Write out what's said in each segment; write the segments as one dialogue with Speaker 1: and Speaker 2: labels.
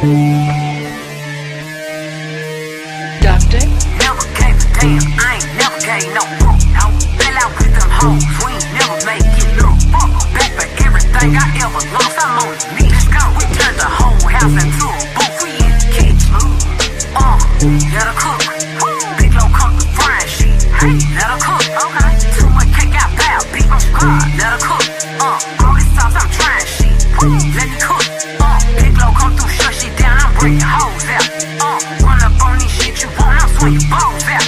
Speaker 1: Duct.
Speaker 2: Never gave a damn, I ain't never gave no fuck. No, fell out with them hoes, we ain't never make it look. Fuck back for everything I ever lost, I'm on the knee. Let's go, we turned the whole house into a booth, we in the kitchen. Let her cook. Big low come to frying shit. Hey, let her cook. Okay. Too much cake out loud, beat on squad. Let her cook. All this sauce I'm trying shit. Let me cook. Big low come through, shut shit down, I'm bringing hoes out. Run up on these shit you want, I'm swinging balls out.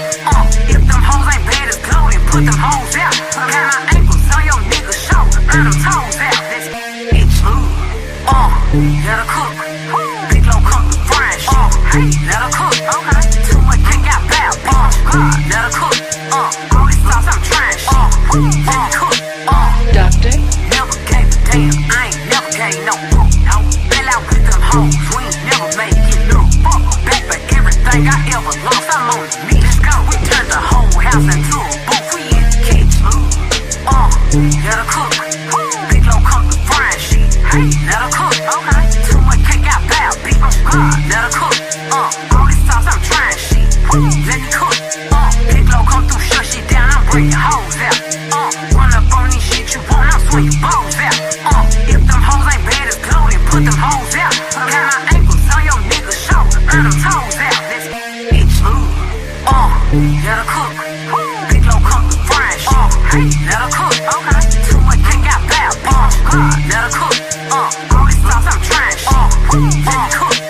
Speaker 2: If them hoes ain't bad as glow, then put them hoes out. Got my ankles on your nigga's shoulder, earn them toes out. Let's get smooth. Let her cook. Big low come through frying shit. Hey, let her cook. Okay. Too much cake out loud, beat on squad. Let her cook. All this sauce I'm trying shit. Let me cook.
Speaker 1: Duct.
Speaker 2: Never gave a damn, I ain't never gave no fuck. No, fell out with them hoes, we ain't never make it look. Fuck back for everything I ever lost, I'm on the knee. Let's go, we turned the whole house into a booth, we in the kitchen. Let her cook. Big low come to frying shit. Hey, let her cook. Okay. Too much cake out loud, beat on squad. Let her cook. All this sauce I'm trying shit. Let me cook. Big low come through, shut shit down, I'm bringing hoes out. Run up on these shit you want, I'm swinging balls out. If them hoes ain't bad as glow, then put them hoes out. Got my ankles on your nigga's shoulder, earn them toes out. Let's get smooth. Let her cook. Big low come to frying shit. Hey, let her cook. Okay. Too much cake out loud, beat on squad. Let her cook. All this sauce I'm trying shit. Let me cook.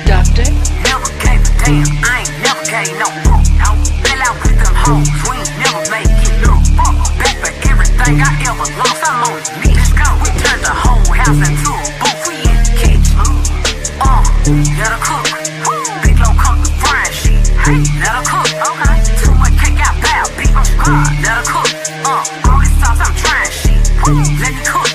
Speaker 1: Duct.
Speaker 2: Never gave a damn, I ain't never gave no fuck. No, fell out with them hoes, we ain't never make it look. Fuck back for everything I ever lost, I'm on the knee. Let's go, we turned the whole house into a booth, we in the kitchen. Let her cook. Big low come to frying shit. Hey, let her cook. Okay. Too much cake out loud, beat on squad. Let her cook. All this sauce I'm trying shit. Let me cook.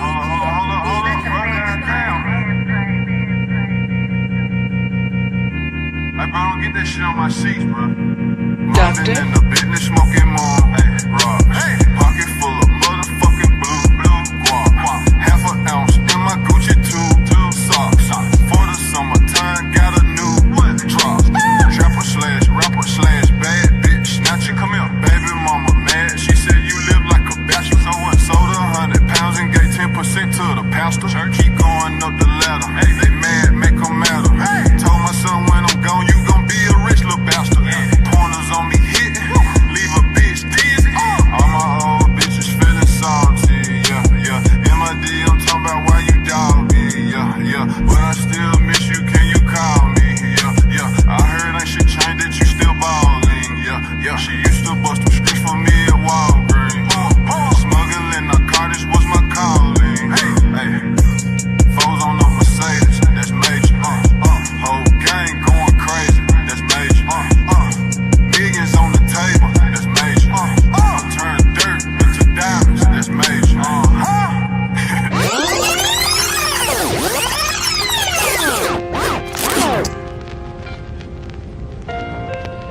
Speaker 3: Hold on, goddamn. Hey, bro, don't get that shit on my sheets, bro.
Speaker 1: Duct.
Speaker 3: In the business, smoking more. Hey, rock. Hey, pocket full of motherfucking blue guap. Half an ounce in my Gucci two socks. For the summertime, got a new drop. Trapper slash rapper slash bad bitch. Snatcher, come here. Baby mama mad. She said you live like a bachelor. So what? Sold 100 pounds and gave 10% to the pastor. Church, keep going up the ladder. Hey, they mad, make them matter. Hey, told my son when I'm gone, you gon' be a rich little bastard. Pointers on me hitting, leave a bitch dizzy. All my old bitches feeling salty, yeah. MID, I'm talking about why you dog me, yeah. But I still miss you, can you call me, yeah. I heard ain't shit changed, that you still ballin', yeah. She used to bust them streets for me at Walgreens. Smuggling narcotics was my calling, hey. Foes on the Mercedes, that's major, whole gang going crazy, that's major, millions on the table, that's major, turn dirt into diamonds, that's major,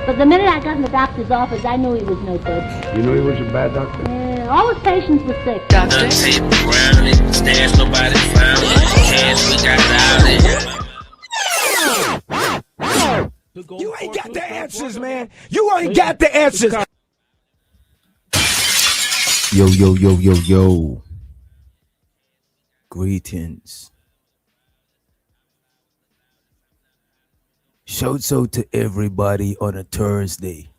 Speaker 4: But the minute I got in the doctor's office, I knew he was no good.
Speaker 5: You knew he was a bad doctor?
Speaker 4: Yeah, all his patients were sick.
Speaker 1: Duct.
Speaker 6: Tape around it, stash nobody found it. Cash we got out it.
Speaker 7: You ain't got the answers, man. You ain't got the answers. Yo. Greetings. Shouts out to everybody on a Thursday.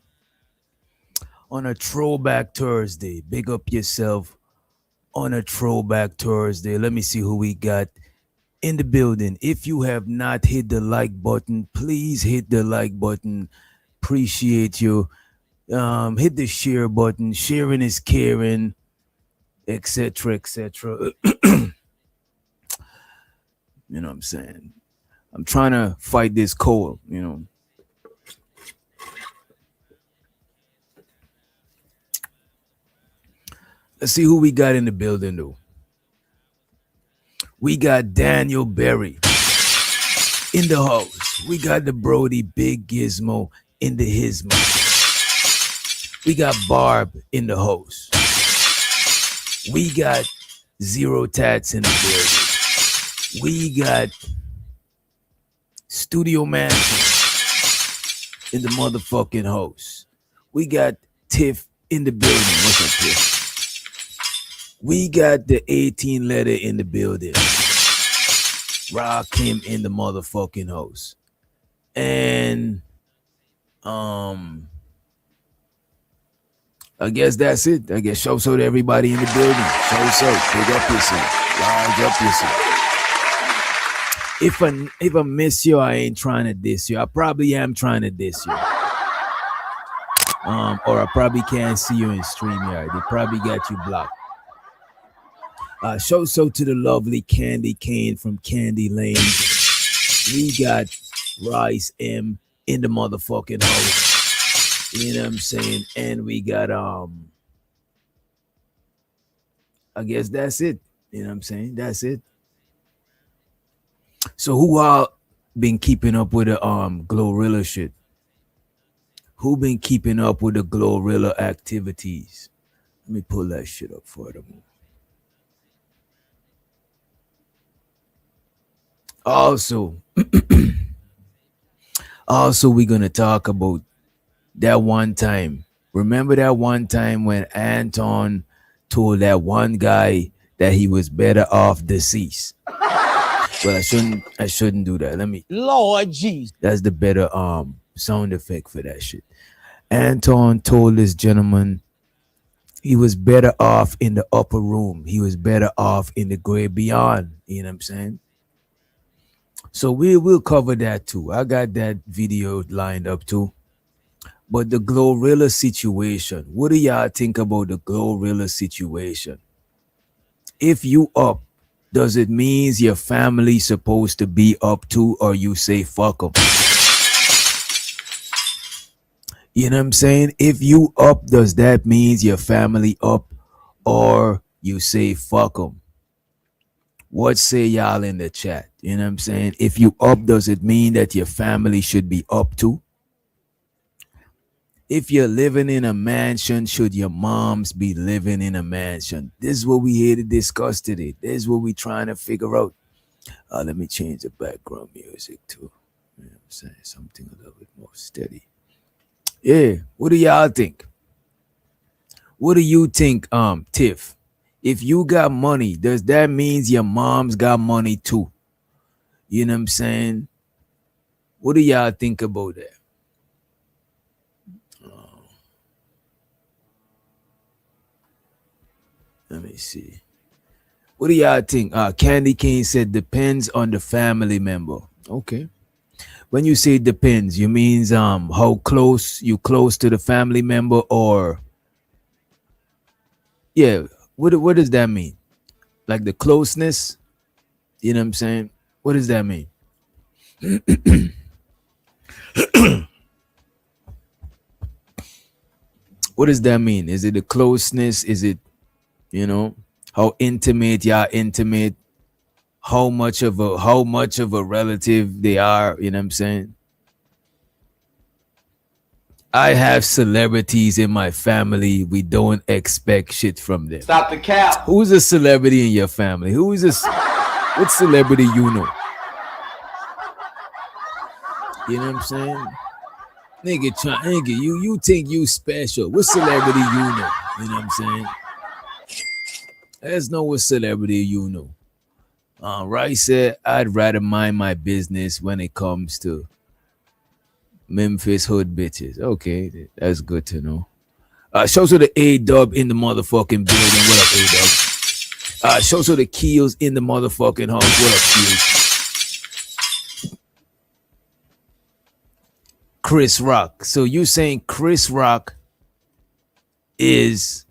Speaker 7: On a throwback Thursday. Big up yourself on a throwback Thursday. Let me see who we got in the building. If you have not hit the like button, please hit the like button. Appreciate you. Hit the share button. Sharing is caring, etc. You know what I'm saying? I'm trying to fight this cold, you know. Let's see who we got in the building, though. We got Daniel Berry in the house. We got the Brody Big Gizmo in the Hismo. We got Barb in the house. We got Zero Tats in the building. We got Studio Mansion in the motherfucking house. We got Tiff in the building. What's up, Tiff? We got the 18 letter in the building. Rakim in the motherfucking house. And I guess that's it. I guess show so to everybody in the building. Show so. Big up yourself. Large up yourself. If I miss you, I ain't trying to diss you. I probably am trying to diss you. Or I probably can't see you in StreamYard. They probably got you blocked. Show so to the lovely Candy Kane from Candy Lane. We got Rice M in the motherfucking house. You know what I'm saying? And we got I guess that's it. You know what I'm saying? That's it. So who all been keeping up with the Glorilla shit? Who been keeping up with the Glorilla activities? Let me pull that shit up for them. Also, we're gonna talk about that one time. Remember that one time when Anton told that one guy that he was better off deceased? Well, I shouldn't do that. Let me.
Speaker 5: Lord Jesus.
Speaker 7: That's the better sound effect for that shit. Anton told this gentleman he was better off in the upper room. He was better off in the great beyond. You know what I'm saying? So we'll cover that too. I got that video lined up too. But the Glorilla situation, what do y'all think about the Glorilla situation? If you up, does it mean your family supposed to be up too, or you say fuck them? You know what I'm saying? If you up, does that mean your family up, or you say fuck them? What say y'all in the chat? You know what I'm saying? If you up, does it mean that your family should be up too? If you're living in a mansion, should your moms be living in a mansion? This is what we here to discuss today. This is what we trying to figure out. Let me change the background music too. You know what I'm saying? Something a little bit more steady. Yeah, what do y'all think? What do you think, Tiff? If you got money, does that mean your mom's got money too? You know what I'm saying? What do y'all think about that? Let me see. What do y'all think? Candy Cane said depends on the family member. Okay. When you say depends, you means how close to the family member, or yeah, what does that mean? Like the closeness? You know what I'm saying? What does that mean? What does that mean? Is it the closeness? Is it, you know, how intimate y'all intimate? How much of a relative they are? You know what I'm saying? I have celebrities in my family. We don't expect shit from them.
Speaker 5: Stop the cap.
Speaker 7: Who's a celebrity in your family? Who is this? What celebrity you know? You know what I'm saying? Nigga, you think you special. What celebrity you know? You know what I'm saying? Let's know what celebrity you know. Rice said, I'd rather mind my business when it comes to Memphis hood bitches. Okay, that's good to know. Shows to the A-Dub in the motherfucking building. What up, A-Dub? Shows to the Keels in the motherfucking house. What up, Keels? Chris Rock. So you saying Chris Rock is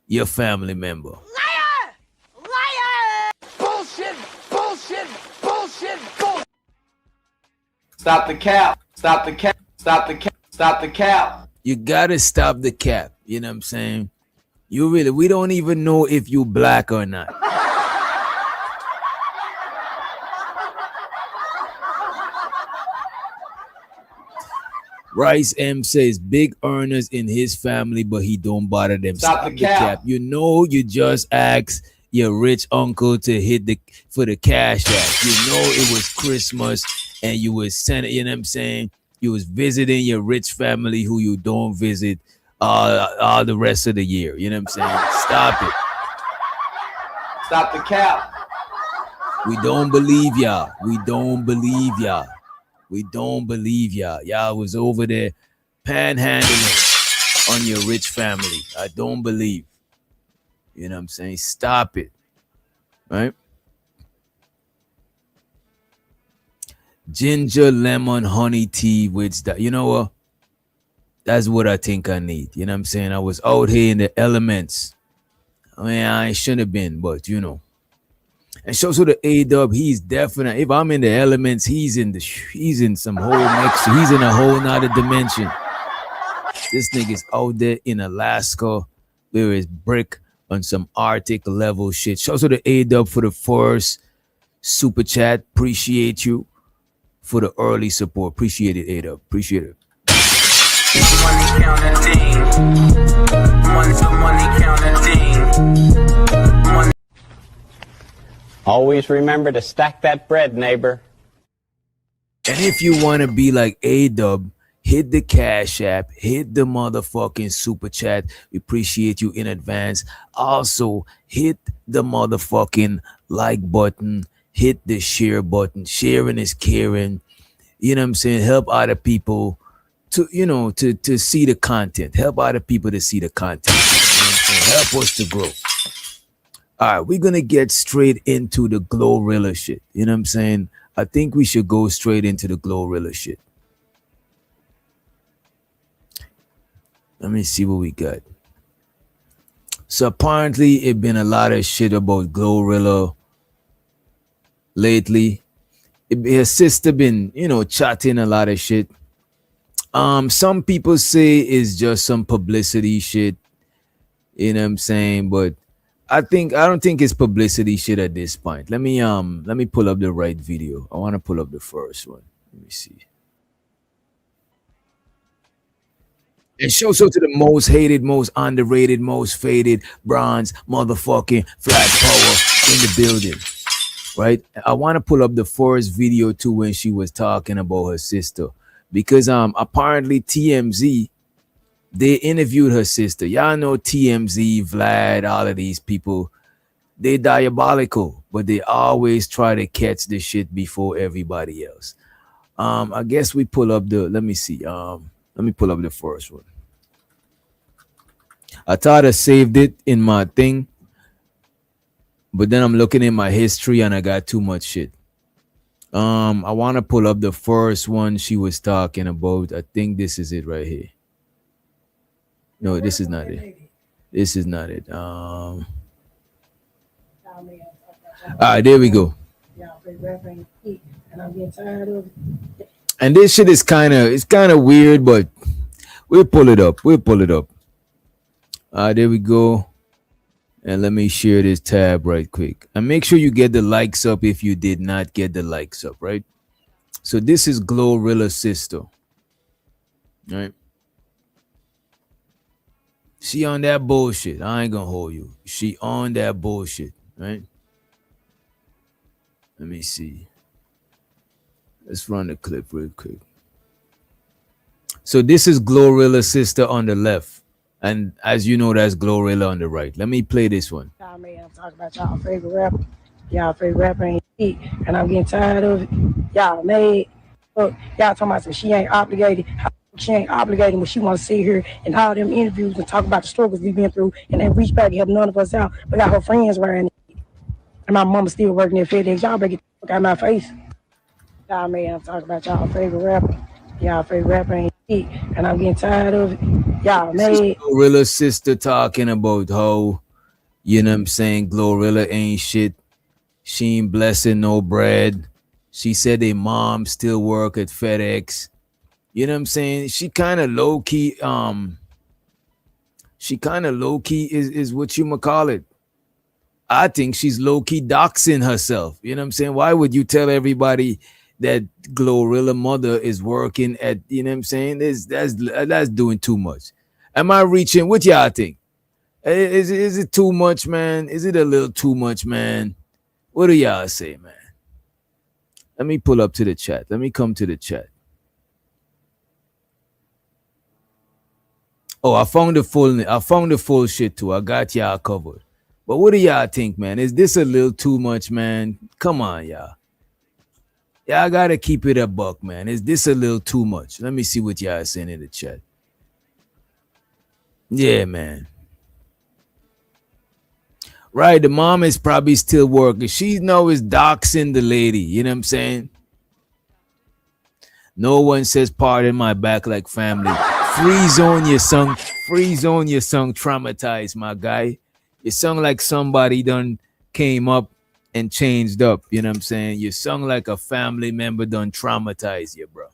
Speaker 7: your family member?
Speaker 2: Liar! Liar! Bullshit! Bullshit! Bullshit! Bullshit!
Speaker 5: Stop the cap. Stop the cap. Stop the cap. Stop the cap.
Speaker 7: You gotta stop the cap. You know what I'm saying? We don't even know if you black or not. Rice M says big earners in his family, but he don't bother them.
Speaker 5: Stop the cap.
Speaker 7: You know, you just asked your rich uncle to hit the for the cash app. You know it was Christmas and you was sending, you know what I'm saying? You was visiting your rich family who you don't visit all the rest of the year. You know what I'm saying? Stop it.
Speaker 5: Stop the cap.
Speaker 7: We don't believe y'all. We don't believe y'all. We don't believe y'all. Y'all was over there panhandling on your rich family. I don't believe. You know what I'm saying? Stop it. Right? Ginger, lemon, honey tea with that. You know what? That's what I think I need. You know what I'm saying? I was out here in the elements. I mean, I shouldn't have been, but you know. And shows to the A-Dub, he's definitely, if I'm in the elements, he's in some whole next, he's in a whole nother dimension. This nigga's out there in Alaska, where it's brick on some Arctic level shit. Shows to the A-Dub for the first super chat. Appreciate you for the early support. Appreciate it, A-Dub. Appreciate it.
Speaker 2: Money counting thing. Money counting thing. Money.
Speaker 8: Always remember to stack that bread, neighbor.
Speaker 7: And if you want to be like A-Dub, hit the Cash App, hit the motherfucking super chat. We appreciate you in advance. Also, hit the motherfucking like button, hit the share button. Sharing is caring. You know what I'm saying? Help other people to, you know, to see the content. Help other people to see the content. You know what I'm saying? Help us to grow. All right, we're going to get straight into the Glorilla shit. You know what I'm saying? I think we should go straight into the Glorilla shit. Let me see what we got. So apparently it been a lot of shit about Glorilla lately. His sister been, you know, chatting a lot of shit. Some people say it's just some publicity shit. You know what I'm saying? But I don't think it's publicity shit at this point. Let me pull up the right video. I want to pull up the first one. Let me see. It shows up to the most hated, most underrated, most faded bronze motherfucking flag power in the building. Right? I want to pull up the first video too when she was talking about her sister. Because apparently TMZ, they interviewed her sister. Y'all know TMZ, Vlad, all of these people. They diabolical, but they always try to catch the shit before everybody else. I guess we pull up the, let me see. Let me pull up the first one. I thought I saved it in my thing, but then I'm looking in my history and I got too much shit. I want to pull up the first one she was talking about. I think this is it right here. No, this is not it. This is not it. All right, there we go. And this shit is kind of weird, but we'll pull it up. We'll pull it up. There we go. And let me share this tab right quick. And make sure you get the likes up if you did not get the likes up, right? So this is Glorilla's sister. Right? She on that bullshit. I ain't gonna hold you. She on that bullshit, right? Let me see. Let's run the clip real quick. So this is Glorilla's sister on the left. And as you know, that's Glorilla on the right. Let me play this one.
Speaker 9: Y'all man, I'm talking about y'all favorite rapper. Y'all favorite rapper ain't shit. And I'm getting tired of it. Y'all mad. Look, y'all talking about some she ain't obligated. She ain't obligated when she want to sit here and all them interviews and talk about the struggles we've been through and then reach back and help none of us out. But got her friends wearing it. And my mama still working at FedEx. Y'all better get the fuck out of my face. Y'all man, I'm talking about y'all favorite rapper. Y'all favorite rapper ain't shit. And I'm getting tired of it. Y'all mad.
Speaker 7: Glorilla's sister talking about how, you know what I'm saying, Glorilla ain't shit. She ain't blessing no bread. She said their mom still work at FedEx. You know what I'm saying? She kind of low key, is what you might call it. I think she's low key doxing herself. You know what I'm saying? Why would you tell everybody that Glorilla mother is working at, you know what I'm saying? That's doing too much. Am I reaching? What y'all think? Is it too much, man? Is it a little too much, man? What do y'all say, man? Let me pull up to the chat. Let me come to the chat. Oh, I found the full shit too. I got y'all covered. But what do y'all think, man? Is this a little too much, man? Come on, y'all. Y'all gotta keep it a buck, man. Is this a little too much? Let me see what y'all saying in the chat. Yeah, man. Right, the mom is probably still working. She knows doxing the lady. You know what I'm saying? No one says pardon my back like family. Free zone your song. Free zone your song. Traumatized, my guy. You sung like somebody done came up and changed up. You know what I'm saying? You sung like a family member done traumatized you, bro.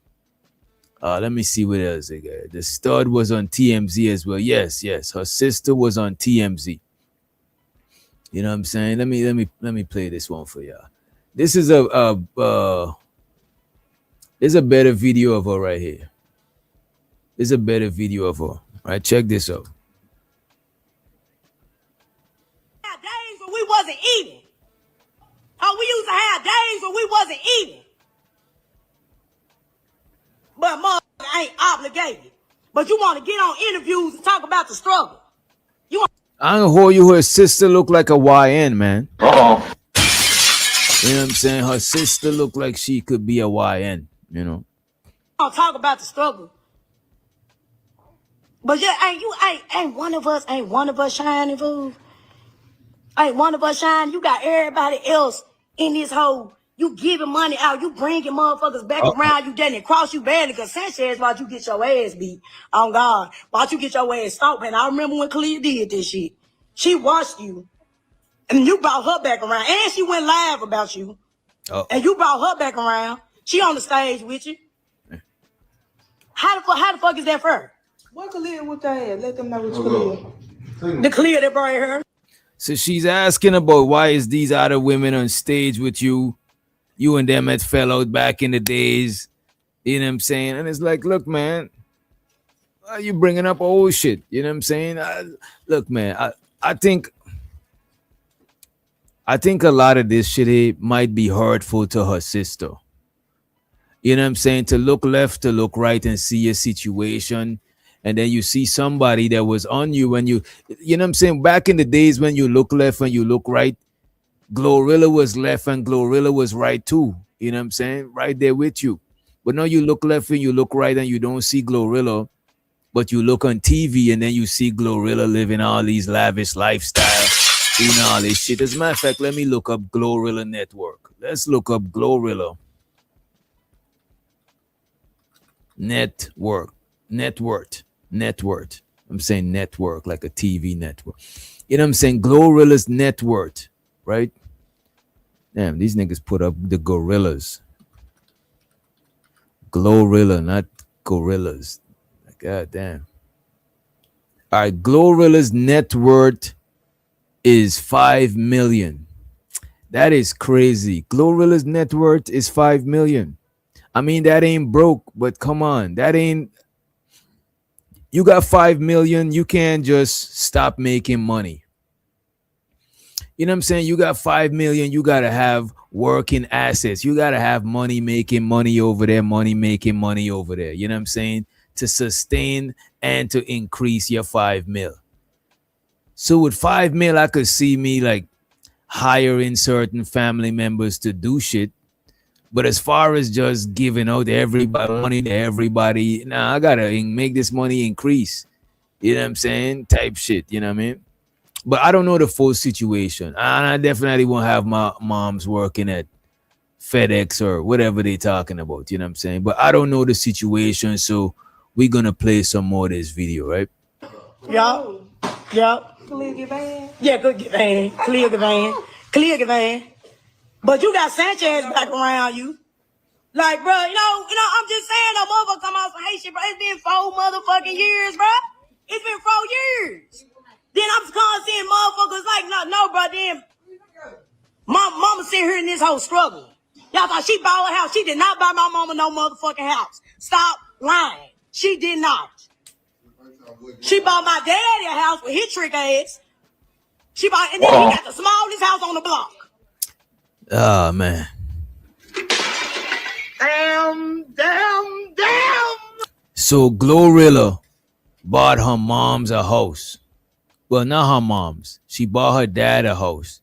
Speaker 7: Let me see what else they got. The stud was on TMZ as well. Yes. Her sister was on TMZ. You know what I'm saying? Let me play this one for y'all. This is there's a better video of her right here. There's a better video of her. All right, check this out.
Speaker 9: Days when we wasn't eating. Oh, we used to have days when we wasn't eating. But motherfucker ain't obligated. But you want to get on interviews and talk about the struggle.
Speaker 7: I don't hold you. Her sister look like a YN, man.
Speaker 5: Uh-oh.
Speaker 7: You know what I'm saying? Her sister look like she could be a YN, you know.
Speaker 9: I'll talk about the struggle. But yeah, ain't one of us shining, fool. Ain't one of us shining. You got everybody else in this hole. You giving money out. You bringing motherfuckers back around. You didn't cross you badly because Sanchez watch you get your ass beat. On God. Watch you get your ass stomped. And I remember when Clea did this shit. She watched you. And you brought her back around. And she went live about you. And you brought her back around. She on the stage with you. How the fuck is that for her?
Speaker 10: What Clea with that? Let them know which Clea.
Speaker 9: The Clea that brought her.
Speaker 7: So she's asking about why is these other women on stage with you? You and them had fell out back in the days. You know what I'm saying? And it's like, look, man, why are you bringing up old shit? You know what I'm saying? Look, man, I think a lot of this shit might be hurtful to her sister. You know what I'm saying? To look left, to look right and see a situation. And then you see somebody that was on you when you know what I'm saying? Back in the days when you look left and you look right, Glorilla was left and Glorilla was right too. You know what I'm saying? Right there with you. But now you look left and you look right and you don't see Glorilla, but you look on TV and then you see Glorilla living all these lavish lifestyles, doing all this shit. As a matter of fact, let me look up Glorilla Network. Let's look up Glorilla Network. I'm saying network like a TV network. You know what I'm saying? Glorilla's net worth, right? Damn, these niggas put up the gorillas. Glorilla, not gorillas. God damn. All right, Glorilla's net worth is 5 million. That is crazy. Glorilla's net worth is 5 million. I mean, that ain't broke, but come on, that ain't. You got 5 million, you can't just stop making money. You know what I'm saying? You got 5 million, you got to have working assets. You got to have money making money over there, money making money over there. You know what I'm saying? To sustain and to increase your 5 mil. So with 5 mil, I could see me like hiring certain family members to do shit. But as far as just giving out everybody money to everybody, nah, I gotta make this money increase. You know what I'm saying? Type shit, you know what I mean? But I don't know the full situation. And I definitely won't have my moms working at FedEx or whatever they talking about, you know what I'm saying? But I don't know the situation, so we're gonna play some more of this video, right?
Speaker 9: Yup.
Speaker 10: Clea get van?
Speaker 9: Yeah, good get van. Clear the van. Clear the van. But you got Sanchez back around you. Like, bro, you know, I'm just saying, no motherfucker come out some hate shit, bro. It's been 4 motherfucking years, bro. It's been 4 years. Then I'm just seeing motherfuckers like, no, bro, then mama sitting here in this whole struggle. Y'all thought she bought a house. She did not buy my mama no motherfucking house. Stop lying. She did not. She bought my daddy a house with his trick ass. She bought, and then he got the smallest house on the block.
Speaker 7: Oh man.
Speaker 9: Damn.
Speaker 7: So Glorilla bought her mom's a house. Well, not her mom's. She bought her dad a house.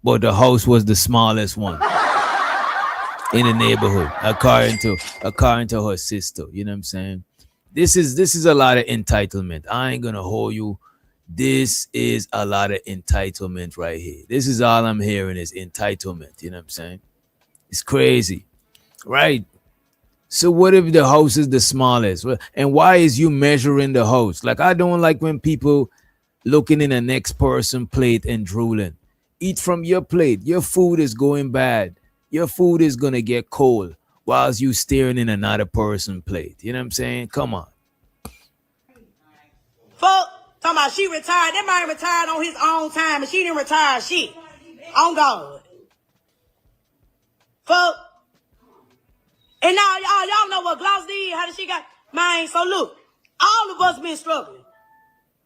Speaker 7: But the house was the smallest one in the neighborhood, according to her sister. You know what I'm saying? This is a lot of entitlement. I ain't gonna hold you. This is a lot of entitlement right here. This is all I'm hearing is entitlement. You know what I'm saying? It's crazy, right? So what if the house is the smallest? And why is you measuring the house? Like, I don't like when people looking in the next person's plate and drooling. Eat from your plate. Your food is going bad. Your food is gonna get cold whilst you staring in another person's plate. You know what I'm saying? Come on.
Speaker 9: Fuck. Talking about she retired. That man retired on his own time and she didn't retire shit. On God. Fuck. And now y'all know what Gloss did? How did she got? Man, so look. All of us been struggling.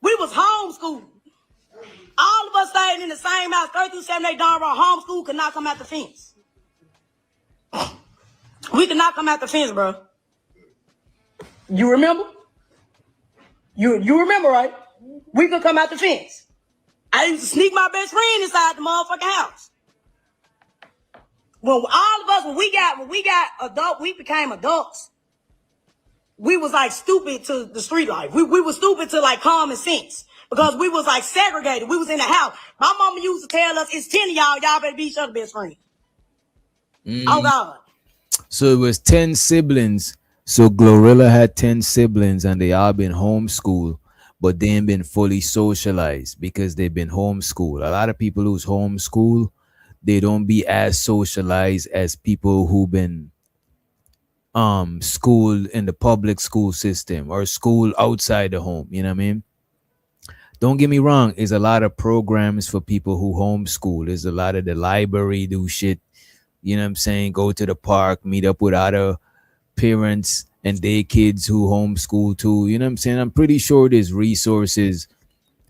Speaker 9: We was homeschooled. All of us staying in the same house. 3rd through 7th, they darn right homeschool could not come out the fence. We could not come out the fence, bro. You remember? You remember, right? We could come out the fence. I used to sneak my best friend inside the motherfucking house. When all of us, when we got adult, we became adults. We was like stupid to the street life. We were stupid to like common sense because we was like segregated. We was in the house. My mama used to tell us, it's 10 of y'all better be each other's best friend. Oh God.
Speaker 7: So it was 10 siblings. So Glorilla had 10 siblings and they all been homeschooled, but they ain't been fully socialized because they've been homeschooled. A lot of people who's homeschooled, they don't be as socialized as people who've been schooled in the public school system or school outside the home. You know what I mean? Don't get me wrong, there's a lot of programs for people who homeschool. There's a lot of the library do shit. You know what I'm saying? Go to the park, meet up with other parents and their kids who homeschool too. You know what I'm saying? I'm pretty sure there's resources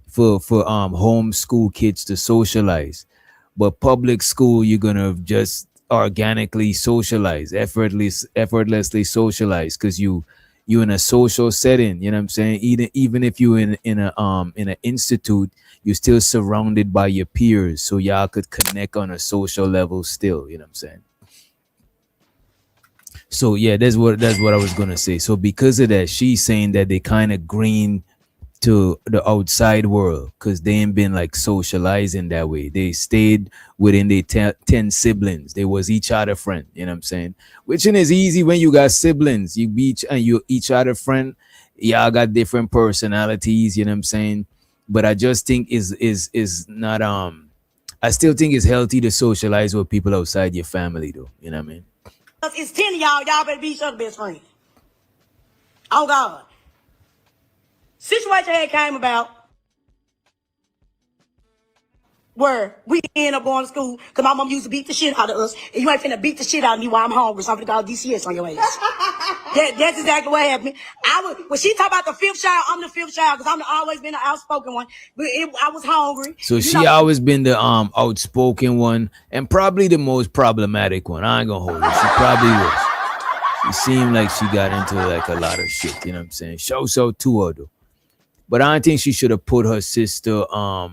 Speaker 7: for homeschool kids to socialize. But public school, you're gonna just organically socialize, effortlessly socialize, because you in a social setting. You know what I'm saying? Even if you in an institute, you're still surrounded by your peers, so y'all could connect on a social level still. You know what I'm saying? So yeah, that's what I was gonna say. So because of that, she's saying that they kind of green to the outside world because they ain't been like socializing that way. They stayed within their 10 siblings. They was each other friend. You know what I'm saying? Which is easy when you got siblings. You each other friend. Y'all got different personalities. You know what I'm saying? But I just think is not I still think it's healthy to socialize with people outside your family though. You know what I mean?
Speaker 9: It's 10 of y'all better be each other's best friend. Oh God. Situation had came about where we end up going to school because my mom used to beat the shit out of us. And you ain't finna beat the shit out of me while I'm hungry, so I'm finna call DCS on your ass. That's exactly what happened. When she talk about the 5th child, I'm the 5th child because I've always been the outspoken one. But I was hungry.
Speaker 7: So she always been the outspoken one and probably the most problematic one. I ain't gonna hold it. She probably was. She seemed like she got into like a lot of shit. You know what I'm saying? So to her though. But I don't think she should have put her sister, you know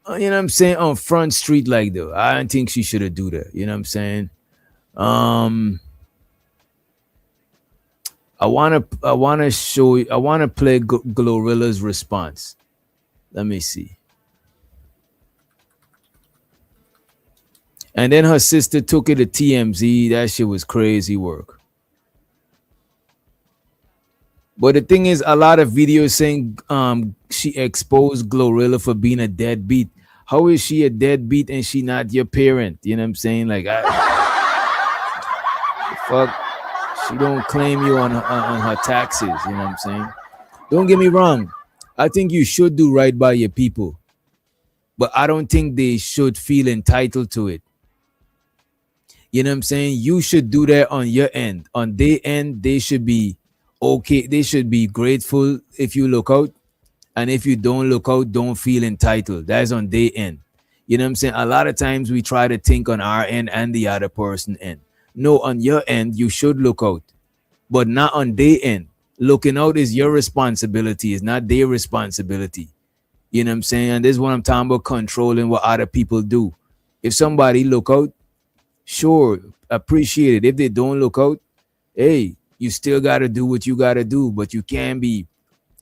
Speaker 7: what I'm saying, on Front Street like that. I don't think she should have do that. You know what I'm saying? I wanna play Glorilla's response. Let me see. And then her sister took it to TMZ. That shit was crazy work. But the thing is, a lot of videos saying she exposed Glorilla for being a deadbeat. How is she a deadbeat and she not your parent? You know what I'm saying? Like, fuck, she don't claim you on her taxes. You know what I'm saying? Don't get me wrong. I think you should do right by your people. But I don't think they should feel entitled to it. You know what I'm saying? You should do that on your end. On their end, they should be okay. They should be grateful if you look out. And if you don't look out, don't feel entitled. That's on their end. You know what I'm saying? A lot of times we try to think on our end and the other person end. No, on your end, you should look out, but not on their end. Looking out is your responsibility, it's not their responsibility. You know what I'm saying? And this is what I'm talking about, controlling what other people do. If somebody look out, sure, appreciate it. If they don't look out, hey, you still got to do what you got to do, but you can't be,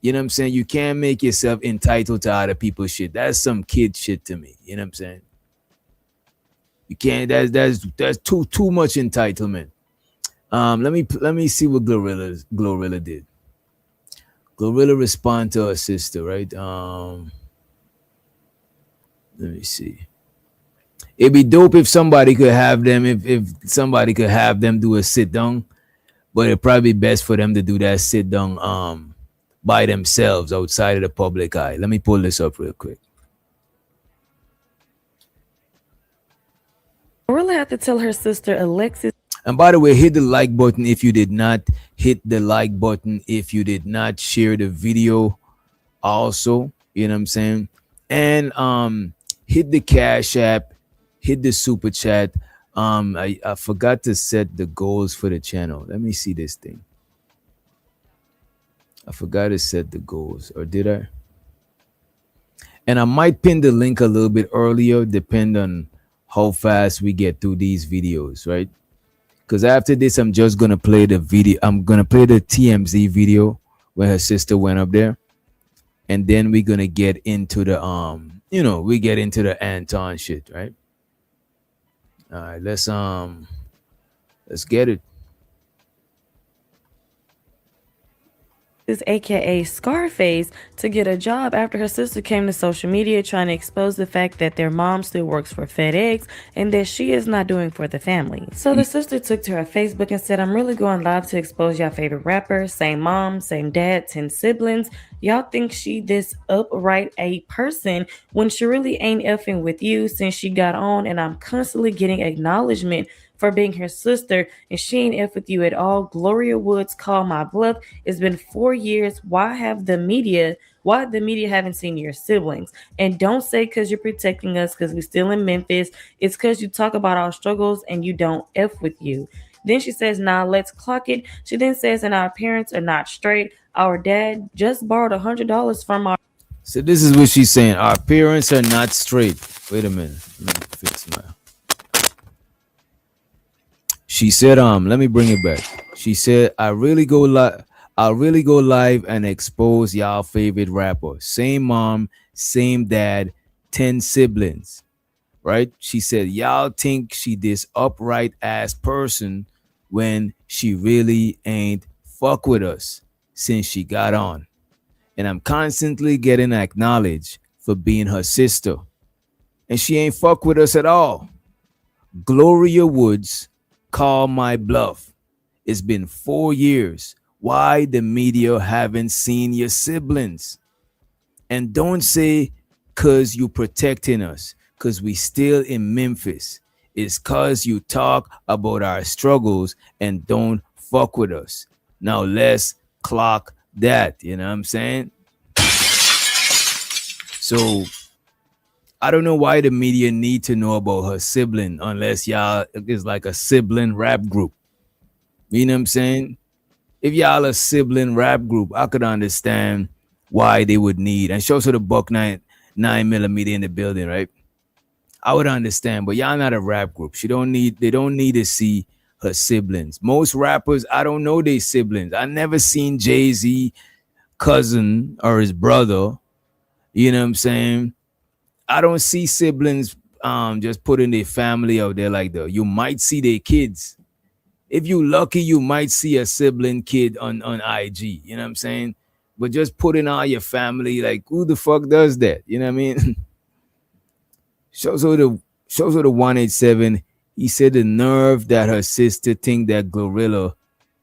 Speaker 7: you know what I'm saying? You can't make yourself entitled to other people's shit. That's some kid shit to me. You know what I'm saying? You can't. That's too much entitlement. Let me see what Glorilla did. Glorilla respond to her sister, right? Let me see. It'd be dope if somebody could have them. If somebody could have them do a sit down, but it'd probably be best for them to do that sit down by themselves outside of the public eye. Let me pull this up real quick.
Speaker 11: Glorilla had to tell her sister Alexis.
Speaker 7: And by the way, hit the like button if you did not hit the like button. If you did not share the video, also, you know what I'm saying? And hit the Cash App, hit the super chat. I forgot to set the goals for the channel. Let me see this thing. I forgot to set the goals, or did I? And I might pin the link a little bit earlier, depend on how fast we get through these videos, right? Because after this, I'm just gonna play the video. I'm gonna play the TMZ video where her sister went up there, and then we're gonna get into the we get into the Anton shit, right? All right, let's get it.
Speaker 11: aka Scarface, to get a job after her sister came to social media trying to expose the fact that their mom still works for FedEx and that she is not doing for the family. So the sister took to her Facebook and said, I'm really going live to expose y'all favorite rapper, same mom, same dad, 10 siblings. Y'all think she this upright a person when she really ain't effing with you since she got on, and I'm constantly getting acknowledgement for being her sister, and she ain't F with you at all. Gloria Woods called my bluff. It's been 4 years. Why the media haven't seen your siblings? And don't say because you're protecting us because we're still in Memphis. It's because you talk about our struggles and you don't F with you. Then she says, nah, let's clock it. She then says, and our parents are not straight. Our dad just borrowed $100 from our...
Speaker 7: So this is what she's saying. Our parents are not straight. Wait a minute. Let me fix my... She said, let me bring it back. She said, I'll really go live and expose y'all favorite rapper. Same mom, same dad, 10 siblings. Right? She said, y'all think she this upright ass person when she really ain't fuck with us since she got on. And I'm constantly getting acknowledged for being her sister. And she ain't fuck with us at all. Gloria Woods, call my bluff. It's been 4 years. Why the media haven't seen your siblings? And don't say cause you protecting us, cause we still in Memphis. It's cause you talk about our struggles and don't fuck with us. Now let's clock that. You know what I'm saying? So I don't know why the media need to know about her sibling unless y'all is like a sibling rap group. You know what I'm saying? If y'all a sibling rap group, I could understand why they would need. And show to the buck 9mm in the building, right? I would understand, but y'all not a rap group. They don't need to see her siblings. Most rappers, I don't know their siblings. I never seen Jay-Z cousin or his brother. You know what I'm saying? I don't see siblings just putting their family out there like that. You might see their kids. If you lucky, you might see a sibling kid on IG. You know what I'm saying? But just putting all your family, like, who the fuck does that? You know what I mean? Shows her the 187. He said the nerve that her sister think that Glorilla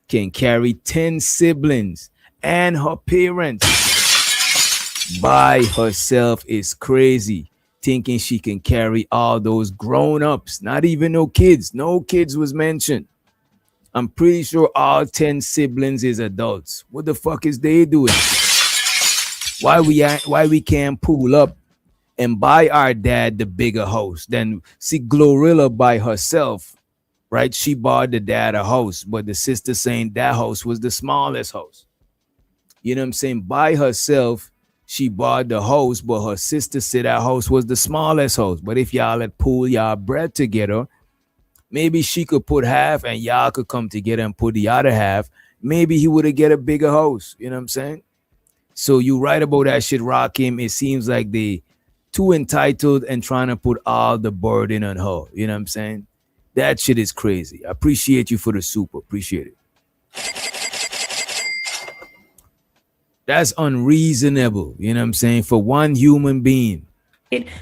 Speaker 7: can carry 10 siblings and her parents by herself is crazy. thinking she can carry all those grown-ups, not even no kids. No kids was mentioned. I'm pretty sure all 10 siblings is adults. What the fuck is they doing? Why we can't pull up and buy our dad the bigger house? Then see Glorilla by herself, right? She bought the dad a house, but the sister saying that house was the smallest house. You know what I'm saying? By herself, she bought the house, but her sister said that house was the smallest house. But if y'all had pool y'all bread together, maybe she could put half and y'all could come together and put the other half. Maybe he would have get a bigger house. You know what I'm saying? So you right about that shit, Rakim. It seems like they too entitled and trying to put all the burden on her. You know what I'm saying? That shit is crazy. I appreciate you for the super. Appreciate it. That's unreasonable. You know what I'm saying? For one human being.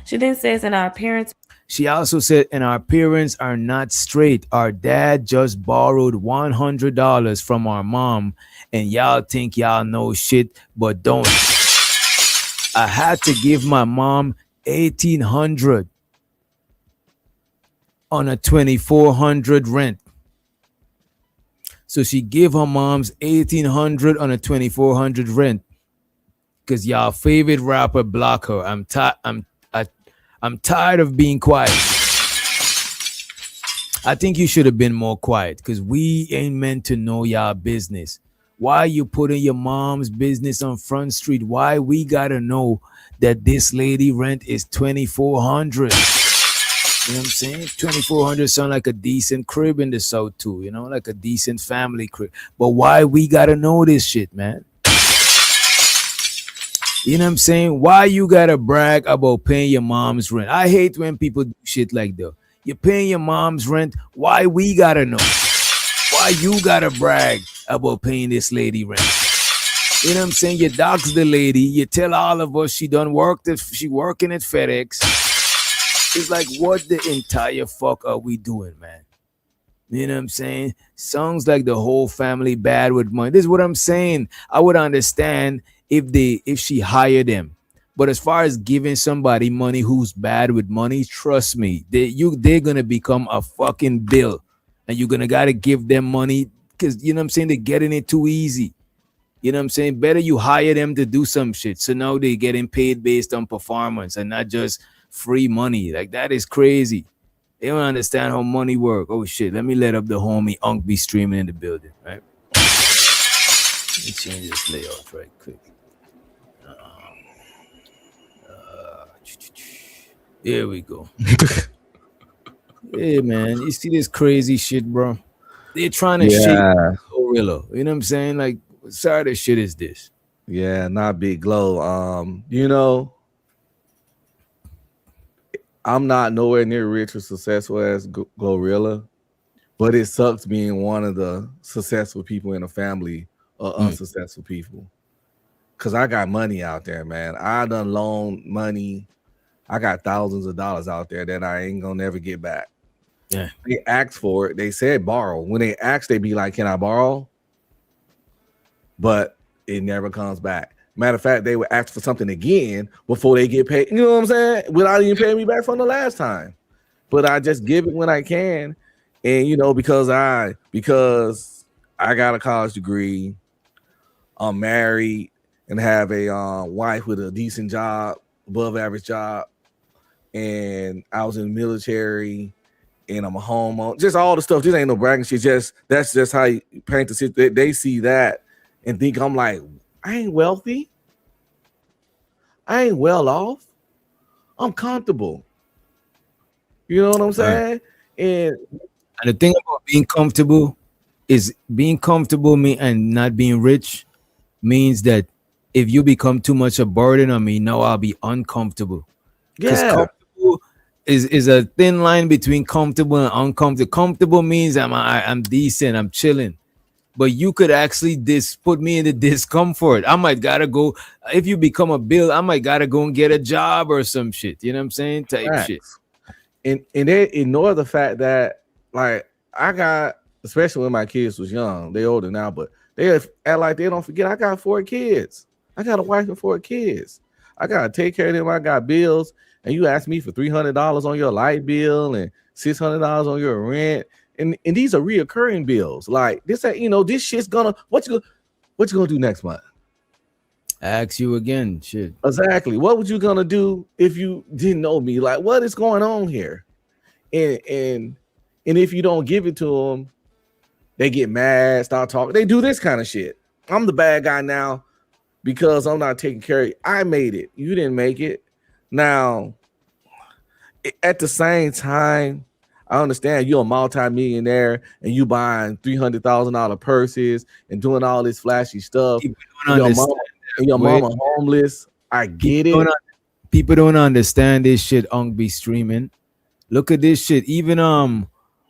Speaker 11: She then says, and our parents.
Speaker 7: She also said, and our parents are not straight. Our dad just borrowed $100 from our mom, and y'all think y'all know shit, but don't. I had to give my mom $1,800 on a $2,400 rent. So she gave her mom's $1,800 on a $2,400 rent because y'all favorite rapper block her. I'm tired of being quiet. I think you should have been more quiet because we ain't meant to know y'all business. Why you putting your mom's business on Front Street? Why we gotta know that this lady rent is $2,400? You know what I'm saying? $2,400 sound like a decent crib in the South too, you know, like a decent family crib. But why we gotta know this shit, man? You know what I'm saying? Why you gotta brag about paying your mom's rent? I hate when people do shit like that. You're paying your mom's rent. Why we gotta know? Why you gotta brag about paying this lady rent? You know what I'm saying? You dox the lady. You tell all of us she done worked. She working at FedEx. It's like, what the entire fuck are we doing, man? You know what I'm saying? Sounds like the whole family bad with money. This is what I'm saying. I would understand if she hired them. But as far as giving somebody money who's bad with money, trust me, they're gonna become a fucking bill. And you're gonna gotta give them money because you know what I'm saying, they're getting it too easy. You know what I'm saying? Better you hire them to do some shit. So now they're getting paid based on performance and not just free money. Like that is crazy. They don't understand how money work. Oh shit, let me let up the homie Unk be streaming in the building, right? Let me change this layout right quick. Here we go. Yeah, man. You see this crazy shit, bro? They're trying to shake Glorilla. You know what I'm saying? Like, what side of shit is this?
Speaker 12: Yeah, not Big Glow. You know, I'm not nowhere near rich or successful as Glorilla, but it sucks being one of the successful people in a family of unsuccessful people. Cause I got money out there, man. I done loaned money. I got thousands of dollars out there that I ain't gonna never get back.
Speaker 7: Yeah.
Speaker 12: They asked for it. They said borrow. When they ask, they be like, "Can I borrow?" But it never comes back. Matter of fact, they would ask for something again before they get paid. You know what I'm saying? Without even paying me back from the last time. But I just give it when I can, and you know, because I got a college degree, I'm married, and have a wife with a decent job, above average job, and I was in the military, and I'm a homeowner. Just all the stuff. This ain't no bragging shit. Just that's just how you paint the situation. They see that and think I'm like, I ain't wealthy. I ain't well off. I'm comfortable. You know what I'm saying?
Speaker 7: Right.
Speaker 12: And
Speaker 7: the thing about being comfortable is being comfortable and not being rich means that if you become too much a burden on me, now I'll be uncomfortable. Because comfortable is a thin line between comfortable and uncomfortable. Comfortable means I'm decent, I'm chilling. But you could actually put me in the discomfort. I might gotta go. If you become a bill, I might gotta go and get a job or some shit. You know what I'm saying? Type shit.
Speaker 12: And they ignore the fact that, like, I got, especially when my kids was young, they older now, but they act like they don't forget I got 4 kids. I got a wife and 4 kids. I gotta take care of them. I got bills, and you ask me for $300 on your light bill and $600 on your rent, and these are reoccurring bills. Like this, this shit's gonna what you gonna do next month?
Speaker 7: Ask you again, shit.
Speaker 12: Exactly. What was you gonna do if you didn't know me? Like, what is going on here? And if you don't give it to them, they get mad, start talking. They do this kind of shit. I'm the bad guy now because I'm not taking care of you. I made it. You didn't make it. Now, at the same time, I understand you're a multi-millionaire and you buying $300,000 purses and doing all this flashy stuff. Your mama homeless. I get it.
Speaker 7: People don't understand this shit. Be streaming. Look at this shit. Even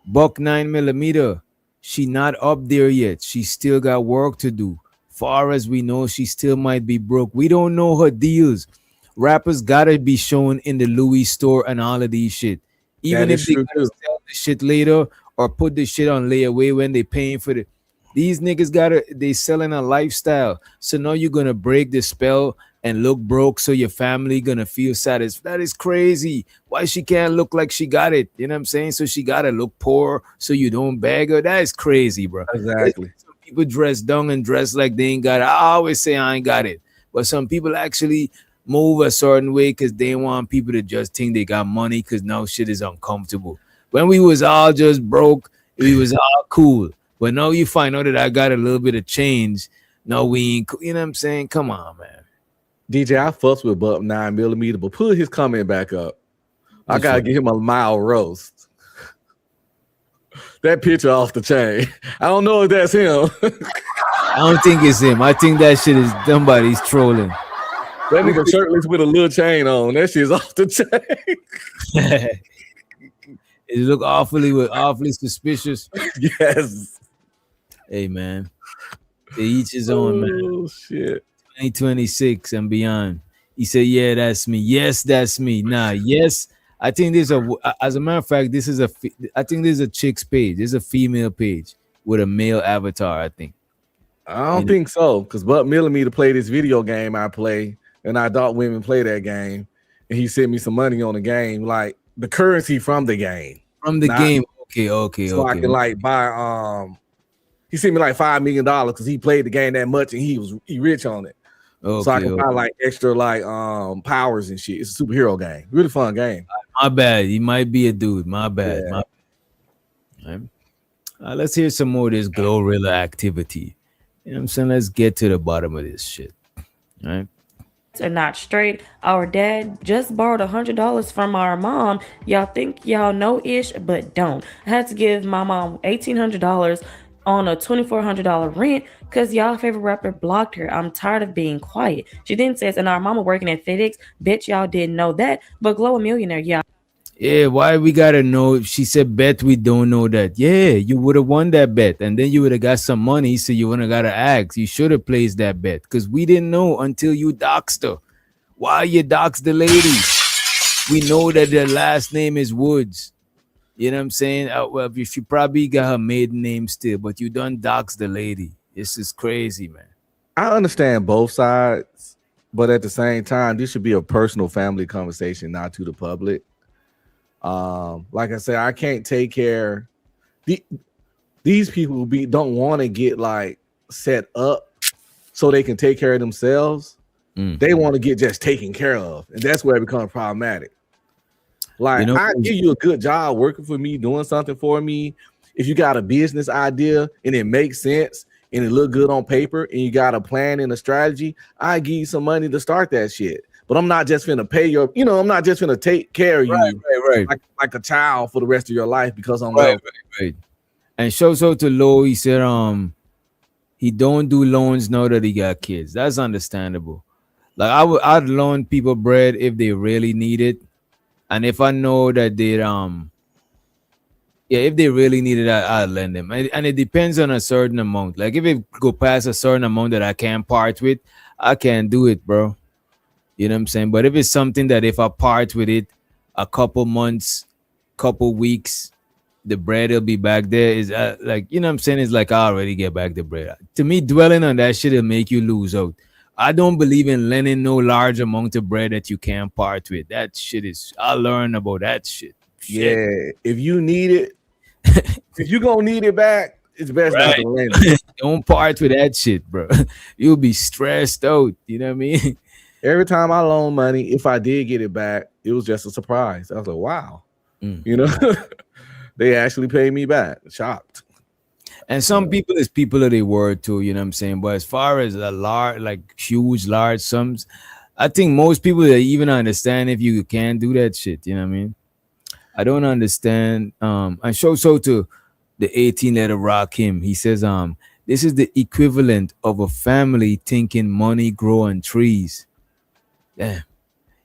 Speaker 7: Buck 9mm, she not up there yet. She still got work to do. Far as we know, she still might be broke. We don't know her deals. Rappers gotta be shown in the Louis store and all of these shit. Even if they gotta sell the shit later or put the shit on layaway when they paying for it. These niggas they selling a lifestyle. So now you're gonna break the spell and look broke so your family gonna feel satisfied. That is crazy. Why she can't look like she got it? You know what I'm saying? So she gotta look poor so you don't beg her. That is crazy, bro.
Speaker 12: Exactly.
Speaker 7: Some people dress down and dress like they ain't got it. I always say I ain't got it. But some people actually move a certain way because they want people to just think they got money because now shit is uncomfortable. When we was all just broke, we was all cool. But now you find out that I got a little bit of change. No, we ain't, you know what I'm saying? Come on, man.
Speaker 12: DJ, I fuss with Buck 9mm, but put his comment back up. I gotta give him a mild roast. That picture off the chain. I don't know if that's him.
Speaker 7: I don't think it's him. I think that shit is somebody's trolling.
Speaker 12: That nigga shirtless with a little chain on. That shit's off the chain.
Speaker 7: It look awfully suspicious.
Speaker 12: Yes.
Speaker 7: Hey, man. To each his own, man.
Speaker 12: Oh, shit.
Speaker 7: 2026 and beyond. He said, yeah, that's me. Yes, that's me. Nah, yes. I think there's as a matter of fact, I think there's a chick's page. There's a female page with a male avatar, I think.
Speaker 12: I don't think so, because Buck Millimeter played this video game I play, and I thought women play that game, and he sent me some money on the game, like the currency from the game.
Speaker 7: From the game. Okay.
Speaker 12: So I can like buy he sent me like $5 million because he played the game that much and he rich on it. Okay, so I can buy like extra like powers and shit. It's a superhero game. Really fun game.
Speaker 7: My bad. He might be a dude. My bad. Yeah. Right. Let's hear some more of this Glorilla activity. You know what I'm saying? Let's get to the bottom of this shit. All right.
Speaker 11: Are not straight. Our dad just borrowed $100 from our mom. Y'all think y'all know ish, but don't. I had to give my mom $1,800 on a $2,400 rent because y'all favorite rapper blocked her. I'm tired of being quiet. She then says, and our mama working at FedEx. Bet y'all didn't know that, but Glow a millionaire, y'all.
Speaker 7: Yeah, why we gotta know? She said, bet we don't know that. Yeah, you would have won that bet, and then you would have got some money, so you wouldn't have gotta ask. You should have placed that bet, because we didn't know until you doxed her. Why you doxed the lady? We know that their last name is Woods. You know what I'm saying? Well, if you probably got her maiden name still, but you done doxed the lady. This is crazy, man.
Speaker 12: I understand both sides, but at the same time, this should be a personal family conversation, not to the public. Like I said, I can't take care. These people don't want to get like set up so they can take care of themselves. They want to get just taken care of, and that's where it becomes problematic. Like, I give you a good job working for me, doing something for me. If you got a business idea and it makes sense and it look good on paper and you got a plan and a strategy, I give you some money to start that shit. But I'm not just gonna pay your, I'm not just gonna take care of you
Speaker 7: right.
Speaker 12: Like a child for the rest of your life because I'm
Speaker 7: right. And shows out to Low, he said he don't do loans now that he got kids. That's understandable. Like I'd loan people bread if they really need it. And if I know that they if they really need it, I'll lend them. And it depends on a certain amount. Like if it go past a certain amount that I can't part with, I can't do it, bro. You know what I'm saying? But if it's something that if I part with it a couple months, couple weeks, the bread will be back there. Is like, you know what I'm saying? It's like I already get back the bread. To me, dwelling on that shit will make you lose out. I don't believe in lending no large amount of bread that you can't part with. That shit is. I learned about that shit.
Speaker 12: Yeah, if you need it, if you gonna need it back, it's best not
Speaker 7: Right.
Speaker 12: to lend it.
Speaker 7: Don't part with that shit, bro. You'll be stressed out. You know what I mean?
Speaker 12: Every time I loan money, if I did get it back, it was just a surprise. I was like, wow, you know, they actually paid me back. Shocked.
Speaker 7: And some people is people of their word too, you know what I'm saying? But as far as a large, like huge, large sums, I think most people that even understand if you can do that shit, you know what I mean? I don't understand. And show so to the 18 letter rock him. He says, this is the equivalent of a family thinking money grow on trees. Damn.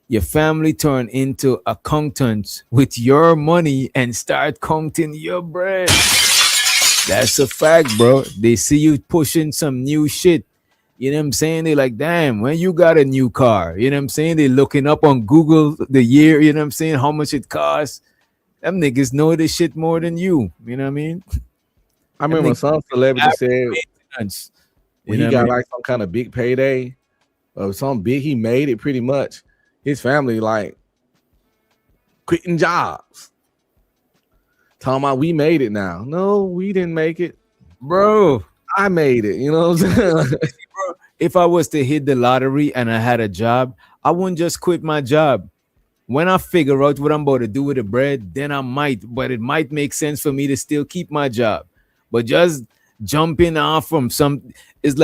Speaker 7: Your family turn into accountants with your money and start counting your bread. That's a fact, bro. They see you pushing some new shit. You know what I'm saying? They like, damn, when you got a new car, you know what I'm saying? They looking up on Google the year, you know what I'm saying? How much it costs. Them niggas know this shit more than you. You know what I mean?
Speaker 12: I remember some celebrity said when he got like some kind of big payday or some big, he made it pretty much. His family like quitting jobs. Talking about we made it now. No, we didn't make it.
Speaker 7: Bro,
Speaker 12: I made it. You know what I'm saying?
Speaker 7: Bro, if I was to hit the lottery and I had a job, I wouldn't just quit my job. When I figure out what I'm about to do with the bread, then I might, but it might make sense for me to still keep my job. But just jumping off from it's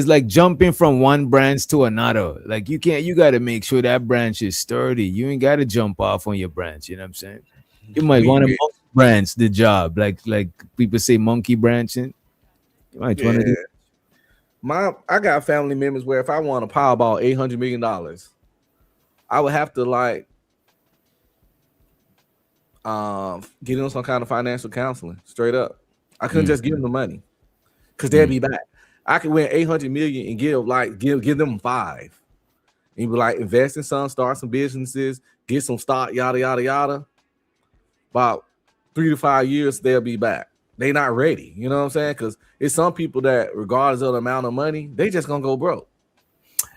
Speaker 7: like jumping from one branch to another. Like you got to make sure that branch is sturdy. You ain't got to jump off on your branch. You know what I'm saying? You might want to branch the job, like people say monkey branching. You might want to do.
Speaker 12: I got family members where if I want to Powerball $800 million, I would have to like get in some kind of financial counseling. Straight up, I couldn't just give them the money because they'll be back. I could win 800 million and give them 5, and be like invest in some, start some businesses, get some stock, yada yada yada. About 3 to 5 years, they'll be back. They not ready, you know what I'm saying? Because it's some people that, regardless of the amount of money, they just gonna go broke.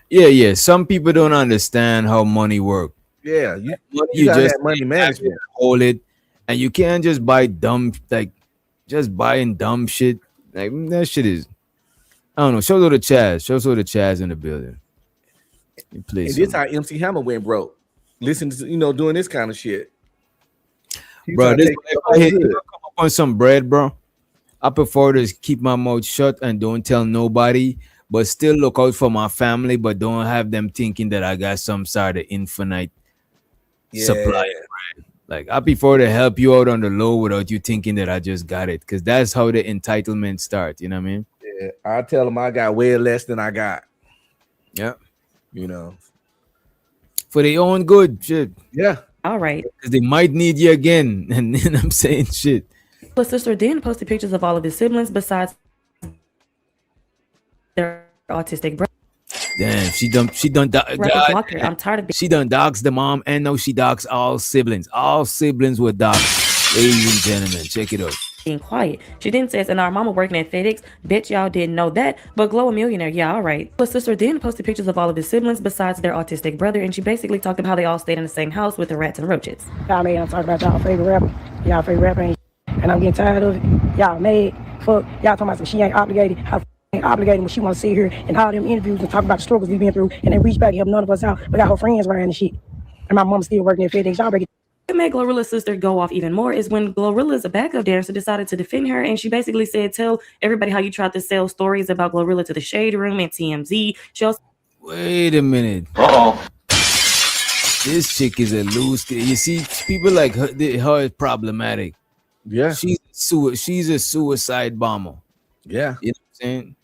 Speaker 7: Yeah. Some people don't understand how money works.
Speaker 12: Yeah, you got just money management.
Speaker 7: Hold it, and you can't just buy dumb, like just buying dumb shit. Like that shit is, I don't know. Show the Chaz. Show the Chaz in the building.
Speaker 12: And this how MC Hammer went broke. Listen to doing this kind of shit.
Speaker 7: Bro, if I come up on some bread, bro, I prefer to keep my mouth shut and don't tell nobody, but still look out for my family, but don't have them thinking that I got some sort of infinite supply of bread. Like I prefer to help you out on the low without you thinking that I just got it, because that's how the entitlement starts. You know what I mean?
Speaker 12: Yeah, I tell them I got way less than I got.
Speaker 7: Yeah,
Speaker 12: for
Speaker 7: their own good, shit.
Speaker 12: Yeah.
Speaker 11: All right.
Speaker 7: Because they might need you again. And then I'm saying shit.
Speaker 11: But sister then posted pictures of all of his siblings besides their autistic brother.
Speaker 7: Damn, she done
Speaker 11: I'm tired of
Speaker 7: she done dogs the mom, and now she dogs all siblings. All siblings were dogs. Ladies and gentlemen, check it out.
Speaker 11: Being quiet. She then says, and our mama working at FedEx. Bet y'all didn't know that. But Glow a millionaire. Yeah, all right. But sister then posted pictures of all of his siblings besides their autistic brother, and she basically talked about how they all stayed in the same house with the rats and roaches.
Speaker 9: Y'all made, I'm talking about y'all favorite rapper. Y'all favorite rapper ain't, and I'm getting tired of it. Y'all made, fuck, y'all talking about some she ain't obligated. How ain't obligated when she want to sit here and all them interviews and talk about the struggles we been through, and then reach back and help none of us out. We got her friends around and shit. And my mom still working at FedEx. Y'all break it.
Speaker 11: What made Glorilla's sister go off even more is when Glorilla's a backup dancer decided to defend her, and she basically said, tell everybody how you tried to sell stories about Glorilla to the Shade Room and TMZ. She also
Speaker 7: Wait a minute. This chick is a loose. You see, people like her is problematic.
Speaker 12: Yeah.
Speaker 7: She's a suicide bomber.
Speaker 12: Yeah.
Speaker 7: You know what I'm saying?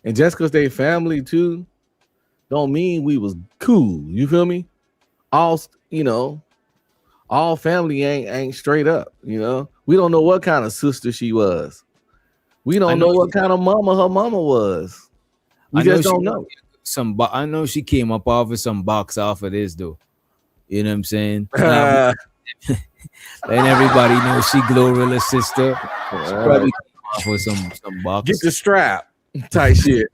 Speaker 12: And just because they family too, don't mean we was cool. You feel me? All family ain't straight up. We don't know what kind of sister she was. We don't know what kind of mama her mama was. We just don't know.
Speaker 7: I know she came up off of some box off of this though. You know what I'm saying? And everybody knows she Glorilla's sister. She probably came off with some box.
Speaker 12: Get the strap. type shit.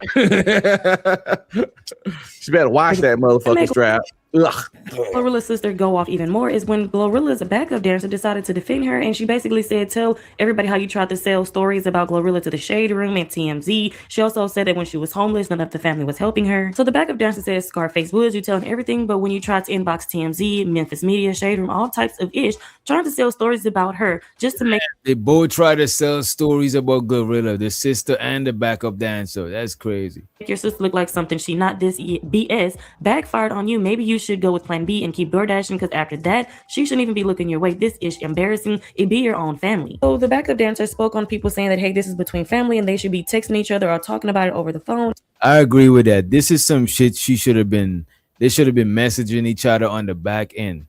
Speaker 12: She better watch that motherfucking strap. Ugh.
Speaker 11: Glorilla's sister go off even more is when Glorilla's backup dancer decided to defend her, and she basically said, tell everybody how you tried to sell stories about Glorilla to the Shade Room and TMZ. She also said that when she was homeless, none of the family was helping her. So the backup dancer says, Scarface Woods, you telling everything, but when you tried to inbox TMZ, Memphis Media, Shade Room, all types of ish, trying to sell stories about her just to make...
Speaker 7: They both try to sell stories about Glorilla, the sister and the backup dancer. That's crazy.
Speaker 11: Your sister look like something she not. This BS backfired on you. Maybe you should go with plan B and keep door dashing, because after that she shouldn't even be looking your way. This is embarrassing. It be your own family. So the backup dancer spoke on people saying that, hey, this is between family and they should be texting each other or talking about it over the phone.
Speaker 7: I agree with that. This is some shit they should have been messaging each other on the back end.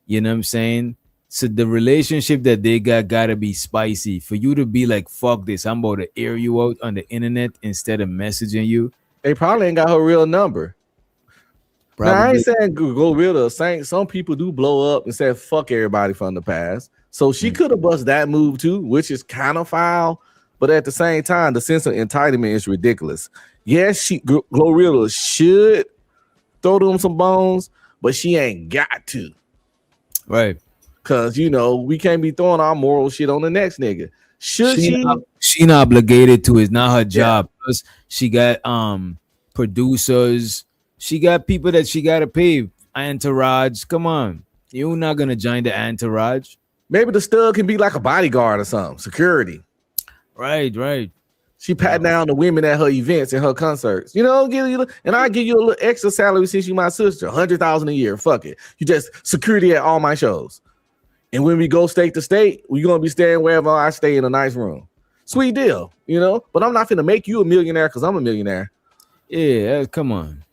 Speaker 7: You know what I'm saying? So the relationship that they gotta be spicy for you to be like, fuck this, I'm about to air you out on the internet instead of messaging you.
Speaker 12: They probably ain't got her real number. Now, I ain't saying Glorilla. Saying some people do blow up and say fuck everybody from the past. So she could have bust that move too, which is kind of foul. But at the same time, the sense of entitlement is ridiculous. Yes, Glorilla should throw them some bones, but she ain't got to.
Speaker 7: Right.
Speaker 12: Because, you know, we can't be throwing our moral shit on the next nigga. Should she?
Speaker 7: She not obligated to. It's not her job. Yeah. Plus, she got producers. She got people that she got to pay. Entourage. Come on. You're not going to join the entourage.
Speaker 12: Maybe the stud can be like a bodyguard or something. Security.
Speaker 7: Right.
Speaker 12: She pat down the women at her events and her concerts. You know, and I give you a little extra salary since you my sister. $100,000 a year. Fuck it. You just security at all my shows. And when we go state to state, we're going to be staying wherever I stay in a nice room. Sweet deal, you know? But I'm not finna make you a millionaire because I'm a millionaire.
Speaker 7: Yeah, come on.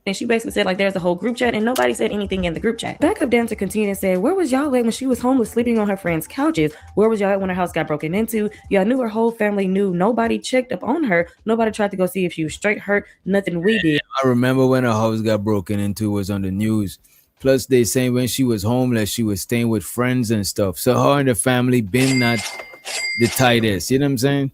Speaker 11: And she basically said, like, there's a whole group chat and nobody said anything in the group chat. Backup dancer continued and said, where was y'all at when she was homeless sleeping on her friends' couches? Where was y'all at when her house got broken into? Y'all knew her whole family knew. Nobody checked up on her. Nobody tried to go see if she was straight hurt. Nothing we did.
Speaker 7: I remember when her house got broken into, was on the news. Plus, they saying when she was homeless, she was staying with friends and stuff. So her and the family been not the tightest. You know what I'm saying?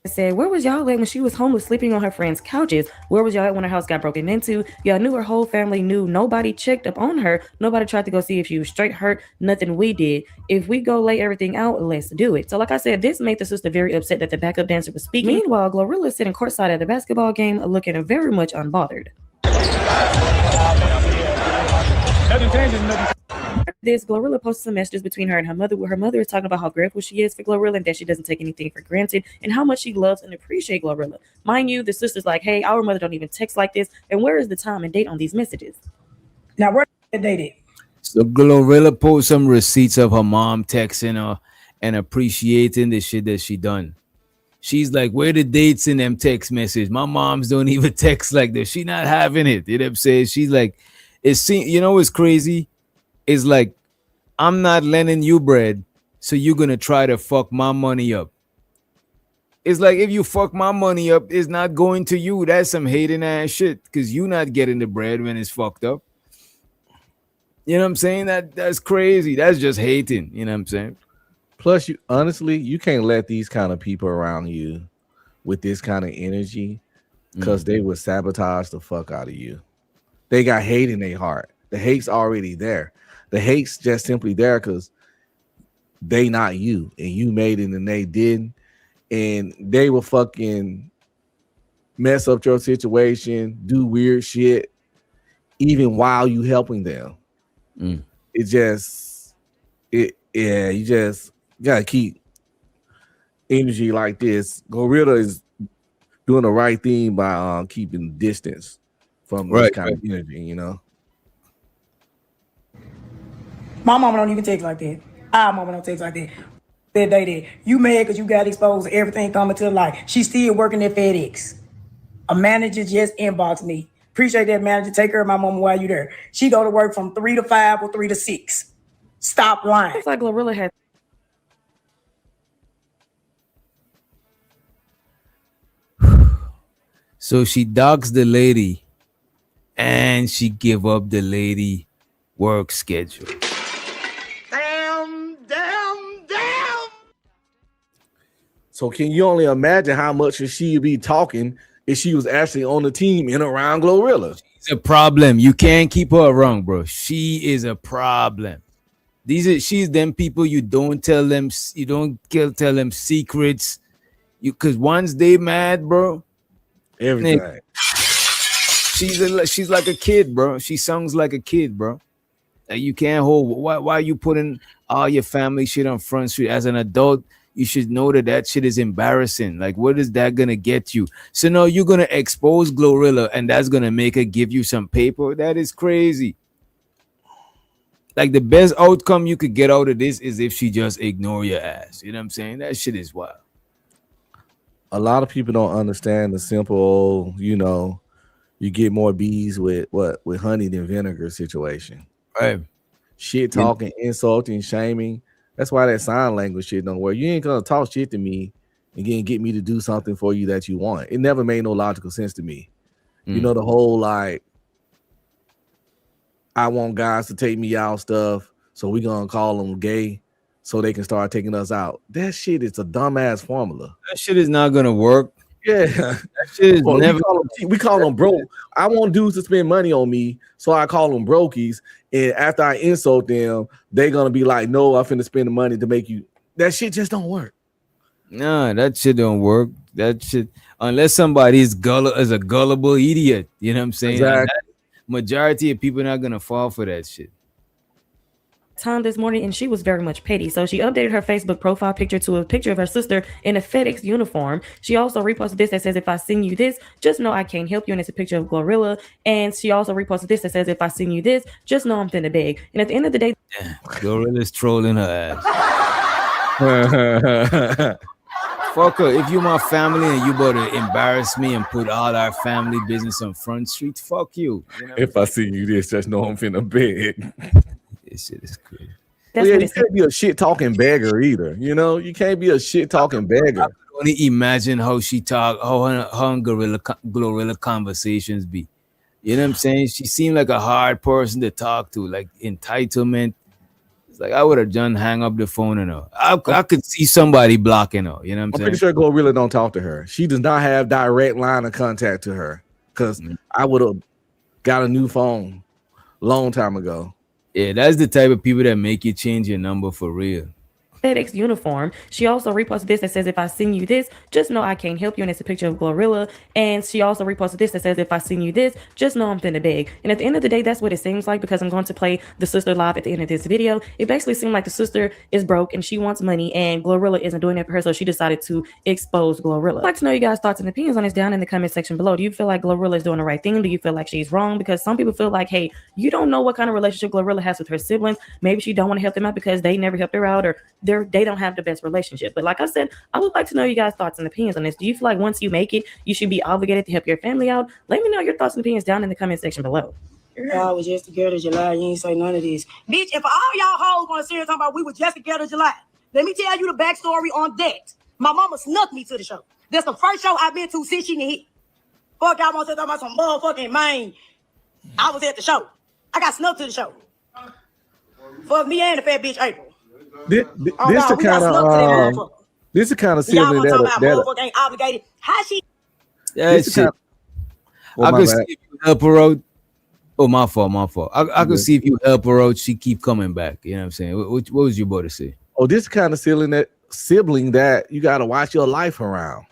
Speaker 11: Said, where was y'all at when she was homeless sleeping on her friends' couches? Where was y'all at when her house got broken into? Y'all knew her whole family knew. Nobody checked up on her. Nobody tried to go see if she was straight hurt. Nothing we did. If we go lay everything out, let's do it. So like I said, this made the sister very upset that the backup dancer was speaking. Meanwhile, Glorilla is sitting courtside at the basketball game looking very much unbothered. This Glorilla posted some messages between her and her mother, where her mother is talking about how grateful she is for Glorilla and that she doesn't take anything for granted and how much she loves and appreciates Glorilla. Mind you, the sister's like, hey, our mother don't even text like this, and where is the time and date on these messages?
Speaker 9: Now, where the date at?
Speaker 7: So Glorilla posted some receipts of her mom texting her and appreciating the shit that she done. She's like, where the dates in them text messages? My moms don't even text like this. She not having it. You know what I'm saying? She's like, you know what's crazy? It's like, I'm not lending you bread, so you're gonna try to fuck my money up. It's like, if you fuck my money up, it's not going to you. That's some hating ass shit, because you not getting the bread when it's fucked up. You know what I'm saying? That's crazy. That's just hating. You know what I'm saying?
Speaker 12: Plus, you can't let these kind of people around you with this kind of energy, because they would sabotage the fuck out of you. They got hate in their heart. The hate's already there. The hate's just simply there because they not you, and you made it and they didn't, and they will fucking mess up your situation, do weird shit, even while you helping them. You just gotta keep energy like this. Glorilla is doing the right thing by keeping distance from this kind of energy, you know.
Speaker 9: My mama don't even text like that. Our mama don't text like that. That day that you mad because you got exposed to everything coming to light. She's still working at FedEx. A manager just inboxed me. Appreciate that, manager. Take care of my mama while you there. She go to work from 3 to 5 or 3 to 6. Stop lying.
Speaker 11: It's like Glorilla had.
Speaker 7: So she dogs the lady, and she give up the lady work schedule.
Speaker 12: So can you only imagine how much she'd be talking if she was actually on the team in around Glorilla?
Speaker 7: She's a problem. You can't keep her around, bro. She is a problem. She's them people you don't tell them, you don't tell them secrets. Because once they mad, bro,
Speaker 12: everything.
Speaker 7: She's like a kid, bro. She sounds like a kid, bro. Like you can't hold. Why are you putting all your family shit on Front Street? As an adult, you should know that shit is embarrassing. Like, what is that gonna get you? So no, you're gonna expose Glorilla, and that's gonna make her give you some paper. That is crazy. Like the best outcome you could get out of this is if she just ignore your ass. You know what I'm saying? That shit is wild.
Speaker 12: A lot of people don't understand the simple, you get more bees with honey than vinegar situation.
Speaker 7: Right.
Speaker 12: Shit talking, insulting, shaming. That's why that sign language shit don't work. You ain't gonna talk shit to me and get me to do something for you that you want. It never made no logical sense to me. The whole like, I want guys to take me out stuff, so we gonna call them gay so they can start taking us out. That shit is a dumbass formula.
Speaker 7: That shit is not gonna work.
Speaker 12: Yeah,
Speaker 7: that shit is never.
Speaker 12: We call them broke. I want dudes to spend money on me, so I call them brokies. And after I insult them, they're gonna be like, "No, I'm finna spend the money to make you." That shit just don't work.
Speaker 7: Nah, that shit don't work. That shit, unless somebody is a gullible idiot. You know what I'm saying?
Speaker 12: Exactly.
Speaker 7: Majority of people are not gonna fall for that shit.
Speaker 11: Time this morning, and she was very much petty. So she updated her Facebook profile picture to a picture of her sister in a FedEx uniform. She also reposted this that says, "If I send you this, just know I can't help you." And it's a picture of Glorilla. And she also reposted this that says, "If I send you this, just know I'm finna beg." And at the end of the day,
Speaker 7: Glorilla's trolling her ass. Fuck her. If you my family and you better embarrass me and put all our family business on Front Street, fuck you.
Speaker 12: If I see you this, just know I'm finna beg.
Speaker 7: This shit is crazy.
Speaker 12: You can't be a shit talking beggar either. You can't be a shit talking beggar.
Speaker 7: I can only imagine how she talk, how her and Glorilla conversations be. You know what I'm saying? She seemed like a hard person to talk to, like entitlement. It's like I would have done hang up the phone and her. I could see somebody blocking her. You know what I'm saying?
Speaker 12: Pretty sure Glorilla don't talk to her. She does not have direct line of contact to her. Because I would have got a new phone long time ago.
Speaker 7: Yeah, that's the type of people that make you change your number for real.
Speaker 11: FedEx uniform. She also reposted this that says, "If I send you this, just know I can't help you." And it's a picture of Glorilla. And she also reposted this that says, "If I send you this, just know I'm finna beg." And at the end of the day, that's what it seems like, because I'm going to play the sister live at the end of this video. It basically seemed like the sister is broke and she wants money, and Glorilla isn't doing that for her, so she decided to expose Glorilla. I'd like to know you guys' thoughts and opinions on this down in the comment section below. Do you feel like Glorilla is doing the right thing? Do you feel like she's wrong? Because some people feel like, hey, you don't know what kind of relationship Glorilla has with her siblings. Maybe she don't want to help them out because they never helped her out, or they don't have the best relationship. But like I said, I would like to know you guys' thoughts and opinions on this. Do you feel like once you make it, you should be obligated to help your family out? Let me know your thoughts and opinions down in the comment section below.
Speaker 9: I was just together July. You ain't say none of this. Bitch, if all y'all hoes want to serious talking about we were just together July, let me tell you the backstory on Duct. My mama snuck me to the show. That's the first show I've been to since she hit. Fuck, y'all want to talk about some motherfucking man. I was at the show. I got snuck to the show. For me and the fat bitch April.
Speaker 12: This the kind of sibling
Speaker 9: that ain't obligated. How she?
Speaker 7: Yeah, shit. I could see if you help her out. Oh, my fault. I could see if you help her out, she keep coming back. You know what I'm saying? What was you about to say?
Speaker 12: Oh, this kind of sibling that you got to watch your life around.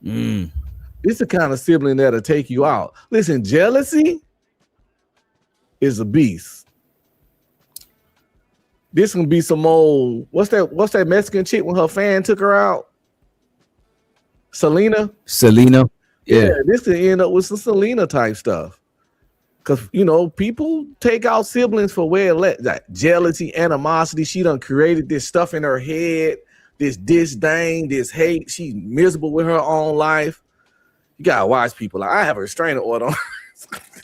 Speaker 12: This the kind of sibling that'll take you out. Listen, jealousy is a beast. This can be some old, what's that Mexican chick when her fan took her out? Selena.
Speaker 7: Yeah.
Speaker 12: This could end up with some Selena type stuff. Because, people take out siblings for where it let, like jealousy, animosity. She done created this stuff in her head, this disdain, this hate. She's miserable with her own life. You got to watch people. Like, I have a restraining order on her.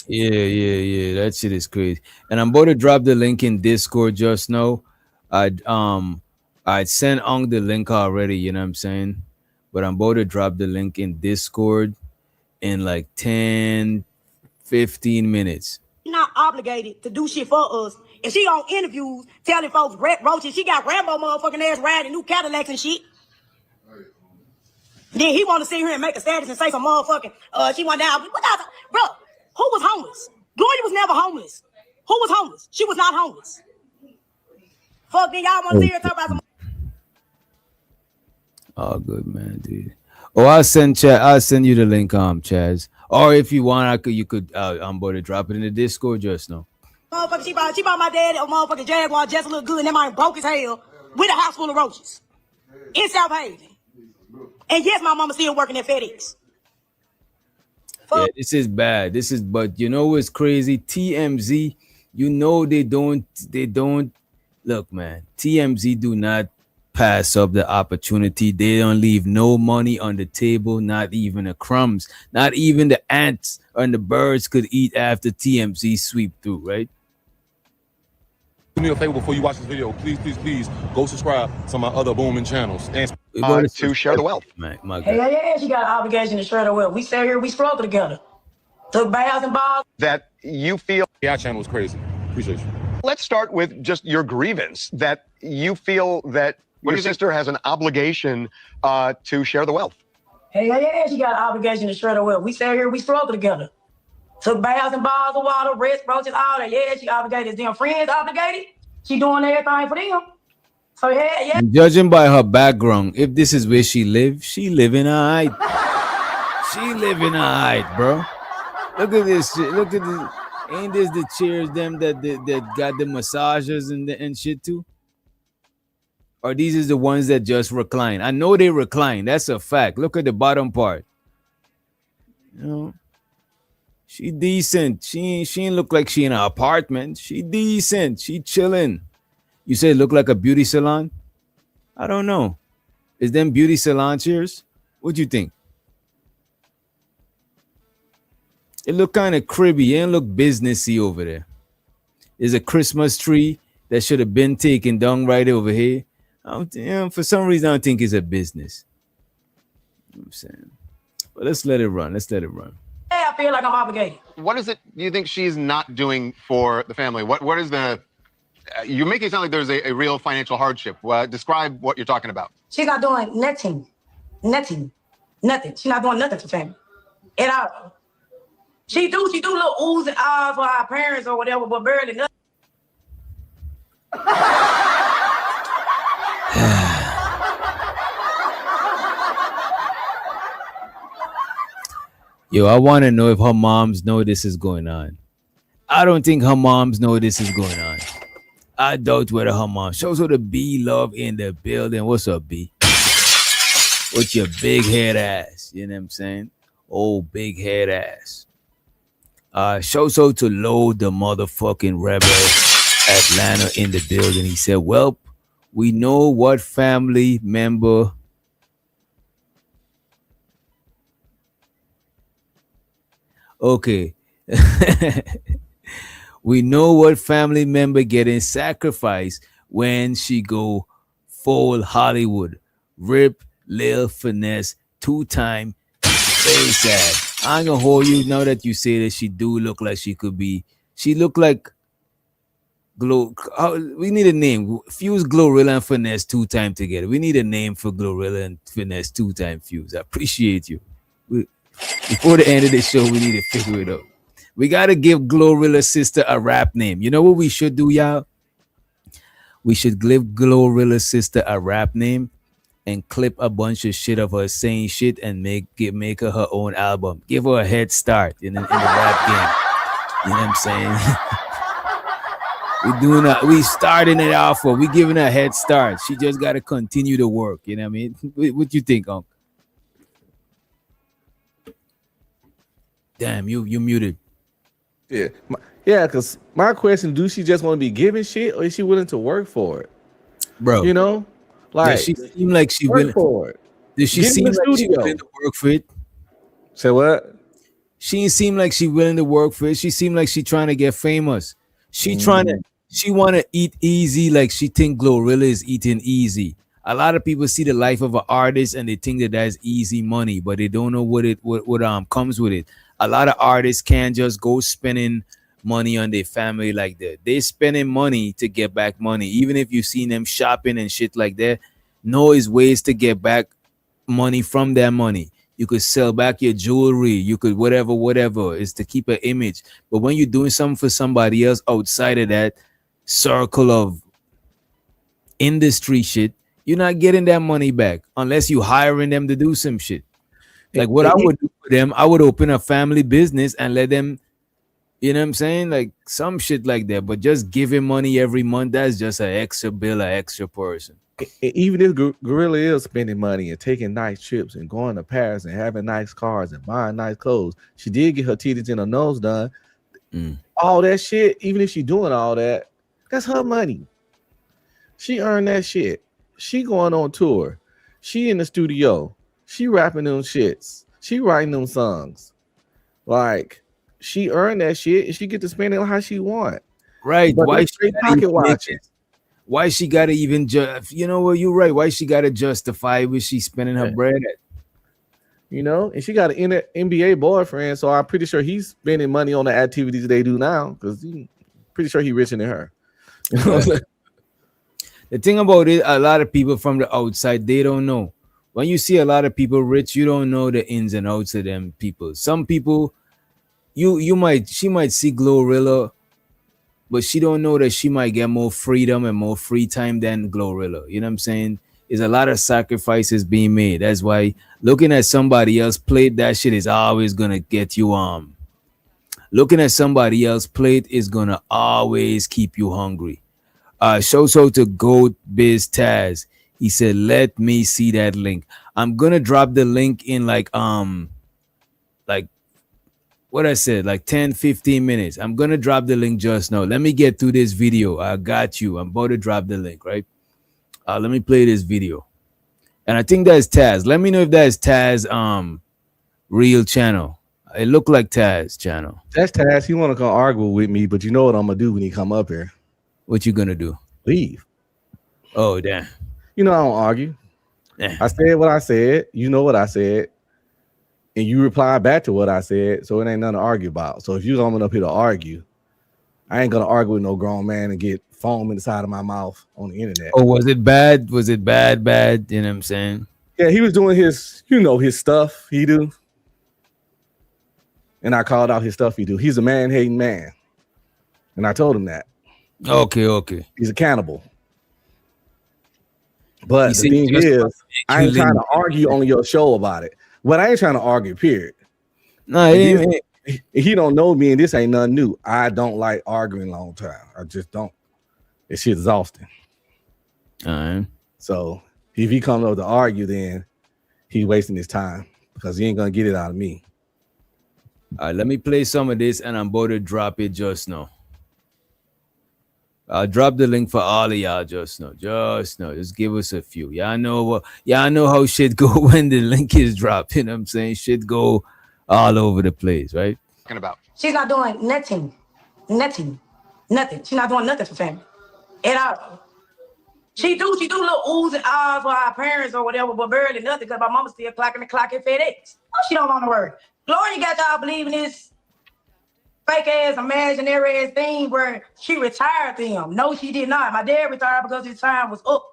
Speaker 7: Yeah. That shit is crazy. And I'm about to drop the link in Discord just now. I'd sent on the link already, you know what I'm saying? But I'm about to drop the link in Discord in like 10, 15 minutes.
Speaker 9: She's not obligated to do shit for us. If she on interviews telling folks roaches, she got Rambo motherfucking ass riding new Cadillacs and shit. Then he want to sit here and make a status and say some motherfucking, she went down. What the, bro, who was homeless? Gloria was never homeless. Who was homeless? She was not homeless. Fuck, then y'all want to sit here and talk about some.
Speaker 7: Oh, good man, dude. Oh, I'll send you the link, Chaz. Or if you want, you could I'm going to drop it in the Discord just now.
Speaker 9: Motherfucker, she bought my dad a motherfucking Jaguar just to look good, and that man broke as hell with a house full of roaches in South Haven. And yes, my mama still working at FedEx.
Speaker 7: Yeah, this is bad. But you know what's crazy? TMZ, you know they don't look, man. TMZ do not pass up the opportunity. They don't leave no money on the table, not even the crumbs, not even the ants and the birds could eat after TMZ sweep through, right?
Speaker 13: Do me a favor before you watch this video. Please go subscribe to my other booming channels. And
Speaker 14: to share the wealth.
Speaker 7: My
Speaker 9: yeah, she got an obligation to share the wealth. We sat here, we struggled together. Took baths and balls.
Speaker 14: That you feel.
Speaker 13: Yeah, channel was crazy. Appreciate you.
Speaker 14: Let's start with just your grievance that you feel that your sister has an obligation to share the wealth.
Speaker 9: Yeah, she got an obligation to share the wealth. We sat here, we struggled together. Took baths and balls of water, rest, roaches, all that. Yeah, she obligated. Them friends obligated. She doing everything for them. So yeah.
Speaker 7: And judging by her background, if this is where she lives, she living alright. She living alright, bro. Look at this shit. Look at this. Ain't this the chairs them that got the massages and shit too? Or these is the ones that just recline? I know they recline. That's a fact. Look at the bottom part. You know, she decent. She ain't look like she in an apartment. She decent. She chilling. You say look like a beauty salon? I don't know. Is them beauty salon chairs? What you think? It look kind of cribby. It ain't look businessy over there. There's a Christmas tree that should have been taken down right over here. For some reason, I don't think it's a business. You know what I'm saying? But let's let it run.
Speaker 9: Yeah, I feel like I'm obligated.
Speaker 14: What is it you think she's not doing for the family? What is the... you make it sound like there's a real financial hardship. Describe what you're talking about.
Speaker 9: She's not doing nothing. Nothing. She's not doing nothing for family at all. She do little oohs and ahs for our parents or whatever, but barely nothing.
Speaker 7: Yo, I want to know if her moms know this is going on. I don't think her moms know this is going on. I doubt whether her mom shows her the B love in the building. What's up, B? With your big head ass. You know what I'm saying? Oh, big head ass. Shows her to load the motherfucking rebel Atlanta in the building. He said, well, we know what family member. Okay. We know what family member getting sacrificed when she go full Hollywood. Rip, Lil Finesse, 2-time face ass. I ain't gonna hold you now that you say that she do look like she could be. She look like we need a name. Fuse Glorilla and Finesse 2-time together. We need a name for Glorilla and Finesse 2-time fuse. I appreciate you. Before the end of the show, we need to figure it out. We got to give Glorilla's sister a rap name. You know what we should do, y'all? We should give Glorilla's sister a rap name and clip a bunch of shit of her saying shit and make her her own album. Give her a head start in the rap game. You know what I'm saying? We starting it off for. We giving her a head start. She just got to continue to work. You know what I mean? What you think, Uncle? Damn, you muted.
Speaker 12: Yeah, because my question, do she just want to be giving shit or is she willing to work for it?
Speaker 7: Bro.
Speaker 12: You know? Like,
Speaker 7: does she seem like she
Speaker 12: work
Speaker 7: willing
Speaker 12: for it?
Speaker 7: Does she seem like she willing to work for it?
Speaker 12: Say what?
Speaker 7: She ain't seem like she willing to work for it. She seem like she trying to get famous. She want to eat easy like she think Glorilla is eating easy. A lot of people see the life of an artist and they think that that's easy money, but they don't know what comes with it. A lot of artists can't just go spending money on their family like that. They spending money to get back money. Even if you've seen them shopping and shit like that, know is ways to get back money from that money. You could sell back your jewelry. You could whatever. It's to keep an image. But when you're doing something for somebody else outside of that circle of industry shit, you're not getting that money back unless you hiring them to do some shit. Like what I would do for them, I would open a family business and let them, you know what I'm saying? Like some shit like that. But just giving money every month, that's just an extra bill, an extra person.
Speaker 12: Even if Glorilla is spending money and taking nice trips and going to Paris and having nice cars and buying nice clothes, she did get her titties and her nose done. All that shit, even if she's doing all that, that's her money. She earned that shit. She going on tour. She in the studio. She rapping them shits. She writing them songs. Like she earned that shit and she get to spend it how she want.
Speaker 7: Right.
Speaker 12: But
Speaker 7: Why
Speaker 12: she pocket watches?
Speaker 7: Why she gotta even you know what, you're right. Why she gotta justify where she's spending her bread at?
Speaker 12: You know, and she got an NBA boyfriend, so I'm pretty sure he's spending money on the activities they do now because pretty sure he's richer than her. You know what I'm saying?
Speaker 7: The thing about it, a lot of people from the outside, they don't know. When you see a lot of people rich, you don't know the ins and outs of them people. Some people, she might see Glorilla, but she don't know that she might get more freedom and more free time than Glorilla. You know what I'm saying? There's a lot of sacrifices being made. That's why looking at somebody else plate, that shit is always gonna get you looking at somebody else plate is gonna always keep you hungry. Shout out to Goat Biz Taz. He said, let me see that link. I'm gonna drop the link in like what I said, like 10-15 minutes. I'm gonna drop the link just now. Let me get through this video. I got you. I'm about to drop the link, right? Let me play this video. And I think that's Taz. Let me know if that's Taz real channel. It looked like Taz channel.
Speaker 12: That's Taz. He want to come argue with me, but you know what I'm gonna do when he come up here?
Speaker 7: What you gonna do?
Speaker 12: Leave.
Speaker 7: Oh, damn.
Speaker 12: You know I don't argue.
Speaker 7: Yeah.
Speaker 12: I said what I said. You know what I said. And you reply back to what I said. So it ain't nothing to argue about. So if you're coming up here to argue, I ain't gonna argue with no grown man and get foam in the side of my mouth on the internet.
Speaker 7: Oh, was it bad? Was it bad? You know what I'm saying?
Speaker 12: Yeah, he was doing his, his stuff he do. And I called out his stuff he do. He's a man-hating man. And I told him that.
Speaker 7: Okay.
Speaker 12: He's accountable. But the thing is, I ain't trying to argue on your show about it. But I ain't trying to argue, period.
Speaker 7: No,
Speaker 12: he don't know me, and this ain't nothing new. I don't like arguing long time. I just don't. This shit exhausting.
Speaker 7: All right.
Speaker 12: So if he comes over to argue, then he's wasting his time because he ain't gonna get it out of me.
Speaker 7: All right, let me play some of this, and I'm about to drop it just now. I'll drop the link for all of y'all just now. Just give us a few. Y'all know how shit go when the link is dropped. You know what I'm saying? Shit go all over the place, right?
Speaker 14: About.
Speaker 9: She's not doing nothing. She's not doing nothing for family at all. She do little oohs and ahs for our parents or whatever, but barely nothing because my mama still clocking the clock at FedEx. Oh, she don't want to work. Gloria got y'all believing this fake ass, imaginary ass thing where she retired them. No, she did not. My dad retired because his time was up.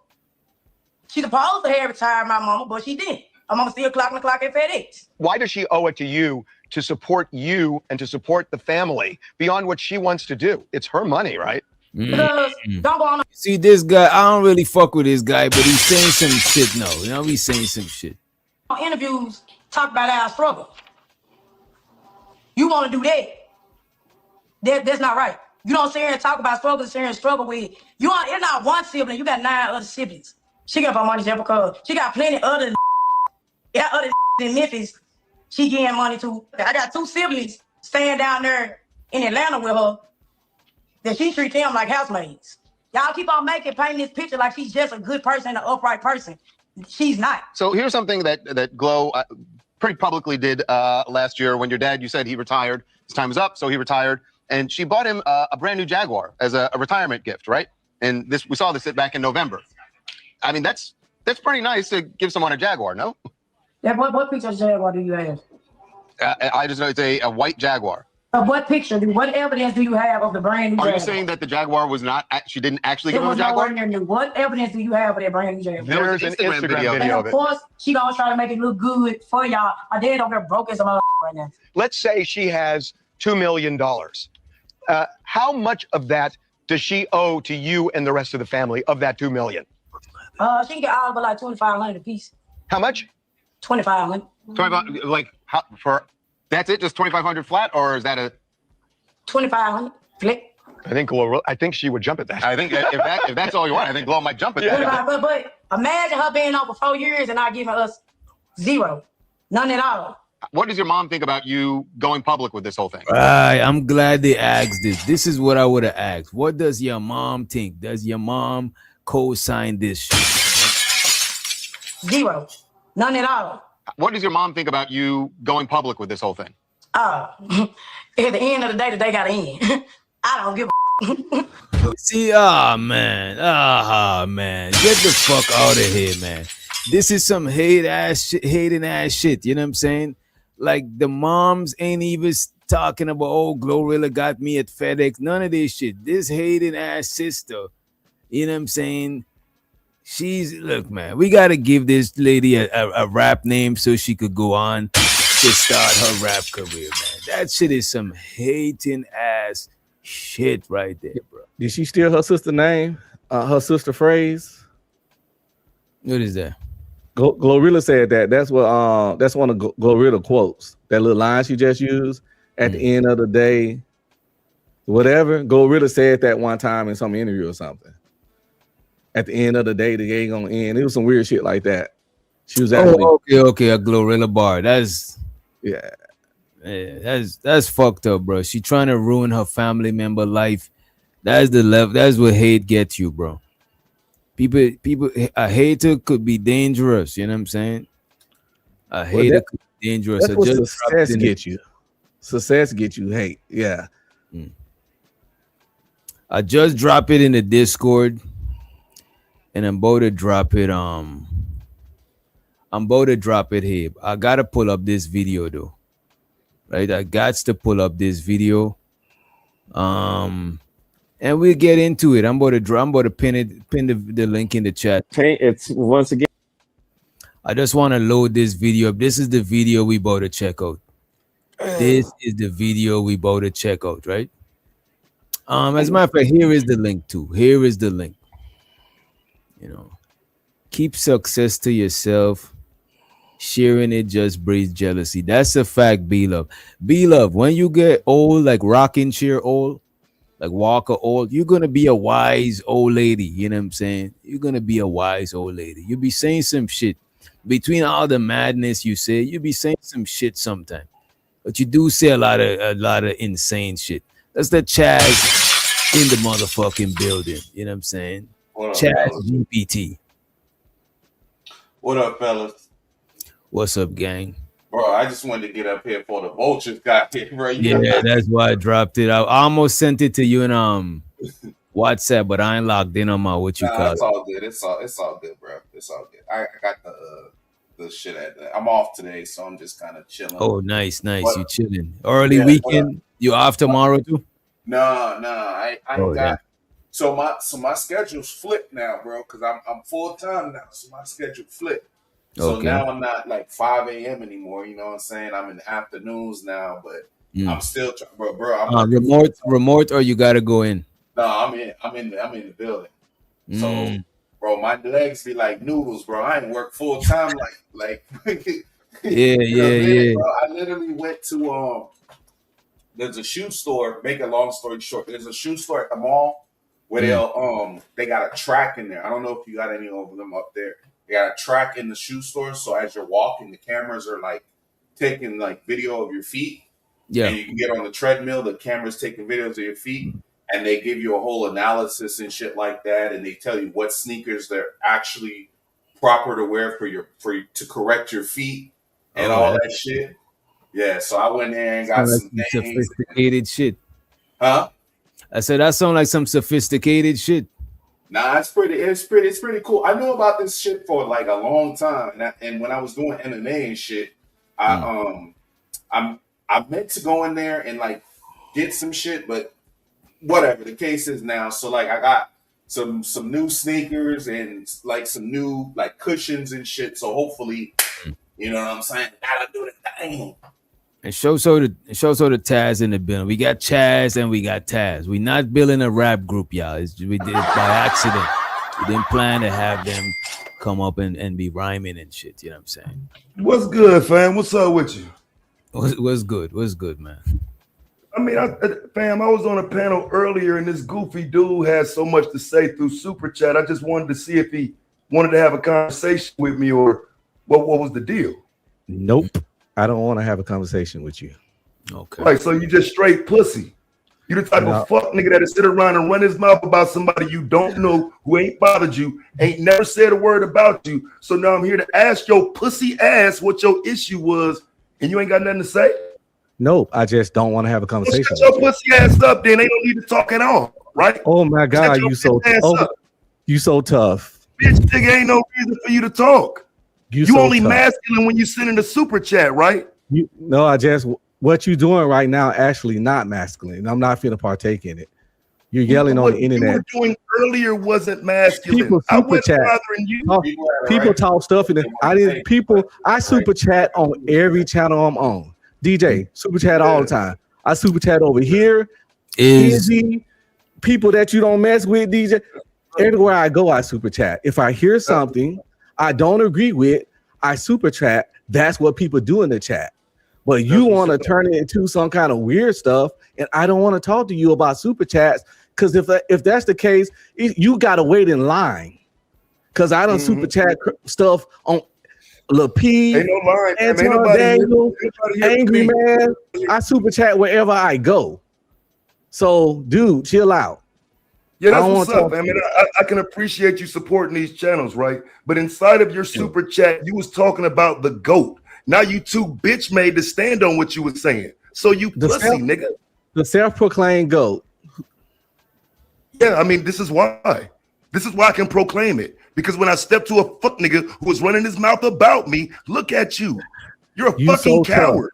Speaker 9: She supposed to have retired my mama, but she didn't. My mama still clocking the clock at FedEx.
Speaker 14: Why does she owe it to you to support you and to support the family beyond what she wants to do? It's her money, right?
Speaker 9: Because don't go on.
Speaker 7: See, this guy, I don't really fuck with this guy, but he's saying some shit now. You know, he's saying some shit.
Speaker 9: Interviews talk about our struggle. You want to do that? That's not right. You don't sit here and talk about struggle, sit here and struggle with. It's not one sibling. You got 9 other siblings. She got her money just because she got plenty other in Memphis. She getting money too. I got 2 siblings staying down there in Atlanta with her that she treat them like housemates. Y'all keep on painting this picture like she's just a good person, an upright person. She's not.
Speaker 14: So here's something that Glow pretty publicly did last year when your dad, you said he retired. His time was up, so he retired. And she bought him a brand new Jaguar as a retirement gift, right? And we saw this back in November. I mean, that's pretty nice to give someone a Jaguar, no?
Speaker 9: Yeah, what picture of Jaguar do you have?
Speaker 14: I just know it's a white Jaguar.
Speaker 9: What picture? What evidence do you have of the brand new
Speaker 14: Are
Speaker 9: Jaguar?
Speaker 14: you saying that the Jaguar was not? She didn't actually
Speaker 9: It
Speaker 14: give him a
Speaker 9: was
Speaker 14: Jaguar?
Speaker 9: nowhere near new. What evidence do you have of that brand new Jaguar?
Speaker 14: There was an Instagram video
Speaker 9: And
Speaker 14: of
Speaker 9: of
Speaker 14: it.
Speaker 9: course, she gonna try to make it look good for y'all. My dad over there broke as a mother right now.
Speaker 15: Let's say she has $2 million. How much of that does she owe to you and the rest of the family of that $2 million?
Speaker 9: She can get all but like $2,500 a piece.
Speaker 15: How much?
Speaker 9: $2,500.
Speaker 14: 25, like for that's it, just 2,500 flat, or is that a
Speaker 9: $2,500 flick?
Speaker 15: I think she would jump at that.
Speaker 14: I think if that's all you want, I think Glow might jump at
Speaker 9: Yeah.
Speaker 14: that.
Speaker 9: But imagine her being on for 4 years and not giving us zero, none at all.
Speaker 14: What does your mom think about you going public with this whole thing?
Speaker 7: Right, I'm glad they asked this. This is what I would have asked. What does your mom think? Does your mom co-sign this shit?
Speaker 9: Zero, none at all.
Speaker 14: What does your mom think about you going public with this whole thing?
Speaker 9: At the end of the day got to end. I don't give a
Speaker 7: See, man, get the fuck out of here, man. This is some hating ass shit. You know what I'm saying? Like the moms ain't even talking about, oh, Glorilla got me at FedEx. None of this shit. This hating ass sister, you know what I'm saying? Look, man, we got to give this lady a rap name so she could go on to start her rap career, man. That shit is some hating ass shit right there, bro.
Speaker 12: Did she steal her sister name? Her sister phrase?
Speaker 7: What is that?
Speaker 12: Glorilla said that. That's what. That's one of Glorilla quotes. That little line she just used at the end of the day. Whatever. Glorilla said that one time in some interview or something. At the end of the day ain't gonna end. It was some weird shit like that. She was actually
Speaker 7: okay, a Glorilla bar. That's that's fucked up, bro. She trying to ruin her family member life. That's the level. That's what hate gets you, bro. People, a hater could be dangerous. You know what I'm saying? A hater could be dangerous.
Speaker 12: That's what success get you. Success get you hate. Yeah.
Speaker 7: I just drop it in the Discord, and I'm about to drop it. I'm about to drop it here. I gotta pull up this video though. Right? I got to pull up this video. And we'll get into it. I'm about to pin the link in the chat.
Speaker 12: It's once again.
Speaker 7: I just want to load this video up. This is the video we about to check out. This is the video we about to check out, right? As a matter of fact, here is the link too. Here is the link. You know, keep success to yourself. Sharing it just breeds jealousy. That's a fact, B-Love. B-Love, when you get old, like rocking chair old, like Walker old, you're gonna be a wise old lady. You know what I'm saying? You're gonna be a wise old lady. You'll be saying some shit. Between all the madness you say, you'll be saying some shit sometime. But you do say a lot of insane shit. That's the Chaz in the motherfucking building. You know what I'm saying? Chaz GPT.
Speaker 16: What up, fellas?
Speaker 7: What's up, gang?
Speaker 16: Bro, I just wanted to get up here before the vultures got here, bro.
Speaker 7: Yeah, that's why I dropped it. I almost sent it to you in WhatsApp, but I ain't logged in on my
Speaker 16: It's all good. It's all good, bro. It's all good. I got the shit I'm off today, so I'm just kind of chilling.
Speaker 7: Oh, nice. You chilling. Early weekend. You off tomorrow too?
Speaker 16: No, I got.
Speaker 7: Yeah.
Speaker 16: So my schedule's flipped now, bro, because I'm full time now. So my schedule flipped. So now I'm not like 5 a.m. anymore. You know what I'm saying? I'm in the afternoons now, but I'm still trying, bro. I'm
Speaker 7: remote, or you gotta go in?
Speaker 16: No, I'm in the building. So, bro, my legs be like noodles, bro. I ain't work full time like.
Speaker 7: Yeah.
Speaker 16: Bro, I literally went to there's a shoe store. Make a long story short, there's a shoe store at the mall where they got a track in there. I don't know if you got any of them up there. They got a track in the shoe store, so as you're walking, the cameras are like taking like video of your feet.
Speaker 7: Yeah,
Speaker 16: and you can get on the treadmill. The camera's taking videos of your feet, and they give you a whole analysis and shit like that. And they tell you what sneakers they're actually proper to wear for you to correct your feet and all that shit. Yeah, so I went there and got some
Speaker 7: sophisticated shit.
Speaker 16: Huh?
Speaker 7: I said that sounds like some sophisticated shit.
Speaker 16: Nah, it's pretty cool. I knew about this shit for like a long time, and when I was doing MMA and shit, I meant to go in there and like get some shit, but whatever the case is now. So like I got some new sneakers and like some new like cushions and shit. So hopefully, you know what I'm saying? Gotta do the thing.
Speaker 7: And show so the Taz in the building. We got Chaz and we got Taz. We not building a rap group, y'all. We did it by accident. We didn't plan to have them come up and be rhyming and shit. You know what I'm saying?
Speaker 17: What's good, fam? What's up with you?
Speaker 7: What's good? What's good, man?
Speaker 17: I mean, fam, I was on a panel earlier and this goofy dude had so much to say through Super Chat. I just wanted to see if he wanted to have a conversation with me or what was the deal?
Speaker 12: Nope. I don't want to have a conversation with you.
Speaker 7: Okay.
Speaker 17: Right, so you just straight pussy. You the type of fuck nigga that'll sit around and run his mouth about somebody you don't know who ain't bothered you, ain't never said a word about you. So now I'm here to ask your pussy ass what your issue was, and you ain't got nothing to say?
Speaker 12: Nope, I just don't want to have a conversation.
Speaker 17: Shut your pussy ass up, then they don't need to talk at all, right?
Speaker 12: Oh my God, you so tough.
Speaker 17: Bitch, nigga, ain't no reason for you to talk. You
Speaker 12: so
Speaker 17: only
Speaker 12: tough.
Speaker 17: masculine when you send in the super chat, right?
Speaker 12: What you doing right now actually not masculine. I'm not finna partake in it. You're yelling on the internet.
Speaker 17: What you were doing earlier wasn't masculine.
Speaker 12: People
Speaker 17: I
Speaker 12: super
Speaker 17: wasn't
Speaker 12: chat.
Speaker 17: bothering you.
Speaker 12: People talk stuff in it. I super chat on every channel I'm on. DJ, super chat all the time. I super chat over here. Easy. People that you don't mess with, DJ. Everywhere I go, I super chat. If I hear something I don't agree with, I super chat. That's what people do in the chat. But you want to turn it into some kind of weird stuff, and I don't want to talk to you about super chats, because if that's the case, you got to wait in line. Because I don't super chat stuff on Lil P,
Speaker 17: ain't no line,
Speaker 12: Anton, Daniel, Angry Man. I super chat wherever I go. So, dude, chill out.
Speaker 17: Yeah, that's what's up. I mean, I can appreciate you supporting these channels, right? But inside of your super chat, you was talking about the GOAT. Now you too bitch made to stand on what you were saying. So you pussy, nigga.
Speaker 12: The self-proclaimed GOAT.
Speaker 17: Yeah, I mean, this is why. This is why I can proclaim it. Because when I step to a fuck nigga who was running his mouth about me, look at you. You're a fucking coward.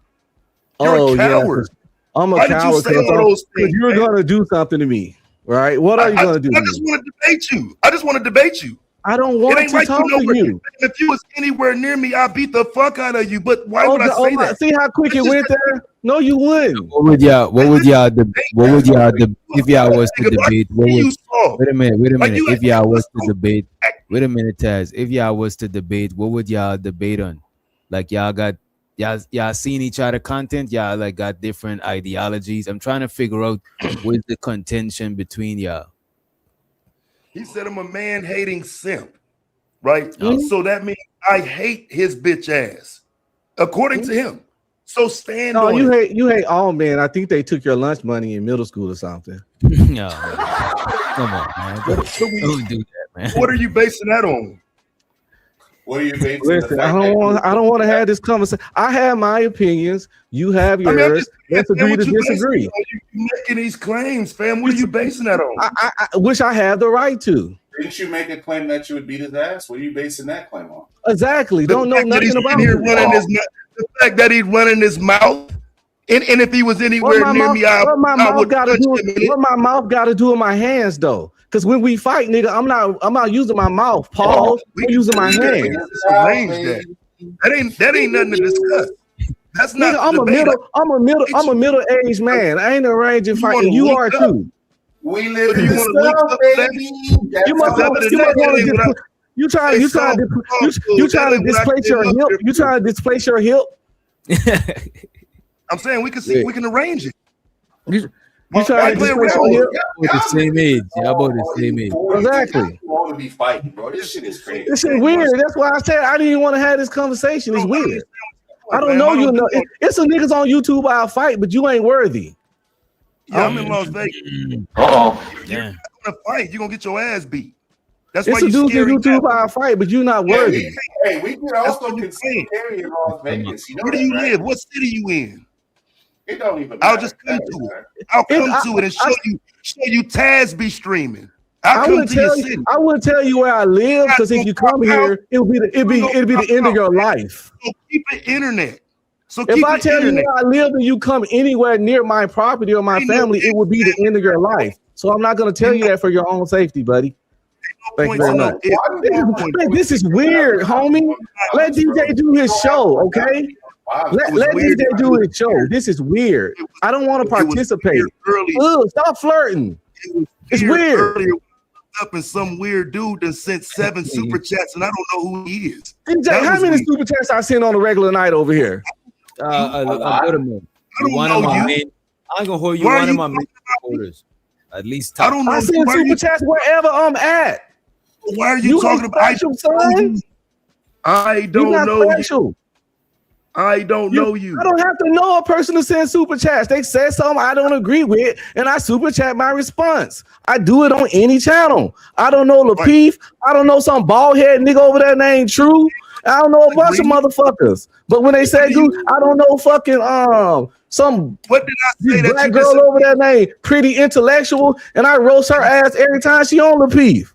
Speaker 17: You're a coward.
Speaker 12: Yeah, I'm a
Speaker 17: Why
Speaker 12: coward
Speaker 17: did you say all those things?
Speaker 12: You're gonna do something to me, right? What are you gonna do?
Speaker 17: I just want to debate you. I just want to debate you.
Speaker 12: I don't want to talk to you.
Speaker 17: If you was anywhere near me, I'd beat the fuck out of you. But why would I say that?
Speaker 12: See how quick it went there? No, you wouldn't.
Speaker 7: What would y'all if y'all was to debate? Wait a minute. If y'all was to debate, wait a minute, Taz. If y'all was to debate, what would y'all debate on? Like y'all seen each other content? Y'all like got different ideologies. I'm trying to figure out what's the contention between y'all.
Speaker 17: He said I'm a man-hating simp, right? So that means I hate his bitch ass, according to him. So stand on it.
Speaker 12: You hate all men. I think they took your lunch money in middle school or something.
Speaker 7: No, come on, man. Don't do that, man.
Speaker 17: What are you basing that on?
Speaker 16: What are you basing?
Speaker 12: Listen, I don't want to have this conversation. I have my opinions. You have yours. Let's agree to disagree.
Speaker 17: You making these claims, fam? What are you basing that on?
Speaker 12: I wish I had the right to.
Speaker 16: Didn't you make a claim that you would beat his ass? What are you basing that claim on?
Speaker 12: Exactly. Don't know nothing about
Speaker 17: it. The fact that he's running his mouth, and if he was anywhere near me, I would punch him.
Speaker 12: What my mouth got to do with my hands, though? Because when we fight, nigga, I'm not using my mouth, Paul. I'm using my hands.
Speaker 17: That ain't nothing to discuss. That's not.
Speaker 12: Nigga, I'm a middle-aged man. I ain't arranging fighting. You are too.
Speaker 16: We live in the baby.
Speaker 12: You trying to displace your hip? You trying to displace your hip?
Speaker 17: I'm saying we can arrange it.
Speaker 12: You trying to displace your hip?
Speaker 7: We're the same age. Y'all both the same age.
Speaker 12: Exactly.
Speaker 16: Want to be fighting, bro? This shit is crazy.
Speaker 12: This shit weird. That's why I said I didn't even want to have this conversation. It's weird. I don't know you. It's some niggas on YouTube I'll fight, but you ain't worthy.
Speaker 17: Yeah, I'm in Las Vegas.
Speaker 7: Yeah.
Speaker 17: You're gonna fight. You're gonna get your ass beat. That's
Speaker 12: It's
Speaker 17: why
Speaker 12: a dude on YouTube I'll fight, but you're not worthy.
Speaker 16: Hey, we can also consider carrying Las Vegas. You know
Speaker 17: Where do you live? What city you in?
Speaker 16: It don't even matter.
Speaker 17: I'll just come to it. I'll come to it and show you Taz be streaming. I'll come to your city.
Speaker 12: I wouldn't tell you where I live, because if you come here, it'll be the end of your life.
Speaker 17: So keep the internet. So
Speaker 12: If
Speaker 17: keep
Speaker 12: I
Speaker 17: the
Speaker 12: tell you
Speaker 17: internet.
Speaker 12: where I live and you come anywhere near my property or my family, it would be the end of your life. So I'm not going to tell you that for your own safety, buddy. Thank you very much. This is weird, homie. Let DJ do his show, okay? Let DJ do his show. This is weird. I don't want to participate. Ugh, stop flirting. It's weird.
Speaker 17: Earlier, up and some weird dude that sent 7 super chats, and I don't know who he is.
Speaker 12: DJ, how many super chats I send on a regular night over here?
Speaker 7: A good amount. One of my main, I'm gonna hold you one of my main supporters. At least top.
Speaker 12: I send super chats wherever I'm at.
Speaker 17: Why are you talking about
Speaker 12: son?
Speaker 17: I don't know you. I don't know you.
Speaker 12: I don't have to know a person to send super chats. They said something I don't agree with, and I super chat my response. I do it on any channel. I don't know Lapeef. I don't know some bald head nigga over there named True. I don't know a bunch of motherfuckers. But when they say you, I don't know fucking some
Speaker 17: what did I say that
Speaker 12: black girl over there named Pretty Intellectual, and I roast her ass every time she on Lapeef.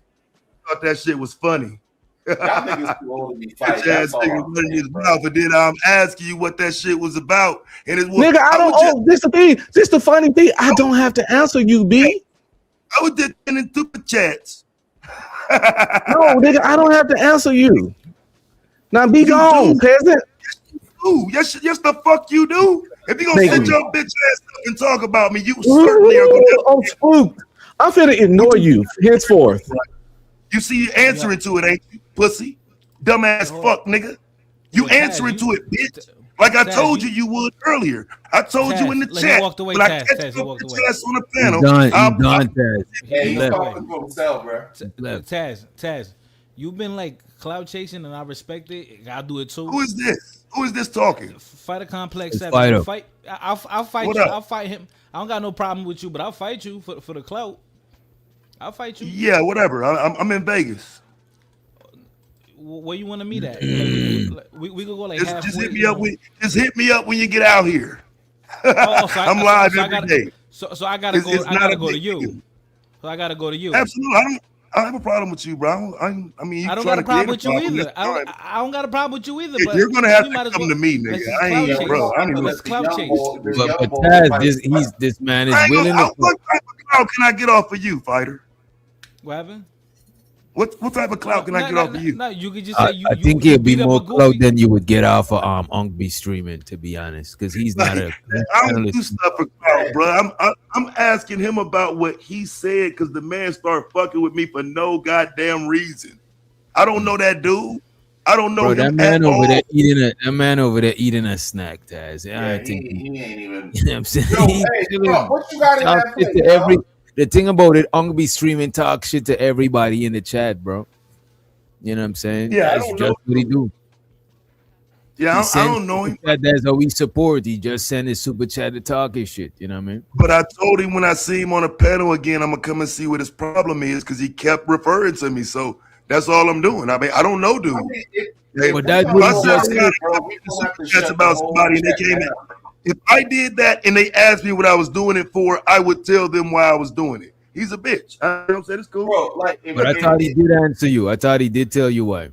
Speaker 17: Thought that shit was funny.
Speaker 16: Y'all niggas too old to be fighting.
Speaker 17: That's all in his mouth, but then I'm asking you what that shit was about, and it was
Speaker 12: nigga. I don't. Oh, this the thing. This the funny thing. I don't have to answer you, B.
Speaker 17: I was just in super chats.
Speaker 12: No, nigga, I don't have to answer you. Now be gone, peasant.
Speaker 17: Yes, the fuck you do. If you gonna sit your bitch ass up and talk about me, you certainly are gonna.
Speaker 12: I'm spooked. I'm finna ignore you henceforth.
Speaker 17: You see, you answering to it, ain't you, pussy? Dumbass fuck, nigga. You answering to it, bitch. Like I told you would earlier. I told you in the chat. When I catch your bitch ass on the panel,
Speaker 7: He's done, Taz.
Speaker 16: Yeah, he's talking for himself, bro.
Speaker 18: Taz, you've been like cloud chasing, and I respect it. I'll do it too.
Speaker 17: Who is this? Who is this talking?
Speaker 18: Fighter Complex 7.
Speaker 7: Fighter.
Speaker 18: I'll fight you. I'll fight him. I don't got no problem with you, but I'll fight you for the clout. I'll fight you.
Speaker 17: Yeah, whatever. I'm in Vegas.
Speaker 18: Where you want to meet at? Like, we could go like halfway.
Speaker 17: Just hit me up. Just hit me up when you get out here. I'm live every day.
Speaker 18: So I gotta go. I gotta go to you. So I gotta go to you.
Speaker 17: Absolutely. I don't have a problem with you, bro. I mean,
Speaker 18: I don't got a problem with you either. I don't got a problem with you either. But
Speaker 17: you're gonna have to come to me, nigga. I ain't, bro. I don't
Speaker 18: Let's clout chase.
Speaker 7: But Taz, this man is willing to.
Speaker 17: What type of clout can I get off of you, fighter?
Speaker 18: What happened?
Speaker 17: What type of clout can I get off of you?
Speaker 18: No, you could just say
Speaker 7: I think it'd be more clout than you would get off of Ungby streaming, to be honest, because he's not a.
Speaker 17: I don't do stuff for clout, bro. I'm asking him about what he said because the man started fucking with me for no goddamn reason. I don't know that dude. I don't know
Speaker 7: that
Speaker 17: him
Speaker 7: man
Speaker 17: at
Speaker 7: over
Speaker 17: all.
Speaker 7: there eating a snack, Taz.
Speaker 16: Yeah,
Speaker 7: I think
Speaker 16: he ain't even.
Speaker 7: You know what I'm saying?
Speaker 16: Yo, hey, bro, what you got in that plate,
Speaker 7: the thing about it, Ungby streaming talk shit to everybody in the chat, bro. You know what I'm saying?
Speaker 17: Yeah,
Speaker 7: that's just what he do.
Speaker 17: Yeah, I don't know him.
Speaker 7: That's how we support. He just send his super chat to talk his shit. You know what I mean?
Speaker 17: But I told him when I see him on a panel again, I'm gonna come and see what his problem is because he kept referring to me. So that's all I'm doing. I mean, I don't know, dude.
Speaker 7: But that's what he just said.
Speaker 17: That's about somebody and they came in. If I did that and they asked me what I was doing it for, I would tell them why I was doing it. He's a bitch. I don't say it's cool.
Speaker 16: Bro, like,
Speaker 7: But I thought he did answer you. I thought he did tell you why.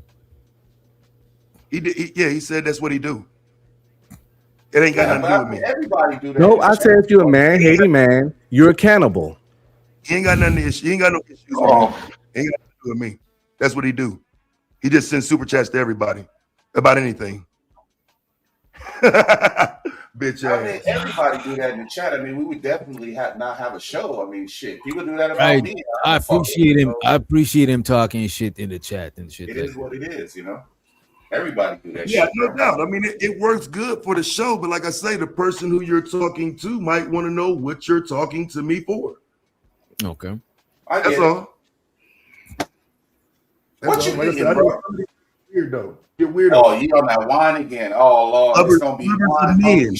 Speaker 17: He did. He said that's what he do. It ain't got nothing to do with me.
Speaker 16: Everybody do that.
Speaker 12: No, I said if you're a man, hating man, you're a cannibal.
Speaker 17: He ain't got nothing to issue. He ain't got no issues. He ain't got nothing to do with me. That's what he do. He just sends super chats to everybody about anything. Bitch ass.
Speaker 16: I mean, everybody do that in the chat. I mean, we would definitely not have a show. I mean, shit, people do that about
Speaker 7: Right.
Speaker 16: me.
Speaker 7: I appreciate him. I appreciate him talking shit in the chat and shit.
Speaker 16: It is what it is, you know. Everybody do that.
Speaker 17: Yeah,
Speaker 16: shit,
Speaker 17: no
Speaker 16: bro.
Speaker 17: doubt. I mean, it works good for the show, but like I say, the person who you're talking to might want to know what you're talking to me for.
Speaker 7: Okay.
Speaker 17: That's all.
Speaker 16: What you
Speaker 17: Like I
Speaker 16: thinking,
Speaker 17: said,
Speaker 16: bro?
Speaker 17: Weirdo. You're weirdo.
Speaker 16: Oh, you on that wine again? Oh Lord,
Speaker 17: Lovers-
Speaker 16: it's gonna be
Speaker 17: lovers
Speaker 16: wine.
Speaker 17: of men.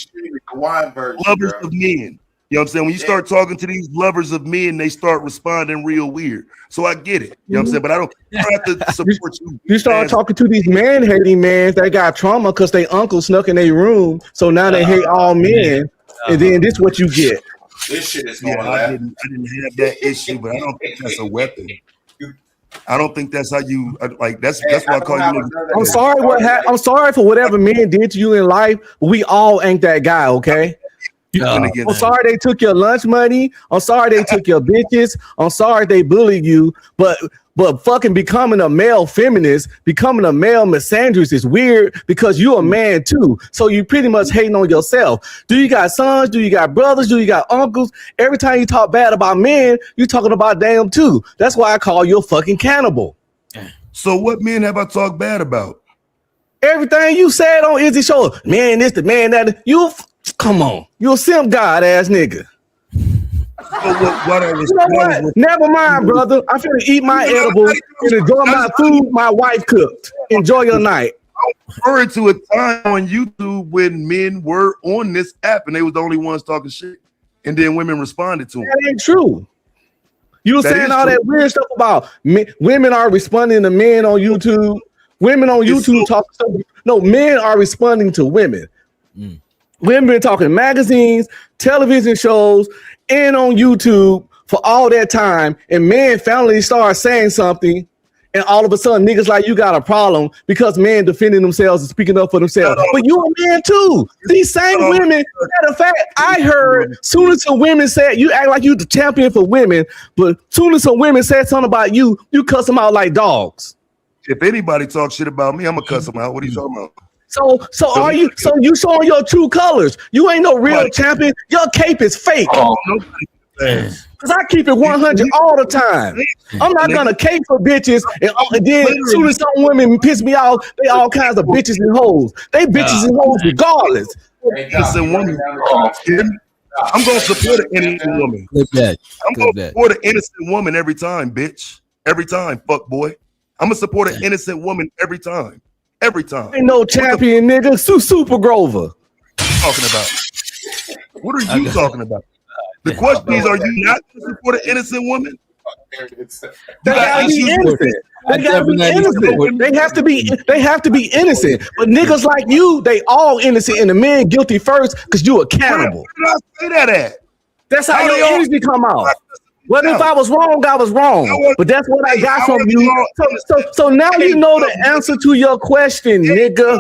Speaker 16: The wine version.
Speaker 17: Lovers
Speaker 16: bro.
Speaker 17: of men. You know what I'm saying? When you start talking to these lovers of men, they start responding real weird. So I get it. You know what I'm saying? But I don't have to support you.
Speaker 12: You start talking to these man-hating men that got trauma because they uncle snuck in their room, so now they hate all men, and then this what you get.
Speaker 16: This shit is going
Speaker 17: Yeah, I didn't have that issue, but I don't think that's a weapon. I don't think that's how you like. That's why I call you.
Speaker 12: I'm sorry. I'm sorry for whatever men did to you in life. We all ain't that guy, okay? I'm sorry they took your lunch money. I'm sorry they took your bitches. I'm sorry they bullied you. But fucking becoming a male feminist, becoming a male misandrist is weird because you're a man too. So you pretty much hating on yourself. Do you got sons? Do you got brothers? Do you got uncles? Every time you talk bad about men, you're talking about them too. That's why I call you a fucking cannibal.
Speaker 17: So what men have I talked bad about?
Speaker 12: Everything you said on Izzy show, man, this the man that you. Come on, you a simp god ass nigga. Never mind, brother. I'm finna eat my edible and enjoy my food my wife cooked. Enjoy your night.
Speaker 17: I'm referring to a time on YouTube when men were on this app and they was the only ones talking shit, and then women responded to them.
Speaker 12: That ain't true. You were saying all that weird stuff about women are responding to men on YouTube. Women on YouTube talk. No, men are responding to women. Women been talking magazines, television shows, and on YouTube for all that time, and men finally start saying something, and all of a sudden niggas like you got a problem because men defending themselves and speaking up for themselves. But you a man too. These same women, matter of fact, I heard soon as some women said, you act like you the champion for women, but soon as some women said something about you, you cuss them out like dogs.
Speaker 17: If anybody talks shit about me, I'm gonna cuss them out. What are you talking about?
Speaker 12: So are you? So you showing your true colors? You ain't no real champion. Your cape is fake. Cause I keep it 100 all the time. I'm not gonna cape for bitches, and then as soon as some women piss me off, they all kinds of bitches and hoes. They bitches and hoes regardless.
Speaker 17: Innocent woman. I'm gonna support an innocent woman. I'm gonna support an innocent woman every time, bitch. Every time, fuck boy. I'm gonna support an innocent woman every time. Every time.
Speaker 12: Ain't no champion, nigga. Super Grover.
Speaker 17: Talking about. What are you talking about? The question is, are you not going to support an innocent woman?
Speaker 12: They gotta be innocent. They gotta be innocent. They have to be innocent. But niggas like you, they all innocent, and the men guilty first because you a cannibal.
Speaker 17: Where did I say that at?
Speaker 12: That's how your energy come out. Well, if I was wrong, I was wrong. But that's what I got from you. So now you know the answer to your question, nigga.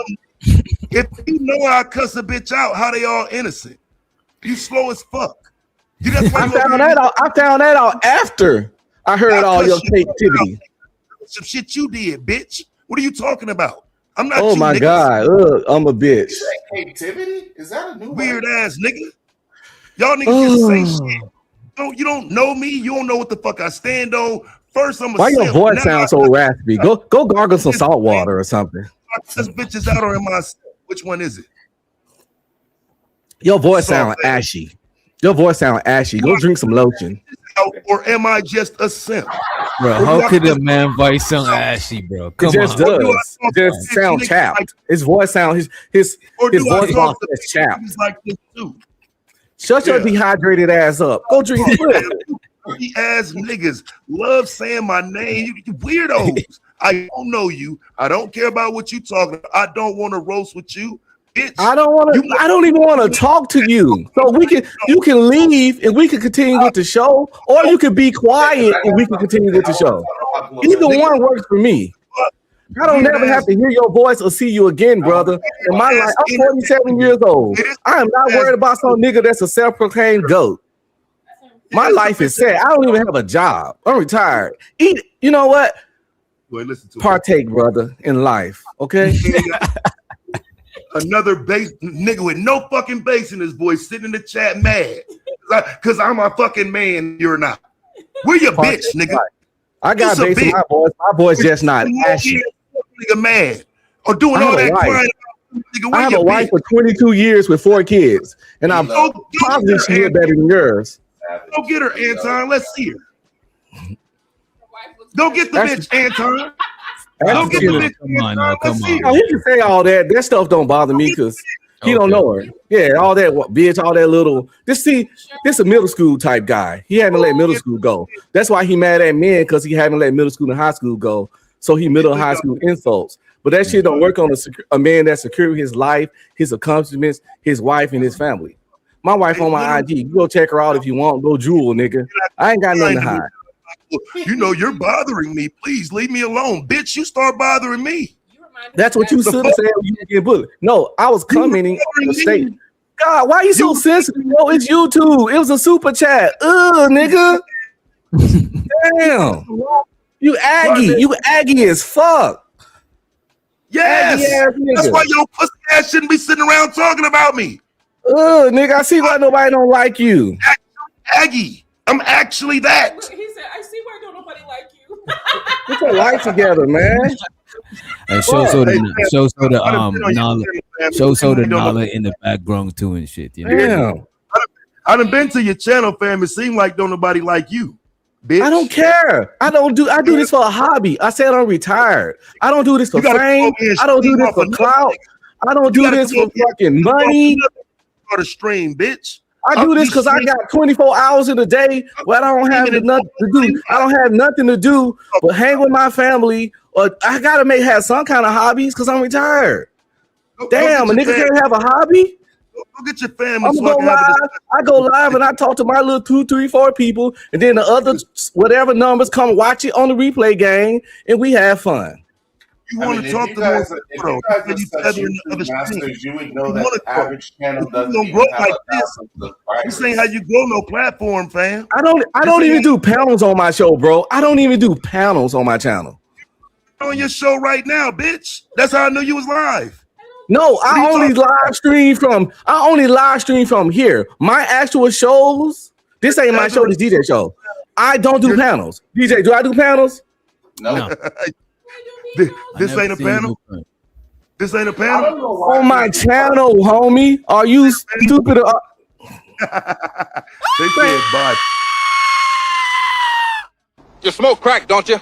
Speaker 17: If you know I cuss a bitch out, how they all innocent? You slow as fuck.
Speaker 12: I found that out after I heard all your creativity.
Speaker 17: Some shit you did, bitch. What are you talking about? I'm not.
Speaker 12: Oh my god, I'm a bitch.
Speaker 16: Is that creativity? Is that a new
Speaker 17: weird ass nigga? Y'all niggas just say shit. You don't know me. You don't know what the fuck I stand on. First, I'm a
Speaker 12: Why your voice sounds so raspy? Go gargle some salt water or something.
Speaker 17: This bitches out or am I? Which one is it?
Speaker 12: Your voice sounds ashy. Your voice sounds ashy. Go drink some lotion.
Speaker 17: Or am I just a simp?
Speaker 7: Bro, how could a man voice sound ashy, bro? Come
Speaker 12: it just
Speaker 7: on.
Speaker 12: does. It just sounds chapped. His voice sounds his voice box is chapped.
Speaker 17: Like this too.
Speaker 12: Shut your dehydrated ass up. Go drink
Speaker 17: ass niggas love saying my name. You weirdos. I don't know you. I don't care about what you talking about. I don't want to roast with you. Bitch.
Speaker 12: I don't even want to talk to you. So you can leave and we can continue with the show, or you can be quiet and we can continue with the show. Either one works for me. I don't never have to hear your voice or see you again, brother. In my life, I'm 47 years old. I am not worried about some nigga that's a self-proclaimed goat. My life is set. I don't even have a job. I'm retired. You know what? Partake, brother, in life. Okay.
Speaker 17: Another bass nigga with no fucking bass in his voice sitting in the chat mad because I'm a fucking man. You're not. Where your bitch, nigga?
Speaker 12: I got bass in my voice. My voice just not ashy.
Speaker 17: Nigga mad or doing all that crying.
Speaker 12: I have a wife for 22 years with 4 kids, and I'm positive she is better than yours.
Speaker 17: Go get her, Anton. Let's see her. Go get the bitch, Anton. Don't get the bitch.
Speaker 12: Come on. He can say all that. That stuff don't bother me because he don't know her. Yeah, all that bitch, all that little. This a middle school type guy. He haven't let middle school go. That's why he mad at men because he haven't let middle school and high school go. So he middle and high school insults. But that shit don't work on a man that's secure his life, his accomplishments, his wife, and his family. My wife on my IG. You go check her out if you want. Go jewel, nigga. I ain't got nothing to hide.
Speaker 17: You know, you're bothering me. Please leave me alone, bitch. You start bothering me.
Speaker 12: That's what you should have said when you get bullied. No, I was commenting on the state. God, why you so sensitive? No, it's YouTube. It was a super chat. Nigga. Damn. You Aggie. You Aggie as fuck.
Speaker 17: Yes. That's why your pussy ass shouldn't be sitting around talking about me.
Speaker 12: Nigga, I see why nobody don't like you.
Speaker 17: Aggie. I'm actually that.
Speaker 10: He said, I see why don't nobody like you.
Speaker 12: Get your life together, man.
Speaker 7: And show the Nala in the background too and shit. You know?
Speaker 12: Damn.
Speaker 17: I done been to your channel, fam. It seemed like don't nobody like you, bitch.
Speaker 12: I don't care. I do this for a hobby. I said I'm retired. I don't do this for fame. I don't do this for clout. I don't do this for fucking money.
Speaker 17: For the stream, bitch.
Speaker 12: I do this because I got 24 hours in a day where I don't have nothing to do. I don't have nothing to do but hang with my family, or I gotta have some kind of hobbies because I'm retired. Damn, a nigga can't have a hobby.
Speaker 17: Go get your family.
Speaker 12: I'm gonna go live. I go live and I talk to my little 2, 3, 4 people, and then the other whatever numbers come watch it on the replay game, and we have fun.
Speaker 17: You want to talk to more people?
Speaker 16: You would know that the average channel doesn't
Speaker 17: grow like this. This ain't how you grow no platform, fam.
Speaker 12: I don't even do panels on my show, bro. I don't even do panels on my channel.
Speaker 17: On your show right now, bitch. That's how I knew you was live.
Speaker 12: No, I only live stream from here. My actual shows. This ain't my show. This DJ show. I don't do panels. DJ, do I do panels?
Speaker 16: No.
Speaker 17: This ain't a panel. This ain't a panel
Speaker 12: on my channel, homie. Are you stupid?
Speaker 17: They said bye.
Speaker 13: You smoke crack, don't you?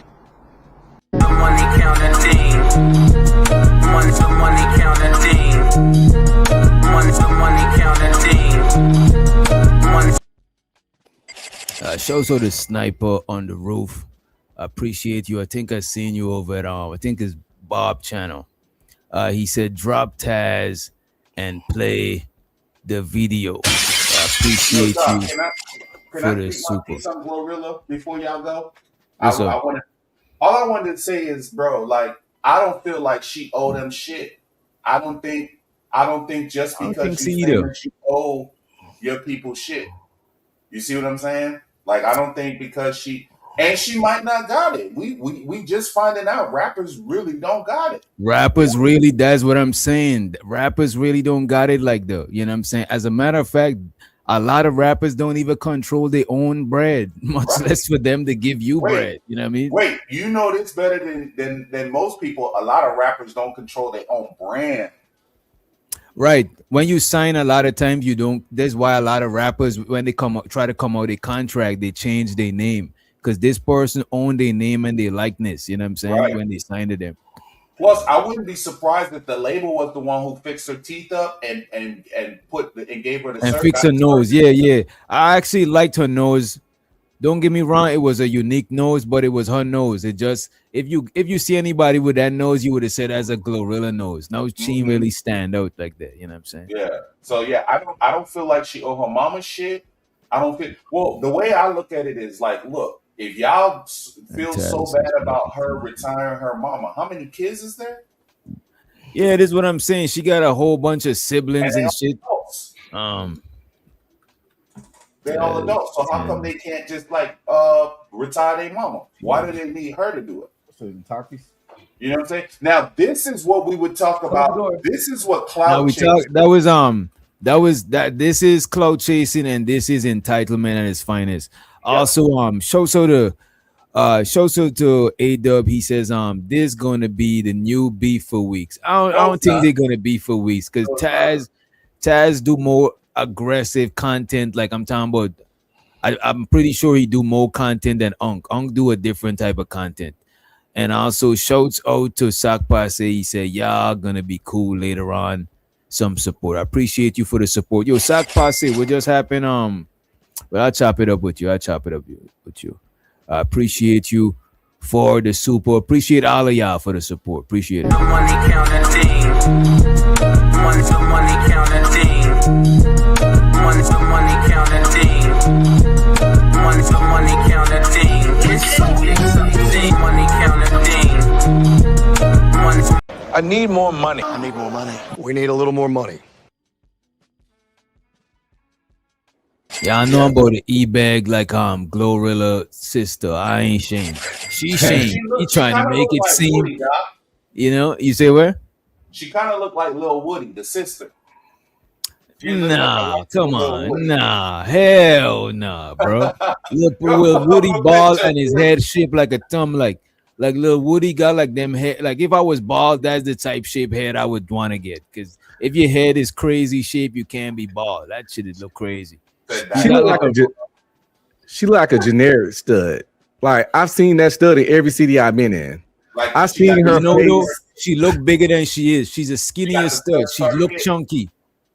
Speaker 2: Money counting team. Money counting team. Money counting team.
Speaker 7: Shows the sniper on the roof. I appreciate you. I think I seen you over at I think it's Bob channel. He said drop Taz and play the video. I appreciate you for the super.
Speaker 16: Some Glorilla before y'all go.
Speaker 7: All
Speaker 16: I wanted to say is, bro, like I don't feel like she owe them shit. I don't think just because you owe your people shit. You see what I'm saying? Like I don't think because she might not got it. We just finding out rappers really don't got it.
Speaker 7: Rappers really, that's what I'm saying. Rappers really don't got it like that. You know what I'm saying? As a matter of fact, a lot of rappers don't even control their own bread, much less for them to give you bread. You know what I mean?
Speaker 16: Wait, you know this better than most people. A lot of rappers don't control their own brand.
Speaker 7: Right. When you sign, a lot of times you don't. That's why a lot of rappers, when they try to come out a contract, they change their name. Because this person owned their name and their likeness, you know what I'm saying? Right. When they signed to them.
Speaker 16: Plus, I wouldn't be surprised if the label was the one who fixed her teeth up and gave her the
Speaker 7: and fix her nose. Yeah. I actually liked her nose. Don't get me wrong, it was a unique nose, but it was her nose. It just if you see anybody with that nose, you would have said that's a Glorilla nose. No, she didn't really stand out like that. You know what I'm saying?
Speaker 16: Yeah. So yeah, I don't feel like she owe her mama shit. I don't feel the way I look at it is like, look. If y'all feel so bad about her retiring her mama, how many kids is there?
Speaker 7: Yeah, this is what I'm saying. She got a whole bunch of siblings and shit.
Speaker 16: Adults. They're all adults. So how come they can't just like retire their mama? Why do they need her to do it? You know what I'm saying? Now this is what we would talk about. This is what clout chasing.
Speaker 7: This is clout chasing and this is entitlement at its finest. Also, Shoso to A-Dub, he says, this gonna be the new beef for weeks. I don't think they're gonna be for weeks because Taz do more aggressive content. Like I'm talking about, I'm pretty sure he do more content than Unk. Unk do a different type of content. And also shouts out to Sakpase. He said, y'all gonna be cool later on. Some support. I appreciate you for the support. Yo, Sakpase, what just happened? Well, I'll chop it up with you. I appreciate you for the support. Appreciate all of y'all for the support. Appreciate it.
Speaker 2: Money counting team. Money counting team. Money counting team. Money counting team.
Speaker 19: I need more money. I need more money. We need a little more money.
Speaker 7: Yeah, I know about the e-bag like Glorilla sister. I ain't shame. She shame. He trying to make it seem.
Speaker 16: Woody, Doc.
Speaker 7: You know, you say where?
Speaker 16: She kind of looked like Lil Woody, the sister.
Speaker 7: Nah, come on, nah, hell nah, bro. Look, Will Woody bald and his head shaped like a thumb, like little Woody got like them head. Like if I was bald, that's the type shape head I would want to get. Because if your head is crazy shape, you can't be bald. That shit would look crazy.
Speaker 12: She like a generic stud. Like I've seen that stud in every city I've been in.
Speaker 16: Like
Speaker 12: I've seen her.
Speaker 7: Though, she look bigger than she is. She's a skinnier stud. She look chunky.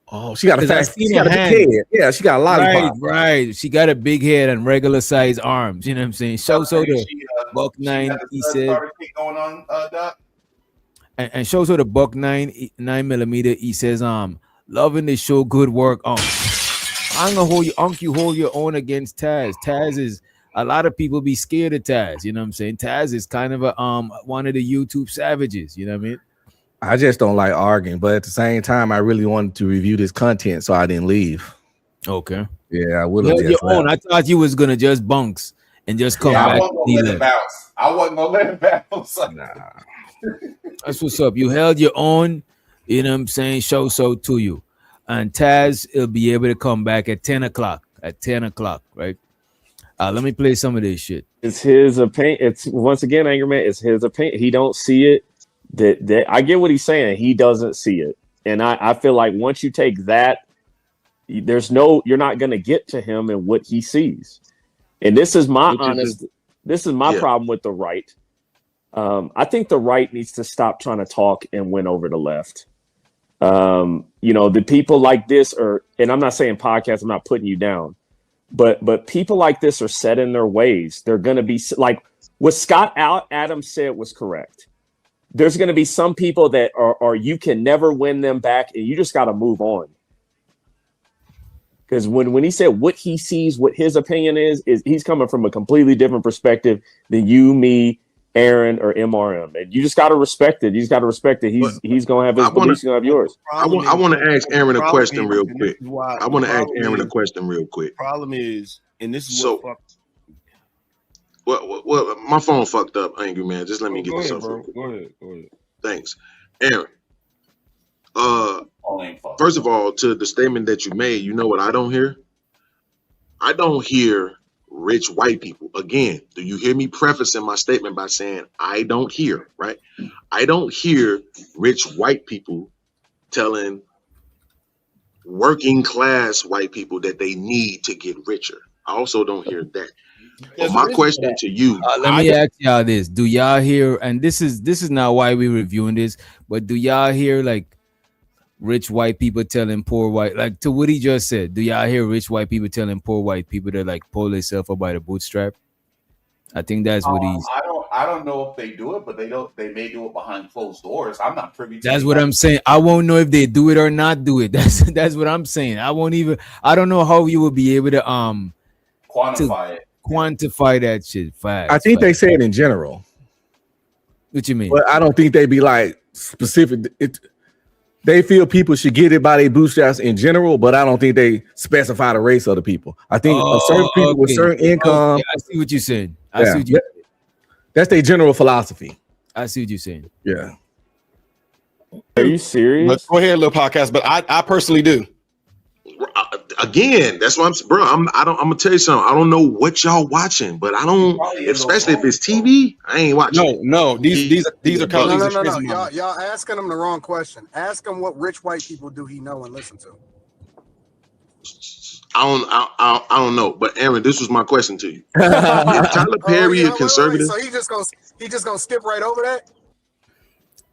Speaker 12: Oh, she got a fat. She got a big head. Yeah, she got a lollipop.
Speaker 7: Right. She got a big head and regular size arms. You know what I'm saying? Show the buck 9. He said.
Speaker 16: Going on, Doc?
Speaker 7: And shows her the buck 9mm. He says, loving the show, good work. I'm gonna hold your own against Taz. Taz is a lot of people be scared of Taz. You know what I'm saying? Taz is kind of a one of the YouTube savages. You know what I mean?
Speaker 12: I just don't like arguing, but at the same time, I really wanted to review this content, so I didn't leave.
Speaker 7: Okay.
Speaker 12: Yeah, I would have just
Speaker 7: your own. I thought you was gonna just bunks and just come back.
Speaker 16: I wasn't gonna let it bounce. I wasn't gonna let it bounce.
Speaker 12: Nah.
Speaker 7: That's what's up. You held your own. You know what I'm saying? Show so to you. And Taz will be able to come back at 10 o'clock. At 10 o'clock, right? Let me play some of this shit.
Speaker 20: It's his opinion. It's once again, Anger Man. It's his opinion. He don't see it. That I get what he's saying. He doesn't see it, and I feel like once you take that, you're not going to get to him and what he sees. And this is my problem with the right. I think the right needs to stop trying to talk and win over the left. The people like this and I'm not saying podcasts, I'm not putting you down, but people like this are set in their ways. They're going to be like what Scott Adams said was correct. There's going to be some people that are you can never win them back, and you just got to move on. Because when he said what he sees, what his opinion is he's coming from a completely different perspective than you, me, Aaron, or MRM, and you just got to respect it. You just got to respect it. He's going to have his beliefs, going to have yours.
Speaker 21: I want to ask Aaron a question real quick. Problem is, and this is Well, my phone fucked up, Angry Man. Just let me get this up. Go ahead. Thanks, Aaron. First of all, to the statement that you made, you know what I don't hear? I don't hear rich white people. Again, do you hear me prefacing my statement by saying I don't hear, right? I don't hear rich white people telling working class white people that they need to get richer. I also don't hear that. But my question to you,
Speaker 7: let me ask y'all this: do y'all hear? And this is not why we're reviewing this, but do y'all hear like rich white people telling poor white, like to what he just said? Do y'all hear rich white people telling poor white people to like pull themselves up by the bootstrap? I think that's what he's.
Speaker 16: I don't know if they do it, but they may do it behind closed doors. I'm not privy to.
Speaker 7: That's what I'm saying. I won't know if they do it or not do it. That's what I'm saying. I don't know how you will be able to quantify that shit.
Speaker 12: I think they say it in general.
Speaker 7: What you mean?
Speaker 12: But I don't think they be like specific. They feel people should get it by their bootstraps in general, but I don't think they specify the race of the people. I think certain people with certain income.
Speaker 7: I see what you're saying.
Speaker 12: That's their general philosophy.
Speaker 7: I see what you're saying.
Speaker 12: Yeah.
Speaker 20: Are you serious?
Speaker 21: Let's go ahead, little podcast. But I personally do. Again, that's what I'm gonna tell you something. I don't know what y'all watching, but I don't, especially if it's TV. I ain't watching. No. These are called.
Speaker 19: No. Y'all asking him the wrong question. Ask him what rich white people do he know and listen to.
Speaker 21: I don't know, but Aaron, this was my question to you. If Tyler Perry a conservative,
Speaker 19: so he just gonna skip right over that?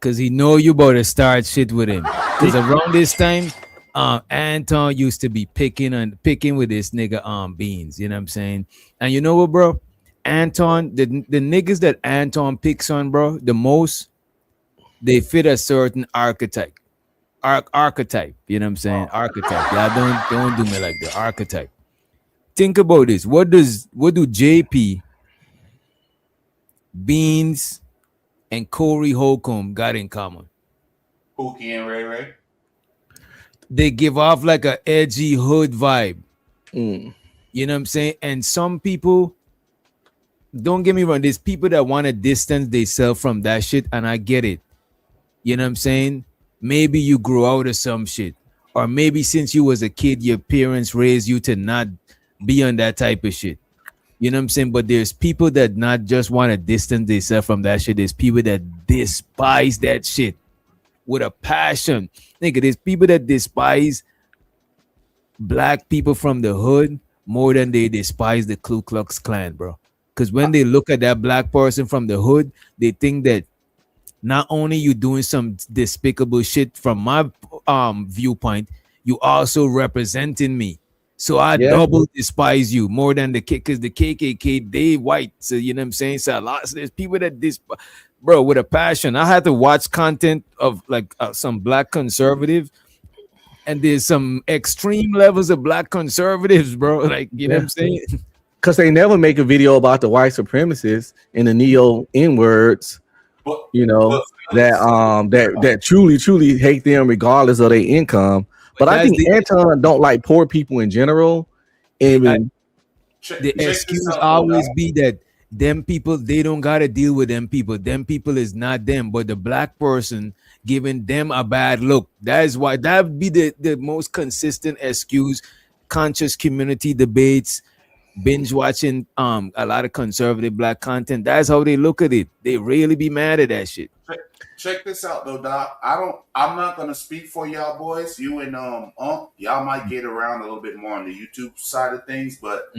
Speaker 7: Cause he know you about to start shit with him. Cause around this time, Anton used to be picking with this nigga Beans. You know what I'm saying? And you know what, bro? Anton, the niggas that Anton picks on, bro, the most, they fit a certain archetype. Archetype, you know what I'm saying? Archetype. Yeah, don't do me like that. Archetype. Think about this. What do JP Beans and Corey Holcomb got in common?
Speaker 16: Pookie and Ray Ray.
Speaker 7: They give off like a edgy hood vibe.
Speaker 12: Mm.
Speaker 7: You know what I'm saying? And some people, don't get me wrong, there's people that want to distance themselves from that shit, and I get it. You know what I'm saying? Maybe you grew out of some shit, or maybe since you was a kid, your parents raised you to not be on that type of shit. You know what I'm saying? But there's people that not just want to distance themselves from that shit. There's people that despise that shit with a passion. Nigga, there's people that despise black people from the hood more than they despise the Ku Klux Klan, bro. Because when they look at that black person from the hood, they think that not only you doing some despicable shit from my viewpoint, you also representing me. So I double despise you more than the because the KKK, they white. So you know what I'm saying? So there's people that despise, bro, with a passion. I had to watch content of like some black conservative, and there's some extreme levels of black conservatives, bro. Like, you know what I'm saying?
Speaker 12: Because they never make a video about the white supremacists and the neo N-words, you know, that truly hate them regardless of their income. But I think Anton don't like poor people in general. And
Speaker 7: the excuse always be that them people, they don't gotta deal with them people. Them people is not them, but the black person giving them a bad look. That is why that would be the most consistent excuse. Conscious community debates, binge watching a lot of conservative black content. That's how they look at it. They really be mad at that shit.
Speaker 16: Check this out though, Doc. I'm not gonna speak for y'all boys. You and y'all might get around a little bit more on the YouTube side of things, but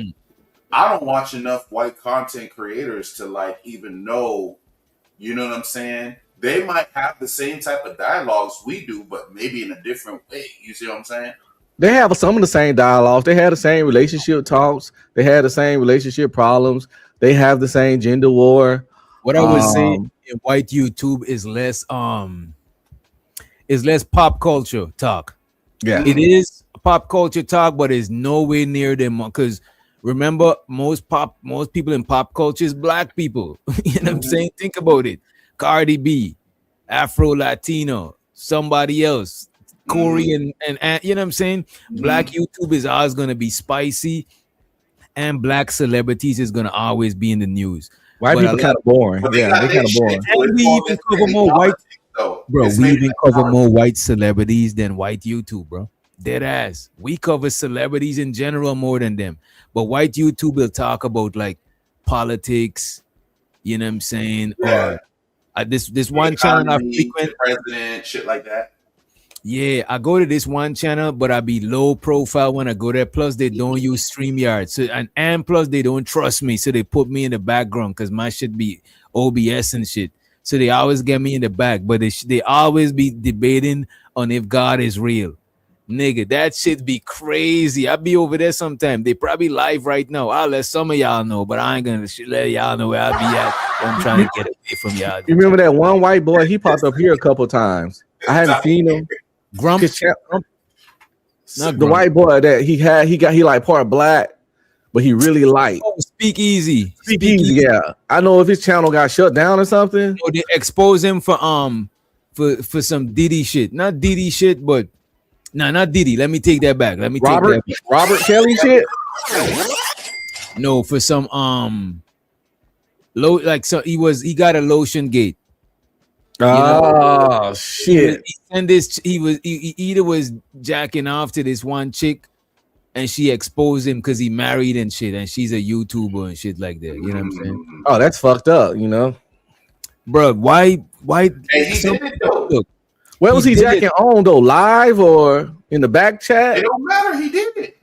Speaker 16: I don't watch enough white content creators to like even know, you know what I'm saying? They might have the same type of dialogues we do, but maybe in a different way. You see what I'm saying?
Speaker 12: they have some of the same dialogues. They had the same relationship talks. They had the same relationship problems. They have the same gender war.
Speaker 7: What I was saying in white YouTube is less pop culture talk.
Speaker 12: Yeah,
Speaker 7: it is pop culture talk, but it's nowhere near them. Because remember, most people in pop culture is black people. You know what I'm saying? Think about it. Cardi B, Afro Latino, somebody else, Korean, and you know what I'm saying? Black YouTube is always gonna be spicy, and black celebrities is gonna always be in the news.
Speaker 12: White people kind of boring. Yeah, they're kind of boring.
Speaker 7: And we even cover more white, bro. We even cover more white celebrities than white YouTube, bro. Dead ass. We cover celebrities in general more than them. But white YouTube will talk about like politics, you know what I'm saying?
Speaker 16: Yeah.
Speaker 7: Or this one channel I frequent,
Speaker 16: president, shit like that.
Speaker 7: Yeah, I go to this one channel, but I be low profile when I go there. Plus, they don't use StreamYard. So and plus they don't trust me. So they put me in the background because my shit be OBS and shit. So they always get me in the back, but they always be debating on if God is real. Nigga, that shit be crazy. I be over there sometime. They probably live right now. I'll let some of y'all know, but I ain't gonna let y'all know where I be at. I'm trying to get away from y'all.
Speaker 12: You remember that one white boy? He popped up here a couple times. I hadn't seen him.
Speaker 7: Grump.
Speaker 12: The white boy that he like part black, but he really light.
Speaker 7: Speak easy.
Speaker 12: Yeah. I know if his channel got shut down or something.
Speaker 7: Or they expose him for some Diddy shit. Not Diddy shit, but not Diddy. Let me take that back. Take that back.
Speaker 12: Robert Kelly shit.
Speaker 7: No, for some he got a lotion gate.
Speaker 12: Oh shit!
Speaker 7: He either was jacking off to this one chick, and she exposed him because he married and shit, and she's a YouTuber and shit like that. You know what I'm saying?
Speaker 12: Oh, that's fucked up. You know,
Speaker 7: bro. Why?
Speaker 16: Hey, he did it though.
Speaker 7: Look,
Speaker 12: where was he jacking on though? Live or in the back chat?
Speaker 16: It don't matter. He did it.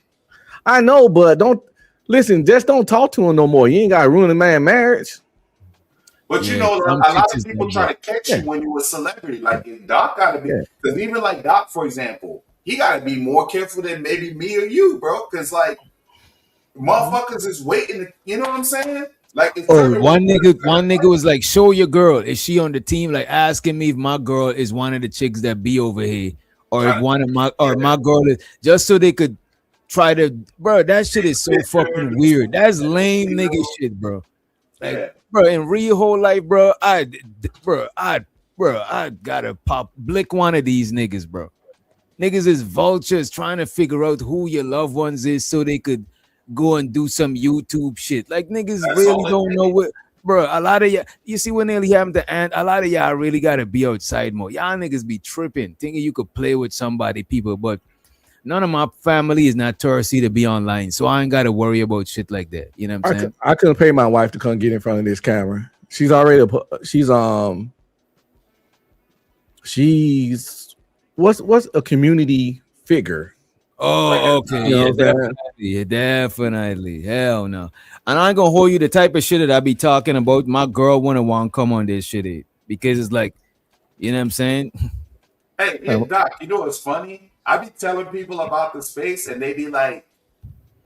Speaker 12: I know, but don't listen. Just don't talk to him no more. You ain't got to ruin a man's marriage.
Speaker 16: But you know, a lot of people try to catch you when you're a celebrity. Like Doc got to be, because even like Doc, for example, he got to be more careful than maybe me or you, bro. Because like motherfuckers is waiting. You know what I'm saying? Like
Speaker 7: one nigga was like, "Show your girl. Is she on the team?" Like asking me if my girl is one of the chicks that be over here, or if one of my girl is, just so they could try to. Bro, that shit is so fucking weird. That's lame nigga shit, bro. Like, bro, in real whole life, bro, I gotta blick one of these niggas, bro. Niggas is vultures trying to figure out who your loved ones is so they could go and do some YouTube shit. Like, niggas really don't know what, bro. A lot of y'all, you see what nearly happened to Ant, a lot of y'all really gotta be outside more. Y'all niggas be tripping, thinking you could play with somebody, people, but none of my family is not touristy to be online, so I ain't gotta worry about shit like that. You know what I'm saying?
Speaker 12: I couldn't pay my wife to come get in front of this camera. She's already she's what's a community figure.
Speaker 7: Oh, okay.
Speaker 12: You know
Speaker 7: Yeah, definitely. Hell no. And I ain't gonna hold you the type of shit that I be talking about. My girl wouldn't want to come on this shit because it's like, you know what I'm saying?
Speaker 16: Hey, Doc, you know what's funny? I be telling people about the space and they be like,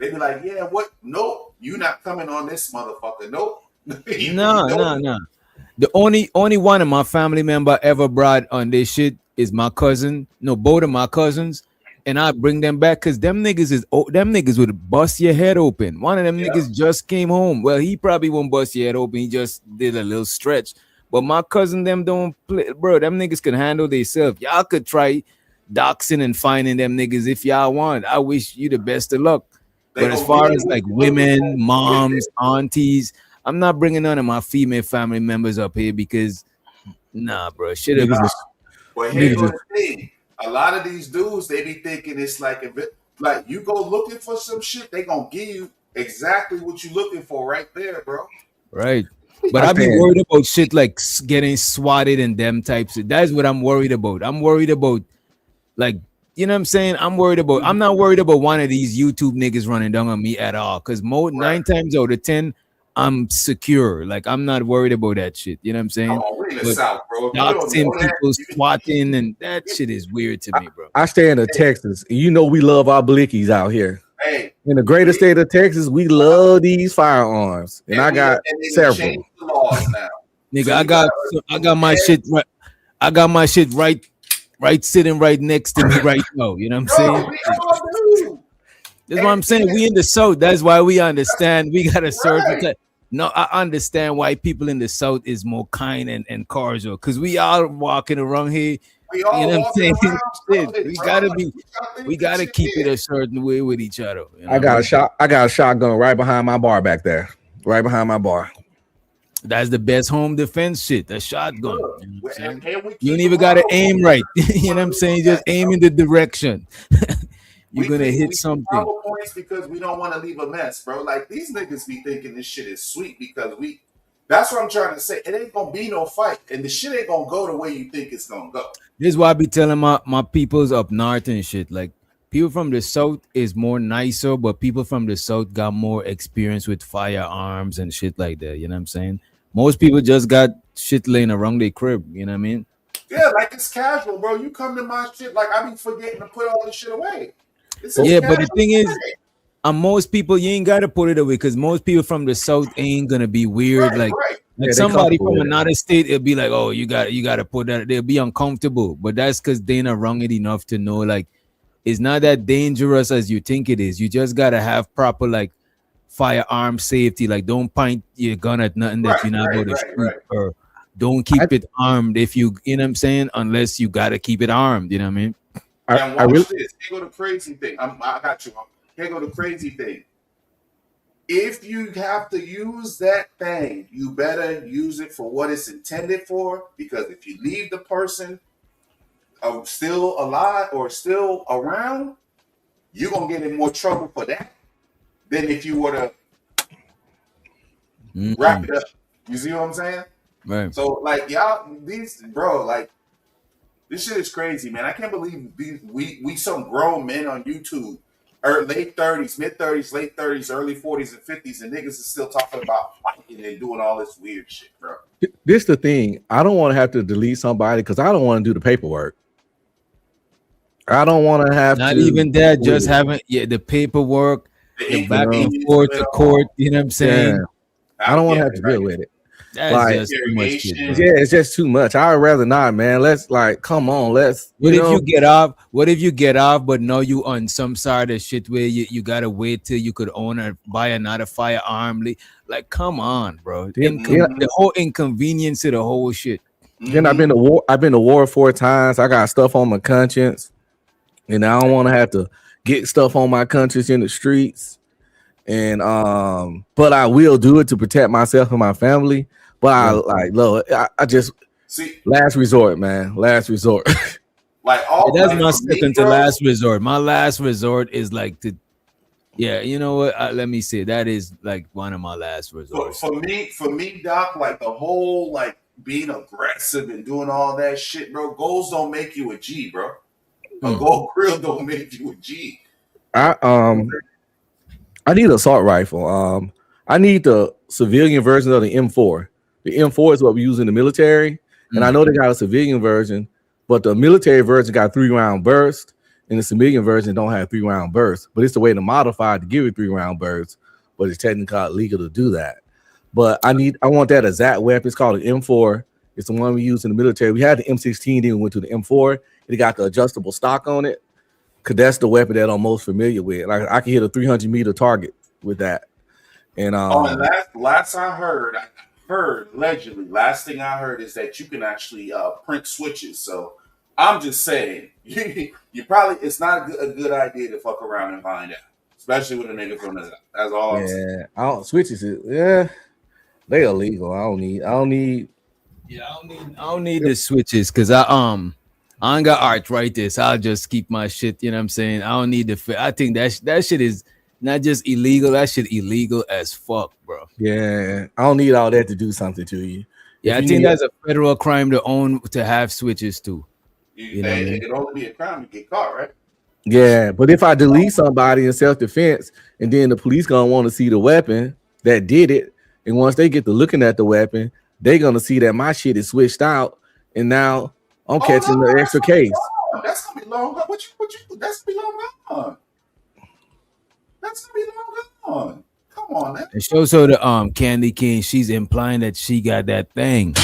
Speaker 16: yeah, what? Nope, you not coming on this motherfucker. Nope.
Speaker 7: No. The only one of my family member ever brought on this shit is my cousin. No, both of my cousins. And I bring them back because them niggas would bust your head open. One of them niggas just came home. Well, he probably won't bust your head open. He just did a little stretch. But my cousin, them don't play, bro. Them niggas can handle themselves. Y'all could try doxing and finding them niggas if y'all want. I wish you the best of luck. But as far as like women, moms, aunties, I'm not bringing none of my female family members up here because, nah, bro. Shit.
Speaker 16: Well, here's the thing. A lot of these dudes, they be thinking it's like, like you go looking for some shit, they gonna give you exactly what you looking for right there, bro.
Speaker 7: Right. But I be worried about shit like getting swatted and them types. That's what I'm worried about. I'm worried about, like, you know what I'm saying? I'm not worried about one of these YouTube niggas running down on me at all. Because 9 times out of 10, I'm secure. Like, I'm not worried about that shit. You know what I'm saying?
Speaker 16: We're in the South, bro.
Speaker 7: Doxing people, swatting, and that shit is weird to me, bro.
Speaker 12: I stay in Texas. And you know we love our blickies out here.
Speaker 16: Hey,
Speaker 12: in the greater state of Texas, we love these firearms. And I got several.
Speaker 7: Nigga, I got my shit right. I got my shit right sitting right next to me right now. You know what I'm saying? That's what I'm saying. We in the South. That's why we understand. We got a certain No, I understand why people in the South is more kind and cordial. Because we all walking around here. You know what I'm saying? Shit, we gotta keep it a certain way with each other. You know?
Speaker 12: I got a shotgun right behind my bar back there. Right behind my bar.
Speaker 7: That's the best home defense shit. The shotgun. You know you don't even gotta aim right. You know what I'm saying? Just aim in the direction. You're gonna hit something.
Speaker 16: Points because we don't want to leave a mess, bro. Like these niggas be thinking this shit is sweet because that's what I'm trying to say. It ain't gonna be no fight, and the shit ain't gonna go the way you think it's gonna go.
Speaker 7: This is why I be telling my peoples up north and shit. Like people from the South is more nicer, but people from the South got more experience with firearms and shit like that. You know what I'm saying? Most people just got shit laying around their crib. You know what I mean?
Speaker 16: Yeah, like it's casual, bro. You come to my shit like I be forgetting to put all this shit away.
Speaker 7: Yeah, but the thing is, most people you ain't gotta put it away because most people from the South ain't gonna be weird. Like somebody from another state, it'll be like, oh, you gotta put that. They'll be uncomfortable, but that's because they're not wrong it enough to know like it's not that dangerous as you think it is. You just gotta have proper like firearm safety. Like don't point your gun at nothing that you're not going to shoot, or don't keep it armed if you know what I'm saying, unless you gotta keep it armed. You know what I mean?
Speaker 16: And watch this. Here go the crazy thing. I got you. Here go the crazy thing. If you have to use that thing, you better use it for what it's intended for. Because if you leave the person still alive or still around, you're gonna get in more trouble for that than if you were to wrap it up. You see what I'm saying?
Speaker 7: Right.
Speaker 16: So like y'all, these like. This shit is crazy, man. I can't believe we some grown men on YouTube, late 30s, mid 30s, late 30s, early 40s and 50s, and niggas is still talking about fighting and doing all this weird shit, bro.
Speaker 12: This the thing. I don't want to have to delete somebody because I don't want to do the paperwork. I don't want to have
Speaker 7: not even that, just having the paperwork, the back and forth to court. You know what I'm saying?
Speaker 12: Yeah. I don't want to have to deal with it.
Speaker 7: That's
Speaker 12: like,
Speaker 7: just too much shit,
Speaker 12: yeah, it's just too much. I'd rather not, man. Let's come on, let's.
Speaker 7: What if you get off? What if you get off, but no, you on some side of shit where you gotta wait till you could own or buy another firearm? Like, come on, bro.
Speaker 12: Then,
Speaker 7: The whole inconvenience of the whole shit.
Speaker 12: then I've been to war. I've been to war 4 times. I got stuff on my conscience, and I don't want to have to get stuff on my conscience in the streets. And but I will do it to protect myself and my family. But I like, look, I just
Speaker 16: see
Speaker 12: last resort, man. Last resort.
Speaker 16: Like all
Speaker 7: That's
Speaker 16: like,
Speaker 7: not
Speaker 16: for me,
Speaker 7: second to
Speaker 16: bro,
Speaker 7: last resort. My last resort is like to, yeah, you know what? Let me say that is like one of my last resorts.
Speaker 16: For me, Doc, like the whole like being aggressive and doing all that shit, bro. Goals don't make you a G, bro. A gold grill don't make you a G.
Speaker 12: I need an assault rifle. I need the civilian version of the M4. The M4 is what we use in the military, and I know they got a civilian version, but the military version got 3-round burst, and the civilian version don't have 3-round burst. But it's the way to modify to give it 3-round burst, but it's technically illegal to do that. But I want that exact weapon. It's called an M4. It's the one we use in the military. We had the M16, then we went to the M4. It got the adjustable stock on it, because that's the weapon that I'm most familiar with. Like I can hit a 300-meter target with that. And
Speaker 16: and last I heard allegedly, last thing I heard is that you can actually print switches. So I'm just saying, you probably it's not a good idea to fuck around and find out, especially with a nigga from the. That's all. I'm saying.
Speaker 12: I don't switches it. Yeah, they illegal. I don't need.
Speaker 7: Yeah, I don't need the switches because I ain't got arthritis. I'll just keep my shit. You know what I'm saying? I don't need the. I think that shit is not just illegal. That shit illegal as fuck, bro.
Speaker 12: Yeah, I don't need all that to do something to you.
Speaker 7: Yeah, I think that's a federal crime to have switches too.
Speaker 16: You know, it could only be a crime to get caught, right?
Speaker 12: Yeah, but if I delete somebody in self-defense, and then the police gonna want to see the weapon that did it, and once they get to looking at the weapon, they gonna see that my shit is switched out, and now I'm catching the extra case.
Speaker 16: That's gonna be long. What you? That's gonna be long gone. That's gonna be long gone. Come on, man.
Speaker 7: It shows her the Candy King. She's implying that she got that thing.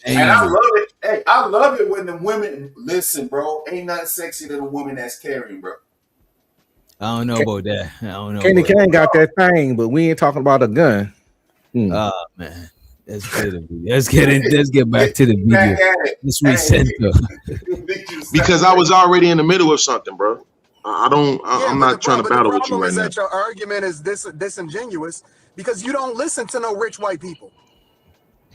Speaker 16: And I love it. Hey, I love it when the women listen, bro. Ain't nothing sexy than a woman that's carrying, bro.
Speaker 7: I don't know about that. I don't know.
Speaker 12: Candy King got that thing, but we ain't talking about a gun.
Speaker 7: Oh man, let's get back to the video. Let's recenter.
Speaker 21: Because I was already in the middle of something, bro. I'm not trying to battle with you right now.
Speaker 19: That your argument is disingenuous because you don't listen to no rich white people.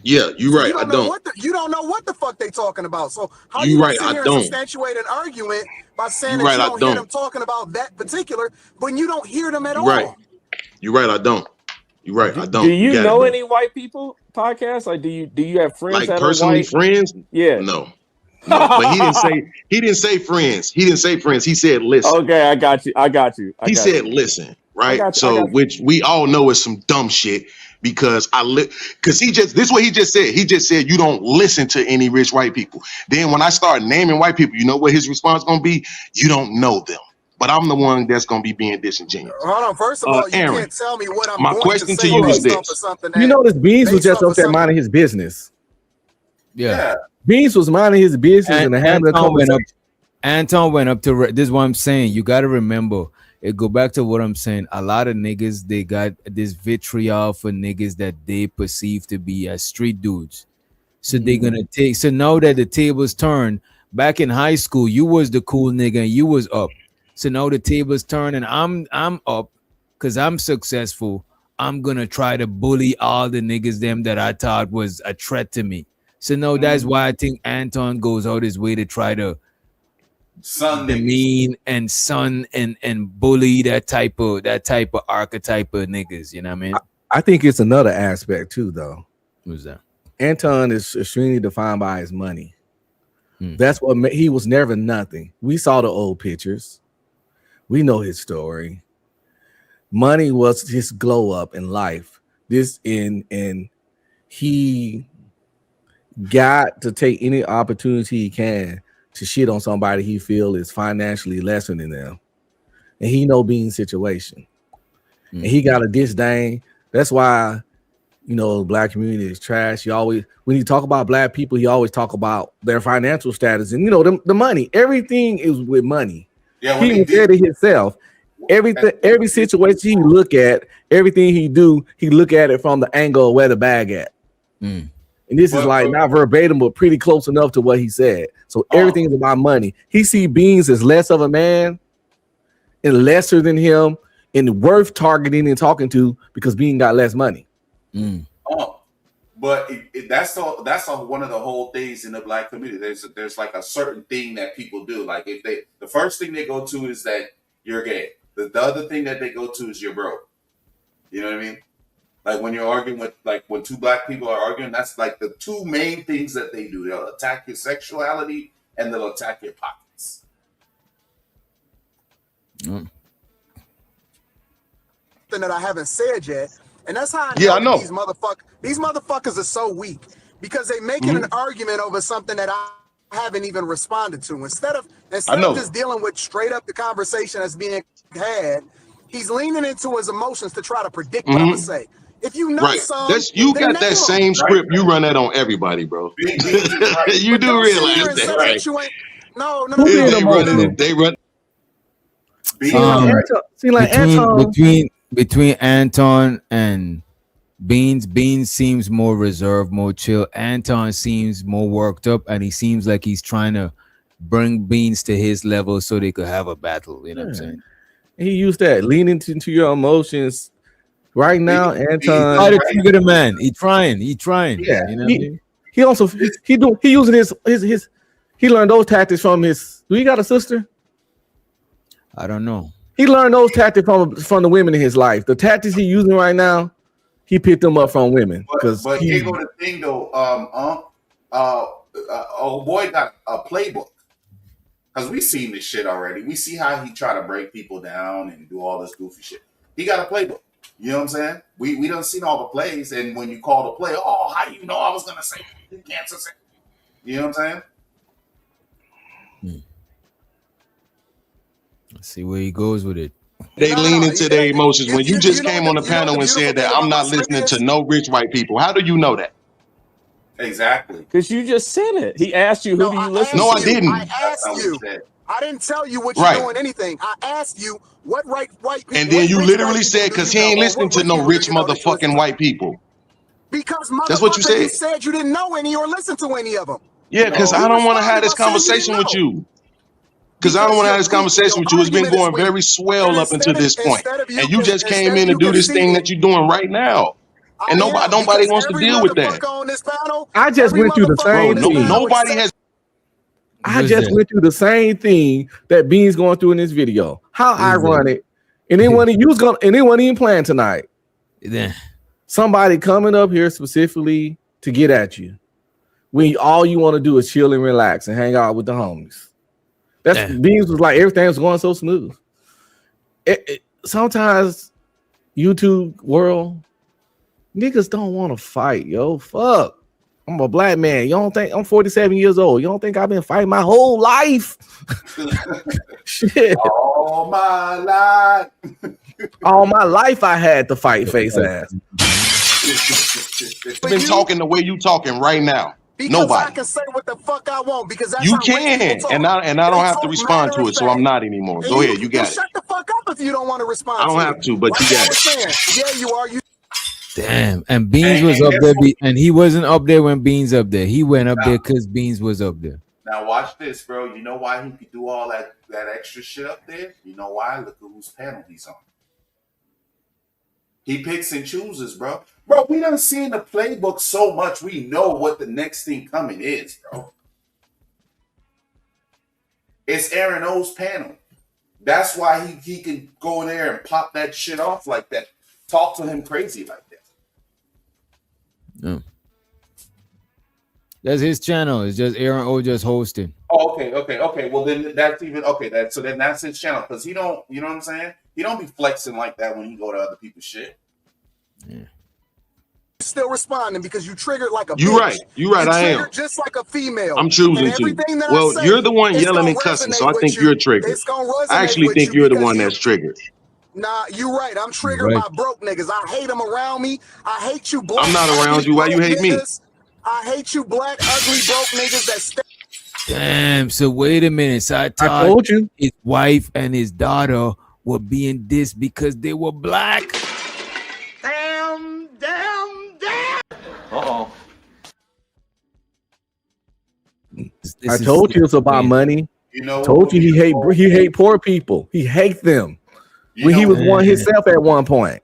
Speaker 21: Yeah, you're right. I don't.
Speaker 19: You don't know what the fuck they talking about. So how
Speaker 21: you
Speaker 19: you
Speaker 21: right?
Speaker 19: sit here
Speaker 21: I don't.
Speaker 19: and substantiate an argument by saying
Speaker 21: you
Speaker 19: that
Speaker 21: right,
Speaker 19: you don't hear them talking about that particular, when you don't hear them at all?
Speaker 21: Right. You're right. I don't. You're right. I don't.
Speaker 20: Do you know any white people podcasts? Like, do you have friends
Speaker 21: like
Speaker 20: that
Speaker 21: personally
Speaker 20: are white?
Speaker 21: friends?
Speaker 20: Yeah.
Speaker 21: No. But he didn't say friends. He didn't say friends. He said listen.
Speaker 20: Okay, I got you.
Speaker 21: He said listen, right? So which we all know is some dumb shit because because this is what he just said. He just said you don't listen to any rich white people. Then when I start naming white people, you know what his response gonna be? You don't know them. But I'm the one that's gonna be being disingenuous.
Speaker 19: Hold on. First of all, you
Speaker 21: Aaron,
Speaker 19: can't tell me what I'm
Speaker 21: my
Speaker 19: going
Speaker 21: question
Speaker 19: to
Speaker 21: to
Speaker 19: say
Speaker 21: you is
Speaker 19: based
Speaker 21: this.
Speaker 19: off of something
Speaker 12: You know, this Beans was
Speaker 19: based
Speaker 12: just
Speaker 19: off
Speaker 12: up
Speaker 19: of
Speaker 12: there
Speaker 19: something-
Speaker 12: minding his business.
Speaker 7: Yeah.
Speaker 12: Beans was minding his business and having a conversation.
Speaker 7: Anton went up to this is what I'm saying. You got to remember, it go back to what I'm saying. A lot of niggas, they got this vitriol for niggas that they perceive to be as street dudes. So they're gonna take. So now that the tables turn, back in high school, you was the cool nigga and you was up. So now the tables turn and I'm up because I'm successful. I'm gonna try to bully all the niggas them that I thought was a threat to me. So no, that's why I think Anton goes out his way to try to demean and bully that type of archetype of niggas. You know what I mean?
Speaker 12: I think it's another aspect too, though.
Speaker 7: Who's that?
Speaker 12: Anton is extremely defined by his money. That's what he was never nothing. We saw the old pictures. We know his story. Money was his glow up in life. And he got to take any opportunity he can to shit on somebody he feel is financially lesser than them. And he know Bean's situation. And he got a disdain. That's why, you know, black community is trash. He always, when he talk about black people, he always talk about their financial status and, you know, the money. Everything is with money.
Speaker 16: Yeah,
Speaker 12: he said it himself. every situation he look at, everything he do, he look at it from the angle of where the bag at. And this is like not verbatim, but pretty close enough to what he said. So everything is about money. He see Beans as less of a man and lesser than him and worth targeting and talking to because Bean got less money.
Speaker 16: But that's one of the whole things in the black community. There's like a certain thing that people do. Like if the first thing they go to is that you're gay. The other thing that they go to is you're broke. You know what I mean? Like when you're arguing with, like when two black people are arguing, that's like the two main things that they do. They'll attack your sexuality and they'll attack your pockets.
Speaker 19: Something that I haven't said yet, and that's how
Speaker 12: I know.
Speaker 19: These motherfuckers are so weak because they making an argument over something that I haven't even responded to. Instead of just dealing with straight up the conversation that's being had, he's leaning into his emotions to try to predict what I'm gonna say. If you know something,
Speaker 21: you got that same script. You run that on everybody, bro. You do realize that, right?
Speaker 19: No.
Speaker 21: They run.
Speaker 7: Between Anton and Beans seems more reserved, more chill. Anton seems more worked up, and he seems like he's trying to bring Beans to his level so they could have a battle. You know what I'm saying?
Speaker 12: He used that leaning into your emotions. Right now, Anton
Speaker 7: try to trigger the man. He trying.
Speaker 12: Yeah,
Speaker 7: you know what I mean?
Speaker 12: He also he using his he learned those tactics from his. Do he got a sister?
Speaker 7: I don't know.
Speaker 12: He learned those tactics from the women in his life. The tactics he using right now, he picked them up from women.
Speaker 16: But here go the thing though. Old boy got a playbook because we seen this shit already. We see how he try to break people down and do all this goofy shit. He got a playbook. You know what I'm saying? We done seen all the plays, and when you call the play, how do you know I was gonna say you can't say? You know what I'm saying?
Speaker 7: Let's see where he goes with it.
Speaker 21: They lean into their emotions. When you just came on the panel and said that I'm not listening to no rich white people, how do you know that?
Speaker 16: Exactly.
Speaker 20: Because you just said it. He asked you, who do you listen to?
Speaker 21: No, I didn't.
Speaker 19: I asked you. I didn't tell you what you're doing anything. I asked you what white people.
Speaker 21: And then you literally said, because he ain't listening to no rich motherfucking white people.
Speaker 19: Because
Speaker 21: that's what you said.
Speaker 19: You said you didn't know any or listen to any of them.
Speaker 21: Yeah, because I don't want to have this conversation with you. Because I don't want to have this conversation with you. It's been going very swell up until this point. And you just came in to do this thing that you're doing right now. And nobody wants to deal with that.
Speaker 12: I just went through the same thing.
Speaker 21: Nobody has.
Speaker 12: I just went through the same thing that Bean's going through in this video. How ironic. And then when he was going, and then when he ain't playing tonight.
Speaker 7: Then
Speaker 12: somebody coming up here specifically to get at you. When all you want to do is chill and relax and hang out with the homies. That's Beans was like everything was going so smooth. Sometimes YouTube world niggas don't want to fight, yo. Fuck. I'm a black man. You don't think I'm 47 years old? You don't think I've been fighting my whole life? Shit.
Speaker 16: All my life.
Speaker 12: All my life I had to fight face ass.
Speaker 21: I've been talking the way you talking right now.
Speaker 19: Because
Speaker 21: nobody.
Speaker 19: I can say what the fuck I want because that's
Speaker 21: you can, and I don't have to respond to it, so I'm not anymore. Go ahead, you got it.
Speaker 19: Shut the fuck up if you don't want to respond.
Speaker 21: I don't have to, but you got it.
Speaker 19: Yeah, you are. You.
Speaker 7: Damn, and Beans was up there, and he wasn't up there when Beans up there. He went up there because Beans was up there.
Speaker 16: Now watch this, bro. You know why he could do all that extra shit up there? You know why? Look at whose panel he's on. He picks and chooses, bro. Bro, we done seen the playbook so much, we know what the next thing coming is, bro. It's Aaron O's panel. That's why he can go in there and pop that shit off like that. Talk to him crazy like that.
Speaker 7: No. That's his channel. It's just Aaron O just hosting.
Speaker 16: Oh, okay. Well, then that's even okay. Then that's his channel because he don't. You know what I'm saying? He don't be flexing like that when he go to other people's shit.
Speaker 7: Yeah.
Speaker 19: Still responding because you triggered like a.
Speaker 21: You right. You right. I am
Speaker 19: just like a female.
Speaker 21: I'm choosing to. Well, you're the one yelling and cussing, so I think you're triggered. I actually think you're the one that's triggered.
Speaker 19: Nah, you're right. I'm triggered by broke niggas. I hate them around me. I hate you black.
Speaker 21: I'm not around you. Why you hate me?
Speaker 19: I hate you black, ugly, broke niggas that
Speaker 7: Damn, so wait a minute. So I told you his wife and his daughter were being dissed because they were black.
Speaker 2: Damn.
Speaker 12: I told you it's about money.
Speaker 16: You know,
Speaker 12: told you he hate poor people. He hates them.
Speaker 16: You
Speaker 12: When he
Speaker 16: know
Speaker 12: was
Speaker 16: what?
Speaker 12: one himself at one point.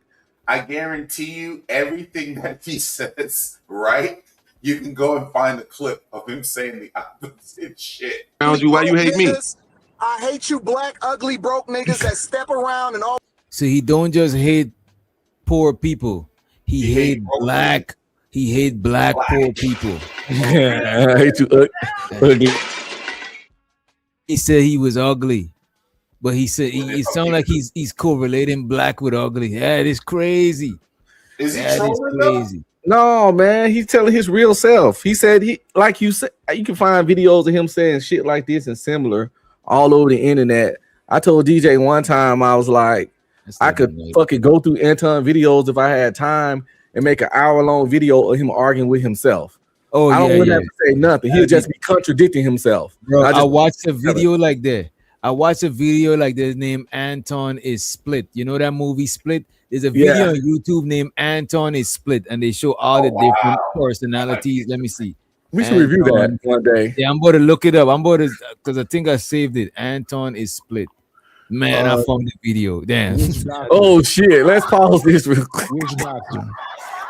Speaker 16: I guarantee you, everything that he says, right? You can go and find a clip of him saying the opposite shit.
Speaker 21: Why you hate me?
Speaker 19: I hate you black, ugly, broke niggas that step around and all.
Speaker 7: So he don't just hate poor people. He hate black. He hate black poor people.
Speaker 12: I hate you ugly.
Speaker 7: He said he was ugly, but he said it sounds like he's correlating black with ugly. That is crazy.
Speaker 16: Is he
Speaker 7: That is
Speaker 16: trolling
Speaker 7: crazy.
Speaker 12: No, man, he's telling his real self. He said like you said, you can find videos of him saying shit like this and similar all over the internet. I told DJ one time, I was like, I could fucking go through Anton videos if I had time and make an hour-long video of him arguing with himself.
Speaker 7: Oh,
Speaker 12: I don't
Speaker 7: yeah,
Speaker 12: want to
Speaker 7: yeah.
Speaker 12: have to say nothing. He'll just be contradicting himself.
Speaker 7: Bro, I
Speaker 12: just
Speaker 7: watched a video like that. Named Anton is Split. You know that movie Split? There's a video on YouTube named Anton is Split, and they show all the different personalities. Let me see.
Speaker 12: We should review that one day.
Speaker 7: Yeah, I'm about to look it up. Because I think I saved it. Anton is Split. Man, I found the video. Damn.
Speaker 12: Oh shit! Let's pause this real quick.
Speaker 3: Which doctor?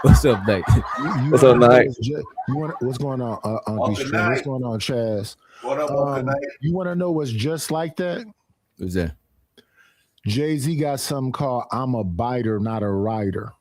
Speaker 7: What's up, Knight?
Speaker 12: What's up, Knight?
Speaker 3: What's going on, Uncle Stream? What's going on, Chaz?
Speaker 16: What up, Uncle Knight?
Speaker 3: You want to know what's just like that?
Speaker 7: What's that?
Speaker 3: Jay-Z got something called "I'm a Biter, Not a Writer,"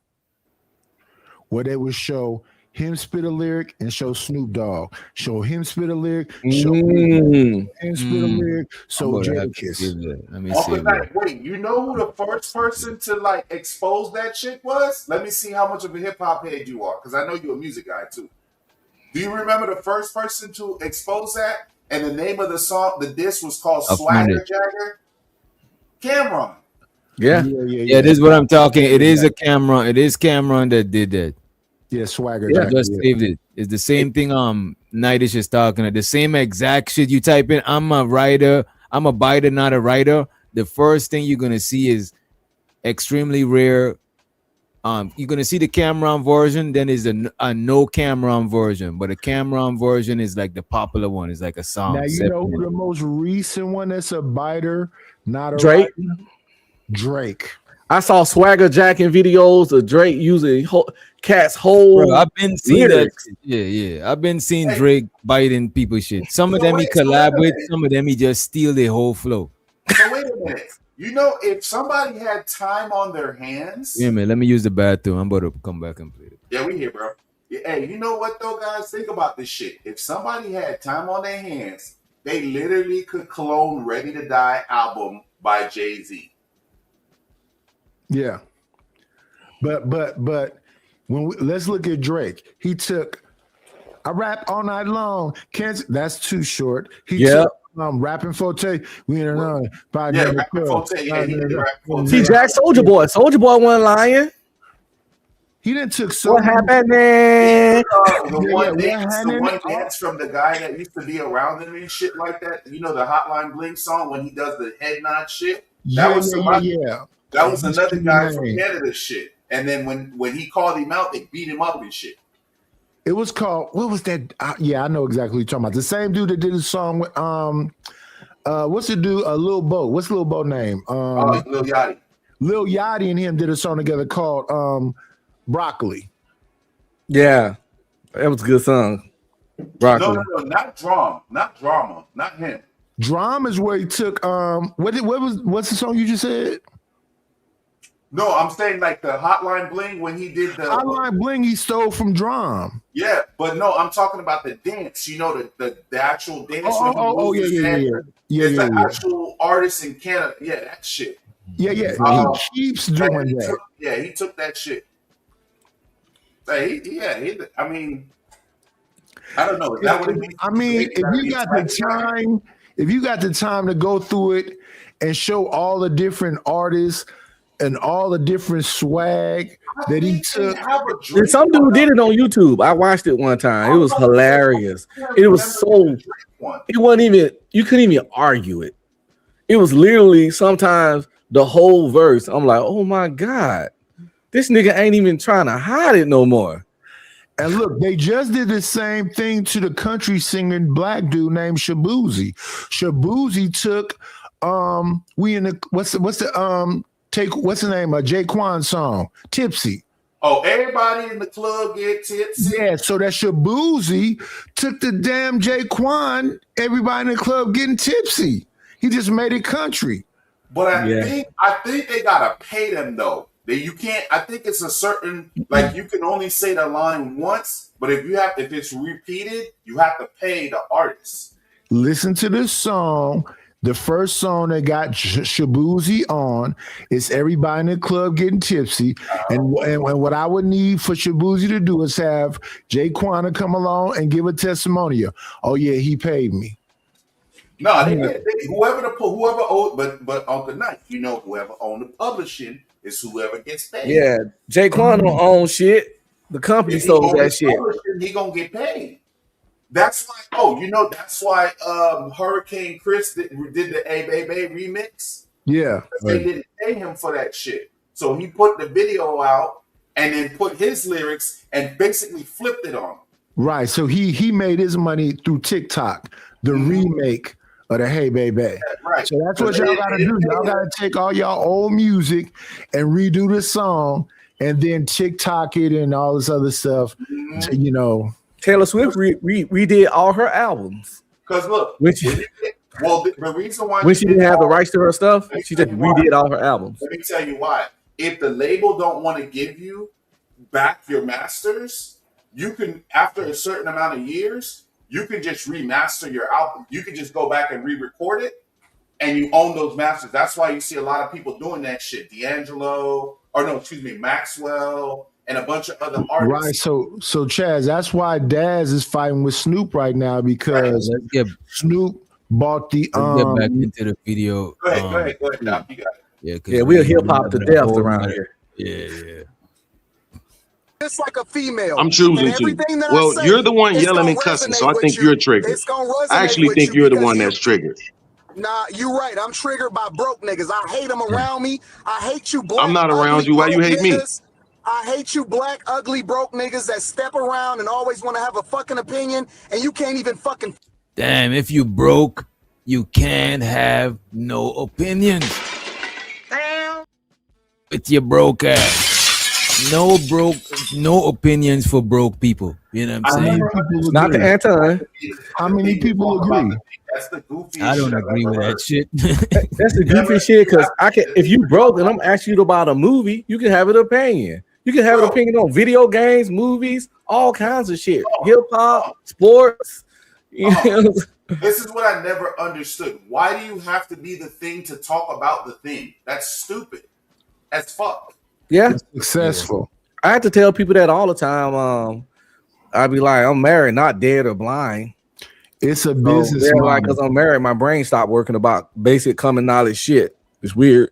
Speaker 3: where they would show him spit a lyric and show Snoop Dogg. Show him spit a lyric, show him spit a lyric, so Jadakiss.
Speaker 7: Let me
Speaker 16: Uncle
Speaker 7: see.
Speaker 16: Knight, wait, you know who the first person to like expose that shit was? Let me see how much of a hip hop head you are, because I know you're a music guy too. Do you remember the first person to expose that? And the name of the song, the disc was called Swagger Jagger? Cameron.
Speaker 7: Yeah, this is what I'm talking. It is a Cameron. It is Cameron that did that.
Speaker 3: Yeah, Swagger.
Speaker 7: I just saved it. It's the same thing. Nightish is talking about the same exact shit. You type in, "I'm a writer. I'm a biter, not a writer." The first thing you're gonna see is extremely rare. You're gonna see the Cameron version. Then is a no Cameron version, but the Cameron version is like the popular one. It's like a song.
Speaker 3: Now you know who the most recent one that's a biter, not a
Speaker 12: Drake.
Speaker 3: writer? Drake.
Speaker 12: I saw Swagger jacking videos of Drake using Cat's whole.
Speaker 7: Bro, I've been seeing
Speaker 12: lyrics.
Speaker 7: that. Yeah. I've been seeing Drake biting people's shit. Some of them he collab with, some of them he just steal their whole flow.
Speaker 16: So wait a minute. You know, if somebody had time on their hands.
Speaker 7: Yeah, man. Let me use the bathroom. I'm about to come back and play it.
Speaker 16: Yeah, we here, bro. Yeah, hey, you know what though, guys? Think about this shit. If somebody had time on their hands, they literally could clone "Ready to Die" album by Jay-Z.
Speaker 3: Yeah. But when let's look at Drake. He took I rap all night long. That's too short. He took rapping Forte. We don't know.
Speaker 16: Rapping Forte. Yeah, he did Rapping Forte.
Speaker 12: He jacked Soldier Boy. Soldier Boy wasn't lying.
Speaker 3: He didn't took
Speaker 12: What happened, man?
Speaker 16: The one dance from the guy that used to be around him and shit like that. You know the Hotline Bling song when he does the head nod shit. That was somebody. That was another guy from Canada shit. And then when he called him out, they beat him up and shit.
Speaker 3: It was called, what was that? I know exactly what you're talking about. The same dude that did the song with what's the dude? Lil Bo. What's Lil Bo name?
Speaker 16: Lil Yachty.
Speaker 3: Lil Yachty and him did a song together called Broccoli.
Speaker 12: Yeah, that was a good song. Broccoli.
Speaker 16: No, not drama, not him.
Speaker 3: Drama is where he took what's the song you just said?
Speaker 16: No, I'm saying like the Hotline Bling when he did the
Speaker 3: Hotline Bling he stole from Drum.
Speaker 16: Yeah, but no, I'm talking about the dance. You know the actual dance.
Speaker 3: Yeah.
Speaker 16: It's the actual artist in Canada. Yeah, that shit.
Speaker 3: Yeah. He keeps doing that.
Speaker 16: He took that shit. I mean, I don't know. Is that what it means?
Speaker 3: I mean, if you got the time to go through it and show all the different artists and all the different swag that he took.
Speaker 12: And some dude did it on YouTube. I watched it one time. It was hilarious. It was so. It wasn't even. You couldn't even argue it. It was literally sometimes the whole verse. I'm like, oh my God, this nigga ain't even trying to hide it no more.
Speaker 3: And look, they just did the same thing to the country singing black dude named Shabuzi. Shabuzi took what's the name of Jaquan song, Tipsy.
Speaker 16: Oh, everybody in the club get tipsy.
Speaker 3: Yeah, so that Shabuzi took the damn Jaquan, everybody in the club getting tipsy. He just made it country.
Speaker 16: But I think they gotta pay them though. You can't. I think it's a certain, like, you can only say the line once, but if it's repeated, you have to pay the artist.
Speaker 3: Listen to this song. The first song that got Shabuzi on is everybody in the club getting tipsy. And what I would need for Shabuzi to do is have Jaquan to come along and give a testimonial. Oh yeah, he paid me.
Speaker 16: No, whoever owed, but Uncle Knight, whoever owned the publishing is whoever gets paid.
Speaker 12: Yeah, Jaquan don't own shit. The company sold that shit.
Speaker 16: He gonna get paid. That's why. That's why Hurricane Chris did the A Baby remix.
Speaker 3: Yeah,
Speaker 16: they didn't pay him for that shit. So he put the video out and then put his lyrics and basically flipped it on him.
Speaker 3: Right. So he made his money through TikTok, the remake of the Hey Baby. Yeah, right. So that's what y'all gotta do. Y'all gotta take all y'all old music and redo the song and then TikTok it and all this other stuff. To,
Speaker 12: Taylor Swift redid all her albums.
Speaker 16: Because look, the reason why
Speaker 12: when she didn't have the rights to her stuff, she just redid all her albums.
Speaker 16: Let me tell you why. If the label don't want to give you back your masters, you can, after a certain amount of years, you can just remaster your album. You can just go back and re-record it, and you own those masters. That's why you see a lot of people doing that shit. Maxwell, and a bunch of other artists.
Speaker 3: Right. So Chaz, that's why Daz is fighting with Snoop right now because Snoop bought the
Speaker 7: Let's get back into the video.
Speaker 16: Go ahead, Doc. You got it.
Speaker 12: Yeah, we'll hip hop to death around here.
Speaker 7: Yeah.
Speaker 19: It's like a female.
Speaker 21: I'm choosing to. Well, you're the one yelling and cussing, so I think you're triggered. I actually think you're the one that's triggered.
Speaker 19: Nah, you're right. I'm triggered by broke niggas. I hate them around me. I hate you black.
Speaker 21: I'm not around you. Why you hate me?
Speaker 19: I hate you black, ugly, broke niggas that step around and always want to have a fucking opinion, and you can't even fucking.
Speaker 7: Damn, if you broke, you can't have no opinions.
Speaker 19: Damn.
Speaker 7: With your broke ass. No opinions for broke people. You know what I'm saying?
Speaker 12: Not the Anton.
Speaker 3: How many people agree?
Speaker 16: That's the goofy.
Speaker 7: I don't agree with that shit.
Speaker 12: That's the goofy shit because if you broke and I'm asking you about a movie, you can have an opinion. You can have an opinion on video games, movies, all kinds of shit. Hip hop, sports.
Speaker 16: This is what I never understood. Why do you have to be the thing to talk about the thing? That's stupid. That's fuck.
Speaker 12: Yeah,
Speaker 3: it's successful.
Speaker 12: I have to tell people that all the time. I'd be like, I'm married, not dead or blind.
Speaker 3: It's a business.
Speaker 12: Like, because I'm married, my brain stopped working about basic common knowledge shit. It's weird.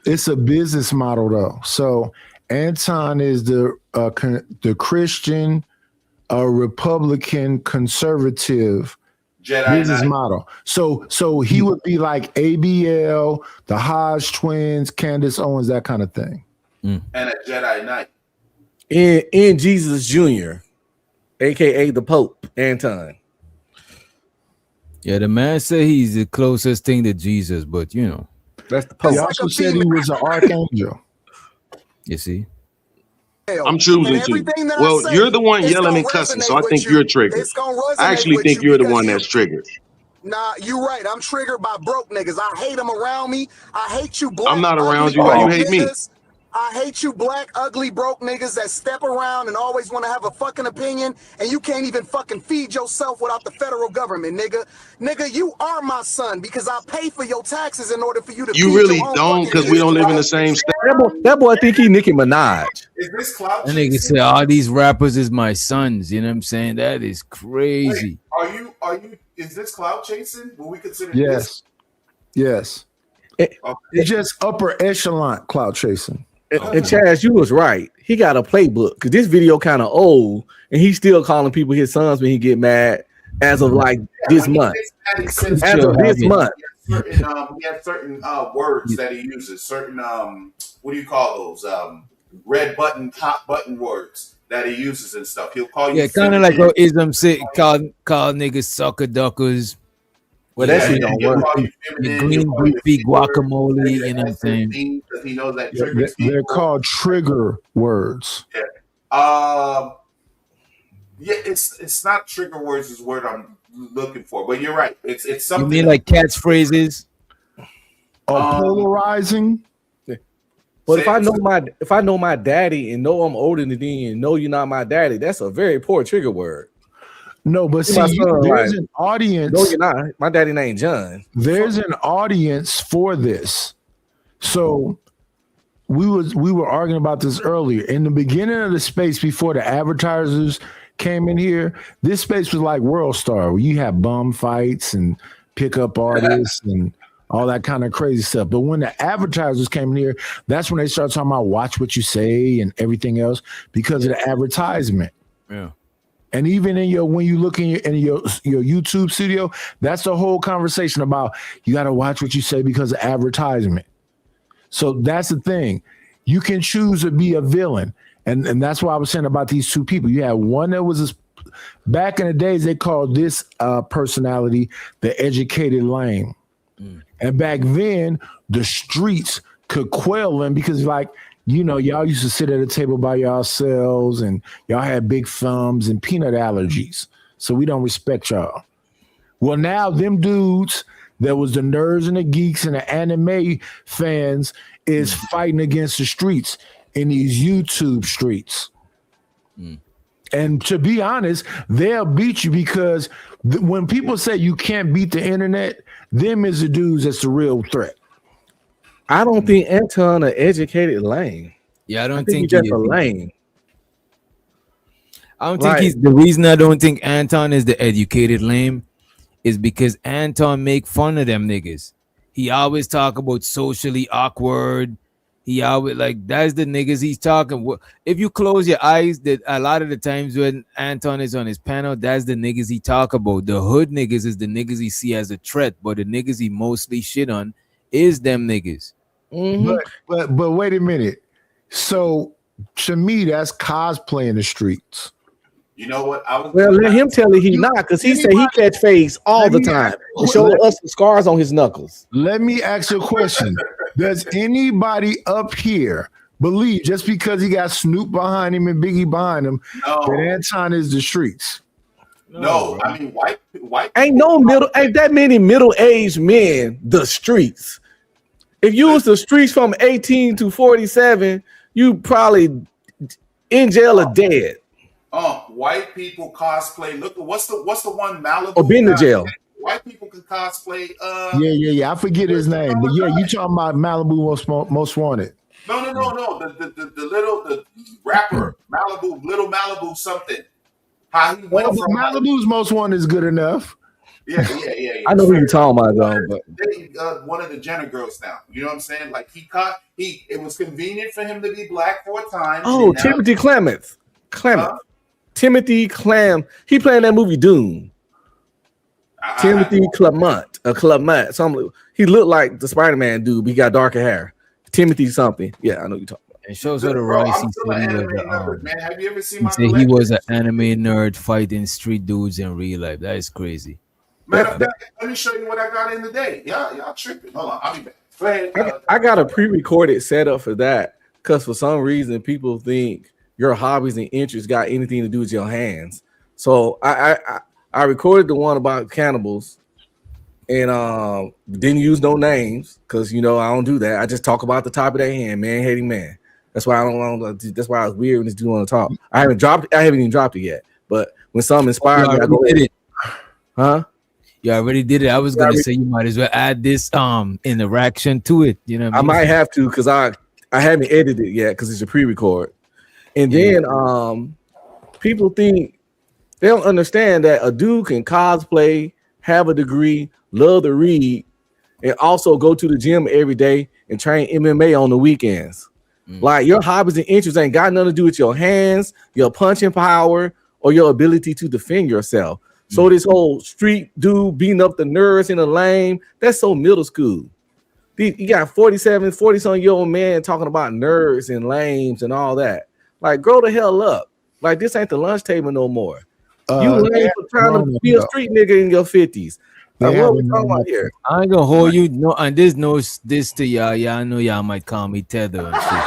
Speaker 3: It's a business model, though. So Anton is the Christian, Republican, conservative
Speaker 16: Jedi
Speaker 3: business model. So he would be like ABL, the Hodge twins, Candace Owens, that kind of thing.
Speaker 16: And a Jedi Knight.
Speaker 12: In Jesus Jr., aka the Pope, Anton.
Speaker 7: Yeah, the man said he's the closest thing to Jesus, but
Speaker 12: that's the Pope.
Speaker 3: He also said he was an archangel.
Speaker 7: You see?
Speaker 21: I'm choosing to. Well, you're the one yelling and cussing, so I think you're triggered. I actually think you're the one that's triggered.
Speaker 19: Nah, you're right. I'm triggered by broke niggas. I hate them around me. I hate you black.
Speaker 21: I'm not around you. Why you hate me?
Speaker 19: I hate you black, ugly, broke niggas that step around and always want to have a fucking opinion, and you can't even fucking feed yourself without the federal government, nigga. Nigga, you are my son because I pay for your taxes in order for you to
Speaker 21: You really don't, because we don't live in the same state.
Speaker 12: That boy think he Nicki Minaj.
Speaker 16: Is this clout?
Speaker 7: And nigga say all these rappers is my sons. You know what I'm saying? That is crazy.
Speaker 16: Wait, are you? Is this clout chasing? Will we consider
Speaker 3: Yes. Yes. It's just upper echelon clout chasing.
Speaker 12: And Chaz, you was right. He got a playbook because this video kind of old, and he's still calling people his sons when he get mad. As of like this month, as of this month,
Speaker 16: certain words that he uses. Certain what do you call those? Red button, hot button words that he uses and stuff. He'll call you.
Speaker 7: Yeah, kind of like how Islam say call niggas sucker duckers.
Speaker 12: Well, that shit don't work.
Speaker 7: Your green beefy guacamole, you know what I'm saying?
Speaker 16: He knows that triggers
Speaker 3: They're called trigger words.
Speaker 16: Yeah. Yeah, it's not trigger words is the word I'm looking for, but you're right. It's something.
Speaker 7: You mean like catchphrases?
Speaker 3: Polarizing.
Speaker 12: But if I know my daddy and know I'm older than you and know you're not my daddy, that's a very poor trigger word.
Speaker 3: No, but see, there's an audience.
Speaker 12: No, you're not. My daddy named John.
Speaker 3: There's an audience for this. So we were arguing about this earlier. In the beginning of the space, before the advertisers came in here, this space was like World Star, where you have bum fights and pickup artists and all that kind of crazy stuff. But when the advertisers came in here, that's when they started talking about watch what you say and everything else because of the advertisement.
Speaker 7: Yeah.
Speaker 3: And even when you look in your YouTube studio, that's the whole conversation about you got to watch what you say because of advertisement. So that's the thing. You can choose to be a villain. And that's why I was saying about these two people. You had one that was back in the days, they called this personality the educated lame. And back then, the streets could quell them because y'all used to sit at a table by yourselves and y'all had big thumbs and peanut allergies. So we don't respect y'all. Well, now them dudes that was the nerds and the geeks and the anime fans is fighting against the streets in these YouTube streets. And to be honest, they'll beat you because when people say you can't beat the internet, them is the dudes that's the real threat.
Speaker 12: I don't think Anton an educated lame.
Speaker 7: Yeah, I don't
Speaker 12: think he's just a lame.
Speaker 7: I don't think he's the reason I don't think Anton is the educated lame is because Anton make fun of them niggas. He always talk about socially awkward. He always that's the niggas he's talking. If you close your eyes, that a lot of the times when Anton is on his panel, that's the niggas he talk about. The hood niggas is the niggas he see as a threat, but the niggas he mostly shit on is them niggas.
Speaker 3: But wait a minute. So to me, that's cosplay in the streets.
Speaker 16: You know what?
Speaker 12: Let him tell it he not, because he say he catch phase all the time. Show us the scars on his knuckles.
Speaker 3: Let me ask you a question. Does anybody up here believe just because he got Snoop behind him and Biggie behind him that Anton is the streets?
Speaker 16: No, I mean white
Speaker 12: ain't that many middle-aged men the streets. If you was the streets from 18 to 47, you probably in jail or dead.
Speaker 16: White people cosplay. Look, what's the one Malibu?
Speaker 12: Or been to jail.
Speaker 16: White people can cosplay.
Speaker 3: Yeah. I forget his name, but yeah, you talking about Malibu Most Wanted?
Speaker 16: No. The rapper Malibu, Little Malibu something. How he went from
Speaker 3: Malibu's Most Wanted is good enough.
Speaker 16: Yeah.
Speaker 12: I know who you're talking about, though.
Speaker 16: But one of the Jenner girls now. You know what I'm saying? Like it was convenient for him to be black for a time.
Speaker 12: Oh, Timothy Clement. Timothy Clam. He playing that movie Doom. Timothy Clement. He looked like the Spider-Man dude, but he got darker hair. Timothy something. Yeah, I know you're talking about.
Speaker 7: It shows her the rice. He
Speaker 16: Man, have you ever seen my
Speaker 7: he was an anime nerd fighting street dudes in real life. That is crazy.
Speaker 16: Matter of fact, let me show you what I got in today. Y'all tripping. Hold on, I'll be back. Go ahead.
Speaker 12: I got a pre-recorded setup for that because for some reason people think your hobbies and interests got anything to do with your hands. So I recorded the one about cannibals and didn't use no names because I don't do that. I just talk about the top of their hand, man hating man. That's why I don't. That's why I was weird when this dude want to talk. I haven't even dropped it yet. But when something inspired me, I go
Speaker 7: did it.
Speaker 12: Huh?
Speaker 7: You already did it. I was gonna say you might as well add this interaction to it. You know, what
Speaker 12: I might have to because I haven't edited it yet because it's a pre-record. And then people think they don't understand that a dude can cosplay, have a degree, love to read, and also go to the gym every day and train MMA on the weekends. Like your hobbies and interests ain't got nothing to do with your hands, your punching power, or your ability to defend yourself. So this whole street dude beating up the nerds in the lane, that's so middle school. You got 40-some-year-old man talking about nerds and lames and all that. Like, grow the hell up. Like, this ain't the lunch table no more. You lame for trying to be a street nigga in your 50s. Like, what are we talking about here?
Speaker 7: I ain't gonna hold you. No, and this to y'all. Yeah, I know y'all might call me tether and shit.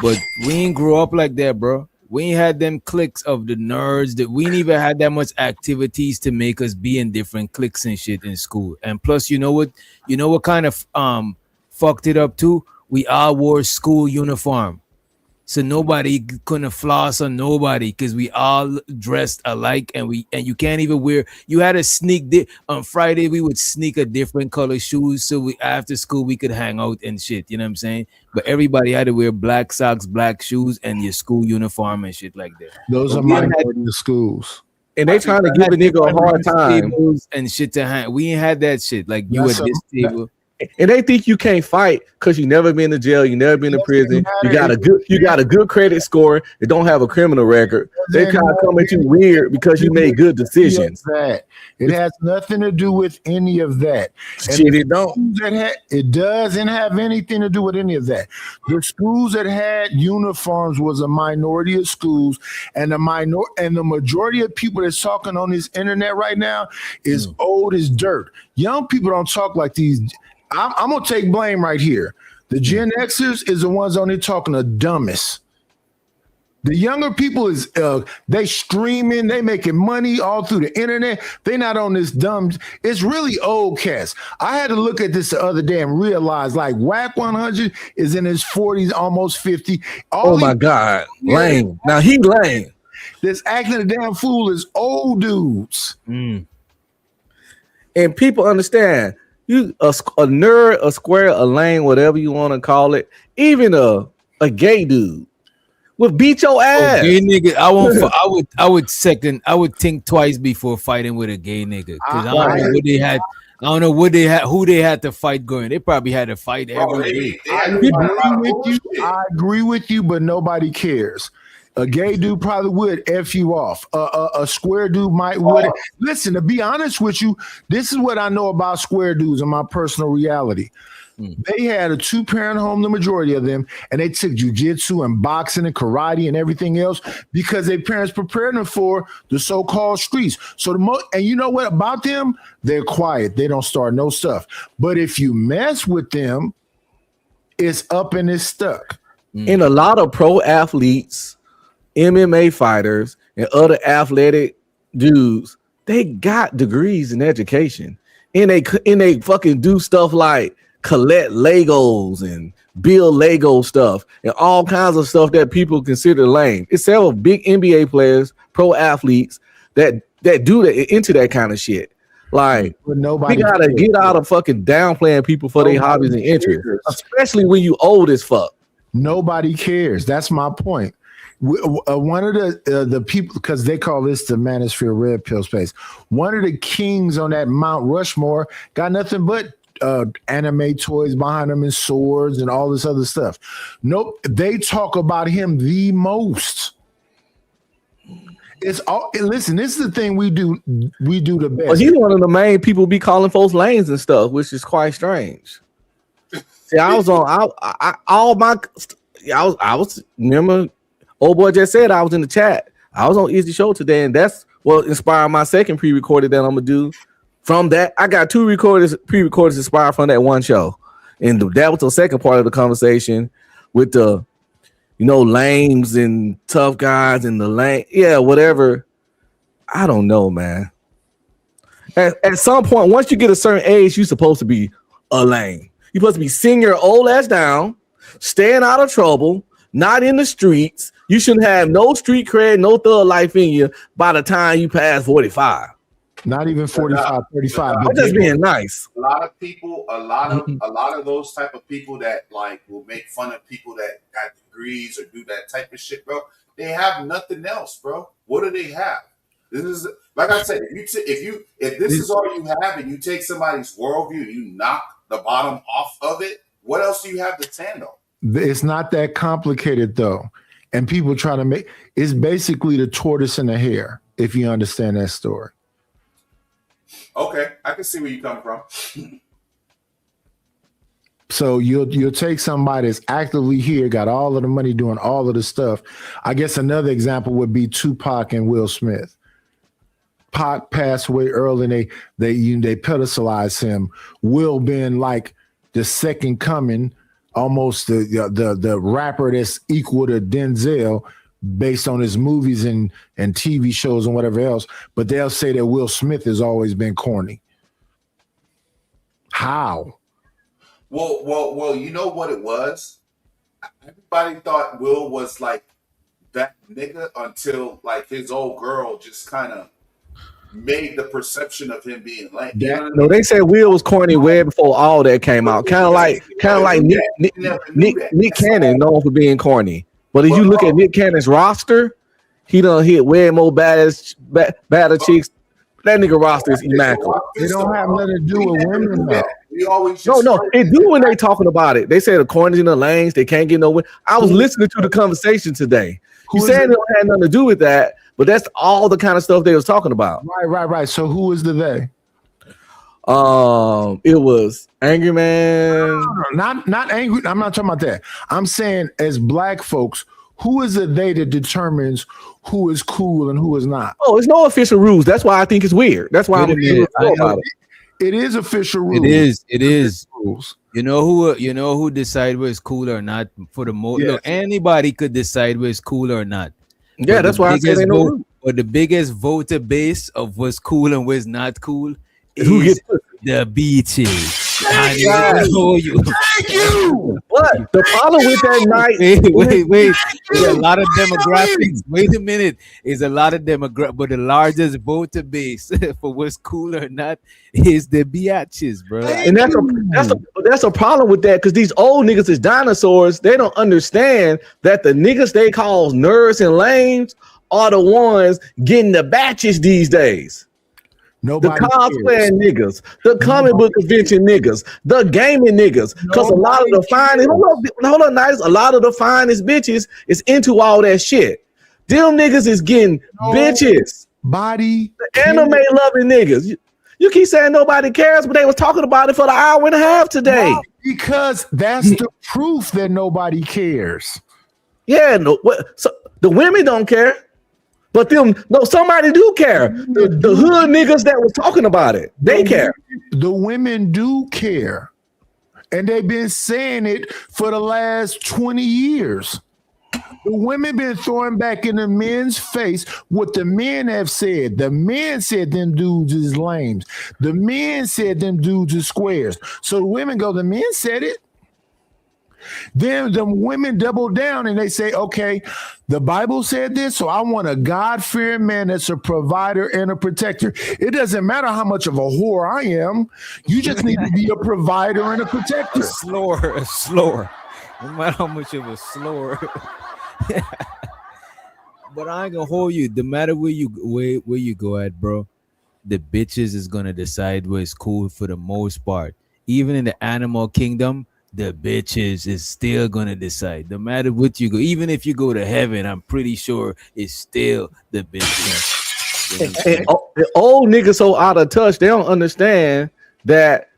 Speaker 7: But we ain't grow up like that, bro. We ain't had them cliques of the nerds. That we ain't even had that much activities to make us be in different cliques and shit in school. And plus, you know what kind of fucked it up too? We all wore school uniform. So nobody couldn't floss on nobody because we all dressed alike, and you can't even wear. You had to sneak on Friday. We would sneak a different color shoes so after school we could hang out and shit. You know what I'm saying? But everybody had to wear black socks, black shoes, and your school uniform and shit like that.
Speaker 3: Those are minority schools,
Speaker 12: and they trying to give a nigga a hard time
Speaker 7: and shit to hang. We ain't had that shit like you at this table.
Speaker 12: And they think you can't fight because you never been to jail, you never been to prison. You got a good credit score. They don't have a criminal record. They kind of come at you weird because you made good decisions.
Speaker 3: It has nothing to do with any of that.
Speaker 12: Shit, it don't.
Speaker 3: It doesn't have anything to do with any of that. The schools that had uniforms was a minority of schools, and the majority of people that's talking on this internet right now is old as dirt. Young people don't talk like these. I'm gonna take blame right here. The Gen Xers is the ones on here talking the dumbest. The younger people is they streaming, they making money all through the internet. They not on this dumb. It's really old cats. I had to look at this the other day and realize like Whack 100 is in his 40s, almost 50.
Speaker 12: Oh my God, lame. Now he lame.
Speaker 3: This acting a damn fool is old dudes.
Speaker 12: And people understand. You a nerd, a square, a lame, whatever you want to call it, even a gay dude would beat your ass.
Speaker 7: Gay nigga, I would think twice before fighting with a gay nigga because I don't know what they had. I don't know what they had, who they had to fight going. They probably had to fight every day.
Speaker 3: I agree with you, but nobody cares. A gay dude probably would F you off. A square dude would. Listen, to be honest with you, this is what I know about square dudes in my personal reality. They had a 2-parent home, the majority of them, and they took jujitsu and boxing and karate and everything else because their parents prepared them for the so-called streets. So and you know what about them? They're quiet. They don't start no stuff. But if you mess with them, it's up and it's stuck.
Speaker 12: And a lot of pro athletes, MMA fighters, and other athletic dudes, they got degrees in education, and they fucking do stuff like collect Legos and build Lego stuff and all kinds of stuff that people consider lame. It's several big NBA players, pro athletes that do that into that kind of shit. Like, we gotta get out of fucking downplaying people for their hobbies and interests, especially when you old as fuck.
Speaker 3: Nobody cares. That's my point. One of the people, because they call this the Manosphere Red Pill space, one of the kings on that Mount Rushmore got nothing but anime toys behind them and swords and all this other stuff. Nope, they talk about him the most. It's all. Listen, this is the thing we do the best.
Speaker 12: Well, he's one of the main people be calling folks lanes and stuff, which is quite strange. See, I was on I was remember. Old boy just said I was in the chat. I was on Easy Show today, and that's what inspired my second pre-recorded that I'm gonna do. From that, I got 2 pre-recordeds inspired from that one show, and that was the second part of the conversation with the, lames and tough guys and the lame, whatever. I don't know, man. At some point, once you get a certain age, you're supposed to be a lame. You're supposed to be sitting your old ass down, staying out of trouble, not in the streets. You shouldn't have no street cred, no thug life in you by the time you pass 45.
Speaker 3: Not even 45, 35.
Speaker 12: I'm just being nice.
Speaker 16: A lot of people, a lot of those type of people that like will make fun of people that got degrees or do that type of shit, bro. They have nothing else, bro. What do they have? This is like I said. If this is all you have, and you take somebody's worldview and you knock the bottom off of it, what else do you have to stand on?
Speaker 3: It's not that complicated though. And people try to it's basically the tortoise and the hare, if you understand that story.
Speaker 16: Okay, I can see where you come from.
Speaker 3: So you'll take somebody that's actively here, got all of the money, doing all of the stuff. I guess another example would be Tupac and Will Smith. Pac passed away early, and they pedestalized him. Will being like the second coming, almost the rapper that's equal to Denzel, based on his movies and TV shows and whatever else. But they'll say that Will Smith has always been corny. How?
Speaker 16: Well, you know what it was? Everybody thought Will was like that nigga until like his old girl just kind of made the perception of him being lame. You know what I mean?
Speaker 12: No, they said Will was corny way before all that came out. Kind of like Nick Cannon known for being corny. But if you look at Nick Cannon's roster, he done hit way more badder chicks. That nigga roster is immaculate.
Speaker 3: It don't have nothing to do with women, though.
Speaker 12: No, it do when they talking about it. They say the corners in the lanes, they can't get no win. I was listening to the conversation today. You saying it don't have nothing to do with that, but that's all the kind of stuff they was talking about.
Speaker 3: Right. So who is the they?
Speaker 12: It was Angry Man.
Speaker 3: No, not angry. I'm not talking about that. I'm saying as black folks, who is the they that determines who is cool and who is not?
Speaker 12: Oh, it's no official rules. That's why I think it's weird. That's why I'm about it.
Speaker 3: It is official rules.
Speaker 7: It is rules. You know who decide what's cool or not for the most. Look, anybody could decide what's cool or not.
Speaker 12: Yeah,
Speaker 7: But
Speaker 12: that's
Speaker 7: the
Speaker 12: why I said
Speaker 7: biggest
Speaker 12: they know.
Speaker 7: vote- But the biggest voter base of what's cool and what's not cool
Speaker 12: Who
Speaker 7: is
Speaker 12: gets
Speaker 7: the beaches.
Speaker 3: Thank
Speaker 7: you.
Speaker 3: Thank you.
Speaker 12: What the problem with that night?
Speaker 7: Wait. There's a lot of demographics. Wait a minute. It's a lot of demographics, but the largest voter base for what's cool or not is the biatches, bro.
Speaker 12: And that's a problem with that because these old niggas is dinosaurs. They don't understand that the niggas they call nerds and lames are the ones getting the batches these days.
Speaker 3: Nobody
Speaker 12: the cosplaying niggas, the comic book convention niggas, the gaming niggas. Because a lot of the finest, hold on, nice. A lot of the finest bitches is into all that shit. Them niggas is getting bitches.
Speaker 3: Body.
Speaker 12: The anime loving niggas. You keep saying nobody cares, but they was talking about it for the hour and a half today.
Speaker 3: No, because that's the proof that nobody cares.
Speaker 12: Yeah, so the women don't care. But somebody do care. The hood niggas that was talking about it, they care.
Speaker 3: The women do care. And they've been saying it for the last 20 years. The women been throwing back in the men's face what the men have said. The men said them dudes is lames. The men said them dudes is squares. So the women go, the men said it. Then the women double down and they say, okay, the Bible said this, so I want a God-fearing man that's a provider and a protector. It doesn't matter how much of a whore I am. You just need to be a provider and a protector.
Speaker 7: Slower. No matter how much of a slower. But I ain't gonna hold you. No matter where you go at, bro, the bitches is gonna decide what's cool for the most part. Even in the animal kingdom, the bitches is still gonna decide. No matter what you go, even if you go to heaven, I'm pretty sure it's still the bitches.
Speaker 12: And the old niggas so out of touch, they don't understand that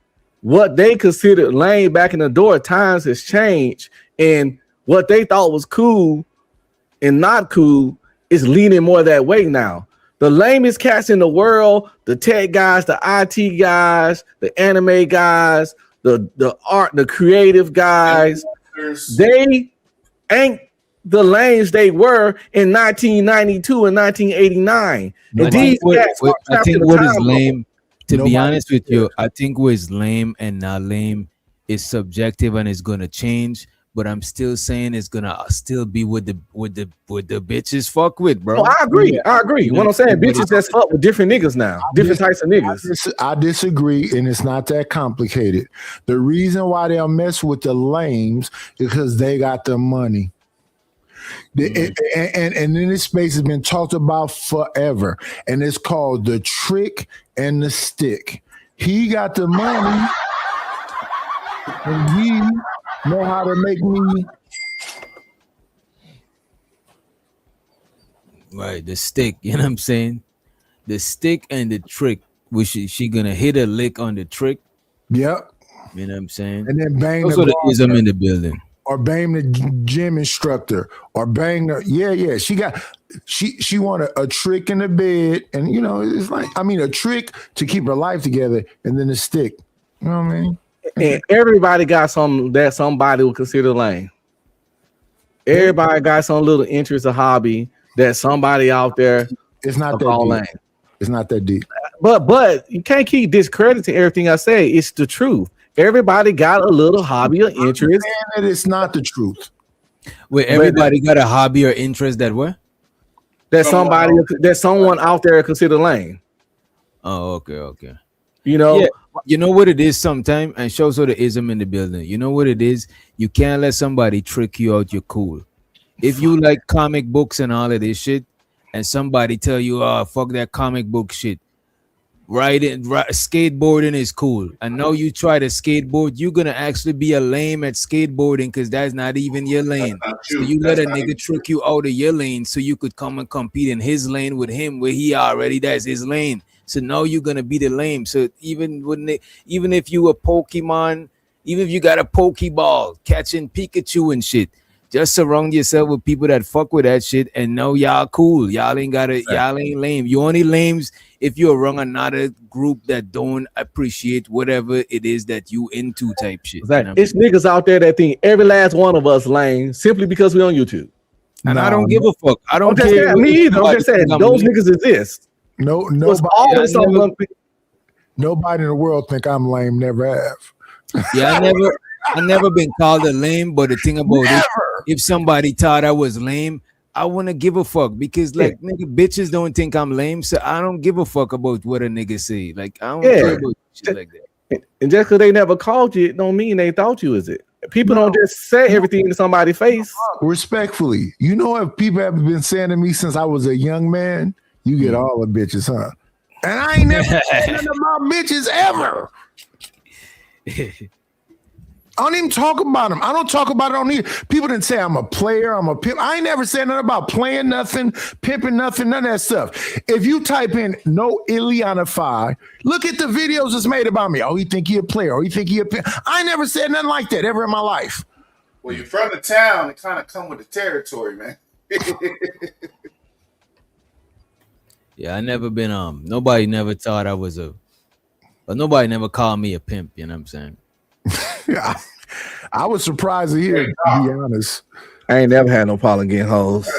Speaker 12: what they considered lame back in the door, times has changed, and what they thought was cool and not cool is leaning more that way now. The lamest cats in the world, the tech guys, the IT guys, the anime guys, the art, the creative guys, they ain't the lanes they were in 1992 and 1989. And these cats
Speaker 7: I think what is lame, to be honest with you, I think what is lame and not lame is subjective and it's gonna change. But I'm still saying it's gonna still be with the bitches fuck with, bro.
Speaker 12: No, I agree. What I'm saying, bitches that's fuck with different niggas now, different types of niggas.
Speaker 3: I disagree, and it's not that complicated. The reason why they'll mess with the lames is because they got the money. And then this space has been talked about forever, and it's called the trick and the stick. He got the money, and he know how to make me
Speaker 7: right. The stick, you know what I'm saying? The stick and the trick Was she gonna hit a lick on the trick?
Speaker 3: Yep.
Speaker 7: You know what I'm saying?
Speaker 3: And then bang
Speaker 7: Those
Speaker 3: the
Speaker 7: are the
Speaker 3: bartender.
Speaker 7: ism in the building.
Speaker 3: Or bang the gym instructor, or bang the yeah. She wanted a trick in the bed, and it's like a trick to keep her life together, and then a stick. You know what I mean?
Speaker 12: And everybody got something that somebody would consider lame. Everybody got some little interest or hobby that somebody out there
Speaker 3: it's not that
Speaker 12: call
Speaker 3: deep.
Speaker 12: lame.
Speaker 3: It's not that deep.
Speaker 12: But you can't keep discrediting everything I say. It's the truth. Everybody got a little hobby or interest.
Speaker 3: And it's not the truth.
Speaker 7: Wait, everybody got a hobby or interest that what?
Speaker 12: That someone out there consider lame.
Speaker 7: Oh, okay.
Speaker 12: Yeah,
Speaker 7: you know what it is sometimes, and shows all the ism in the building. You know what it is? You can't let somebody trick you out. You're cool. If you like comic books and all of this shit, and somebody tell you, "Oh, fuck that comic book shit," skateboarding is cool. And now you try to skateboard, you're gonna actually be a lame at skateboarding because that's not even your lane. So you let a nigga trick you out of your lane so you could come and compete in his lane with him where that's his lane. So now you're gonna be the lame. So even if you a Pokemon, even if you got a Pokeball catching Pikachu and shit, just surround yourself with people that fuck with that shit and know y'all cool. Y'all ain't lame. You only lames if you're around another group that don't appreciate whatever it is that you into type shit.
Speaker 12: Exactly. It's niggas out there that think every last one of us lame simply because we on YouTube.
Speaker 7: And I don't give a fuck. I don't
Speaker 12: care.
Speaker 7: care.
Speaker 12: Me either. I'm just saying those niggas exist.
Speaker 3: Nobody in the world think I'm lame. Never have.
Speaker 7: Yeah, I never been called a lame, but the thing about it, if somebody thought I was lame, I wouldn't give a fuck because nigga, bitches don't think I'm lame, so I don't give a fuck about what a nigga say. Like I don't care about shit like that.
Speaker 12: And just because they never called you, it don't mean they thought you was it. People don't just say everything to somebody's face.
Speaker 3: Respectfully, if people have been saying to me since I was a young man, you get all the bitches, huh? And I ain't never said nothing about bitches ever. I don't even talk about them. I don't talk about it on here. People didn't say I'm a player, I'm a pimp. I ain't never said nothing about playing nothing, pimping nothing, none of that stuff. If you type in no Ilianify, look at the videos that's made about me. Oh, you think he a player? Oh, you think he a pimp? I ain't never said nothing like that ever in my life.
Speaker 16: Well, you're from the town. It kind of come with the territory, man.
Speaker 7: Yeah, I never been nobody never thought I was but nobody never called me a pimp, you know what I'm saying?
Speaker 3: Yeah, I was surprised to hear, to be honest.
Speaker 12: I ain't never had no problem getting hoes.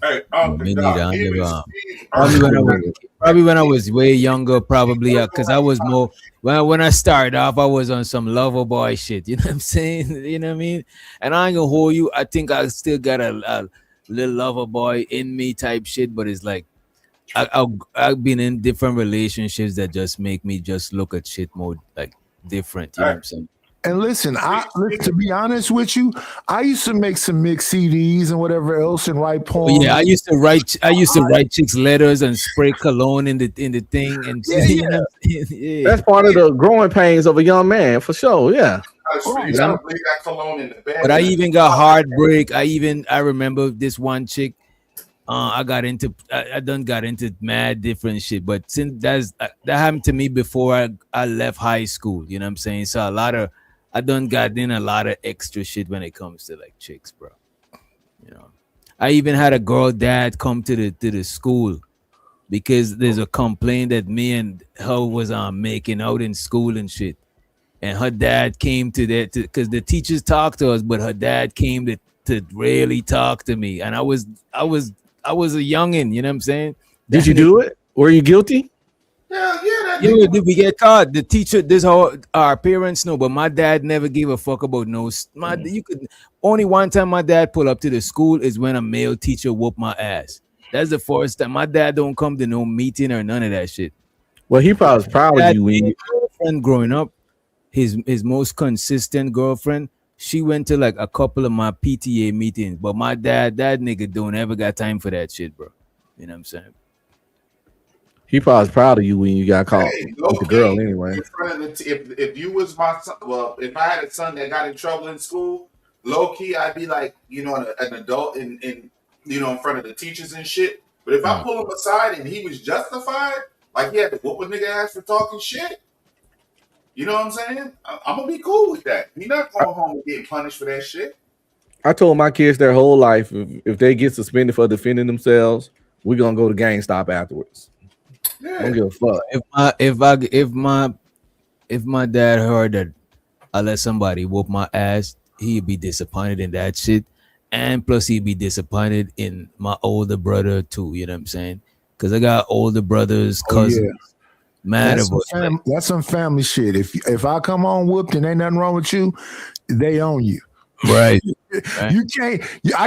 Speaker 16: Hey,
Speaker 7: me neither. Probably when I was way younger, probably because I was more when I started off, I was on some lover boy shit. You know what I'm saying? You know what I mean? And I ain't gonna hold you. I think I still got a little lover boy in me type shit, but it's like I've been in different relationships that just make me just look at shit more like different. You know what I'm saying?
Speaker 3: And listen, to be honest with you, I used to make some mixed CDs and whatever else and write poems.
Speaker 7: Yeah, I used to write chicks letters and spray cologne in the thing and you know? Yeah.
Speaker 12: That's part of the growing pains of a young man for sure. Yeah.
Speaker 7: But I even got heartbreak. I remember this one chick. I got into mad different shit, but since that happened to me before I left high school, you know what I'm saying? So I done got in a lot of extra shit when it comes to like chicks, bro. You know, I even had a girl dad come to the school because there's a complaint that me and her was making out in school and shit, and her dad came to that because the teachers talked to us, but her dad came to really talk to me, and I was a youngin', you know what I'm saying?
Speaker 12: Did you do it? Were you guilty?
Speaker 16: Yeah,
Speaker 7: did we get caught? The teacher, this whole our parents know, but my dad never gave a fuck about only one time my dad pulled up to the school is when a male teacher whooped my ass. That's the first time. My dad don't come to no meeting or none of that shit.
Speaker 12: Well, he probably was proud of you when
Speaker 7: girlfriend growing up, his most consistent girlfriend. She went to like a couple of my PTA meetings, but my dad, that nigga don't ever got time for that shit, bro. You know what I'm saying?
Speaker 12: He probably was proud of you when you got caught with the girl anyway.
Speaker 16: If you was my son, well, if I had a son that got in trouble in school, low key, I'd be like, an adult in front of the teachers and shit. But if I pull him aside and he was justified, Like he had to whoop a nigga ass for talking shit. You know what I'm saying? I'm gonna be cool with that. He not going home and getting punished for that shit.
Speaker 12: I told my kids their whole life if they get suspended for defending themselves, we're gonna go to GameStop afterwards.
Speaker 16: Yeah.
Speaker 12: Don't give a fuck.
Speaker 7: If my dad heard that I let somebody whoop my ass, he'd be disappointed in that shit. And plus he'd be disappointed in my older brother too, you know what I'm saying? Because I got older brothers, cousins. Mad
Speaker 3: That's some family shit. If I come home whooped and ain't nothing wrong with you, they own you.
Speaker 7: Right.
Speaker 3: I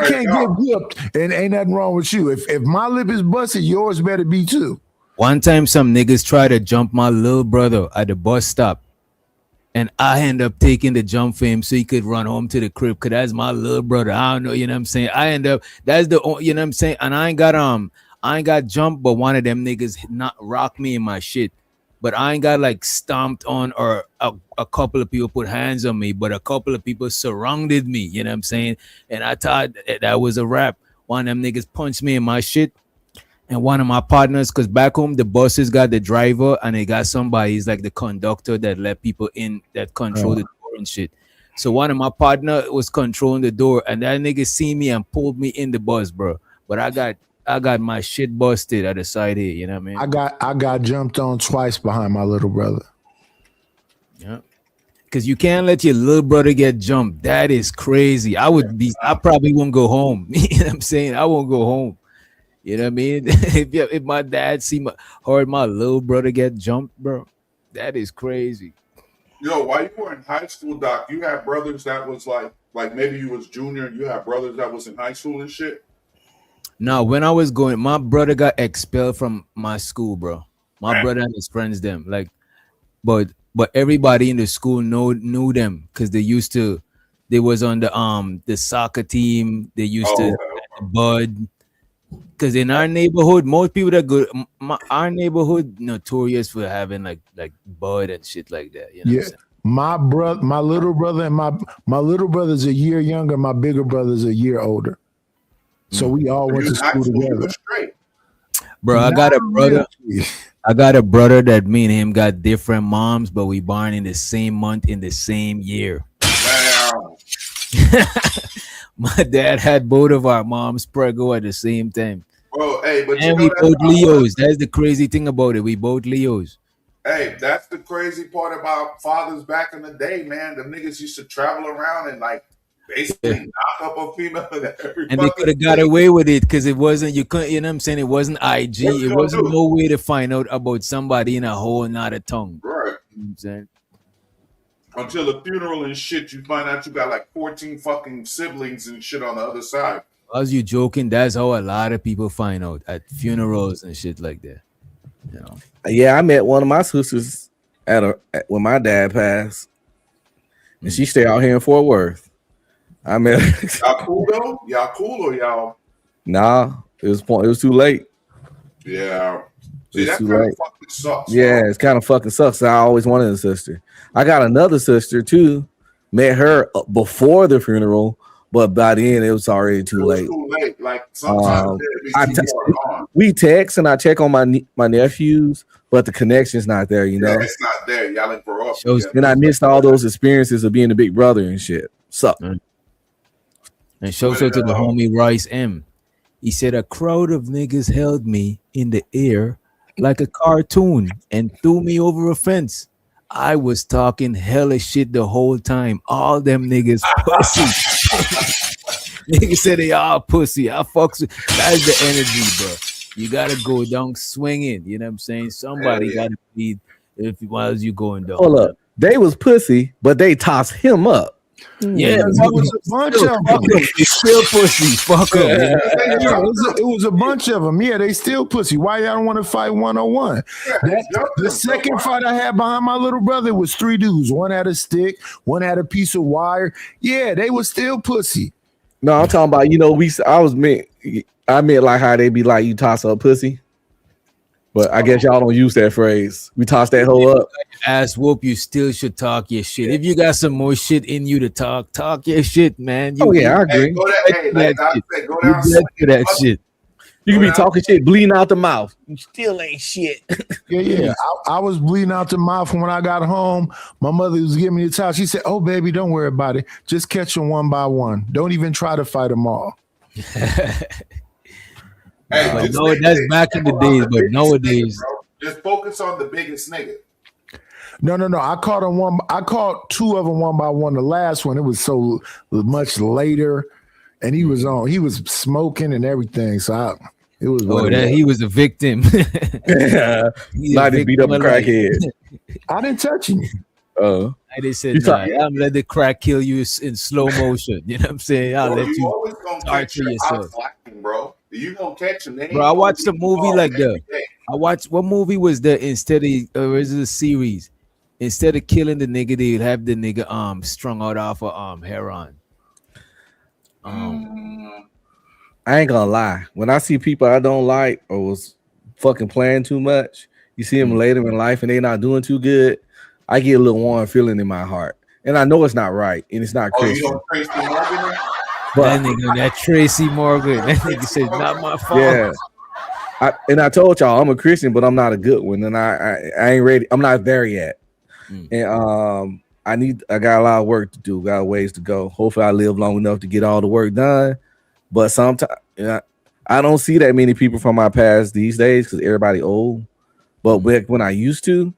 Speaker 3: can't get whooped and ain't nothing wrong with you. If my lip is busted, yours better be too.
Speaker 7: One time some niggas tried to jump my little brother at the bus stop. And I end up taking the jump for him so he could run home to the crib. Cause that's my little brother. I don't know, you know what I'm saying? That's the, you know what I'm saying? And I ain't got jumped, but one of them niggas not rock me in my shit. But I ain't got like stomped on or a couple of people put hands on me, but a couple of people surrounded me, you know what I'm saying? And I thought that was a wrap. One of them niggas punched me in my shit. And one of my partners, because back home, the buses got the driver and they got somebody, he's like the conductor that let people in, that control the door and shit. So one of my partner was controlling the door and that nigga seen me and pulled me in the bus, bro. But I got my shit busted at the side here, you know what I mean?
Speaker 3: I got jumped on twice behind my little brother.
Speaker 7: Yeah. Because you can't let your little brother get jumped. That is crazy. I probably won't go home. You know what I'm saying? I won't go home. You know what I mean? If my dad heard my little brother get jumped, bro, that is crazy.
Speaker 16: Yo, while you were in high school, Doc, you had brothers that was like maybe you was junior, you had brothers that was in high school and shit?
Speaker 7: No, when I was going, my brother got expelled from my school, bro. My brother and his friends, them. Like, but everybody in the school knew them because they was on the soccer team. They used to Bud. Because in our neighborhood, most people that go, our neighborhood notorious for having like bud and shit like that. You know what I'm saying?
Speaker 3: My little brother and my little brother's a year younger. My bigger brother's a year older. So we all went to school together.
Speaker 7: Bro, I got a brother that me and him got different moms, but we born in the same month in the same year.
Speaker 16: Wow.
Speaker 7: My dad had both of our moms preggo at the same time.
Speaker 16: Well, hey, but
Speaker 7: and we both Leos. That's the crazy thing about it. We both Leos.
Speaker 16: Hey, that's the crazy part about fathers back in the day, man. The niggas used to travel around and like basically knock up a female
Speaker 7: and they could have got away with it because it wasn't, you couldn't, you know what I'm saying? It wasn't IG. It wasn't no way to find out about somebody in a whole nother tongue.
Speaker 16: Right.
Speaker 7: You know what I'm saying?
Speaker 16: Until the funeral and shit, you find out you got like 14 fucking siblings and shit on the other side.
Speaker 7: As you joking, that's how a lot of people find out at funerals and shit like that. You know?
Speaker 12: Yeah, I met one of my sisters when my dad passed, and she stayed out here in Fort Worth. I met her.
Speaker 16: Y'all cool though? Y'all cool or y'all?
Speaker 12: Nah, it was too late.
Speaker 16: Yeah. See, that
Speaker 12: too
Speaker 16: kind
Speaker 12: late.
Speaker 16: of fucking sucks.
Speaker 12: Yeah, it's kind of fucking sucks. I always wanted a sister. I got another sister too. Met her before the funeral, but by then it was already too late.
Speaker 16: Too late. Like sometimes
Speaker 12: we text and I check on my nephews, but the connection's not there. You know,
Speaker 16: it's not there. Y'all didn't grow up.
Speaker 12: And I missed all those experiences of being a big brother and shit. Suck.
Speaker 7: And shout out to the homie Rice M. He said a crowd of niggas held me in the air like a cartoon and threw me over a fence. I was talking hella shit the whole time. All them niggas pussy. Niggas said they all pussy. I fucks with. That's the energy, bro. You gotta go down swinging. You know what I'm saying? Somebody gotta be while you going down.
Speaker 12: Hold up. They was pussy, but they tossed him up.
Speaker 7: Yeah,
Speaker 3: that was a bunch of them.
Speaker 7: They still pussy. Fuck them.
Speaker 3: It was a bunch of them. Yeah, they still pussy. Why y'all don't want to fight 101? The second fight I had behind my little brother was 3 dudes. One had a stick, one had a piece of wire. Yeah, they was still pussy.
Speaker 12: No, I'm talking about, I meant like how they be like, you toss up pussy. But I guess y'all don't use that phrase. We toss that hoe up.
Speaker 7: Ass whoop, you still should talk your shit. If you got some more shit in you to talk your shit, man.
Speaker 12: I agree.
Speaker 16: Go down
Speaker 7: shit.
Speaker 12: You can be talking shit, bleeding out the mouth. You still ain't shit.
Speaker 3: Yeah. I was bleeding out the mouth when I got home. My mother was giving me the towel. She said, "Oh, baby, don't worry about it. Just catch them one by one. Don't even try to fight them all."
Speaker 7: But no, that's back in the days. But nowadays,
Speaker 16: just focus on the biggest nigga.
Speaker 3: No. I caught him one. I caught two of them one by one. The last one, it was so much later, and he was smoking and everything. So it was.
Speaker 7: He was a victim.
Speaker 12: Yeah, not to beat up a crackhead.
Speaker 3: I didn't touch him.
Speaker 7: They said, I'm let the crack kill you in slow motion. You know what I'm saying? I'll let you
Speaker 16: always gonna
Speaker 7: torture yourself.
Speaker 16: Bro. You gonna catch him?
Speaker 7: Bro, I watched a movie like that. What movie was that? Instead of is it a series? Instead of killing the nigga, they'd have the nigga strung out off of heroin.
Speaker 12: I ain't gonna lie. When I see people I don't like or was fucking playing too much, you see them later in life and they not doing too good, I get a little warm feeling in my heart. And I know it's not right and it's not Christian.
Speaker 16: You know Tracy Morgan?
Speaker 7: That Tracy Morgan, that nigga said, not my fault.
Speaker 12: Yeah. I told y'all I'm a Christian, but I'm not a good one. And I ain't ready. I'm not there yet. And I got a lot of work to do, got ways to go. Hopefully I live long enough to get all the work done. But sometimes I don't see that many people from my past these days because everybody old. But when I used to,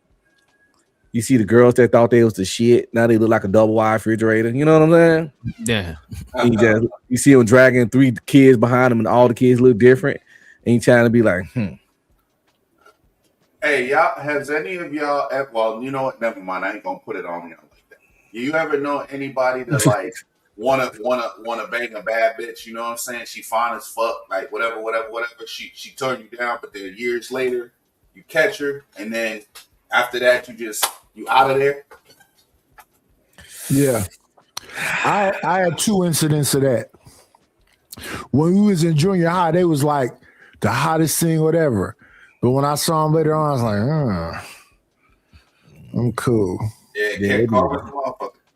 Speaker 12: you see the girls that thought they was the shit. Now they look like a double wide refrigerator. You know what I'm saying?
Speaker 7: Yeah.
Speaker 12: And you see them dragging 3 kids behind them, and all the kids look different. And you trying to be like,
Speaker 16: Hey, y'all, has any of y'all well, you know what? Never mind. I ain't gonna put it on y'all like that. You ever know anybody that like wanna bang a bad bitch? You know what I'm saying? She fine as fuck, like whatever. She turned you down, but then years later, you catch her, and then after that, you out of there.
Speaker 3: Yeah, I had 2 incidents of that. When we was in junior high, they was like the hottest thing, whatever. But when I saw him later on, I was like, I'm cool.
Speaker 16: Yeah,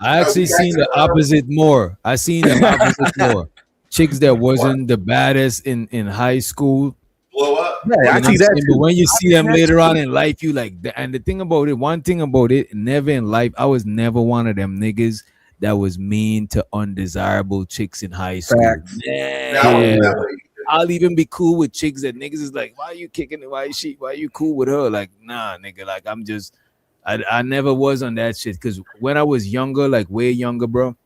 Speaker 7: I actually seen the opposite more. I seen the opposite more. Chicks that wasn't the baddest in high school.
Speaker 16: Blow up.
Speaker 12: Yeah, I see that too.
Speaker 7: But when you see them later on in life, you like that. And the thing about it, one thing about it, never in life, I was never one of them niggas that was mean to undesirable chicks in high school. I'll even be cool with chicks that niggas is like, why are you kicking it? Why are you cool with her? Like, nah, nigga, like I never was on that shit. Cause when I was younger, like way younger, bro,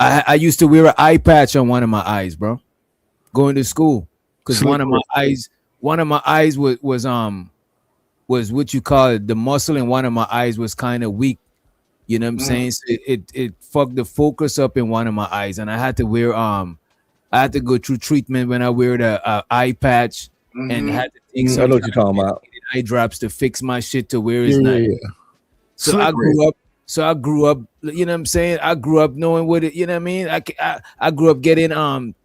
Speaker 7: I used to wear an eye patch on one of my eyes, bro, going to school. Cause one of my eyes was what you call it, the muscle in one of my eyes was kind of weak. You know what I'm saying? So it fucked the focus up in one of my eyes, and I had to wear I had to go through treatment when I wear the eye patch and had to take some
Speaker 12: I know what you're talking about.
Speaker 7: Eye drops to fix my shit to where it's not. So I grew up, you know what I'm saying? I grew up knowing what it, you know what I mean? I grew up getting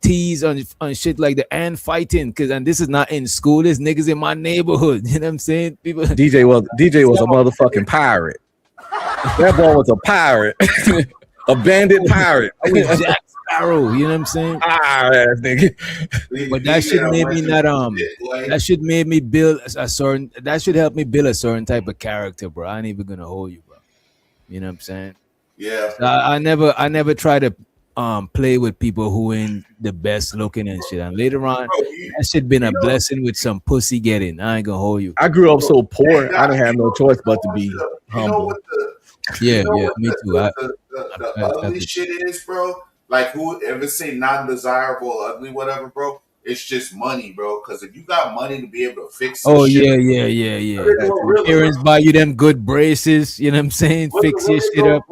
Speaker 7: teased on shit like that and fighting, and this is not in school, this niggas in my neighborhood. You know what I'm saying? People
Speaker 12: DJ was a motherfucking pirate. That boy was a pirate. A bandit pirate.
Speaker 7: I was Jack Sparrow, you know what I'm saying?
Speaker 12: Nigga.
Speaker 7: But that shit made me not that shit made me build that should help me build a certain type of character, bro. I ain't even gonna hold you, bro. You know what I'm saying?
Speaker 16: Yeah.
Speaker 7: So I never try to play with people who ain't the best looking and shit. And later on, that shit been a blessing with some pussy getting. I ain't gonna hold you.
Speaker 12: I grew up so poor, I didn't have no choice but to be humble.
Speaker 7: Me too.
Speaker 16: The ugly shit is, bro. Like, who ever say non-desirable, ugly, whatever, bro? It's just money, bro. Because if you got money to be able to fix some shit,
Speaker 7: yeah. Parents buy you them good braces, you know what I'm saying? Fix your shit up.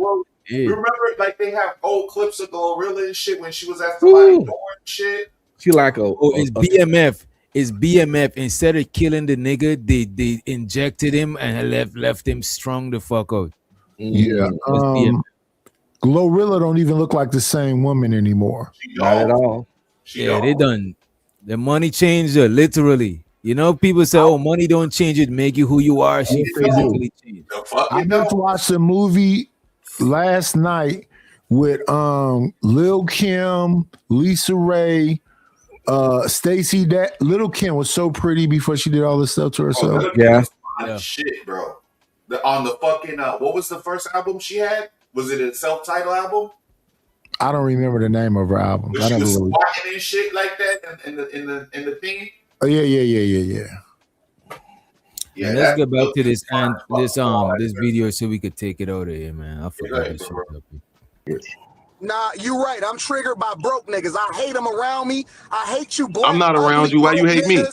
Speaker 16: Yeah. Remember, like, they have old clips of Glorilla and shit when she was at somebody's door and shit?
Speaker 12: She like
Speaker 7: it's BMF. It's BMF. Instead of killing the nigga, they injected him and left him strung the fuck out.
Speaker 3: Yeah. Glorilla don't even look like the same woman anymore.
Speaker 12: Not at all.
Speaker 7: They done. The money changed her, literally. You know, people say, "Oh, money don't change it, make you who you are." She physically changed.
Speaker 3: I just watched a movie last night with Lil Kim, Lisa Ray, Stacy, that little Kim was so pretty before she did all this stuff to herself.
Speaker 16: Shit, bro. On the fucking what was the first album she had? Was it a self-titled album?
Speaker 3: I don't remember the name of her album.
Speaker 16: She was squatting and shit like that in the thing.
Speaker 3: Oh yeah.
Speaker 16: Yeah,
Speaker 7: and let's get back to this and this video so we could take it out of here, man. I forgot this shit up here.
Speaker 19: Nah, you right. I'm triggered by broke niggas. I hate them around me. I hate you black.
Speaker 21: I'm not around you. Why you hate me?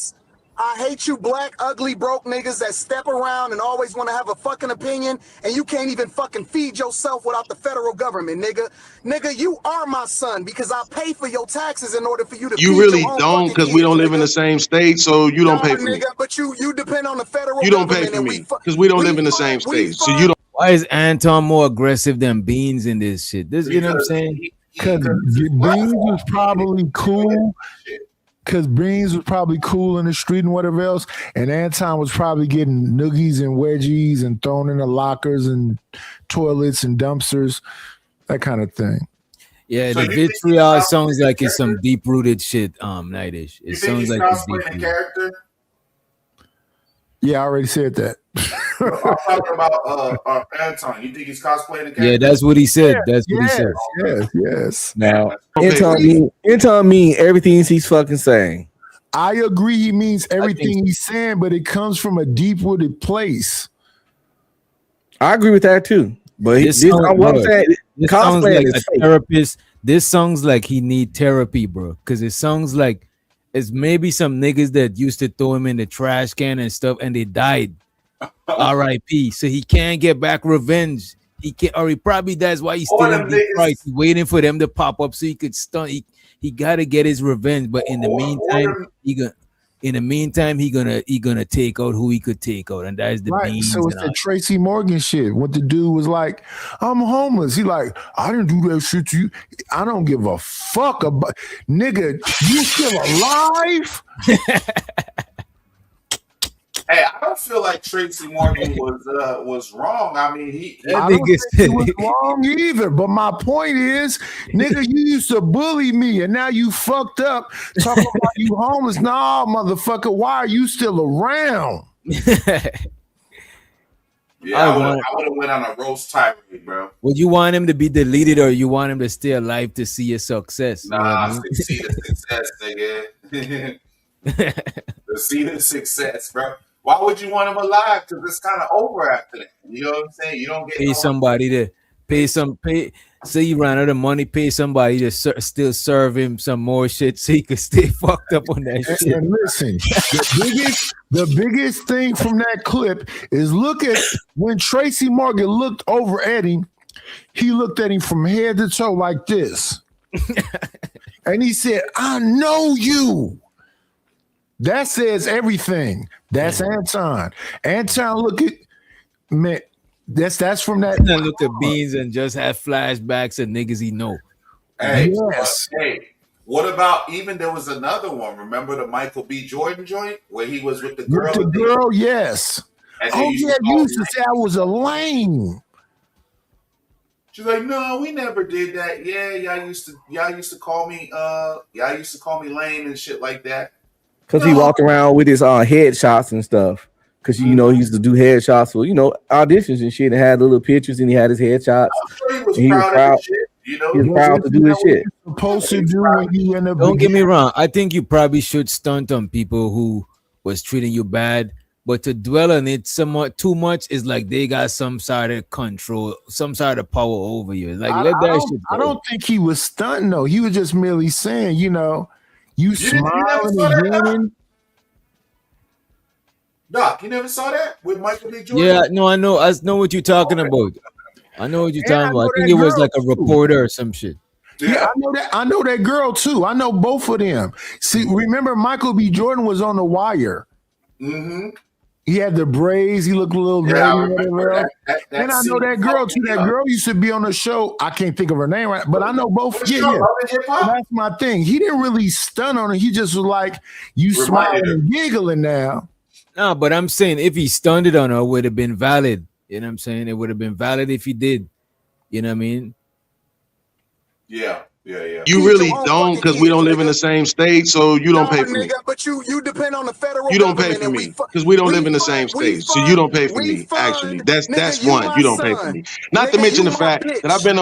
Speaker 19: I hate you black, ugly, broke niggas that step around and always want to have a fucking opinion, and you can't even fucking feed yourself without the federal government, nigga. Nigga, you are my son because I pay for your taxes in order for you to
Speaker 21: You really don't, because we don't live in the same state, so you don't pay for me.
Speaker 19: But you depend on the federal
Speaker 21: You don't
Speaker 19: government.
Speaker 21: pay for me because we don't live in the same state, so you don't.
Speaker 7: Why is Anton more aggressive than Beans in this shit? This, you know what I'm saying?
Speaker 3: Because Beans was probably cool. Because Beans was probably cool in the street and whatever else, and Anton was probably getting noogies and wedgies and thrown in the lockers and toilets and dumpsters, that kind of thing.
Speaker 7: Yeah, the vitriol sounds like it's some deep rooted shit. Nightish. It sounds like it's deep
Speaker 16: character.
Speaker 3: Yeah, I already said that.
Speaker 16: I'm talking about Anton. You think he's cosplaying the character?
Speaker 7: Yeah, that's what he said. That's what he said.
Speaker 3: Yes.
Speaker 12: Now, Anton mean everything he's fucking saying.
Speaker 3: I agree. He means everything he's saying, but it comes from a deep-rooted place.
Speaker 12: I agree with that too. But
Speaker 7: this sounds like a therapist. This sounds like he need therapy, bro. Because it sounds like it's maybe some niggas that used to throw him in the trash can and stuff, and they died. R.I.P. So he can't get back revenge. He can't, or he probably does. Why he's still in Detroit. He's waiting for them to pop up so he could stun. He gotta get his revenge. But in the meantime, he gonna take out who he could take out, and that is the Beans.
Speaker 3: So it's the Tracy Morgan shit. What the dude was like, I'm homeless. He like, I didn't do that shit to you. I don't give a fuck about nigga. You still alive?
Speaker 16: Hey, I don't feel like Tracy Morgan was wrong. I mean,
Speaker 3: I don't think he was wrong either. But my point is, nigga, you used to bully me, and now you fucked up talking about you homeless. Nah, motherfucker, why are you still around?
Speaker 16: Yeah, I would have went on a roast tirade, bro.
Speaker 7: Would you want him to be deleted, or you want him to stay alive to see your success?
Speaker 16: Nah, to see the success, nigga. To see the success, bro. Why would you want him alive? Because it's kind of over after that. You know what I'm saying? You don't get
Speaker 7: pay somebody to pay. Say you ran out of money, pay somebody to still serve him some more shit so he could stay fucked up on that shit.
Speaker 3: And listen, the biggest thing from that clip is look at when Tracy Morgan looked over at him. He looked at him from head to toe like this, and he said, "I know you." That says everything. That's Anton. Anton, look at man. That's from that.
Speaker 7: Look at Beans and just have flashbacks of niggas he know.
Speaker 16: Hey, hey, what about even there was another one? Remember the Michael B. Jordan joint where he was with the girl?
Speaker 3: With the girl, yes. Oh yeah, you used to say I was a lame.
Speaker 16: She's like, no, we never did that. Yeah, y'all used to call me lame and shit like that.
Speaker 12: Because he walked around with his headshots and stuff. Because, he used to do headshots for, auditions and shit and had little pictures and he had his headshots.
Speaker 16: I'm sure he was proud of his shit.
Speaker 12: He was proud to do his shit.
Speaker 3: Supposed to do when you end up.
Speaker 7: Don't get me wrong. I think you probably should stunt on people who was treating you bad. But to dwell on it somewhat too much is like they got some sort of control, some sort of power over you. Like, let that shit go.
Speaker 3: I don't think he was stunting, though. He was just merely saying, you smiling and grinning.
Speaker 16: Doc, you never saw that with Michael B. Jordan?
Speaker 7: Yeah, no, I know what you're talking about. I know what you're talking about. I think it was like a reporter or some shit.
Speaker 3: Yeah, I know that girl too. I know both of them. See, remember Michael B. Jordan was on The Wire.
Speaker 16: Mm-hmm.
Speaker 3: He had the braids. He looked a little dirty. And I know that girl too. That girl used to be on the show. I can't think of her name right, but I know both. Yeah. That's my thing. He didn't really stun on her. He just was like, you smiling and giggling now.
Speaker 7: No, but I'm saying if he stunned it on her, it would have been valid. You know what I'm saying? It would have been valid if he did. You know what I mean?
Speaker 16: Yeah. Yeah.
Speaker 21: You
Speaker 19: Feed
Speaker 21: really
Speaker 19: your own
Speaker 21: don't,
Speaker 19: fucking
Speaker 21: because we
Speaker 19: kids,
Speaker 21: don't live in
Speaker 19: nigga.
Speaker 21: the same state, so you
Speaker 19: Nah,
Speaker 21: don't pay for me.
Speaker 19: nigga, but you depend on the federal
Speaker 21: You don't pay
Speaker 19: government,
Speaker 21: for
Speaker 19: and
Speaker 21: me because we don't live in the same
Speaker 19: we
Speaker 21: state, so you don't pay for
Speaker 19: we
Speaker 21: me. Actually,
Speaker 19: fund,
Speaker 21: that's
Speaker 19: nigga, you
Speaker 21: one.
Speaker 19: my
Speaker 21: You don't pay for
Speaker 19: son,
Speaker 21: me. Not to
Speaker 19: nigga,
Speaker 21: mention
Speaker 19: you
Speaker 21: the
Speaker 19: my
Speaker 21: fact that
Speaker 19: bitch, you my
Speaker 21: I've been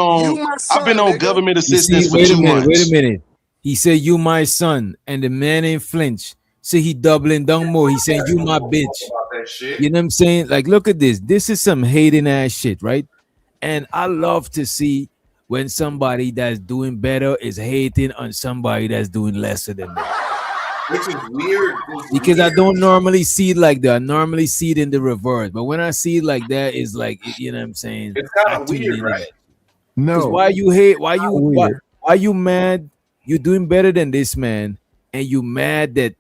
Speaker 19: son,
Speaker 21: on
Speaker 19: nigga.
Speaker 21: government
Speaker 7: You see,
Speaker 21: assistance for
Speaker 7: wait a
Speaker 21: 2
Speaker 7: minute, wait a
Speaker 21: months.
Speaker 7: minute. He said, "You my son," and the man ain't flinch. So he doubling down more. He saying, "You my bitch."
Speaker 16: That shit.
Speaker 7: You know what I'm saying? Like, look at this. This is some hating ass shit, right? And I love to see when somebody that's doing better is hating on somebody that's doing lesser than them.
Speaker 16: Which is weird.
Speaker 7: Because I don't normally see it like that. I normally see it in the reverse. But when I see it like that, it's like, you know what I'm saying?
Speaker 16: It's kind
Speaker 7: I
Speaker 16: of
Speaker 7: tune
Speaker 16: weird,
Speaker 7: into
Speaker 16: right?
Speaker 7: that. Because
Speaker 3: No.
Speaker 7: why you hate? Why
Speaker 3: Weird.
Speaker 7: you mad? You're doing better than this man, and you mad that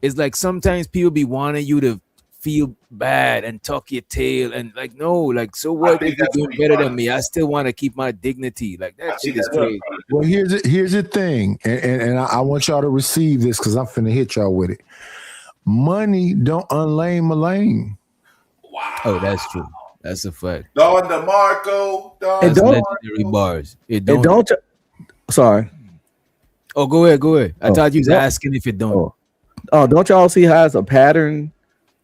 Speaker 7: it's like sometimes people be wanting you to feel bad and tuck your tail and like no, like so what if you're doing better than me? I still want to keep my dignity. Like that shit is crazy.
Speaker 3: Well, here's the thing, and I want y'all to receive this because I'm finna hit y'all with it. Money don't unlame a lame.
Speaker 7: Oh, that's true. That's a fact.
Speaker 16: Don DeMarco.
Speaker 7: That's legendary bars. It don't.
Speaker 12: Sorry.
Speaker 7: Oh, go ahead. I thought you was
Speaker 12: don't-
Speaker 7: asking if it don't.
Speaker 12: Oh, don't y'all see how it's a pattern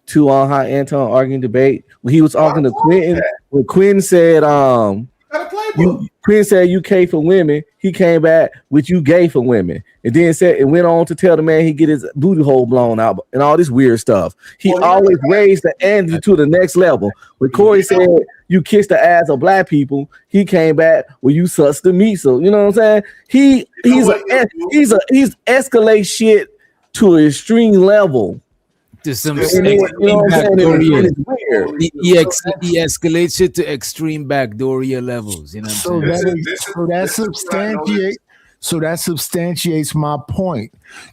Speaker 12: to how Anton arguing debate? When he was arguing to Quentin, when Quentin said, Quentin said you gay for women, he came back with you gay for women, and then said and went on to tell the man he get his booty hole blown out and all this weird stuff. He always raised the ante to the next level. When Corey said you kiss the ass of black people, he came back with you such the meat. So you know what I'm saying? He's escalate shit to an extreme level.
Speaker 7: To some
Speaker 12: You know what I'm saying? It's weird.
Speaker 7: He escalates it to extreme backdooria levels. You know what I'm saying?
Speaker 3: So that substantiates my point.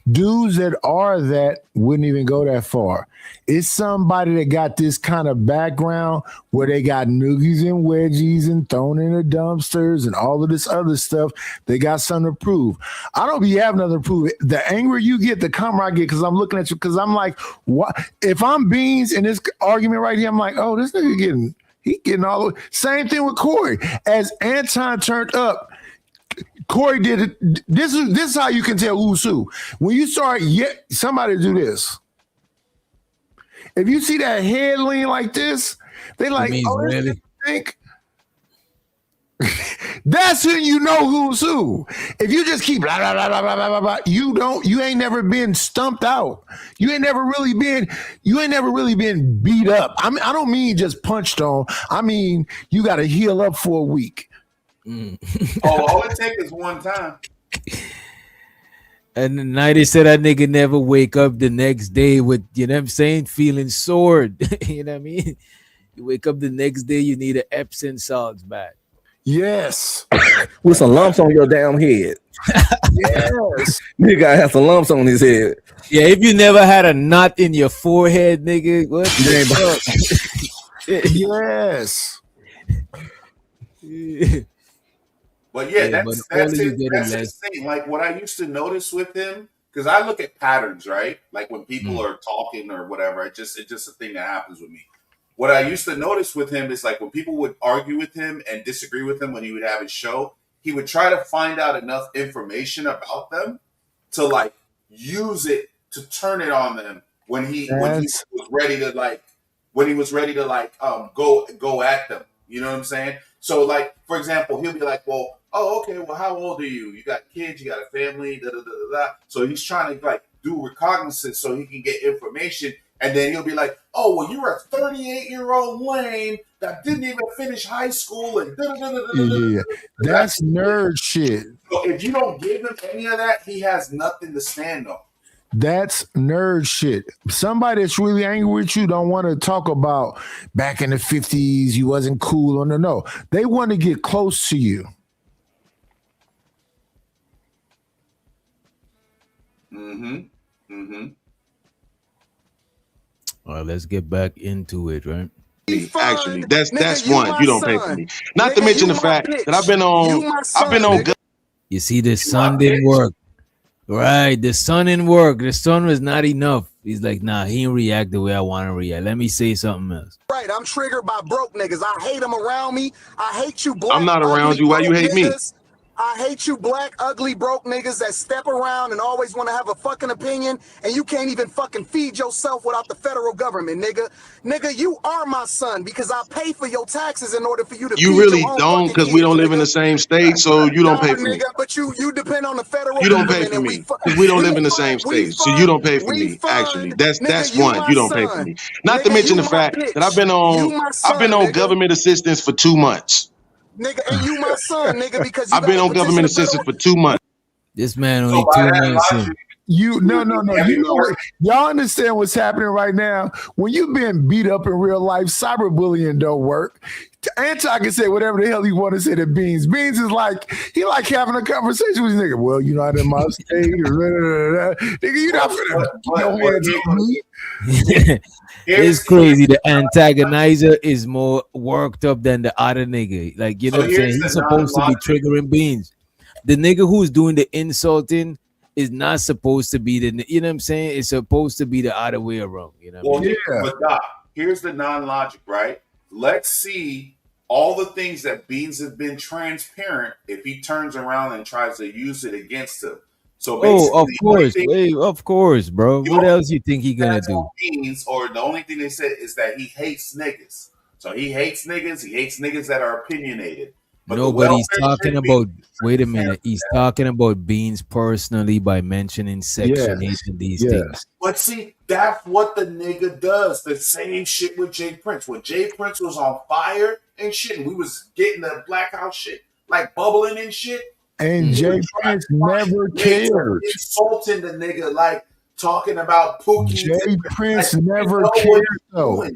Speaker 3: Dudes that are that wouldn't even go that far. It's somebody that got this kind of background where they got noogies and wedgies and thrown in the dumpsters and all of this other stuff. They got something to prove. I don't be having nothing to prove. The angrier you get, the calmer I get because I'm looking at you because I'm like, what? If I'm Beans in this argument right here, I'm like, oh, this nigga getting all the way. Same thing with Corey. As Anton turned up, Corey did it. This is how you can tell who's who. When you start, somebody do this. If you see that head lean like this, they like, oh, really? Think. That's when you know who's who. If you just keep blah blah blah blah blah blah blah, you ain't never been stumped out. You ain't never really been beat up. I mean, I don't mean just punched on. I mean, you got to heal up for a week.
Speaker 16: All it takes is one time.
Speaker 7: And the night they said that nigga never wake up the next day with, you know what I'm saying, feeling sore. You know what I mean? You wake up the next day, you need an Epsom salts bath.
Speaker 3: Yes.
Speaker 12: With some lumps on your damn head.
Speaker 3: Yes.
Speaker 12: Nigga has some lumps on his head.
Speaker 7: Yeah, if you never had a knot in your forehead, nigga, what the fuck?
Speaker 3: Yes.
Speaker 16: But yeah,
Speaker 7: Yeah,
Speaker 16: that's
Speaker 7: but only you
Speaker 16: it.
Speaker 7: get
Speaker 16: That's
Speaker 7: it
Speaker 16: his thing. Like what I used to notice with him, because I look at patterns, right? Like when people are talking or whatever, it's just a thing that happens with me. What I used to notice with him is like when people would argue with him and disagree with him when he would have his show, he would try to find out enough information about them to like use it to turn it on them when he was ready to go at them. You know what I'm saying? So like, for example, he'll be like, well, oh, okay, well, how old are you? You got kids, you got a family, da da da da da. So he's trying to like do recognizance so he can get information. And then he'll be like, oh, well, you're a 38-year-old lame that didn't even finish high school. And
Speaker 3: yeah. That's nerd shit.
Speaker 16: So if you don't give him any of that, he has nothing to stand on.
Speaker 3: That's nerd shit. Somebody that's really angry with you don't want to talk about back in the 50s, you wasn't cool or no. They want to get close to you.
Speaker 7: All right, let's get back into it, right?
Speaker 21: Actually, that's one. You don't pay for me. Not to mention the fact that I've been on.
Speaker 7: You see, the son didn't work. Right, the son didn't work. The son was not enough. He's like, nah, he didn't react the way I want to react. Let me say something else.
Speaker 19: Right, I'm triggered by broke niggas. I hate them around me. I hate you black.
Speaker 21: I'm not around you. Why you hate me?
Speaker 19: I hate you black, ugly, broke niggas that step around and always want to have a fucking opinion, and you can't even fucking feed yourself without the federal government, nigga. Nigga, you are my son because I pay for your taxes in order for you to
Speaker 21: You
Speaker 19: feed
Speaker 21: really
Speaker 19: your own
Speaker 21: don't,
Speaker 19: fucking
Speaker 21: because
Speaker 19: kids,
Speaker 21: we don't live in
Speaker 19: nigga.
Speaker 21: the same state, so you don't
Speaker 19: Nah,
Speaker 21: pay for me.
Speaker 19: nigga, but you depend on the federal
Speaker 21: You don't pay
Speaker 19: government,
Speaker 21: for
Speaker 19: and
Speaker 21: me because we don't live in the same state, so you don't pay for me. Actually, that's
Speaker 19: nigga, you
Speaker 21: one.
Speaker 19: my
Speaker 21: You don't pay for
Speaker 19: son.
Speaker 21: me. Not to
Speaker 19: Nigga,
Speaker 21: mention
Speaker 19: you
Speaker 21: the
Speaker 19: my
Speaker 21: fact that
Speaker 19: bitch. You my son, nigga.
Speaker 21: government assistance for 2 months.
Speaker 19: Nigga, and you my son, nigga, because you
Speaker 21: I've been
Speaker 19: got a
Speaker 21: on
Speaker 19: petition
Speaker 21: government
Speaker 19: to federal.
Speaker 21: assistance for 2 months.
Speaker 7: This man
Speaker 16: So
Speaker 7: only
Speaker 16: by
Speaker 7: 2
Speaker 16: that
Speaker 7: months
Speaker 16: logic,
Speaker 7: in.
Speaker 3: You no. You know what? Y'all understand what's happening right now? When you've been beat up in real life, cyberbullying don't work. Anton can say whatever the hell he want to say to Beans. Beans is like, he like having a conversation with his nigga. Well, you're not in my state. Nigga, you're not finna put your hands on me.
Speaker 7: It's crazy. The antagonizer is more worked up than the other nigga. Like, you know
Speaker 16: So
Speaker 7: what I'm saying?
Speaker 16: here's
Speaker 7: He's
Speaker 16: the
Speaker 7: supposed to be
Speaker 16: non-logic.
Speaker 7: triggering Beans. The nigga who's doing the insulting is not supposed to be the, you know what I'm saying? It's supposed to be the other way around. You know what I mean?
Speaker 16: But Doc, here's the non-logic, right? Let's see all the things that Beans has been transparent if he turns around and tries to use it against him. So basically,
Speaker 7: Oh, of
Speaker 16: the only
Speaker 7: course.
Speaker 16: thing
Speaker 7: Wait, of course, bro. What else you think he gonna
Speaker 16: that's
Speaker 7: do?
Speaker 16: on Beans, or the only thing they said is that he hates niggas. So he hates niggas. He hates niggas that are opinionated. But
Speaker 7: No,
Speaker 16: the
Speaker 7: but he's
Speaker 16: welfare
Speaker 7: talking
Speaker 16: shit,
Speaker 7: about. Wait a minute. He's talking about Beans personally by mentioning Section 8 and these things.
Speaker 16: But see, that's what the nigga does. The same shit with Jay Prince. When Jay Prince was on fire and shit, and we was getting the Black House shit, like bubbling and shit.
Speaker 3: And Jay Prince never cared.
Speaker 16: Insulting the nigga, like talking about Pookie.
Speaker 3: Jay Prince
Speaker 16: like,
Speaker 3: never cared, though.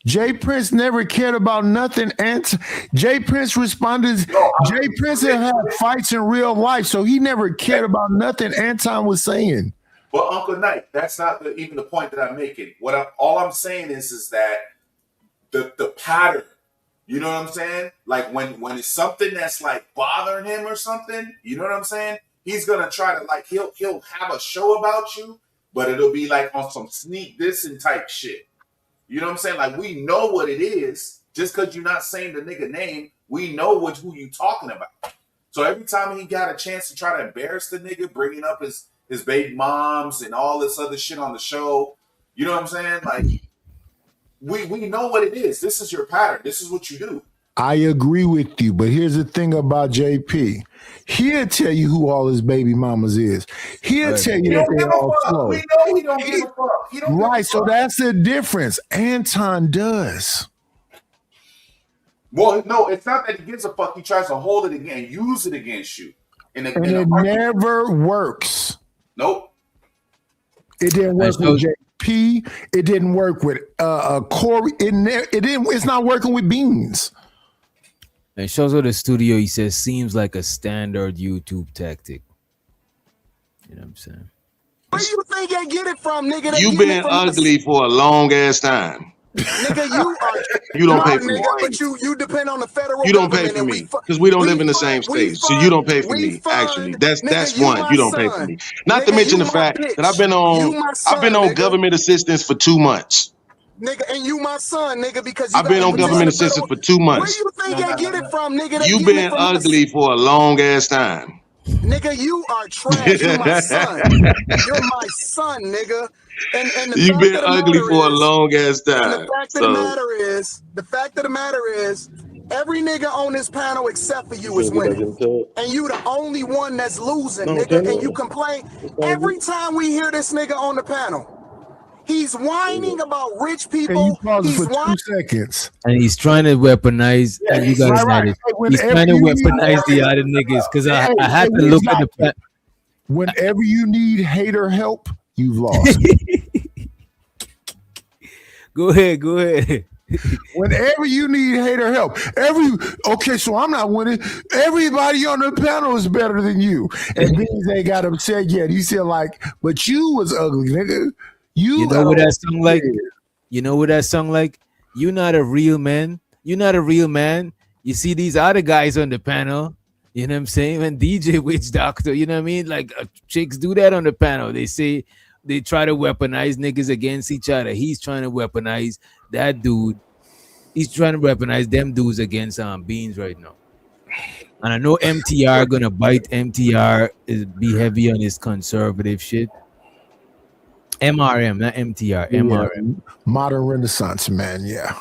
Speaker 3: Jay Prince never cared about nothing. And Jay Prince responded. Jay Prince had fights in real life, so he never cared about nothing Anton was saying.
Speaker 16: But Uncle Knight, that's not even the point that I'm making. All I'm saying is that the pattern. You know what I'm saying? Like when it's something that's like bothering him or something. You know what I'm saying? He's gonna try to like he'll have a show about you, but it'll be like on some sneak this and type shit. You know what I'm saying? Like, we know what it is. Just because you're not saying the nigga name, we know who you talking about. So every time he got a chance to try to embarrass the nigga, bringing up his baby moms and all this other shit on the show, you know what I'm saying? Like, we know what it is. This is your pattern. This is what you do.
Speaker 3: I agree with you, but here's the thing about JP. He'll tell you who all his baby mamas is. He'll tell you that they're all slow.
Speaker 16: We know he don't give a fuck. He don't
Speaker 3: right, so that's the difference. Anton does.
Speaker 16: Well, no, it's not that he gives a fuck. He tries to hold it again, use it against you. And
Speaker 3: it never works.
Speaker 16: Nope.
Speaker 3: It didn't work with JP. It didn't work with Corey. It's not working with Beans.
Speaker 7: And shows up the studio, he says, seems like a standard YouTube tactic. You know what I'm saying?
Speaker 19: Where you think they get it from, nigga?
Speaker 21: You've been ugly for a long ass time.
Speaker 19: Nigga, you are.
Speaker 21: You don't pay for me.
Speaker 19: But you depend on the federal.
Speaker 21: You don't pay for me because we don't live in the same state, so you don't pay for me. Actually, that's one. You don't pay for me. Not to mention the fact that I've been on government assistance for 2 months.
Speaker 19: Nigga, and you my son, nigga, because
Speaker 21: I've been on government assistance for 2 months.
Speaker 19: Where you think they get it from, nigga?
Speaker 21: You've been ugly for a long ass time.
Speaker 19: Nigga, you are trash. You're my son. You're my son, nigga. And
Speaker 21: you've been ugly for a long ass time.
Speaker 19: And the fact of the matter is, every nigga on this panel except for you is winning. And you the only one that's losing, nigga. And you complain every time we hear this nigga on the panel. He's whining about rich people.
Speaker 3: He's for 2 seconds.
Speaker 7: And he's trying to weaponize, and you guys know this. He's trying to weaponize the other niggas because I had to look at the.
Speaker 3: Whenever you need hater help, you've lost.
Speaker 7: Go ahead.
Speaker 3: Whenever you need hater help, so I'm not winning. Everybody on the panel is better than you. And Beans ain't got upset yet. He said like, but you was ugly, nigga. You
Speaker 7: know what that song like? You know what that song like? You're not a real man. You're not a real man. You see these other guys on the panel. You know what I'm saying? And DJ Witch Doctor, you know what I mean? Like chicks do that on the panel. They say they try to weaponize niggas against each other. He's trying to weaponize that dude. He's trying to weaponize them dudes against Beans right now. And I know MTR gonna bite. MTR is be heavy on his conservative shit. MRM, not MTR. MRM.
Speaker 3: Modern Renaissance man. Yeah.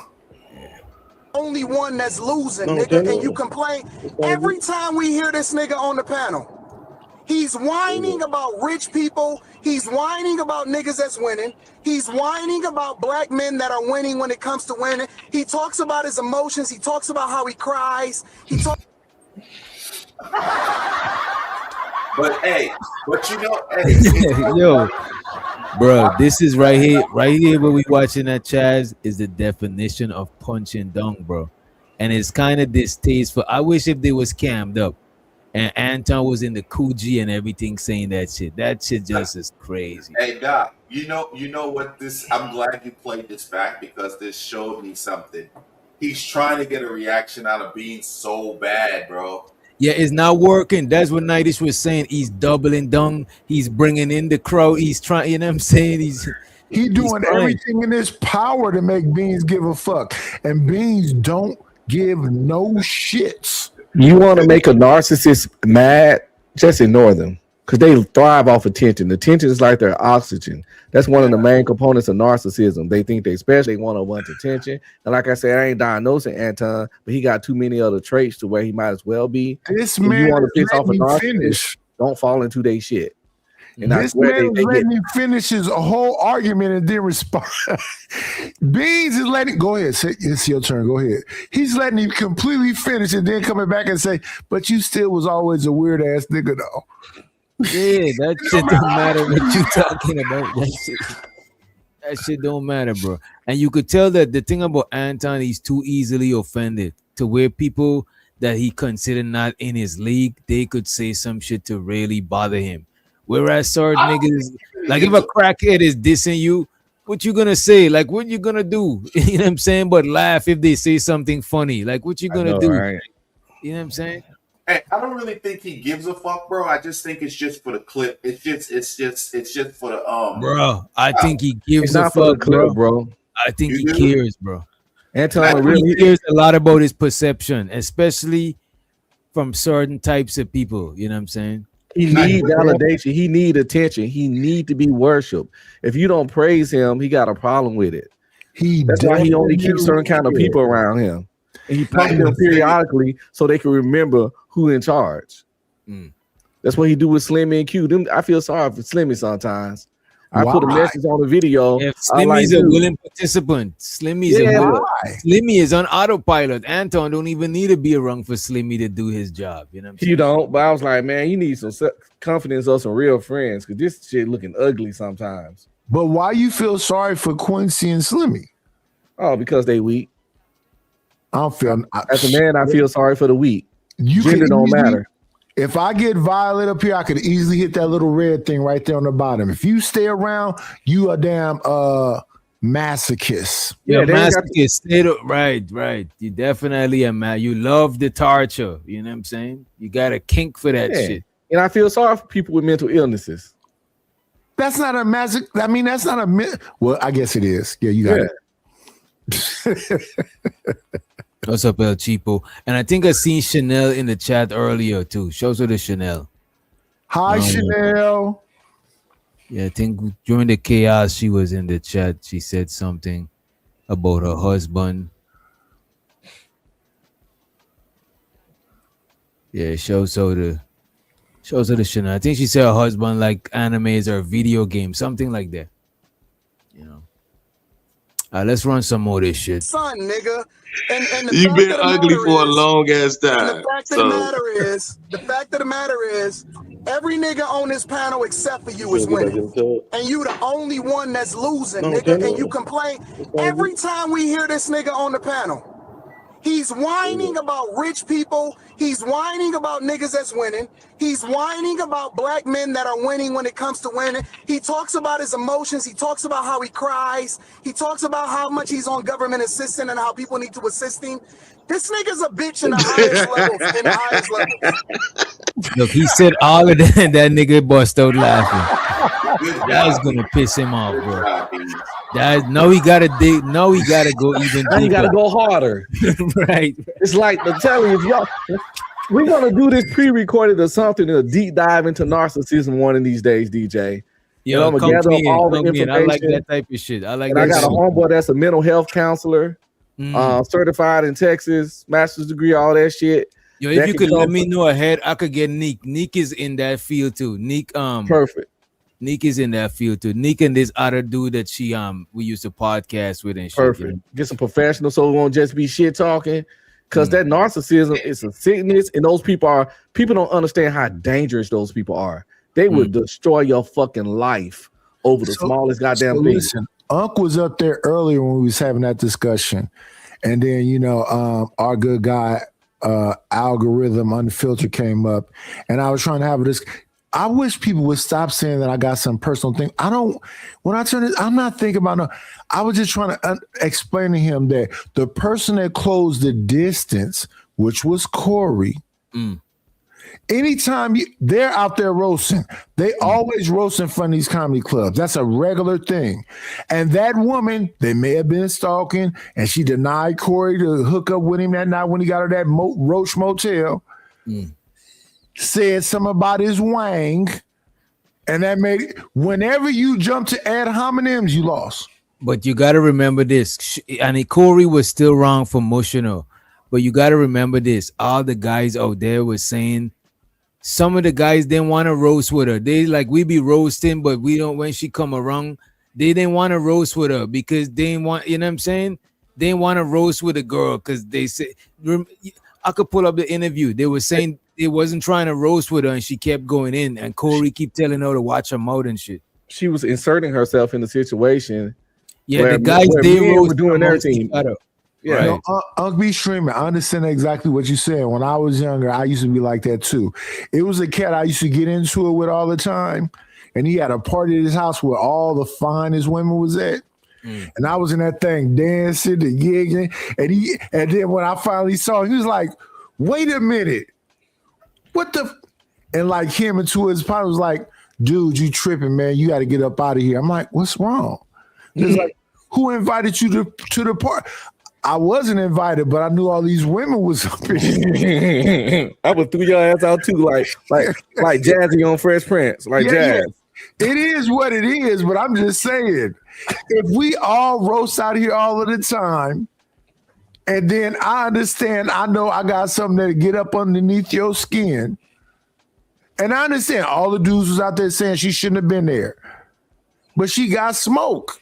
Speaker 19: Only one that's losing, nigga, and you complain every time we hear this nigga on the panel. He's whining about rich people. He's whining about niggas that's winning. He's whining about black men that are winning when it comes to winning. He talks about his emotions. He talks about how he cries. He talks.
Speaker 16: But hey, hey,
Speaker 7: yo, bro, this is right here where we watching that Chaz is the definition of punch and dunk, bro. And it's kind of distasteful. I wish if they was cammed up and Anton was in the Coogee and everything saying that shit. That shit just is crazy.
Speaker 16: Hey Doc, you know what this? I'm glad you played this back because this showed me something. He's trying to get a reaction out of being so bad, bro.
Speaker 7: Yeah, it's not working. That's what Nightish was saying. He's doubling down. He's bringing in the crowd. He's trying. You know what I'm saying? He's
Speaker 3: doing everything in his power to make Beans give a fuck, and Beans don't give no shits.
Speaker 12: You want to make a narcissist mad? Just ignore them because they thrive off attention. Attention is like their oxygen. That's one of the main components of narcissism. They think they special. They want a bunch of attention. And like I said, I ain't diagnosing Anton, but he got too many other traits to where he might as well be.
Speaker 3: This
Speaker 12: if
Speaker 3: man
Speaker 12: you want to piss off a narcissist,
Speaker 3: finish.
Speaker 12: Don't fall into their shit. And
Speaker 3: This man is letting him finish his whole argument and then respond. Beans is letting go ahead. Say, it's your turn. Go ahead. He's letting him completely finish and then coming back and say, "But you still was always a weird ass nigga, though."
Speaker 7: Yeah, that shit don't matter what you talking about. That shit don't matter, bro. And you could tell that the thing about Anton, he's too easily offended to where people that he considered not in his league, they could say some shit to really bother him. Whereas certain niggas, like if a crackhead is dissing you, what you gonna say? Like, what you gonna do? You know what I'm saying? But laugh if they say something funny. Like, what you gonna do?
Speaker 12: Right?
Speaker 7: You know what I'm saying?
Speaker 16: Hey, I don't really think he gives a fuck, bro. I just think it's just for the clip. It's just for the
Speaker 7: Bro, I think he gives
Speaker 12: It's
Speaker 7: a
Speaker 12: not for the
Speaker 7: fuck,
Speaker 12: clip, bro.
Speaker 7: I think
Speaker 16: You
Speaker 7: he
Speaker 16: do?
Speaker 7: cares, bro.
Speaker 12: Anton
Speaker 7: He cares a lot about his perception, especially from certain types of people. You know what I'm saying?
Speaker 12: He need validation. He need attention. He need to be worshipped. If you don't praise him, he got a problem with it. That's why he only keeps certain kind of people around him. And he pumps them periodically so they can remember who in charge. That's what he do with Slimmy and Q. I feel sorry for Slimmy sometimes. I put a message on the video.
Speaker 7: If Slimmy's a willing participant, Slimmy is on autopilot. Anton don't even need to be around for Slimmy to do his job. You know what I'm saying?
Speaker 12: You don't, but I was like, man, you need some confidence or some real friends because this shit looking ugly sometimes.
Speaker 3: But why you feel sorry for Quincy and Slimmy?
Speaker 12: Oh, because they weak.
Speaker 3: I don't feel.
Speaker 12: As a man, I feel sorry for the weak. Gender don't matter.
Speaker 3: If I get Violet up here, I could easily hit that little red thing right there on the bottom. If you stay around, you a damn masochist.
Speaker 7: Yeah, masochist. Right. You definitely a man. You love the torture. You know what I'm saying? You got a kink for that shit.
Speaker 12: And I feel sorry for people with mental illnesses.
Speaker 3: That's not a magic. I mean, that's not a. Well, I guess it is. Yeah, you got it.
Speaker 7: What's up, El Cheapo? And I think I seen Chanel in the chat earlier too. Shows her the Chanel.
Speaker 3: Hi, Chanel.
Speaker 7: Yeah, I think during the chaos she was in the chat. She said something about her husband. Yeah, shows her the Chanel. I think she said her husband like animes or video games, something like that. You know. Let's run some more of this shit.
Speaker 19: Son, nigga. And the
Speaker 21: You've been ugly for a long ass time.
Speaker 19: The fact of the matter is, every nigga on this panel except for you is winning. And you the only one that's losing, nigga. And you complain every time we hear this nigga on the panel. He's whining about rich people. He's whining about niggas that's winning. He's whining about black men that are winning when it comes to winning. He talks about his emotions. He talks about how he cries. He talks about how much he's on government assistance and how people need to assist him. This nigga's a bitch in the highest levels.
Speaker 7: Look, he said all of that, and that nigga bust out laughing. That's gonna piss him off, bro. No, he gotta dig. No, he gotta go even deeper.
Speaker 12: Now you gotta go harder.
Speaker 7: Right.
Speaker 12: It's like I'm telling you, if y'all We're gonna do this pre-recorded or something, a deep dive into narcissism one of these days, DJ.
Speaker 7: Yo,
Speaker 12: I'm gonna gather up all the information.
Speaker 7: I like that type of shit. I
Speaker 12: got a homeboy that's a mental health counselor, certified in Texas, master's degree, all that shit.
Speaker 7: Yo, if you could let me know ahead, I could get Nick. Nick is in that field too. Nick,
Speaker 12: perfect.
Speaker 7: Nick is in that field too. Nick and this other dude that we used to podcast with and shit.
Speaker 12: Perfect. Get some professionals so it won't just be shit talking. Because that narcissism is a sickness, and those people don't understand how dangerous those people are. They would destroy your fucking life over the smallest goddamn thing.
Speaker 3: Listen, Unc was up there earlier when we was having that discussion, and then our good guy Algorithm Unfiltered came up, and I was trying to have this. I wish people would stop saying that I got some personal thing. When I turn this, I'm not thinking about no. I was just trying to explain to him that the person that closed the distance, which was Corey, anytime they're out there roasting, they always roast in front of these comedy clubs. That's a regular thing. And that woman, they may have been stalking, and she denied Corey to hook up with him that night when he got her that Roach Motel. Said something about his wang, and that made it. Whenever you jump to ad hominems, you lost.
Speaker 7: But you got to remember this. And Corey was still wrong for Mushino. But you got to remember this. All the guys out there were saying some of the guys didn't want to roast with her. They like, we be roasting, but we don't, when she come around, they didn't want to roast with her because they didn't want, you know what I'm saying? They didn't want to roast with a girl because they said, I could pull up the interview. They were saying they wasn't trying to roast with her, and she kept going in, and Corey keep telling her to watch her mouth and shit.
Speaker 12: She was inserting herself in the situation.
Speaker 7: Yeah, the guys they
Speaker 12: were doing everything.
Speaker 3: Yeah, Unc be streaming. I understand exactly what you're saying. When I was younger, I used to be like that too. It was a cat I used to get into it with all the time, and he had a party at his house where all the finest women was at. And I was in that thing dancing and giggling, and then when I finally saw him, he was like, "Wait a minute, what the?" And like him and two of his partners was like, "Dude, you tripping, man? You got to get up out of here." I'm like, "What's wrong?" It's like, "Who invited you to the party?" I wasn't invited, but I knew all these women was up here.
Speaker 12: I would threw your ass out too, like Jazzy on Fresh Prince, like Jazz.
Speaker 3: Yeah. It is what it is, but I'm just saying, if we all roast out here all of the time, and then I understand, I know I got something that get up underneath your skin, and I understand all the dudes was out there saying she shouldn't have been there, but she got smoke.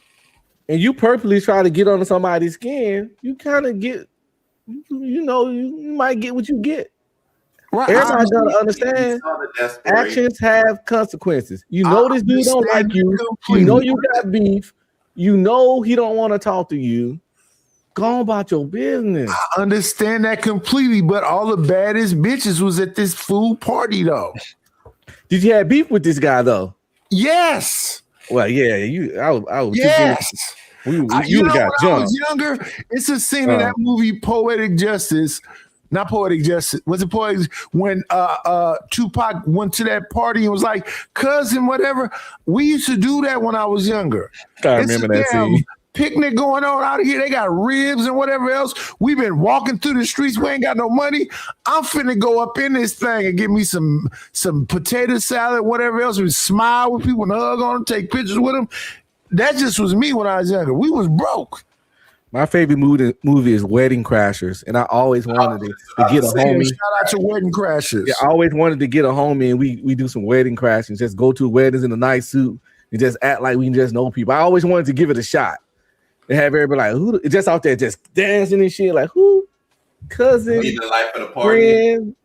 Speaker 12: And you purposely try to get under somebody's skin, you kind of get, you might get what you get. Right. Everybody's gotta understand actions have consequences. You know this dude don't like you. You know you got beef. You know he don't want to talk to you. Go on about your business.
Speaker 3: I understand that completely, but all the baddest bitches was at this food party though.
Speaker 12: Did you have beef with this guy though?
Speaker 3: Yes.
Speaker 12: Well, yeah, I was
Speaker 3: yes.
Speaker 12: You got
Speaker 3: when
Speaker 12: jumped.
Speaker 3: I was younger, it's a scene in that movie Poetic Justice. Not Poetic Justice. Was it Poetic? When Tupac went to that party and was like, cousin, whatever. We used to do that when I was younger.
Speaker 12: I remember that scene.
Speaker 3: Picnic going on out here. They got ribs and whatever else. We've been walking through the streets. We ain't got no money. I'm finna go up in this thing and get me some potato salad, whatever else. We smile with people and hug on them, take pictures with them. That just was me when I was younger. We was broke.
Speaker 12: My favorite movie is Wedding Crashers, and I always wanted to get a homie.
Speaker 3: Shout out to Wedding Crashers.
Speaker 12: Yeah, I always wanted to get a homie, and we do some wedding crashing. Just go to weddings in a nice suit and just act like we can just know people. I always wanted to give it a shot. And have everybody like, who just out there just dancing and shit, like who? Cousin,
Speaker 16: the life of the party.
Speaker 12: Friend.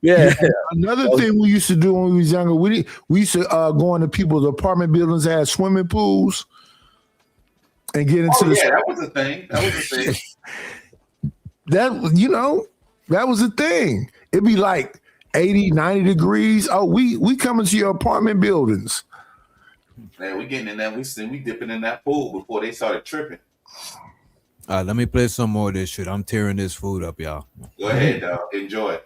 Speaker 12: Yeah.
Speaker 3: Another thing we used to do when we was younger, we used to go into people's apartment buildings that had swimming pools and get into
Speaker 16: that was a thing. That was a thing.
Speaker 3: That was a thing. It'd be like 80, 90 degrees. Oh, we coming to your apartment buildings.
Speaker 16: Man, we getting in that. We dipping in that pool before they started tripping.
Speaker 7: All right, let me play some more of this shit. I'm tearing this food up, y'all.
Speaker 16: Go ahead, dog. Enjoy.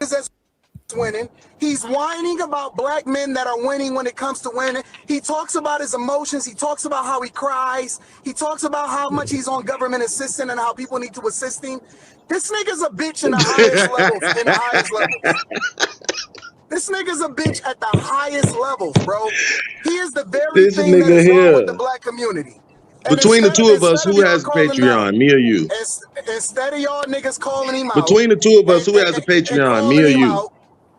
Speaker 19: Winning. He's whining about black men that are winning when it comes to winning. He talks about his emotions. He talks about how he cries. He talks about how much he's on government assistance and how people need to assist him. This nigga's a bitch in the highest levels. In the highest levels. This nigga's a bitch at the highest levels, bro. He is the very
Speaker 21: This
Speaker 19: thing that
Speaker 21: nigga
Speaker 19: is wrong with the
Speaker 21: here.
Speaker 19: black community. And
Speaker 21: Between the two of us,
Speaker 19: instead of
Speaker 21: who
Speaker 19: y'all
Speaker 21: has a
Speaker 19: calling him out,
Speaker 21: Patreon? Me or you?
Speaker 19: instead of y'all niggas calling him out
Speaker 21: Between the two of us, who has a
Speaker 19: and
Speaker 21: Patreon? Me
Speaker 19: calling
Speaker 21: or
Speaker 19: him
Speaker 21: you?
Speaker 19: out,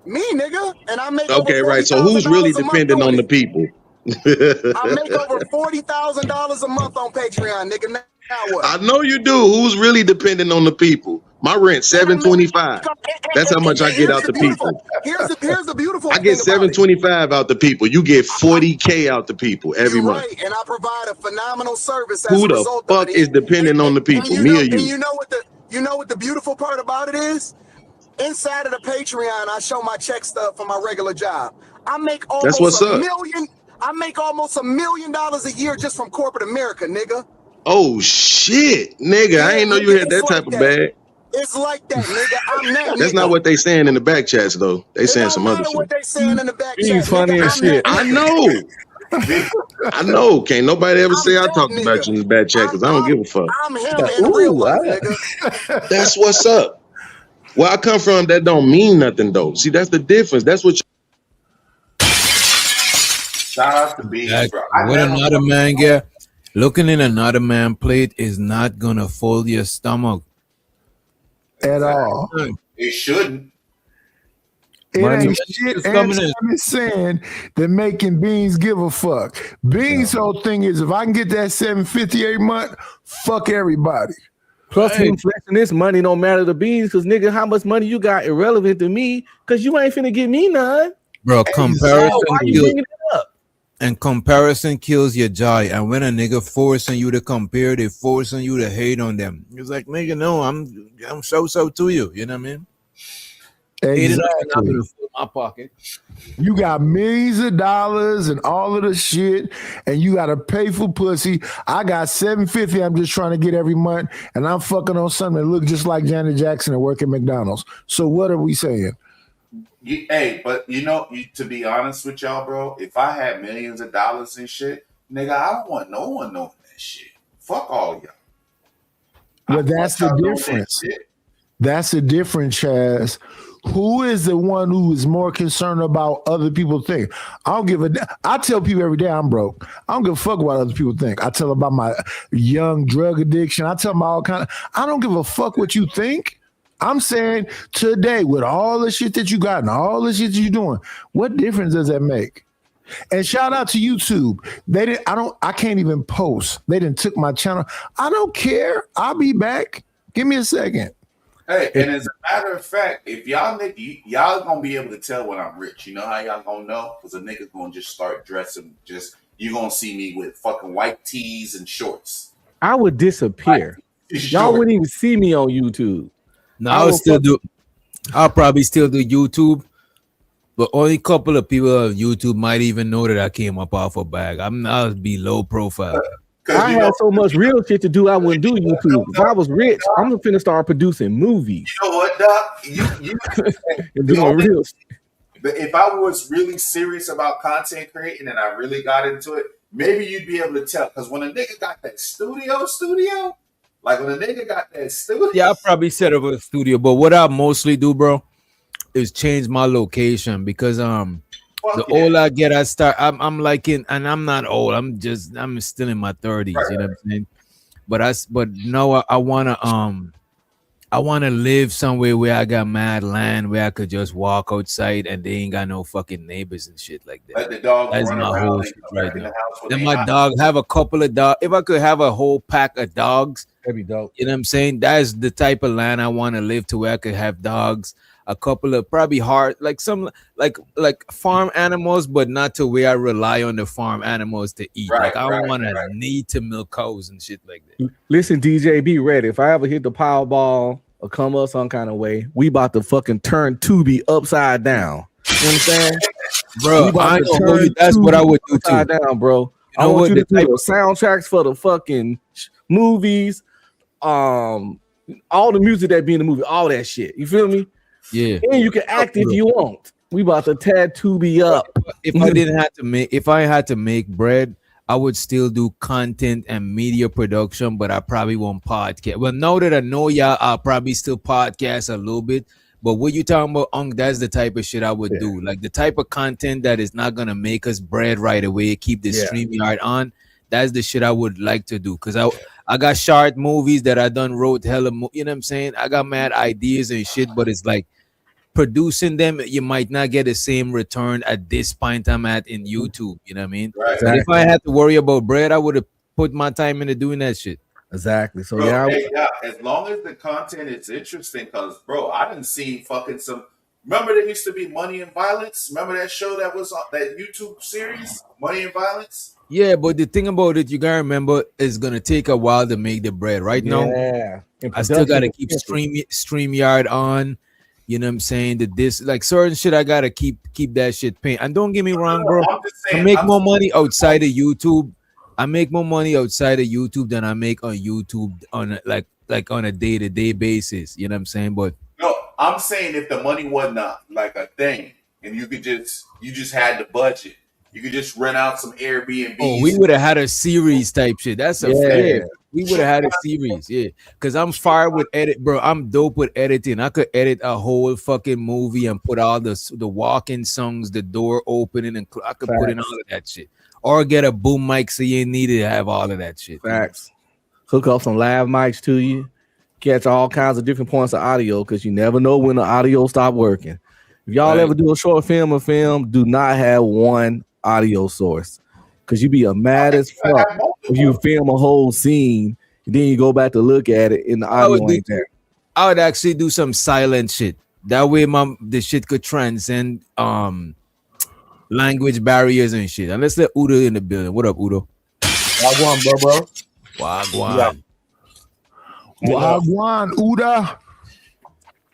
Speaker 19: me, nigga, and I make over
Speaker 21: Okay, right. So who's really
Speaker 19: $40,000 a month
Speaker 21: dependent
Speaker 19: doing
Speaker 21: on the
Speaker 19: it.
Speaker 21: people?
Speaker 19: I make over $40,000 a month on Patreon, nigga. Now what?
Speaker 21: I know you do. Who's really dependent on the people? My rent $725. That's how much I get
Speaker 19: Here's
Speaker 21: out
Speaker 19: the
Speaker 21: the
Speaker 19: beautiful.
Speaker 21: people.
Speaker 19: Here's the beautiful
Speaker 21: I get
Speaker 19: thing about it.
Speaker 21: $725 out the people. You get $40K out the people every
Speaker 19: You're
Speaker 21: month.
Speaker 19: right, and I provide a phenomenal service as
Speaker 21: Who
Speaker 19: a
Speaker 21: the
Speaker 19: result
Speaker 21: fuck
Speaker 19: of it.
Speaker 21: is dependent on the
Speaker 19: And
Speaker 21: people?
Speaker 19: you
Speaker 21: Me
Speaker 19: know,
Speaker 21: or
Speaker 19: and
Speaker 21: you?
Speaker 19: you know what the beautiful part about it is? Inside of the Patreon, I show my check stub for my regular job. I make
Speaker 21: That's
Speaker 19: almost
Speaker 21: what's
Speaker 19: a
Speaker 21: up.
Speaker 19: million. I make almost $1 million a year just from corporate America, nigga.
Speaker 21: Oh shit, nigga! I ain't know you
Speaker 19: nigga,
Speaker 21: had that
Speaker 19: it's
Speaker 21: type
Speaker 19: like
Speaker 21: of
Speaker 19: that.
Speaker 21: bag.
Speaker 19: It's like that, nigga. I'm that nigga.
Speaker 21: That's not what they saying in the back chats though. They
Speaker 19: It
Speaker 21: saying
Speaker 19: don't
Speaker 21: some other
Speaker 19: matter
Speaker 21: shit.
Speaker 19: what they saying in the back
Speaker 20: He's
Speaker 19: chat,
Speaker 20: funny
Speaker 19: nigga.
Speaker 20: as
Speaker 19: I'm
Speaker 20: shit.
Speaker 19: that
Speaker 21: I
Speaker 19: nigga.
Speaker 21: know. I know. Can't nobody ever say I
Speaker 19: that
Speaker 21: talked
Speaker 19: nigga.
Speaker 21: about you in the back chat because I don't give a fuck.
Speaker 19: I'm him in real life, nigga.
Speaker 21: That's what's up. Where I come from, that don't mean nothing though. See, that's the difference. That's what.
Speaker 16: Shout out to Beans, bro. I
Speaker 7: What
Speaker 16: never
Speaker 7: another man get, looking in another man plate is not gonna fold your stomach
Speaker 3: at all.
Speaker 16: It shouldn't.
Speaker 3: It
Speaker 7: Money
Speaker 3: ain't shit
Speaker 7: is coming in.
Speaker 3: Anton is saying that making Beans give a fuck. Beans' whole thing is if I can get that $750 every month, fuck everybody.
Speaker 12: Plus him flexing this money don't matter to Beans because nigga, how much money you got irrelevant to me because you ain't finna get me none.
Speaker 7: Bro, comparison
Speaker 12: Why you
Speaker 7: kills,
Speaker 12: bringing it up?
Speaker 7: and comparison kills your joy. And when a nigga forcing you to compare, they forcing you to hate on them. It's like, nigga, no, I'm so to you. You know what I mean?
Speaker 3: Exactly.
Speaker 7: $89 in my pocket.
Speaker 3: You got millions of dollars and all of the shit, and you got to pay for pussy. I got $750. I'm just trying to get every month, and I'm fucking on something that look just like Janet Jackson and work at McDonald's. So what are we saying?
Speaker 16: Hey, but to be honest with y'all, bro, if I had millions of dollars and shit, nigga, I don't want no one knowing that shit. Fuck all y'all.
Speaker 3: Well, that's the difference. That's the difference, Chaz. Who is the one who is more concerned about other people think? I don't give a. I tell people every day I'm broke. I don't give a fuck what other people think. I tell them about my young drug addiction. I tell them all kind of. I don't give a fuck what you think. I'm saying today, with all the shit that you got and all the shit that you're doing, what difference does that make? And shout out to YouTube. They didn't. I can't even post. They didn't took my channel. I don't care. I'll be back. Give me a second.
Speaker 16: Hey, and as a matter of fact, if y'all gonna be able to tell when I'm rich. You know how y'all gonna know? Because a nigga's gonna just start dressing. You gonna see me with fucking white tees and shorts.
Speaker 12: I would disappear. Y'all wouldn't even see me on YouTube.
Speaker 7: No, I'll probably still do YouTube, but only a couple of people on YouTube might even know that I came up off a bag. I'll be low profile.
Speaker 12: I had so much real shit to do, I wouldn't do YouTube. If I was rich, I'm gonna finna start producing movies.
Speaker 16: You know what, Doc?
Speaker 12: Doing real shit.
Speaker 16: But if I was really serious about content creating and I really got into it, maybe you'd be able to tell. Because when a nigga got that studio, like when a nigga got that studio.
Speaker 7: Yeah, I'll probably set up a studio, but what I mostly do, bro, is change my location because older I get, I'm like and I'm not old. I'm still in my 30s. Right, you know what I'm saying? But no, I wanna live somewhere where I got mad land where I could just walk outside and they ain't got no fucking neighbors and shit like that.
Speaker 16: Let the dog
Speaker 7: That's
Speaker 16: run
Speaker 7: my
Speaker 16: around
Speaker 7: whole
Speaker 16: and
Speaker 7: shit
Speaker 16: come
Speaker 7: right
Speaker 16: back in
Speaker 7: now.
Speaker 16: the house when
Speaker 7: Then
Speaker 16: they
Speaker 7: my
Speaker 16: hot.
Speaker 7: dog have a couple of dogs. If I could have a whole pack of dogs,
Speaker 12: that'd be dope.
Speaker 7: You know what I'm saying? That's the type of land I want to live to where I could have dogs, a couple of probably like farm animals, but not to where I rely on the farm animals to eat.
Speaker 12: Right,
Speaker 7: like I don't
Speaker 12: right,
Speaker 7: want to need to milk cows and shit like that.
Speaker 12: Listen, DJ, be ready. If I ever hit the Powerball or come up some kind of way, we about to fucking turn Tubi upside down. You know what I'm saying?
Speaker 7: Bro, I ain't gonna hold you. That's what I would do too.
Speaker 12: Upside down, bro.
Speaker 7: You
Speaker 12: I
Speaker 7: know
Speaker 12: want
Speaker 7: what?
Speaker 12: you to
Speaker 7: The
Speaker 12: do
Speaker 7: type
Speaker 12: the soundtracks for the fucking movies, all the music that be in the movie, all that shit. You feel me?
Speaker 7: Yeah.
Speaker 12: And you can act if you want. We about to tattoo be up.
Speaker 7: If I had to make bread, I would still do content and media production, but I probably won't podcast. Well, now that I know y'all, I'll probably still podcast a little bit. But what you talking about, that's the type of shit I would do. Like the type of content that is not gonna make us bread right away, keep the StreamYard on. That's the shit I would like to do. Cause I got short movies that I done wrote hella, you know what I'm saying? I got mad ideas and shit, but it's like producing them, you might not get the same return at this point I'm at in YouTube. You know what I mean?
Speaker 12: Right.
Speaker 7: But if I had to worry about bread, I would have put my time into doing that shit.
Speaker 12: Exactly. So
Speaker 16: Bro, hey, yeah, as long as the content is interesting, cause bro, I didn't see fucking some. Remember there used to be Money and Violence. Remember that show that was on that YouTube series, Money and Violence.
Speaker 7: Yeah, but the thing about it, you gotta remember, it's gonna take a while to make the bread. Right now, I still gotta keep StreamYard on. You know what I'm saying? Like certain shit, I gotta keep that shit paying. And don't get me wrong, bro. I make more money outside of YouTube. I make more money outside of YouTube than I make on YouTube on like on a day-to-day basis. You know what I'm saying? But
Speaker 16: no, I'm saying if the money wasn't like a thing, and you just had the budget, you could just rent out some Airbnb.
Speaker 7: Oh, we would have had a series type shit. That's a fair. We would have had a series, because I'm fired with edit, bro. I'm dope with editing. I could edit a whole fucking movie and put all the walk-in songs, the door opening, and I could put in all of that shit. Or get a boom mic so you need to have all of that shit.
Speaker 12: Facts. Hook up some live mics to you. Catch all kinds of different points of audio because you never know when the audio stop working. If y'all ever do a short film or film, do not have one audio source because you be a mad as fuck if you film a whole scene and then you go back to look at it and the audio ain't there.
Speaker 7: I would actually do some silent shit. That way the shit could transcend language barriers and shit. And let's let Udo in the building. What up, Udo?
Speaker 4: Wagwan, bro.
Speaker 7: Wagwan.
Speaker 3: Wagwan, Udo.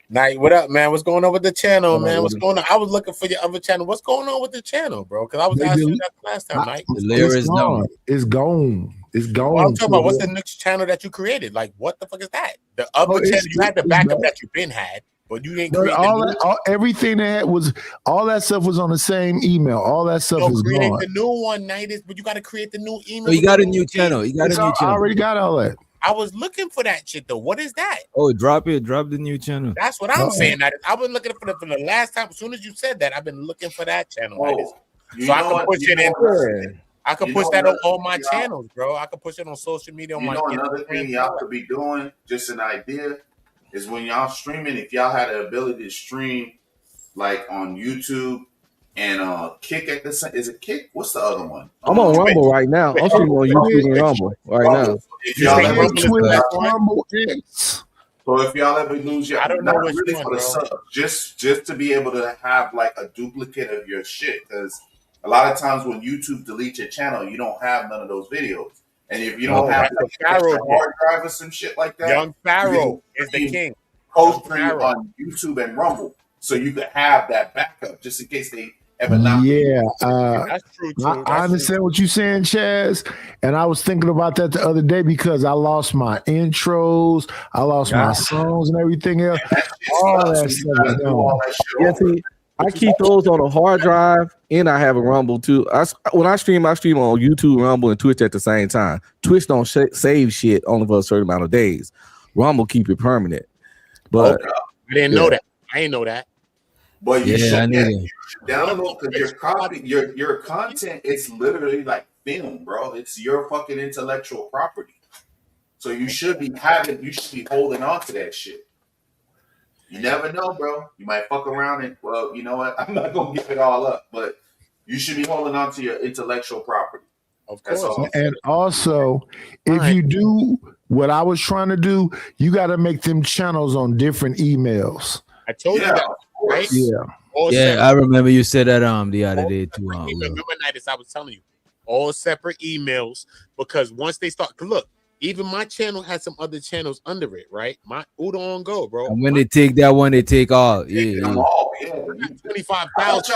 Speaker 4: Night, what up, man? What's going on with the channel, man? What's going on? I was looking for your other channel. What's going on with the channel, bro? Because I was asking you that last time, Night.
Speaker 3: It's gone. It's gone. It's gone.
Speaker 4: Well, I'm talking about what's the next channel that you created? Like, what the fuck is that? The other channel you had the backup that you've been had. But you didn't create
Speaker 3: everything that was all that stuff was on the same email. All that stuff is
Speaker 4: create
Speaker 3: gone.
Speaker 4: the new one, Night, but you got to create the new email.
Speaker 7: Oh, you got a new channel. You got a new channel.
Speaker 3: I already got all that.
Speaker 4: I was looking for that shit though. What is that?
Speaker 7: Oh, drop the new channel.
Speaker 4: That's what I'm saying. I've been looking for the last time. As soon as you said that, I've been looking for that channel. So I can push it in. I can push that on all my channels, bro. I can push it on social media. On my
Speaker 16: another thing y'all could be doing, just an idea, is when y'all streaming, if y'all had the ability to stream like on YouTube and Kick at the same, is it Kick? What's the other one?
Speaker 12: I'm on Rumble right now. I'm streaming on YouTube and Rumble right now.
Speaker 16: If y'all ever Rumble X. So if y'all ever lose your, I don't know which really one, for the sub, just to be able to have like a duplicate of your shit, because a lot of times when YouTube deletes your channel, you don't have none of those videos. And if you don't have like a hard drive or some shit like that,
Speaker 4: Young Pharaoh is the king.
Speaker 16: Post on YouTube and Rumble, so you could have that backup just in case they ever knock.
Speaker 3: Yeah,
Speaker 4: that's true.
Speaker 3: I understand what you're saying, Chaz. And I was thinking about that the other day because I lost my intros, I lost my songs and everything else. All that stuff is gone.
Speaker 12: Yeah, see, I keep those on a hard drive, and I have a Rumble too. When I stream on YouTube, Rumble, and Twitch at the same time. Twitch don't save shit only for a certain amount of days. Rumble keep it permanent. But
Speaker 4: I didn't know that. I didn't know that.
Speaker 16: But you should download because your content is literally like film, bro. It's your fucking intellectual property. So you should be holding on to that shit. You never know, bro. You might fuck around and, well, you know what? I'm not gonna give it all up, but you should be holding on to your intellectual property.
Speaker 4: Of course.
Speaker 3: And also, if you do what I was trying to do, you got to make them channels on different emails.
Speaker 4: I told you that, right?
Speaker 3: Yeah.
Speaker 7: I remember you said that the other day too.
Speaker 4: Remember, Nightis, I was telling you, all separate emails, because once they start, look, even my channel has some other channels under it, right? My Udo on Go, bro.
Speaker 7: And when they take that one, they take all.
Speaker 16: Yeah.
Speaker 4: 25,000.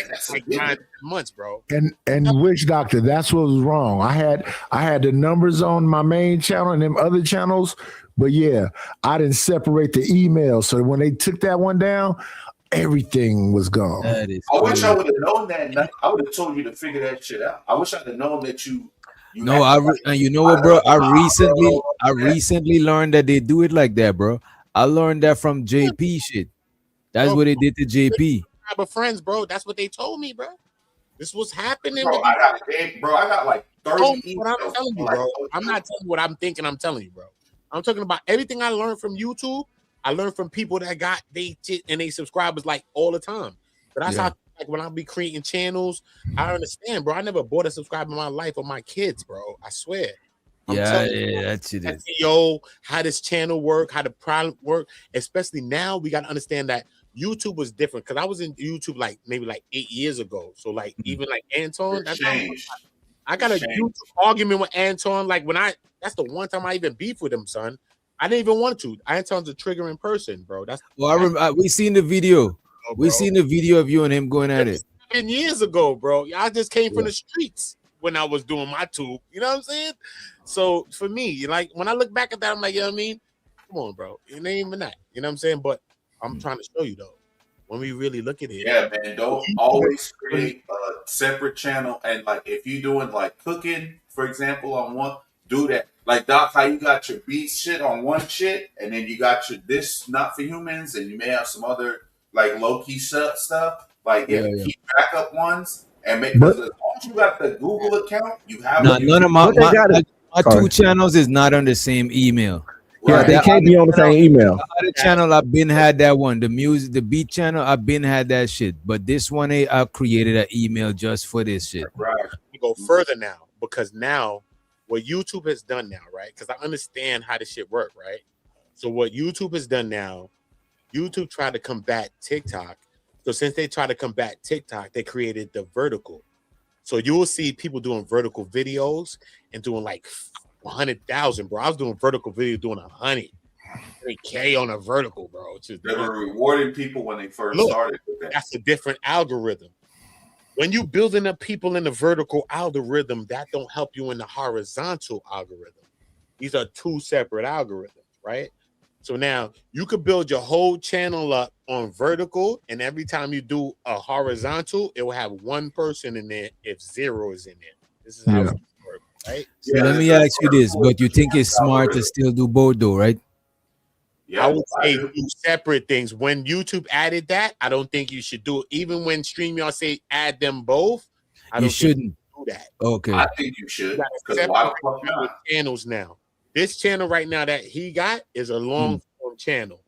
Speaker 4: That's like 9 months, bro.
Speaker 3: And Witch Doctor, that's what was wrong. I had the numbers on my main channel and them other channels, but yeah, I didn't separate the email. So when they took that one down, everything was gone.
Speaker 16: I wish I would have known that. I would have told you to figure that shit out. I wish I'd have known that you
Speaker 7: No, you know what, bro? I recently learned that they do it like that, bro. I learned that from JP shit. That's what they did to JP.
Speaker 4: But friends, bro, that's what they told me, bro. This was happening.
Speaker 16: Bro, I got like 30
Speaker 4: what I'm
Speaker 16: emails.
Speaker 4: telling you, bro. I'm not telling you what I'm thinking. I'm telling you, bro. I'm talking about everything I learned from YouTube. I learned from people that got they and they subscribers like all the time. But that's how, like, when I be creating channels, I understand, bro. I never bought a subscriber in my life of my kids, bro. I swear.
Speaker 7: That's it.
Speaker 4: Yo, how this channel work, how the product work, especially now, we got to understand that YouTube was different, because I was in YouTube like maybe like 8 years ago. So like even like Anton, I got a YouTube argument with Anton. Like that's the one time I even beef with him, son. I didn't even want to. Anton's a triggering person, bro.
Speaker 7: We seen the video. We seen the video of you and him going at it
Speaker 4: 10 years ago, bro. I just came from the streets when I was doing my tube. You know what I'm saying? So for me, like when I look back at that, I'm like, you know what I mean? Come on, bro. It ain't even that. You know what I'm saying? But I'm trying to show you though. When we really look at it,
Speaker 16: yeah, man, don't always create a separate channel. And like if you doing like cooking, for example, on one, do that. Like Doc, how you got your beast shit on one shit, and then you got your this not for humans, and you may have some other like low key stuff. Like keep backup ones and make, because as long as you got the Google account, you have
Speaker 7: none of my two channels is not on the same email.
Speaker 12: Yeah, they can't be on the same email.
Speaker 7: The other channel, I've been had that one. The music, the beat channel, I've been had that shit. But this one, I created an email just for this shit.
Speaker 4: Right. We go further now, because now what YouTube has done now, right? Because I understand how this shit work, right? So what YouTube has done now, YouTube tried to combat TikTok. So since they tried to combat TikTok, they created the vertical. So you will see people doing vertical videos and doing like 100,000, bro. I was doing vertical video doing 100K on a vertical, bro.
Speaker 16: They were rewarding people when they first started with that.
Speaker 4: That's a different algorithm. When you building up people in the vertical algorithm, that don't help you in the horizontal algorithm. These are two separate algorithms, right? So now you could build your whole channel up on vertical, and every time you do a horizontal, it will have one person in there if 0 is in there. This is how it works, right?
Speaker 7: So let me ask you this, but you think it's smart to still do both though, right?
Speaker 4: Yeah, I would say do separate things. When YouTube added that, I don't think you should do it. Even when StreamYard say add them both,
Speaker 7: You shouldn't
Speaker 4: do that.
Speaker 7: Okay.
Speaker 16: I think you should.
Speaker 4: Because why the fuck not? Channels now. This channel right now that he got is a long form channel.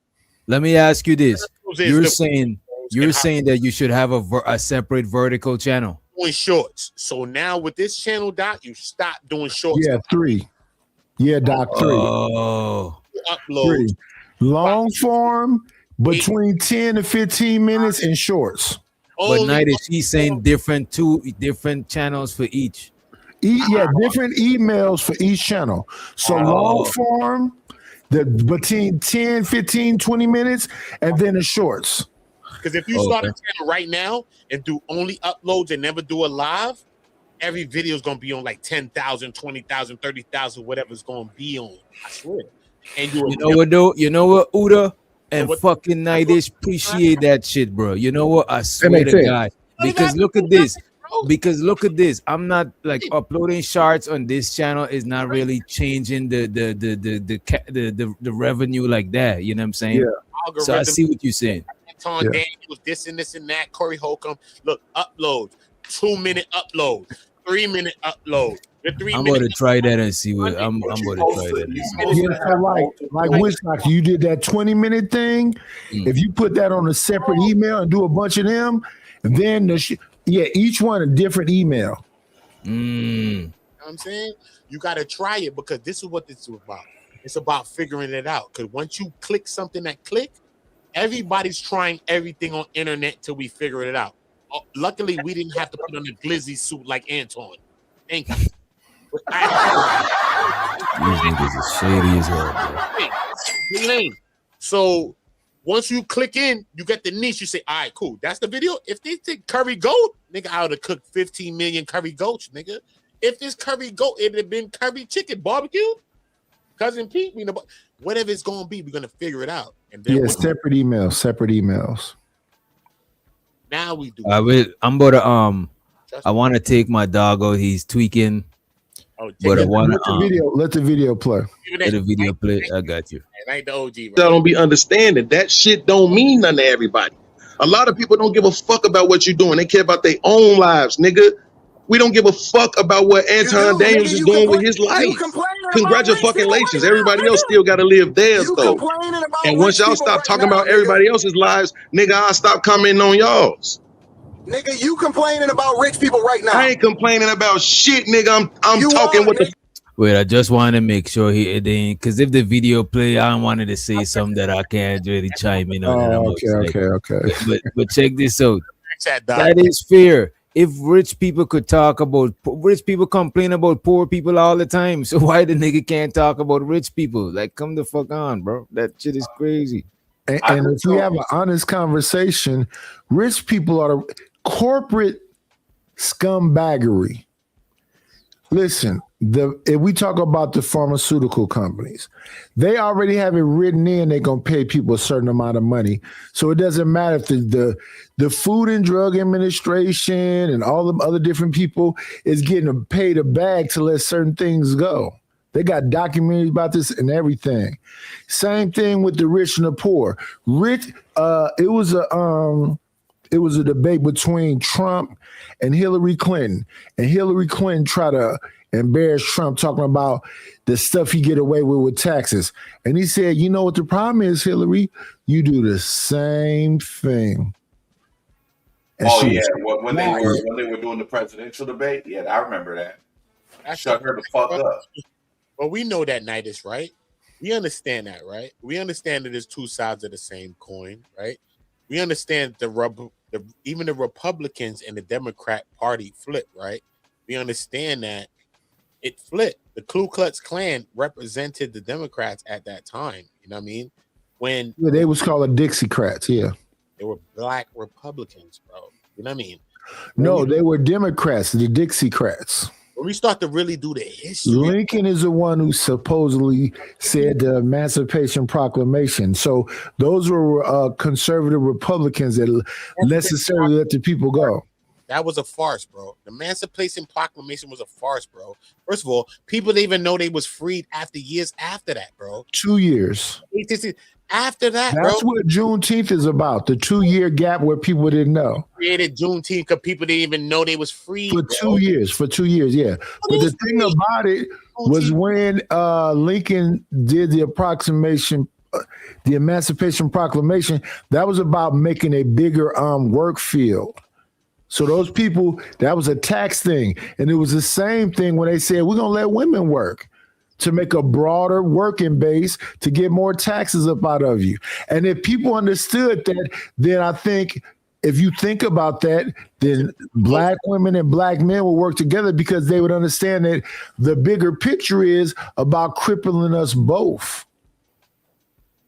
Speaker 7: Let me ask you this. You're saying that you should have a separate vertical channel.
Speaker 4: Doing shorts. So now with this channel, Doc, you stop doing shorts.
Speaker 3: Yeah, 3. Yeah, Doc, 3.
Speaker 7: Oh.
Speaker 4: Upload.
Speaker 3: 3. Long form between 10 to 15 minutes and shorts.
Speaker 7: But night is she's saying different channels for each.
Speaker 3: Different emails for each channel. So long form, between 10, 15, 20 minutes, and then the shorts.
Speaker 4: Because if you start a channel right now and do only uploads and never do a live, every video is going to be on like 10,000, 20,000, 30,000, whatever it's going to be on. I swear. And
Speaker 7: you know what though? You know what, Uda and fucking Nightish appreciate that shit, bro. You know what? I swear to God. Because look at this. I'm not like uploading shorts on this channel is not really changing the revenue like that. You know what I'm saying?
Speaker 4: Yeah.
Speaker 7: So I see what you're saying.
Speaker 4: Anton Daniels, this and that. Corey Holcomb. Look, uploads. 2-minute upload. 3-minute upload.
Speaker 7: I'm going to try that and see what I'm going to try that.
Speaker 3: So like Wisconsin, you did that 20-minute thing. If you put that on a separate email and do a bunch of them, then each one a different email.
Speaker 4: You know what I'm saying? You got to try it, because this is what this is about. It's about figuring it out. Because once you click something that click, everybody's trying everything on internet till we figure it out. Luckily, we didn't have to put on a glizzy suit like Anton. Thank you.
Speaker 7: These niggas is shady as hell, bro.
Speaker 4: So once you click in, you get the niche. You say, all right, cool. That's the video. If they think curry goat, nigga, I would have cooked 15 million curry goats, nigga. If this curry goat, it'd have been curry chicken barbecue. Cousin Pete, whatever it's gonna be, we're gonna figure it out. And then
Speaker 3: separate emails.
Speaker 4: Now we do.
Speaker 7: I'm gonna I want to take my dog out. He's tweaking. But I want to
Speaker 3: let the video play.
Speaker 7: Let the video play. I got you.
Speaker 4: It ain't the OG,
Speaker 21: Y'all don't be understanding that shit don't mean nothing to everybody. A lot of people don't give a fuck about what you're doing. They care about their own lives, nigga. We don't give a fuck about what Anton Daniels is doing with his life. Congratulations. Everybody else still got to live theirs, though. And once y'all stop talking about everybody else's lives, nigga, I'll stop commenting on y'all's.
Speaker 19: Nigga, you complaining about rich people right now.
Speaker 21: I ain't complaining about shit, nigga. I'm talking what the
Speaker 7: Wait, I just want to make sure because if the video play, I wanted to say something that I can't really chime in on. Okay. But check this out. That is fair. If rich people could talk about rich people complain about poor people all the time, so why the nigga can't talk about rich people? Like, come the fuck on, bro. That shit is crazy.
Speaker 3: And if we have an honest conversation, rich people are corporate scumbaggery. Listen, if we talk about the pharmaceutical companies, they already have it written in they're gonna pay people a certain amount of money. So it doesn't matter if the Food and Drug Administration and all the other different people is getting paid a bag to let certain things go. They got documentaries about this and everything. Same thing with the rich and the poor. It was a debate between Trump and Hillary Clinton. And Hillary Clinton tried to embarrass Trump talking about the stuff he get away with taxes. And he said, you know what the problem is, Hillary? You do the same thing. And
Speaker 16: when they were doing the presidential debate, I remember that. Shut her the fuck up.
Speaker 4: But we know that night is right. We understand that, right? We understand that there's two sides of the same coin, right? We understand even the Republicans and the Democrat Party flip, right? We understand that it flipped. The Ku Klux Klan represented the Democrats at that time. You know what I mean? When
Speaker 3: they was called Dixiecrats,
Speaker 4: they were black Republicans, bro. You know what I mean?
Speaker 3: No, they were Democrats, the Dixiecrats.
Speaker 4: When we start to really do the history,
Speaker 3: Lincoln is the one who supposedly said the Emancipation Proclamation. So those were conservative Republicans that necessarily let the people go.
Speaker 4: That was a farce, bro. The Emancipation Proclamation was a farce, bro. First of all, people didn't even know they was freed after years after that, bro.
Speaker 3: 2 years.
Speaker 4: After that,
Speaker 3: that's
Speaker 4: bro.
Speaker 3: what Juneteenth is about. The 2 year gap where people didn't know.
Speaker 4: Created Juneteenth because people didn't even know they was free
Speaker 3: for 2 years. For 2 years, yeah. But the thing about it was when Lincoln did the Emancipation Proclamation, that was about making a bigger work field. So those people, that was a tax thing. And it was the same thing when they said, we're going to let women work to make a broader working base to get more taxes up out of you. And if people understood that, then I think if you think about that, then black women and black men will work together because they would understand that the bigger picture is about crippling us both.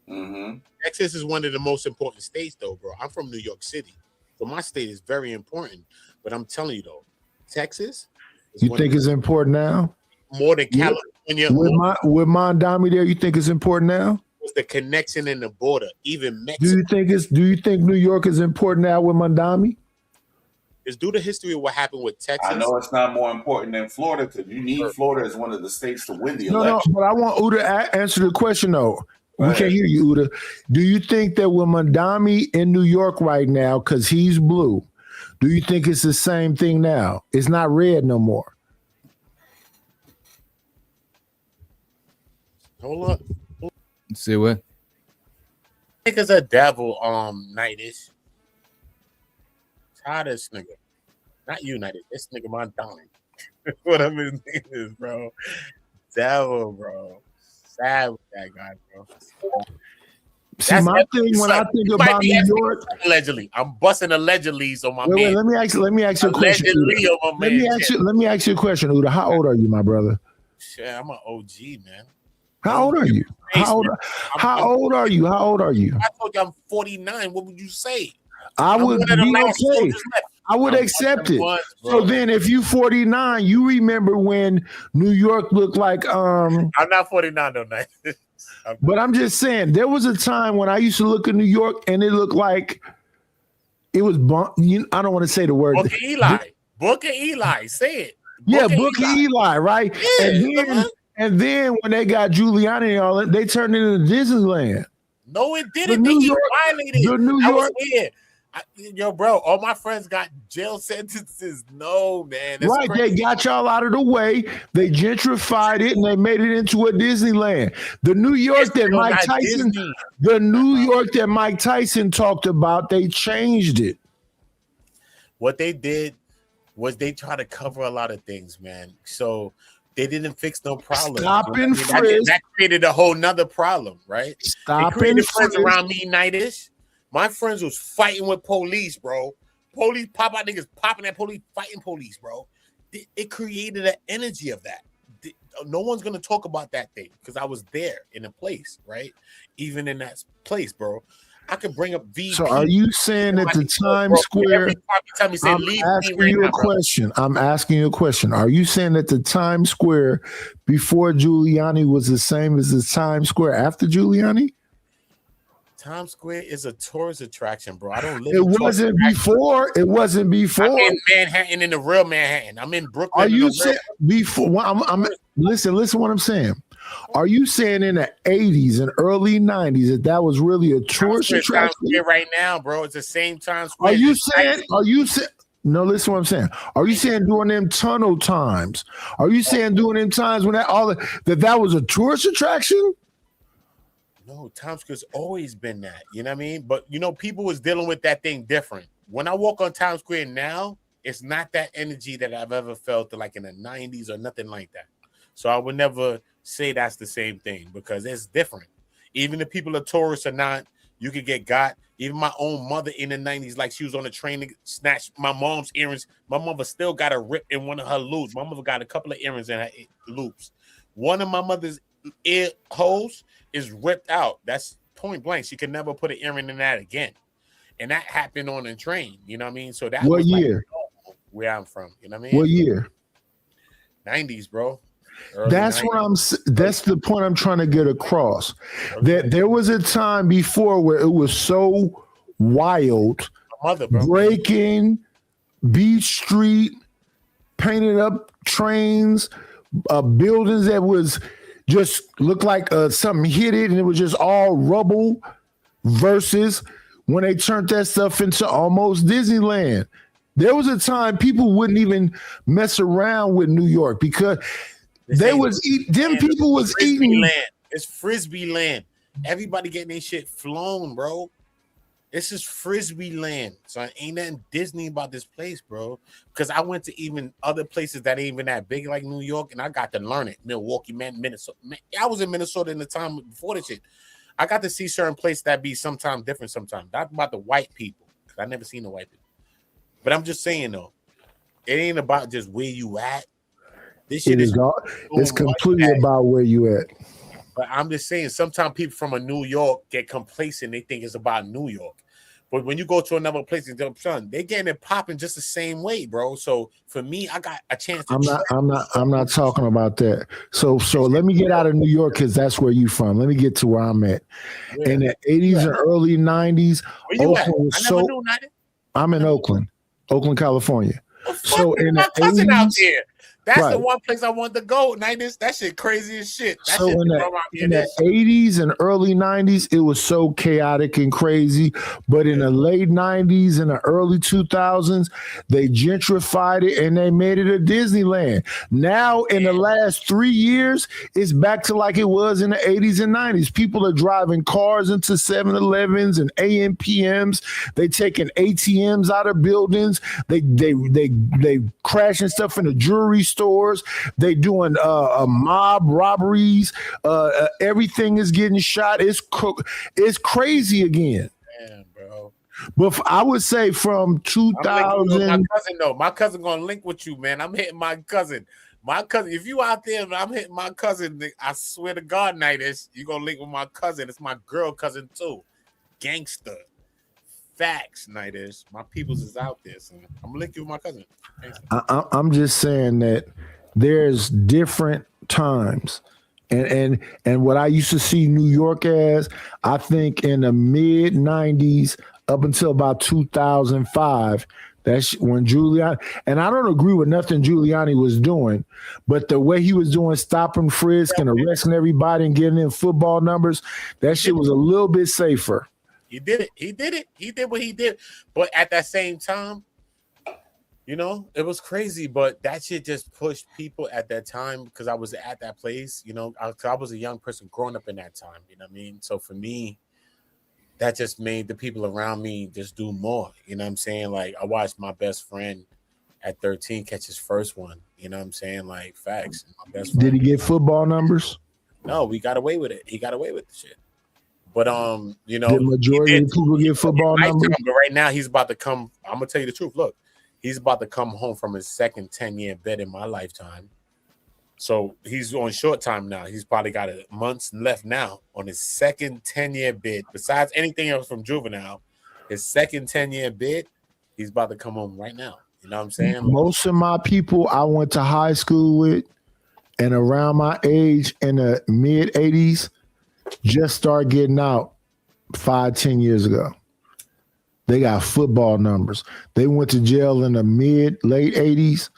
Speaker 4: Mm-hmm. Texas is one of the most important states, though, bro. I'm from New York City. So my state is very important, but I'm telling you though, Texas.
Speaker 3: You think it's important now?
Speaker 4: More than California.
Speaker 3: With Mondami there, you think it's important now?
Speaker 4: It's the connection in the border, even Mexico.
Speaker 3: Do you think New York is important now with Mondami?
Speaker 4: It's due to history of what happened with Texas.
Speaker 16: I know it's not more important than Florida because you need Florida as one of the states to win the election.
Speaker 3: No, but I want Uda to answer the question though. We can't hear you, Uda. Do you think that with Mondami in New York right now, because he's blue, do you think it's the same thing now? It's not red no more.
Speaker 4: Hold up.
Speaker 7: Say what?
Speaker 4: I think it's a devil night-ish. Tired of this nigga. Not you, night. This nigga Mondami. Whatever his name is, bro. Devil, bro. Sad with that guy, bro.
Speaker 3: See, my thing when I think about New York,
Speaker 4: allegedly, I'm busting allegedly on my man.
Speaker 3: Let me ask you a question. Let me ask you a question, Uda. How old are you, my brother?
Speaker 4: Shit, I'm an OG, man.
Speaker 3: How old are you? How old are you? How old are you?
Speaker 4: I told you I'm 49. What would you say?
Speaker 3: I would be okay. I would accept it. So then if you 49, you remember when New York looked like I'm
Speaker 4: not 49 though, night.
Speaker 3: But I'm just saying there was a time when I used to look at New York and it looked like it was I don't want to say the word.
Speaker 4: Book of Eli. Book of Eli. Say it.
Speaker 3: Booker Eli, right?
Speaker 4: Yeah,
Speaker 3: and then when they got Giuliani and all that, they turned it into Disneyland.
Speaker 4: No, it didn't. They violated.
Speaker 3: The New
Speaker 4: I
Speaker 3: York.
Speaker 4: was here. Yo, bro, all my friends got jail sentences. No, man. That's
Speaker 3: Right,
Speaker 4: crazy.
Speaker 3: they got y'all out of the way. They gentrified it and they made it into a Disneyland. The New York that Mike Tyson, the New York that Mike Tyson talked about, they changed it.
Speaker 4: What they did was they tried to cover a lot of things, man. So they didn't fix no problem.
Speaker 3: Stop and frisk.
Speaker 4: That created a whole nother problem, right?
Speaker 3: Stop
Speaker 4: it created
Speaker 3: and
Speaker 4: friends
Speaker 3: frisk.
Speaker 4: around me nightish. My friends was fighting with police, bro. Police pop out, niggas popping at police, fighting police, bro. It created an energy of that. No one's gonna talk about that thing because I was there in a place, right? Even in that place, bro. I could bring up VP.
Speaker 3: So are you saying that the Times Square? I'm asking you a question. Are you saying that the Times Square before Giuliani was the same as the Times Square after Giuliani?
Speaker 4: Times Square is a tourist attraction, bro. I don't live.
Speaker 3: It wasn't before. It wasn't before.
Speaker 4: I'm in Manhattan, in the real Manhattan. I'm in Brooklyn.
Speaker 3: Are you saying before? Well, listen what I'm saying. Are you saying in the 80s and early 90s that was really a tourist attraction?
Speaker 4: Times Square right now, bro. It's the same Times Square.
Speaker 3: Are you saying? No, listen what I'm saying. Are you saying during them tunnel times? Are you saying during them times when that was a tourist attraction?
Speaker 4: No, Times Square's always been that. You know what I mean? But people was dealing with that thing different. When I walk on Times Square now, it's not that energy that I've ever felt like in the 90s or nothing like that. So I would never say that's the same thing because it's different. Even if people are tourists or not, you could get got. Even my own mother in the 90s, like she was on a train to snatch my mom's earrings. My mother still got a rip in one of her loops. My mother got a couple of earrings in her loops. One of my mother's ear holes is ripped out. That's point blank. She could never put an earring in that again. And that happened on a train. You know what I mean? So that
Speaker 3: what
Speaker 4: was
Speaker 3: year?
Speaker 4: Like where I'm from. You know what I mean?
Speaker 3: What year?
Speaker 4: 90s, bro.
Speaker 3: That's 90s. That's the point I'm trying to get across. That there was a time before where it was so wild, breaking Beach Street, painted up trains, buildings that was just looked like something hit it and it was just all rubble, versus when they turned that stuff into almost Disneyland. There was a time people wouldn't even mess around with New York because people was eating
Speaker 4: land. It's Frisbee land. Everybody getting their shit flown, bro. This is Frisbee land. So ain't nothing Disney about this place, bro. Because I went to even other places that ain't even that big like New York, and I got to learn it. Milwaukee, man, Minnesota. Man, I was in Minnesota in the time before this shit. I got to see certain places that be sometimes different sometimes. Not about the white people, because I never seen the white people. But I'm just saying, though, it ain't about just where you at. This shit
Speaker 3: it's completely about where you at.
Speaker 4: But I'm just saying, sometimes people from a New York get complacent. They think it's about New York. But when you go to another place, they getting it popping just the same way, bro. So for me, I got a chance to
Speaker 3: I'm not talking about that. So let me get out of New York because that's where you from. Let me get to where I'm at. Yeah. In the 80s and early 90s, Oakland was I'm in Oakland, California.
Speaker 4: Well, so in my cousin 80s, out there. That's the one place I want to go. That shit crazy as shit. That
Speaker 3: so in the 80s and early 90s, it was so chaotic and crazy. But in the late 90s and the early 2000s, they gentrified it and they made it a Disneyland. Now, in the last 3 years, it's back to like it was in the 80s and 90s. People are driving cars into 7-Elevens and AMPMs. They taking ATMs out of buildings. They crashing stuff in the jewelry stores. They doing mob robberies. Everything is getting shot. It's crazy again.
Speaker 4: Damn, bro.
Speaker 3: But I would say from 2000.
Speaker 4: My cousin, though. My cousin gonna link with you, man. I'm hitting my cousin. My cousin, if you out there, I'm hitting my cousin. I swear to God, Nightish, you gonna link with my cousin. It's my girl cousin too. Gangster. Facts, Nightish. My peoples is out there, son. I'm gonna link you with my cousin.
Speaker 3: I'm just saying that there's different times. And what I used to see New York as, I think in the mid 90s up until about 2005, When Giuliani, and I don't agree with nothing Giuliani was doing, but the way he was doing stopping frisk and arresting everybody and getting in football numbers, that shit was a little bit safer.
Speaker 4: He did it. He did what he did. But at that same time, you know, it was crazy. But that shit just pushed people at that time because I was at that place, you know, I was a young person growing up in that time, you know what I mean? So for me, that just made the people around me just do more. You know what I'm saying? Like, I watched my best friend at 13 catch his first one. You know what I'm saying? Like, facts. My best friend.
Speaker 3: Did he get football numbers?
Speaker 4: No, we got away with it. He got away with the shit. But, you know.
Speaker 3: The majority of people get football numbers?
Speaker 4: But right now, he's about to come. I'm going to tell you the truth. Look, he's about to come home from his second 10-year bid in my lifetime. So he's on short time now. He's probably got months left now on his second 10-year bid. Besides anything else from juvenile, his second 10-year bid, he's about to come home right now. You know what I'm saying?
Speaker 3: Most of my people I went to high school with and around my age in the mid 80s just started getting out 5-10 years ago. They got football numbers. They went to jail in the late 80s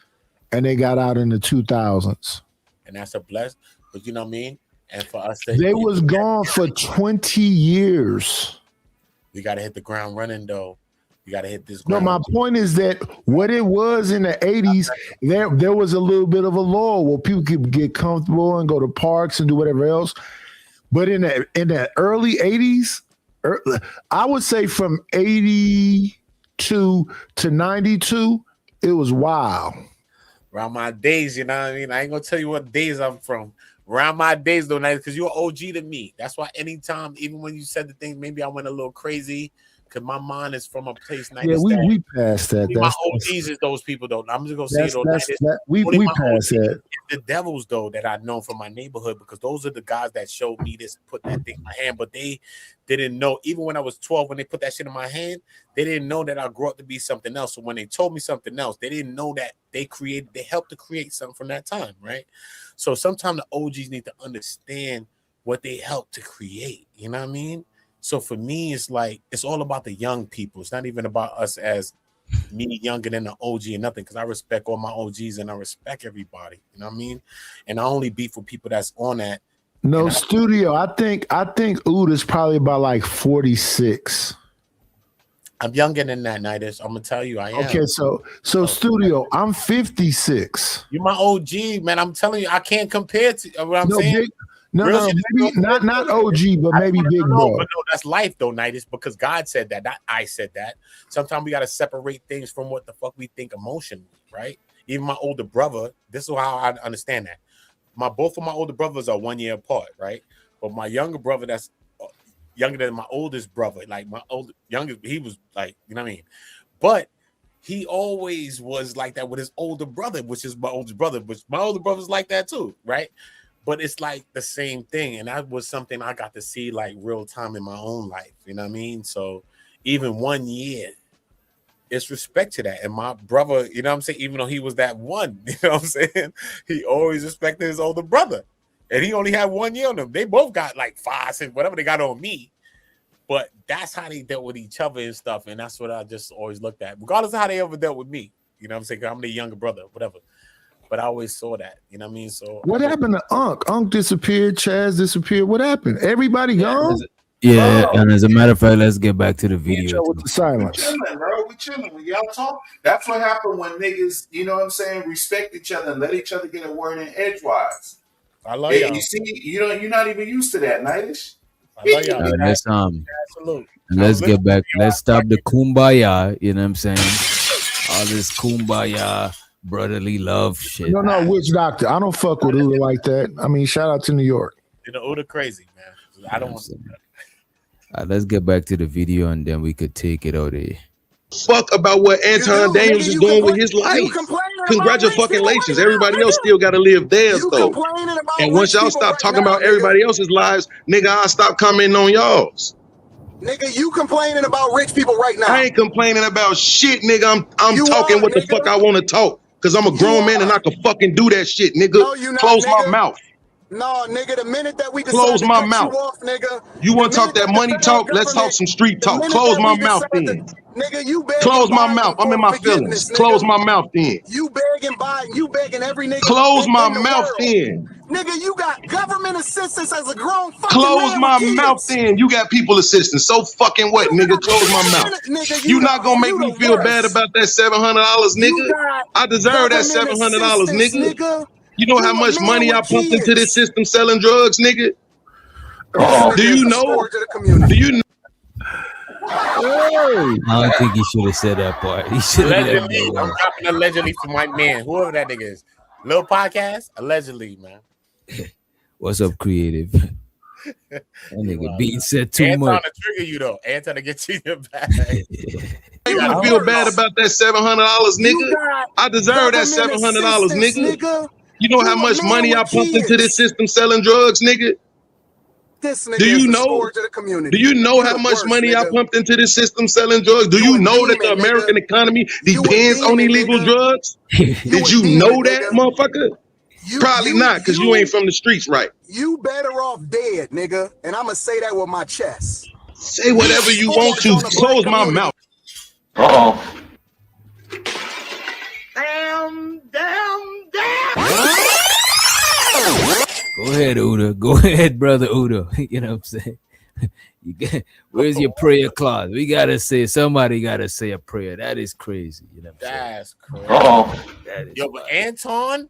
Speaker 3: and they got out in the 2000s.
Speaker 4: And that's a blessing, but you know what I mean? And for us,
Speaker 3: they was gone for 20 years.
Speaker 4: We got to hit the ground running, though. You got to hit this.
Speaker 3: No, my point is that what it was in the 80s, there was a little bit of a lull where people could get comfortable and go to parks and do whatever else. But in the early 80s, I would say from 82 to 92, it was wild.
Speaker 4: Around my days, you know what I mean? I ain't gonna tell you what days I'm from. Around my days, though, because you're OG to me. That's why anytime, even when you said the thing, maybe I went a little crazy because my mind is from a place.
Speaker 3: Yeah, we passed that.
Speaker 4: My OGs is those people, though. I'm just gonna say it. Though,
Speaker 3: we passed that.
Speaker 4: The devils, though, that I know from my neighborhood, because those are the guys that showed me this, put that thing in my hand. But they didn't know, even when I was 12, when they put that shit in my hand, they didn't know that I grew up to be something else. So when they told me something else, they didn't know that they helped to create something from that time, right? So sometimes the OGs need to understand what they helped to create. You know what I mean? So for me, it's like, it's all about the young people. It's not even about us as me younger than the OG and nothing, because I respect all my OGs and I respect everybody. You know what I mean? And I only beef with people that's on that.
Speaker 3: No, Studio, I think Oud is probably about like 46.
Speaker 4: I'm younger than that, Nidus. I'm gonna tell you, I am.
Speaker 3: Okay, so Studio, I'm 56.
Speaker 4: You're my OG, man. I'm telling you, I can't compare to what I'm saying.
Speaker 3: Maybe not OG, but maybe big bro.
Speaker 4: But no, that's life though, Nidus, because God said that, not I said that. Sometimes we gotta separate things from what the fuck we think emotionally, right? Even my older brother, this is how I understand that. Both of my older brothers are 1 year apart, right? But my younger brother, that's younger than my oldest brother, like my youngest, he was like, you know what I mean? But he always was like that with his older brother, which is my oldest brother, which my older brother's like that too, right? But it's like the same thing. And that was something I got to see like real time in my own life. You know what I mean? So even 1 year, it's respect to that. And my brother, you know what I'm saying? Even though he was that one, you know what I'm saying? He always respected his older brother. And he only had 1 year on them. They both got like 5, 6, whatever they got on me. But that's how they dealt with each other and stuff. And that's what I just always looked at, regardless of how they ever dealt with me. You know what I'm saying? I'm the younger brother, whatever. But I always saw that. You know what I mean? So
Speaker 3: what happened to Unc? Unc disappeared. Chaz disappeared. What happened? Everybody gone?
Speaker 7: Yeah, and as a matter of fact, let's get back to the video.
Speaker 3: With the silence.
Speaker 16: We chilling, bro. We chilling. When y'all talk, that's what happened when niggas, you know what I'm saying, respect each other and let each other get a word in edgewise.
Speaker 4: I love y'all.
Speaker 16: You see, you're not even used to that, Nightish.
Speaker 4: I love y'all.
Speaker 7: Let's get back. Let's stop the kumbaya. You know what I'm saying? All this kumbaya, brotherly love shit.
Speaker 3: No, witch doctor. I don't fuck with Uda like that. I mean, shout out to New York.
Speaker 4: You know, Uda crazy, man. I don't want to do that.
Speaker 7: Let's get back to the video and then we could take it out there.
Speaker 21: Fuck about what Anton Daniels is doing with his life. Congratulations. Everybody else still got to live theirs, though. And once y'all stop talking about everybody else's lives, nigga, I'll stop commenting on y'all's.
Speaker 19: Nigga, you complaining about rich people right now.
Speaker 21: I ain't complaining about shit, nigga. I'm talking what the fuck I want to talk. Because I'm a grown man and I can fucking do that shit, nigga.
Speaker 19: No, you not,
Speaker 21: Close
Speaker 19: nigga.
Speaker 21: my mouth.
Speaker 19: No, nigga, the minute that we decide
Speaker 21: Close
Speaker 19: to
Speaker 21: my
Speaker 19: cut
Speaker 21: mouth.
Speaker 19: you off, nigga.
Speaker 21: You want to
Speaker 19: the
Speaker 21: talk
Speaker 19: minute
Speaker 21: that
Speaker 19: the
Speaker 21: money
Speaker 19: federal
Speaker 21: talk? Let's talk
Speaker 19: government-
Speaker 21: some street
Speaker 19: the
Speaker 21: talk.
Speaker 19: minute
Speaker 21: Close
Speaker 19: that
Speaker 21: my
Speaker 19: we
Speaker 21: mouth
Speaker 19: decide
Speaker 21: then.
Speaker 19: nigga, you begging
Speaker 21: Close my
Speaker 19: Biden
Speaker 21: mouth. I'm in
Speaker 19: for
Speaker 21: my
Speaker 19: forgiveness,
Speaker 21: feelings.
Speaker 19: nigga.
Speaker 21: Close my mouth then.
Speaker 19: You begging Biden, you begging every nigga
Speaker 21: Close my
Speaker 19: in the
Speaker 21: mouth
Speaker 19: world.
Speaker 21: then.
Speaker 19: Nigga, you got government assistance as a grown fucking
Speaker 21: Close
Speaker 19: man
Speaker 21: my
Speaker 19: with
Speaker 21: mouth
Speaker 19: kids.
Speaker 21: then. You got people assisting. So fucking what,
Speaker 19: You
Speaker 21: nigga?
Speaker 19: got
Speaker 21: Close my mouth.
Speaker 19: nigga,
Speaker 21: You not gonna make
Speaker 19: you
Speaker 21: me
Speaker 19: the
Speaker 21: feel bad
Speaker 19: worst.
Speaker 21: about that $700,
Speaker 19: You
Speaker 21: nigga.
Speaker 19: got
Speaker 21: I deserve that
Speaker 19: government
Speaker 21: $700,
Speaker 19: assistance,
Speaker 21: nigga.
Speaker 19: nigga.
Speaker 21: You know how
Speaker 19: You a
Speaker 21: much
Speaker 19: man
Speaker 21: money I
Speaker 19: with
Speaker 21: pumped into this
Speaker 19: kids.
Speaker 21: system selling drugs, nigga?
Speaker 19: This
Speaker 21: Do
Speaker 19: nigga
Speaker 21: you
Speaker 19: is a
Speaker 21: know?
Speaker 19: scourge of the community.
Speaker 21: Do you know?
Speaker 7: I don't think he should have said that part. He should have let
Speaker 4: Allegedly,
Speaker 7: it go.
Speaker 4: I'm dropping allegedly for my man, whoever that nigga is. Little podcast, allegedly, man.
Speaker 7: What's up, creative? That nigga Bean said too
Speaker 4: Anton
Speaker 7: much.
Speaker 4: to trigger you though. Anton to get you in your bag.
Speaker 21: Make me feel bad about that $700, nigga. I deserve that $700, nigga. You know how much money I pumped into this system selling drugs, nigga?
Speaker 19: This nigga
Speaker 21: Do
Speaker 19: is
Speaker 21: you
Speaker 19: the
Speaker 21: know?
Speaker 19: scourge of the community.
Speaker 21: Do you know
Speaker 19: You
Speaker 21: how
Speaker 19: the
Speaker 21: much
Speaker 19: worst,
Speaker 21: money I
Speaker 19: nigga.
Speaker 21: pumped into this system selling drugs? Do
Speaker 19: You
Speaker 21: you
Speaker 19: a
Speaker 21: know that the
Speaker 19: demon,
Speaker 21: American
Speaker 19: nigga.
Speaker 21: economy
Speaker 19: You a
Speaker 21: depends on
Speaker 19: demon,
Speaker 21: illegal
Speaker 19: nigga.
Speaker 21: drugs? Did
Speaker 19: a
Speaker 21: you
Speaker 19: demon,
Speaker 21: know that,
Speaker 19: nigga.
Speaker 21: motherfucker? Probably not, because you ain't from the streets, right?
Speaker 19: You better off dead, nigga. And I'ma say that with my chest.
Speaker 21: Say whatever you want to.
Speaker 19: On the black
Speaker 21: Close my
Speaker 19: community.
Speaker 21: mouth.
Speaker 12: Uh-oh.
Speaker 7: Go ahead, Uda. Go ahead, brother Uda. You know what I'm saying? You get, where's your prayer clause? We gotta say, somebody gotta say a prayer. That is crazy. You know what I'm
Speaker 4: That's
Speaker 7: saying?
Speaker 4: crazy.
Speaker 7: That is
Speaker 4: Yo, but Anton,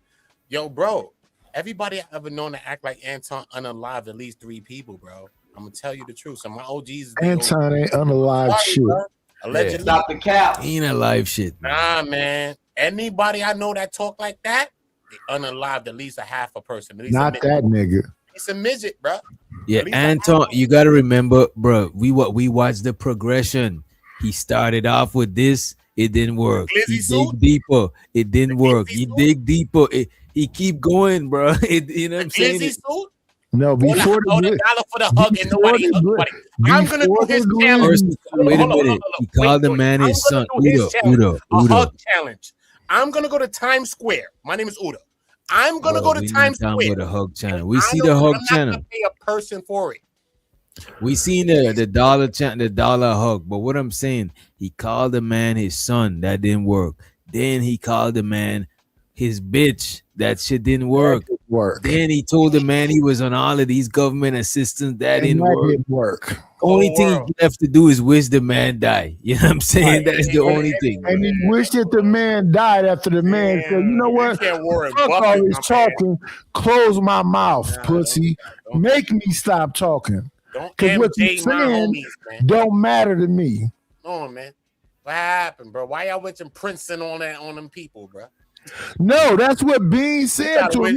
Speaker 4: yo, bro, everybody I ever known to act like Anton unalived at least 3 people, bro. I'm gonna tell you the truth. So my OGs,
Speaker 3: Anton ain't unalive
Speaker 4: Sorry,
Speaker 3: shit.
Speaker 4: bro. Allegedly.
Speaker 5: Stop the cap.
Speaker 7: He ain't a live shit, man.
Speaker 4: Nah, man. Anybody I know that talk like that, they unalived at least a half a person. At least
Speaker 3: Not that nigga.
Speaker 4: He's a midget, bro.
Speaker 7: Yeah, Anton, you gotta remember, bro. We watched the progression. He started off with this, it didn't work. He dig deeper, it didn't work. He dig deeper, he keep going, bro. You know what I'm saying?
Speaker 4: Glizzy suit?
Speaker 3: No, before
Speaker 4: $1 for the hug and nobody hugged nobody. I'm gonna do his challenge.
Speaker 7: Wait a minute. He called the man his son. Udo.
Speaker 4: Hug challenge. I'm gonna go to Times Square. My name is Udo. I'm gonna go to Times Square.
Speaker 7: With the hug channel. We see the hug channel.
Speaker 4: I'm not gonna pay a person for it.
Speaker 7: We seen the dollar the dollar hug, but what I'm saying, he called the man his son. That didn't work. Then he called the man his bitch. That shit didn't work. Then he told the man he was on all of these government assistance. That didn't work. Only thing he left to do is wish the man die. You know what I'm saying? That's the only thing.
Speaker 3: And he wished that the man died after the man said, you know what? Fuck all this talking. Close my mouth, pussy. Make me stop talking. Because what you're saying don't matter to me.
Speaker 4: No, man. What happened, bro? Why y'all went to Princeton on them people, bro?
Speaker 3: No, that's what Bean said to him.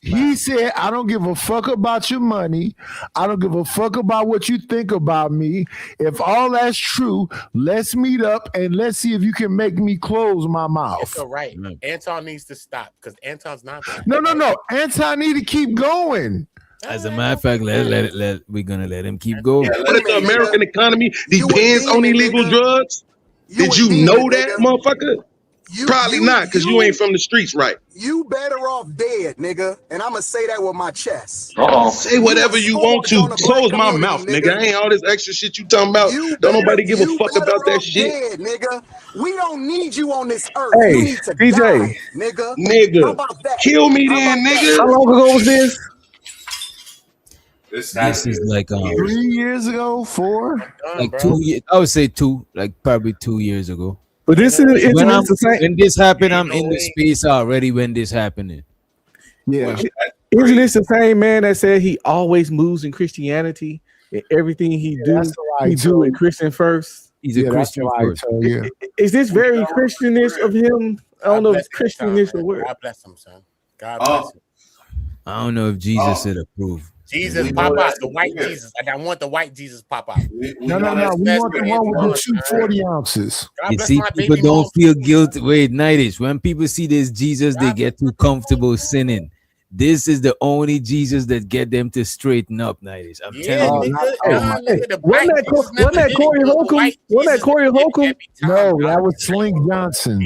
Speaker 3: He said, I don't give a fuck about your money. I don't give a fuck about what you think about me. If all that's true, let's meet up and let's see if you can make me close my mouth.
Speaker 4: It's all right. Anton needs to stop because Anton's not.
Speaker 3: No. Anton need to keep going.
Speaker 7: As a matter of fact, we're gonna let him keep going.
Speaker 21: Yeah, let the American economy depends on illegal drugs. Did you know that, motherfucker? Probably not, because you ain't from the streets, right?
Speaker 19: You better off dead, nigga. And I'ma say that with my chest.
Speaker 21: Say whatever you want to. Close my mouth, nigga. I ain't all this extra shit you talking about. Don't nobody give a fuck about that shit.
Speaker 19: Dead, nigga. We don't need you on this earth.
Speaker 12: Hey,
Speaker 19: you need to
Speaker 12: DJ.
Speaker 19: die, nigga.
Speaker 21: Nigga.
Speaker 19: How about that?
Speaker 21: Kill me then, nigga.
Speaker 12: How long ago was this?
Speaker 7: This is like
Speaker 3: 3 years ago, 4,
Speaker 7: like 2 years. I would say 2, like probably 2 years ago.
Speaker 12: But this is
Speaker 7: when this happened, I'm in the space already when this happened.
Speaker 3: Yeah.
Speaker 12: Isn't this the same man that said he always moves in Christianity and everything he do in Christian first?
Speaker 7: He's a Christian first.
Speaker 12: Is this very Christianish of him? I don't know if Christianish or what.
Speaker 4: God bless him, son. God bless him.
Speaker 7: I don't know if Jesus said approve.
Speaker 4: Jesus pop out, the white Jesus. Like I want the white Jesus pop out.
Speaker 3: No. We want the one with the 240 ounces.
Speaker 7: You see, people don't feel guilty. Wait, Nightish. When people see this Jesus, they get too comfortable sinning. This is the only Jesus that get them to straighten up, Nightish. I'm telling you.
Speaker 12: Wasn't that Corey Holcomb? Wasn't that Corey Holcomb?
Speaker 3: No, that was Slink Johnson.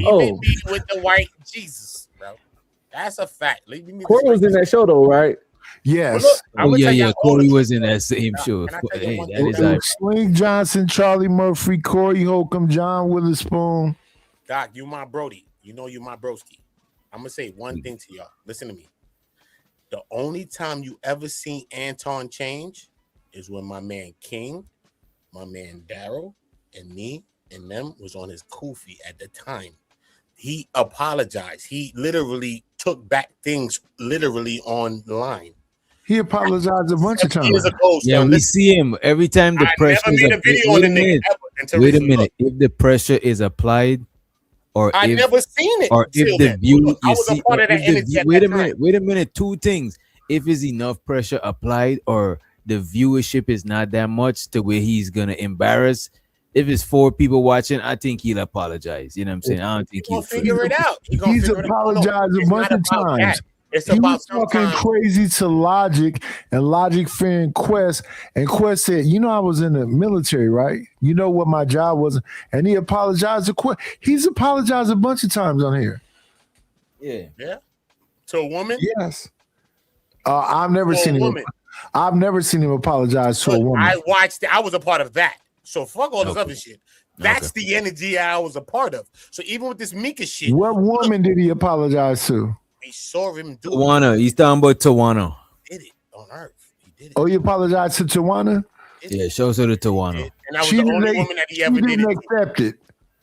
Speaker 4: With the white Jesus, bro. That's a fact.
Speaker 12: Corey was in that show though, right?
Speaker 3: Yes.
Speaker 7: Oh yeah. Corey was in that same show.
Speaker 4: Can I tell you
Speaker 7: Hey,
Speaker 4: one
Speaker 7: that
Speaker 4: thing?
Speaker 7: is
Speaker 3: It was Sling Johnson, Charlie Murphy, Corey Holcomb, John Witherspoon.
Speaker 4: Doc, you my Brody. You know you my broski. I'm gonna say one thing to y'all. Listen to me. The only time you ever seen Anton change is when my man King, my man Daryl, and me and them was on his kufi at the time. He apologized. He literally took back things literally online.
Speaker 3: He apologized a bunch of times.
Speaker 4: Years ago,
Speaker 7: Yeah,
Speaker 4: son.
Speaker 7: we see him every time the
Speaker 4: I
Speaker 7: pressure
Speaker 4: never
Speaker 7: is
Speaker 4: made a
Speaker 7: applied.
Speaker 4: video on the nigga ever until
Speaker 7: Wait a
Speaker 4: recently.
Speaker 7: minute. If the pressure is applied, or
Speaker 4: I
Speaker 7: if
Speaker 4: never seen it
Speaker 7: or if
Speaker 4: till
Speaker 7: the
Speaker 4: then.
Speaker 7: view
Speaker 4: Look, I
Speaker 7: you
Speaker 4: was
Speaker 7: see,
Speaker 4: a part
Speaker 7: or
Speaker 4: of that
Speaker 7: if the
Speaker 4: energy
Speaker 7: view,
Speaker 4: at
Speaker 7: wait
Speaker 4: that
Speaker 7: a minute,
Speaker 4: time.
Speaker 7: wait a minute. Two things. If it's enough pressure applied, or the viewership is not that much to where he's gonna embarrass. If it's 4 people watching, I think he'll apologize. You know what I'm saying? I don't think he'll
Speaker 4: Figure it out.
Speaker 3: He's apologized a bunch of times.
Speaker 4: It's
Speaker 3: He
Speaker 4: about
Speaker 3: was talking
Speaker 4: sometimes.
Speaker 3: crazy to Logic, and Logic fearing Quest, and Quest said, "You know, I was in the military, right? You know what my job was," and he apologized to Quest. He's apologized a bunch of times on here.
Speaker 7: Yeah.
Speaker 4: To a woman.
Speaker 3: Yes. I've never
Speaker 4: To a
Speaker 3: seen him.
Speaker 4: woman.
Speaker 3: I've never seen him apologize to a woman.
Speaker 4: I watched it. I was a part of that. So fuck all this
Speaker 3: Okay.
Speaker 4: other shit. That's the energy I was a part of. So even with this Mika shit,
Speaker 3: What woman did he apologize to?
Speaker 4: we saw him do
Speaker 7: Tawana. He's talking about Tawana.
Speaker 4: it. Did it on Earth.
Speaker 3: Oh, he apologized to Tawana?
Speaker 7: Yeah, shows her to Tawana.
Speaker 4: And that was the only woman that he ever did
Speaker 3: didn't
Speaker 4: it.
Speaker 3: accept it.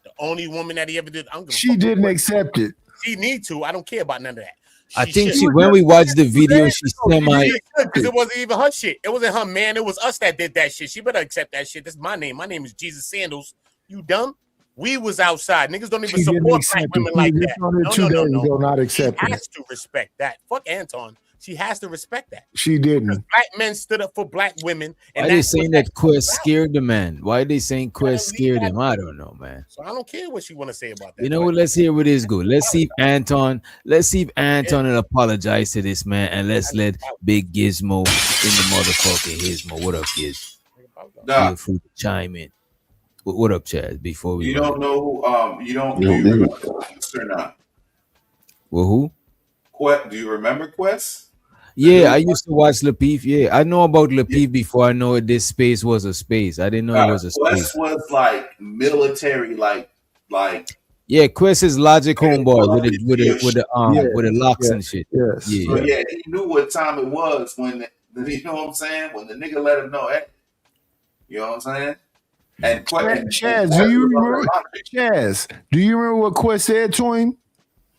Speaker 4: The only woman that he ever did. I'm gonna
Speaker 3: She didn't accept it.
Speaker 4: She need to. I don't care about none of that.
Speaker 7: I think when we watched the video, she semi.
Speaker 4: Because it wasn't even her shit. It wasn't her, man. It was us that did that shit. She better accept that shit. This is my name. My name is Jesus Sandals. You dumb? We was outside. Niggas don't even
Speaker 3: She didn't
Speaker 4: support
Speaker 3: accept
Speaker 4: black women
Speaker 3: it.
Speaker 4: like
Speaker 3: She
Speaker 4: that.
Speaker 3: just on it 2 days ago, not
Speaker 4: She
Speaker 3: accepting
Speaker 4: has to respect that. Fuck Anton. She has to respect that.
Speaker 3: She didn't.
Speaker 4: Black men stood up for black women.
Speaker 7: Why
Speaker 4: And
Speaker 7: they
Speaker 4: that's what
Speaker 7: saying that Quest scared the man? Why they saying Quest scared him? I don't know, man.
Speaker 4: So I don't care what she want to say about that.
Speaker 7: You know what? Let's hear where this go. Let's see if Anton will apologize to this man, and let's let Big Gizmo in the motherfucking Gizmo. What up, Giz?
Speaker 16: Nah.
Speaker 7: Feel free to chime in. What up, Chad? Before we
Speaker 16: You don't know who you don't do you remember Quest or not?
Speaker 7: Well, who?
Speaker 16: Quest, do you remember Quest?
Speaker 7: Yeah, I used to watch Lapeef. Yeah, I know about Lapeef before I know this space was a space. I didn't know it was a
Speaker 16: Quest
Speaker 7: space.
Speaker 16: was like military, like
Speaker 7: Yeah, Quest is Logic homeboy with the locks and shit.
Speaker 3: Yes.
Speaker 16: So yeah, he knew what time it was when you know what I'm saying? When the nigga let him know, hey, you know what I'm saying? And
Speaker 3: Chaz, do you remember? Chaz, do you remember what Quest said to him?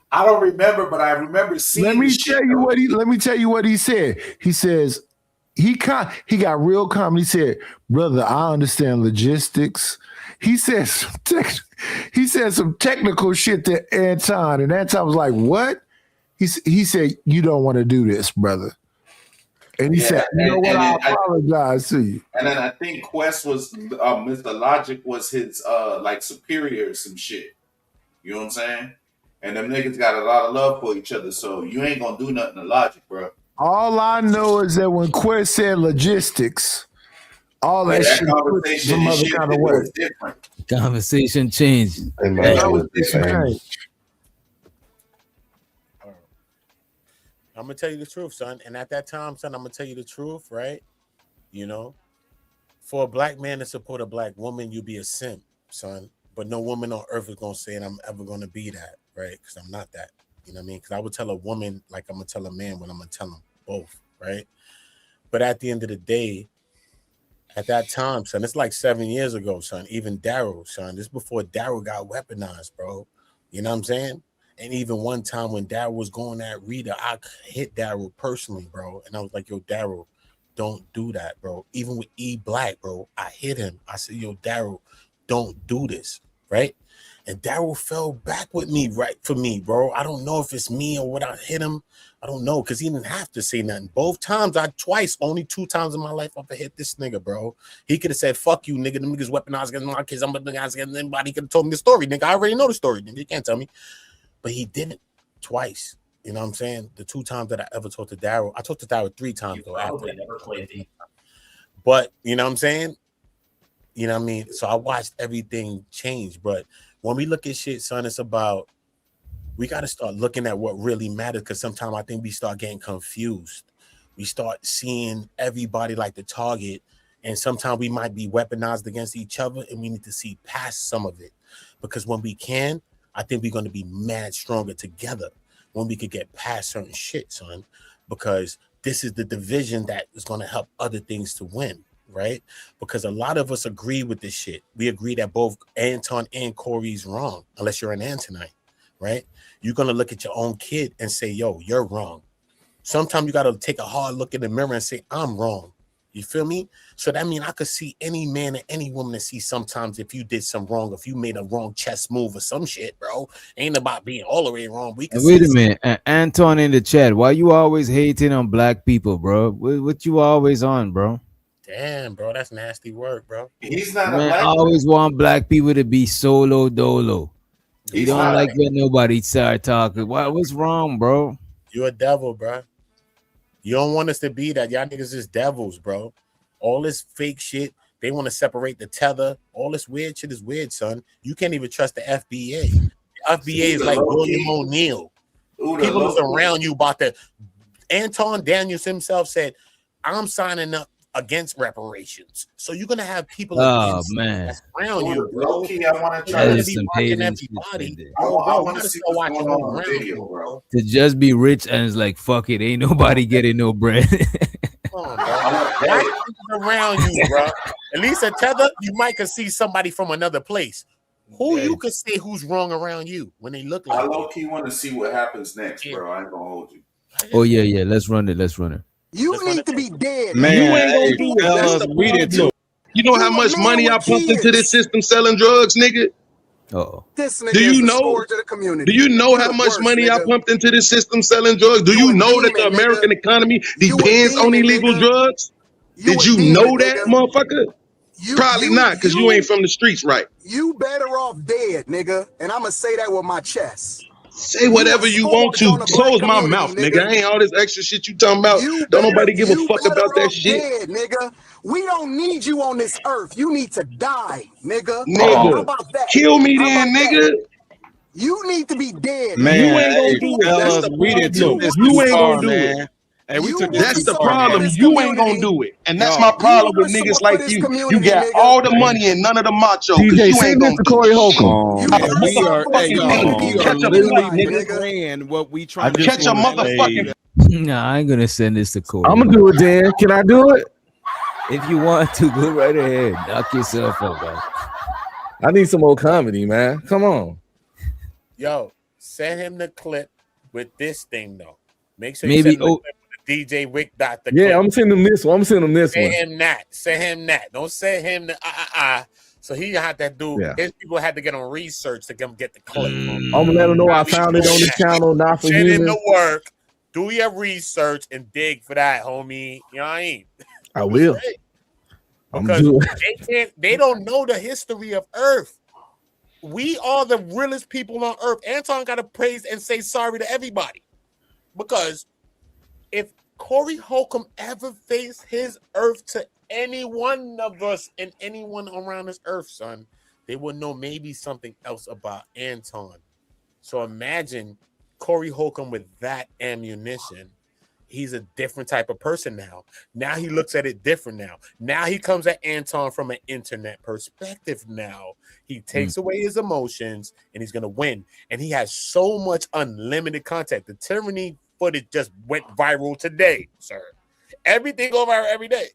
Speaker 16: I don't remember, but I remember seeing.
Speaker 3: Let me tell you what he said. He says he got real calm. He said, "Brother, I understand logistics." He said some technical shit to Anton, and Anton was like, "What?" He said, "You don't want to do this, brother." And he said, "You know what? I apologize to you."
Speaker 16: And then I think Quest was Mr. Logic was his like superior or some shit. You know what I'm saying? And them niggas got a lot of love for each other, so you ain't gonna do nothing to Logic, bro.
Speaker 3: All I know is that when Quest said logistics, all that shit
Speaker 16: conversation
Speaker 3: some other kind of way.
Speaker 16: was different.
Speaker 7: Conversation changed.
Speaker 4: I'm gonna tell you the truth, son. And at that time, son, I'm gonna tell you the truth, right? You know, for a black man to support a black woman, you be a simp, son. But no woman on earth is gonna say, and I'm ever gonna be that, right? Because I'm not that. You know what I mean? Because I would tell a woman like I'm gonna tell a man when I'm gonna tell them both, right? But at the end of the day, at that time, son, it's like 7 years ago, son. Even Daryl, son, this is before Daryl got weaponized, bro. You know what I'm saying? And even one time when Daryl was going at Rita, I hit Daryl personally, bro. And I was like, yo, Daryl, don't do that, bro. Even with E Black, bro, I hit him. I said, yo, Daryl, don't do this, right? And Daryl fell back with me, right, for me, bro. I don't know if it's me or what I hit him. I don't know, because he didn't have to say nothing. Both times, only 2 times in my life I've hit this nigga, bro. He could have said, fuck you, nigga. Them niggas weaponized against my kids. I'm a nigga against anybody. He could have told me the story, nigga. I already know the story, nigga. You can't tell me. But he didn't twice. You know what I'm saying? The 2 times that I ever talked to Daryl, I talked to Daryl 3 times, though. After never played. But, you know what I'm saying? You know what I mean? So I watched everything change. But when we look at shit, son, it's about we got to start looking at what really matters, because sometimes I think we start getting confused. We start seeing everybody like the target, and sometimes we might be weaponized against each other, and we need to see past some of it, because when we can, I think we're going to be mad stronger together when we could get past certain shit, son, because this is the division that is going to help other things to win, right? Because a lot of us agree with this shit. We agree that both Anton and Corey's wrong, unless you're an Antonite, right? You're going to look at your own kid and say, yo, you're wrong. Sometimes you got to take a hard look in the mirror and say, I'm wrong. You feel me? So that means I could see any man and any woman and see sometimes if you did some wrong, if you made a wrong chess move or some shit, bro. Ain't about being all the way wrong. We can
Speaker 7: Wait a minute, Anton in the chat. Why you always hating on black people, bro? What you always on, bro?
Speaker 4: Damn, bro, that's nasty work, bro.
Speaker 16: He's not
Speaker 7: Man,
Speaker 16: a black
Speaker 7: I always want black people to be solo dolo. You
Speaker 16: He's
Speaker 7: don't
Speaker 16: not.
Speaker 7: like when nobody start talking. What's wrong, bro?
Speaker 4: You a devil, bro. You don't want us to be that. Y'all niggas is devils, bro. All this fake shit. They want to separate the tether. All this weird shit is weird, son. You can't even trust the FBA. The FBA is like William O'Neill. People is around you about that. Anton Daniels himself said, I'm signing up against reparations. So you're gonna have people against that's around you, bro.
Speaker 16: Low-key, I want to
Speaker 7: That
Speaker 16: try to
Speaker 7: is
Speaker 16: be
Speaker 7: some
Speaker 16: watching
Speaker 7: hating
Speaker 16: everybody.
Speaker 7: shit
Speaker 16: I want to see what's going on the video, bro.
Speaker 7: To just be rich and it's like, fuck it, ain't nobody getting no bread.
Speaker 4: Come on, bro. Black people around you, bro. At least a tether, you might could see somebody from another place. Who you could say who's wrong around you when they look like
Speaker 16: I low-key want to see what happens next, bro. I ain't gonna hold you.
Speaker 7: Oh yeah, let's run it.
Speaker 19: You need to be dead.
Speaker 21: Man, you ain't gonna do it. That's the problem. You know how much money I pumped into this system selling drugs, nigga?
Speaker 7: Oh.
Speaker 19: This nigga
Speaker 21: Do you
Speaker 19: is a
Speaker 21: know?
Speaker 19: scourge of the community.
Speaker 21: Do you know
Speaker 19: You're
Speaker 21: how
Speaker 19: the
Speaker 21: much
Speaker 19: worst,
Speaker 21: money I
Speaker 19: nigga.
Speaker 21: pumped into this system selling drugs? Do you know that the
Speaker 19: demon,
Speaker 21: American economy depends on
Speaker 19: demon,
Speaker 21: illegal
Speaker 19: nigga.
Speaker 21: drugs? Did you
Speaker 19: demon,
Speaker 21: know that,
Speaker 19: nigga.
Speaker 21: motherfucker? Probably not, because you ain't from the streets, right?
Speaker 19: You better off dead, nigga. And I'm gonna say that with my chest.
Speaker 21: Say whatever you want to. Close my mouth, nigga. Ain't all this extra shit you talking about. Don't nobody give a fuck about that shit.
Speaker 19: Dead, nigga. We don't need you on this earth. You need to die, nigga.
Speaker 21: Nigga,
Speaker 19: How about that?
Speaker 21: kill me
Speaker 19: How
Speaker 21: then,
Speaker 19: about
Speaker 21: nigga.
Speaker 19: that? You need to be dead.
Speaker 21: Man, you ain't gonna do it. That's
Speaker 1: fellas,
Speaker 21: the
Speaker 1: we done took
Speaker 21: problem.
Speaker 1: this
Speaker 21: You
Speaker 1: too
Speaker 21: ain't
Speaker 1: far,
Speaker 21: gonna do
Speaker 1: man.
Speaker 21: it.
Speaker 1: Hey, we took
Speaker 21: That's
Speaker 1: this
Speaker 21: the
Speaker 1: too far,
Speaker 21: problem.
Speaker 1: man.
Speaker 21: You ain't gonna do it, and that's my
Speaker 1: Yo.
Speaker 21: problem with niggas like you. You got all the money and none of the macho, because
Speaker 12: DJ,
Speaker 21: you
Speaker 12: send
Speaker 21: ain't
Speaker 12: this
Speaker 21: gonna
Speaker 12: to
Speaker 21: do
Speaker 12: Corey
Speaker 21: it.
Speaker 12: Holcomb.
Speaker 1: Hey, we are, hey, y'all, we are
Speaker 21: Catch a
Speaker 1: literally
Speaker 21: flight, nigga.
Speaker 1: portraying what we trying to
Speaker 21: Catch a
Speaker 1: do, man.
Speaker 21: motherfucking.
Speaker 7: Nah, I ain't gonna send this to Corey.
Speaker 12: I'm gonna do it, Dan. Can I do it?
Speaker 7: If you want to, go right ahead. Knock yourself out, man.
Speaker 12: I need some old comedy, man. Come on.
Speaker 4: Yo, send him the clip with this thing though. Make sure
Speaker 7: Maybe-
Speaker 4: you send him the clip with the DJ Wick dot the
Speaker 12: Yeah,
Speaker 4: clip.
Speaker 12: I'm sending him this one.
Speaker 4: Send him that. Send him that. Don't send him the So he had to do.
Speaker 12: Yeah.
Speaker 4: His people had to get on research to come get the clip.
Speaker 12: I'm gonna let him know I found it on the channel, not for
Speaker 4: Send him
Speaker 12: humans.
Speaker 4: the work. Do your research and dig for that, homie. You know what I mean?
Speaker 12: I will. I'm
Speaker 4: Because
Speaker 12: doing.
Speaker 4: they don't know the history of Earth. We are the realest people on Earth. Anton got to praise and say sorry to everybody. Because if Corey Holcomb ever faced his Earth to any one of us and anyone around this Earth, son, they would know maybe something else about Anton. So imagine Corey Holcomb with that ammunition. He's a different type of person now. Now he looks at it different now. Now he comes at Anton from an internet perspective now. He takes away his emotions and he's going to win. And he has so much unlimited content. The tyranny footage just went viral today, sir. Everything go viral every day.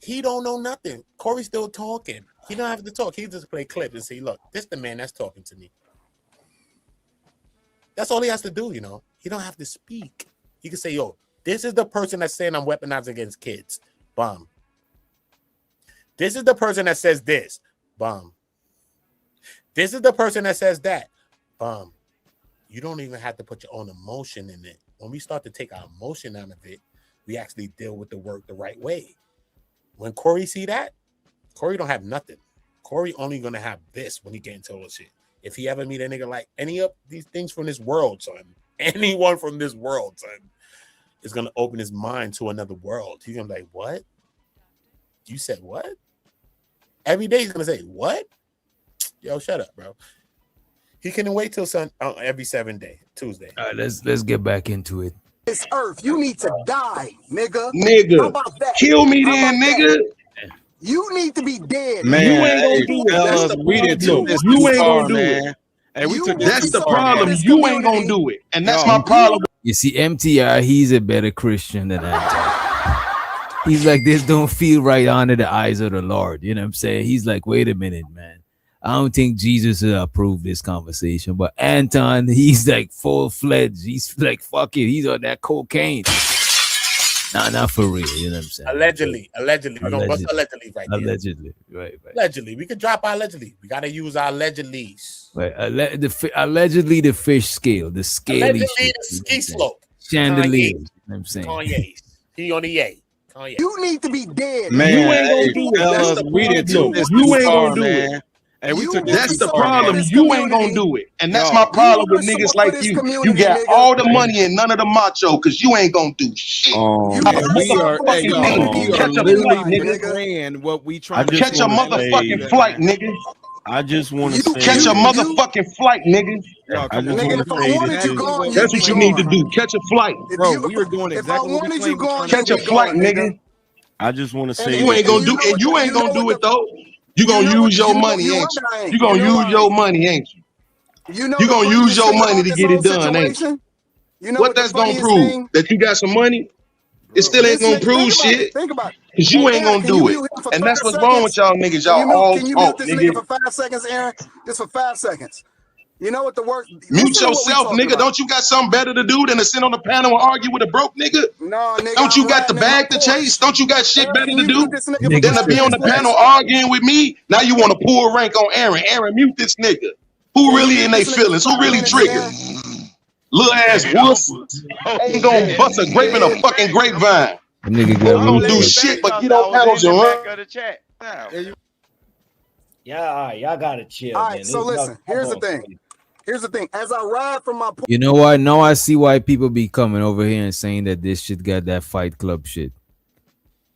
Speaker 4: He don't know nothing. Corey's still talking. He don't have to talk. He just play clips and say, look, this the man that's talking to me. That's all he has to do, you know. He don't have to speak. He can say, yo, this is the person that's saying I'm weaponizing against kids. Bomb. This is the person that says this. Bomb. This is the person that says that. Bomb. You don't even have to put your own emotion in it. When we start to take our emotion out of it, we actually deal with the work the right way. When Corey see that, Corey don't have nothing. Corey only going to have this when he get into all this shit. If he ever meet a nigga like any of these things from this world, son, anyone from this world, son, is going to open his mind to another world. He's going to be like, what? You said what? Every day he's going to say, what? Yo, shut up, bro. He can wait till every 7 day, Tuesday.
Speaker 7: All right, let's get back into it.
Speaker 19: This earth, you need to die, nigga.
Speaker 17: Nigga,
Speaker 19: How about that?
Speaker 17: kill me
Speaker 19: How
Speaker 17: then,
Speaker 19: about
Speaker 17: nigga.
Speaker 19: that? You need to be dead.
Speaker 17: Man, you ain't gonna
Speaker 19: You
Speaker 17: do
Speaker 19: need
Speaker 17: it.
Speaker 19: to
Speaker 17: That's
Speaker 19: be
Speaker 17: the
Speaker 1: We didn't took
Speaker 17: problem.
Speaker 1: this
Speaker 17: You
Speaker 1: too
Speaker 17: ain't
Speaker 1: far,
Speaker 17: gonna do
Speaker 1: man.
Speaker 17: it.
Speaker 1: Hey, we
Speaker 19: You
Speaker 1: took
Speaker 19: need
Speaker 1: this
Speaker 17: That's
Speaker 1: too
Speaker 17: the
Speaker 1: far,
Speaker 17: problem.
Speaker 1: man.
Speaker 17: You ain't gonna do it, and that's my problem.
Speaker 7: You see, MTR, he's a better Christian than Anton. He's like, this don't feel right under the eyes of the Lord. You know what I'm saying? He's like, wait a minute, man. I don't think Jesus will approve this conversation. But Anton, he's like full-fledged. He's like, fuck it. He's on that cocaine. Nah, not for real. You know what I'm saying?
Speaker 4: Allegedly. We're gonna bust allegedly right there.
Speaker 7: Allegedly. Right.
Speaker 4: Allegedly. We could drop our allegedly. We gotta use our allegedlys.
Speaker 7: Right. Allegedly the fish scale, the scaly
Speaker 4: Allegedly
Speaker 7: shit,
Speaker 4: the ski slope.
Speaker 7: chandelier. You know what I'm saying?
Speaker 4: Kanye's. He on the yay. Kanye.
Speaker 19: You need to be dead.
Speaker 1: Man,
Speaker 17: You ain't gonna
Speaker 1: hey,
Speaker 17: do it. That's
Speaker 1: fellas,
Speaker 17: the
Speaker 1: we didn't
Speaker 17: problem.
Speaker 1: took this
Speaker 17: You
Speaker 1: too
Speaker 17: ain't
Speaker 1: far,
Speaker 17: gonna do
Speaker 1: man.
Speaker 17: it.
Speaker 1: Hey, we took this
Speaker 17: That's
Speaker 1: too
Speaker 17: the
Speaker 1: far,
Speaker 17: problem.
Speaker 1: man.
Speaker 17: You ain't gonna do it, and that's my
Speaker 1: Yo,
Speaker 17: problem with
Speaker 19: You
Speaker 17: niggas
Speaker 19: for
Speaker 17: like
Speaker 19: this
Speaker 17: you. You
Speaker 19: community,
Speaker 17: got
Speaker 19: nigga.
Speaker 17: all the money and none of the macho, cause you ain't gonna do shit.
Speaker 19: You
Speaker 1: Hey,
Speaker 19: got
Speaker 1: we
Speaker 19: some
Speaker 1: are, hey,
Speaker 19: fucking
Speaker 1: yo,
Speaker 19: money.
Speaker 1: we
Speaker 19: You
Speaker 1: are
Speaker 17: Catch a
Speaker 1: literally
Speaker 17: flight, nigga.
Speaker 1: portraying what we trying to
Speaker 17: Catch a
Speaker 1: portray,
Speaker 17: motherfucking flight,
Speaker 1: man.
Speaker 17: nigga.
Speaker 6: I just want to
Speaker 19: You
Speaker 6: say,
Speaker 17: Catch a
Speaker 19: you
Speaker 17: motherfucking flight, nigga.
Speaker 1: Yo,
Speaker 6: I
Speaker 1: come
Speaker 6: just
Speaker 1: on,
Speaker 19: nigga,
Speaker 6: want
Speaker 1: man.
Speaker 19: if
Speaker 6: to
Speaker 19: I
Speaker 1: We're
Speaker 6: say
Speaker 1: doing
Speaker 19: wanted you
Speaker 1: exactly
Speaker 6: this.
Speaker 19: gone,
Speaker 1: what
Speaker 19: you'd
Speaker 17: That's
Speaker 1: we
Speaker 19: be
Speaker 17: what you
Speaker 1: claim
Speaker 17: need to
Speaker 19: gone.
Speaker 17: do. Catch a flight.
Speaker 19: If
Speaker 1: Bro,
Speaker 19: you
Speaker 1: we are doing
Speaker 19: if I
Speaker 1: exactly what we
Speaker 19: wanted
Speaker 1: claim
Speaker 19: you
Speaker 1: we
Speaker 19: gone,
Speaker 1: trying to
Speaker 19: you'd
Speaker 17: Catch a
Speaker 19: be
Speaker 17: flight,
Speaker 19: gone,
Speaker 17: nigga.
Speaker 19: nigga.
Speaker 6: I just want to say
Speaker 17: You ain't
Speaker 6: this.
Speaker 17: gonna do it. You ain't gonna do it though. You gonna
Speaker 19: you know what
Speaker 17: use your
Speaker 19: you know
Speaker 17: money,
Speaker 19: you
Speaker 17: ain't
Speaker 19: right
Speaker 17: you?
Speaker 19: I ain't.
Speaker 17: You
Speaker 19: You
Speaker 17: gonna
Speaker 19: know
Speaker 17: use
Speaker 19: I
Speaker 17: your
Speaker 19: ain't.
Speaker 17: money, ain't you?
Speaker 19: You know
Speaker 17: You
Speaker 19: the
Speaker 17: gonna use
Speaker 19: funniest
Speaker 17: your
Speaker 19: thing
Speaker 17: money
Speaker 19: about
Speaker 17: to
Speaker 19: this
Speaker 17: get
Speaker 19: whole
Speaker 17: it done, ain't you?
Speaker 19: situation? You know
Speaker 17: What
Speaker 19: what the
Speaker 17: that's gonna
Speaker 19: funniest
Speaker 17: prove?
Speaker 19: thing?
Speaker 17: That you got some money? It still ain't
Speaker 19: This
Speaker 17: gonna
Speaker 19: nigga, think
Speaker 17: prove
Speaker 19: about it.
Speaker 17: shit.
Speaker 19: Think about it.
Speaker 17: Cause
Speaker 19: Hey,
Speaker 17: you ain't
Speaker 19: Aaron,
Speaker 17: gonna
Speaker 19: can you
Speaker 17: do it.
Speaker 19: mute him for
Speaker 17: And
Speaker 19: 5
Speaker 17: that's what's wrong with
Speaker 19: seconds?
Speaker 17: y'all niggas. Y'all all
Speaker 19: Can you mute
Speaker 17: talk,
Speaker 19: this nigga
Speaker 17: nigga.
Speaker 19: for 5 seconds, Aaron? Just for 5 seconds. You know what the work?
Speaker 17: Mute
Speaker 19: Listen to what we
Speaker 17: yourself,
Speaker 19: talking
Speaker 17: nigga.
Speaker 19: about.
Speaker 17: Don't you got something better to do than to sit on the panel and argue with a broke nigga?
Speaker 19: No, nigga,
Speaker 17: Don't you
Speaker 19: I'm
Speaker 17: got the
Speaker 19: riding in my
Speaker 17: bag to chase?
Speaker 19: Porsche.
Speaker 17: Don't you got shit
Speaker 19: Aaron,
Speaker 17: better
Speaker 19: can
Speaker 17: to
Speaker 19: you
Speaker 17: do
Speaker 19: mute this nigga for
Speaker 17: than
Speaker 7: 5
Speaker 17: to be on
Speaker 19: seconds,
Speaker 17: the
Speaker 19: please?
Speaker 17: panel arguing with me? Now you want to pull rank on Aaron. Aaron, mute this nigga. Who
Speaker 19: Can you
Speaker 17: really in
Speaker 19: mute
Speaker 17: their
Speaker 19: this nigga
Speaker 17: feelings?
Speaker 19: for
Speaker 17: Who
Speaker 19: 5
Speaker 17: really
Speaker 19: minutes,
Speaker 17: triggered?
Speaker 19: Aaron?
Speaker 17: Little ass wuss. Ain't gonna bust a grape in a fucking grapevine.
Speaker 7: That nigga
Speaker 17: Ain't
Speaker 7: got
Speaker 17: gonna
Speaker 7: root
Speaker 17: do
Speaker 7: touch.
Speaker 17: shit but get on panels and run.
Speaker 22: Y'all gotta chill,
Speaker 19: All
Speaker 22: man.
Speaker 19: right, so listen. Here's the thing. Here's the thing. As I ride from my
Speaker 7: You know what? Now I see why people be coming over here and saying that this shit got that Fight Club shit.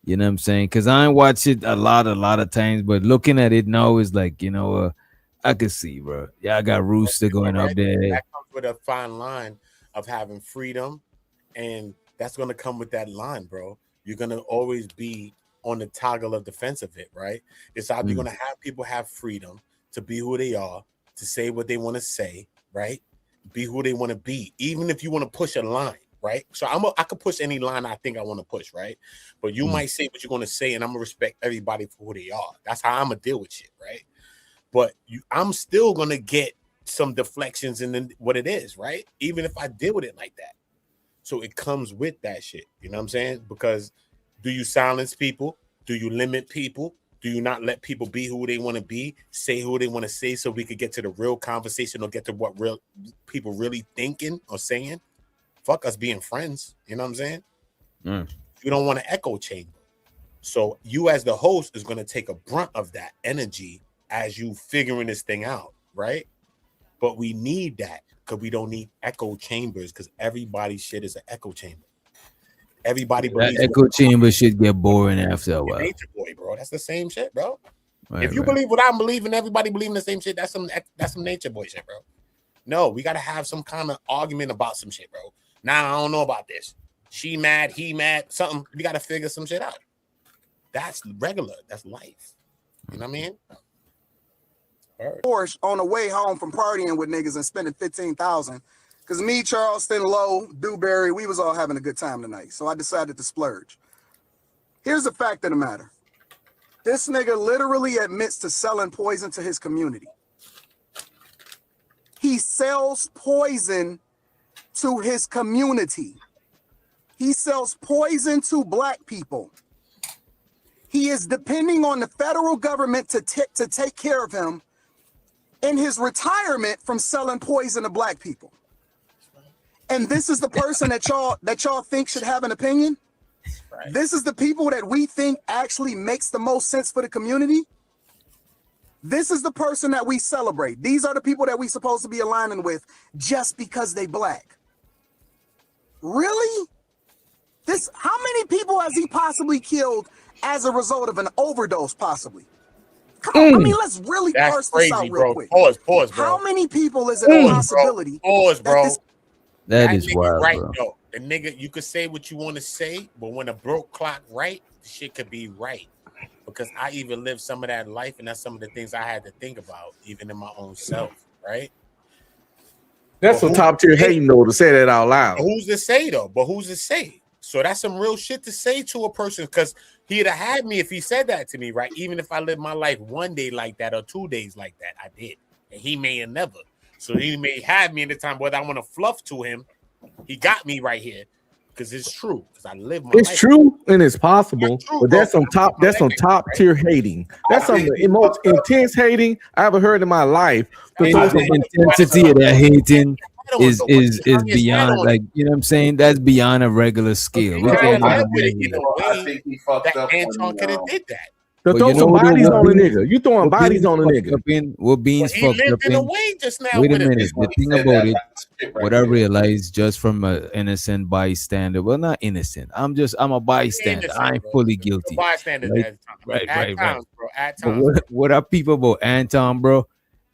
Speaker 7: You know what I'm saying? Because I ain't watched it a lot of times, but looking at it now is like, you know, I can see, bro. Yeah, I got Rooster going up there.
Speaker 4: That comes with a fine line of having freedom, and that's gonna come with that line, bro. You're gonna always be on the toggle of defense of it, right? It's either you're gonna have people have freedom to be who they are, to say what they want to say, right? Be who they want to be, even if you want to push a line, right? So I could push any line I think I want to push, right? But you might say what you're gonna say, and I'm gonna respect everybody for who they are. That's how I'm gonna deal with shit, right? But I'm still gonna get some deflections in what it is, right? Even if I deal with it like that. So it comes with that shit. You know what I'm saying? Because do you silence people? Do you limit people? Do you not let people be who they want to be, say who they want to say, so we could get to the real conversation or get to what real people really thinking or saying? Fuck us being friends. You know what I'm saying? You don't want to echo chamber. So you as the host is going to take a brunt of that energy as you figuring this thing out, right? But we need that because we don't need echo chambers because everybody's shit is an echo chamber. Everybody believes
Speaker 7: That echo chamber shit get boring after a while.
Speaker 4: Nature boy, bro. That's the same shit, bro.
Speaker 7: Right,
Speaker 4: if you believe what I'm believing, everybody believing the same shit. That's some nature boy shit, bro. No, we gotta have some kind of argument about some shit, bro. Now I don't know about this. She mad, he mad, something. We gotta figure some shit out. That's regular. That's life. You know what I mean?
Speaker 19: Porsche on the way home from partying with niggas and spending $15,000. Because me, Charleston, Lowe, Dewberry, we was all having a good time tonight. So I decided to splurge. Here's the fact of the matter. This nigga literally admits to selling poison to his community. He sells poison to his community. He sells poison to black people. He is depending on the federal government to take care of him in his retirement from selling poison to black people. And this is the person that y'all think should have an opinion. Right. This is the people that we think actually makes the most sense for the community. This is the person that we celebrate. These are the people that we supposed to be aligning with just because they black. Really? How many people has he possibly killed as a result of an overdose, possibly? Come on, I mean, let's really parse this out real quick.
Speaker 4: Pause, bro.
Speaker 19: How many people is it a possibility?
Speaker 4: Pause, bro.
Speaker 7: That is
Speaker 4: nigga
Speaker 7: wild,
Speaker 4: right,
Speaker 7: bro.
Speaker 4: though. The nigga, you could say what you want to say, but when a broke clock right, the shit could be right. Because I even lived some of that life, and that's some of the things I had to think about, even in my own self, right?
Speaker 12: That's some top tier hating though to say that out loud.
Speaker 4: But who's to say though? But who's to say? So that's some real shit to say to a person, because he'd have had me if he said that to me, right? Even if I lived my life one day like that or 2 days like that, I did. And he may have never. So he may have me in the time, whether I want to fluff to him, he got me right here. Because it's true. Because I live my life.
Speaker 12: It's true and it's possible, but that's some top tier hating. That's some of the most intense hating I ever heard in my life.
Speaker 7: The intensity of that hating is beyond, like, you know what I'm saying? That's beyond a regular scale.
Speaker 16: I think he fucked up.
Speaker 4: Anton could have did that.
Speaker 12: So throw some bodies on a nigga. You throwing bodies on a nigga.
Speaker 7: What Beans fucked up in? Wait a minute. The thing about it, what I realized just from an innocent bystander, well, not innocent. I'm a bystander. I ain't fully guilty.
Speaker 4: Bystander,
Speaker 7: right.
Speaker 4: Bro, at
Speaker 7: But
Speaker 4: times.
Speaker 7: what are people about Anton, bro?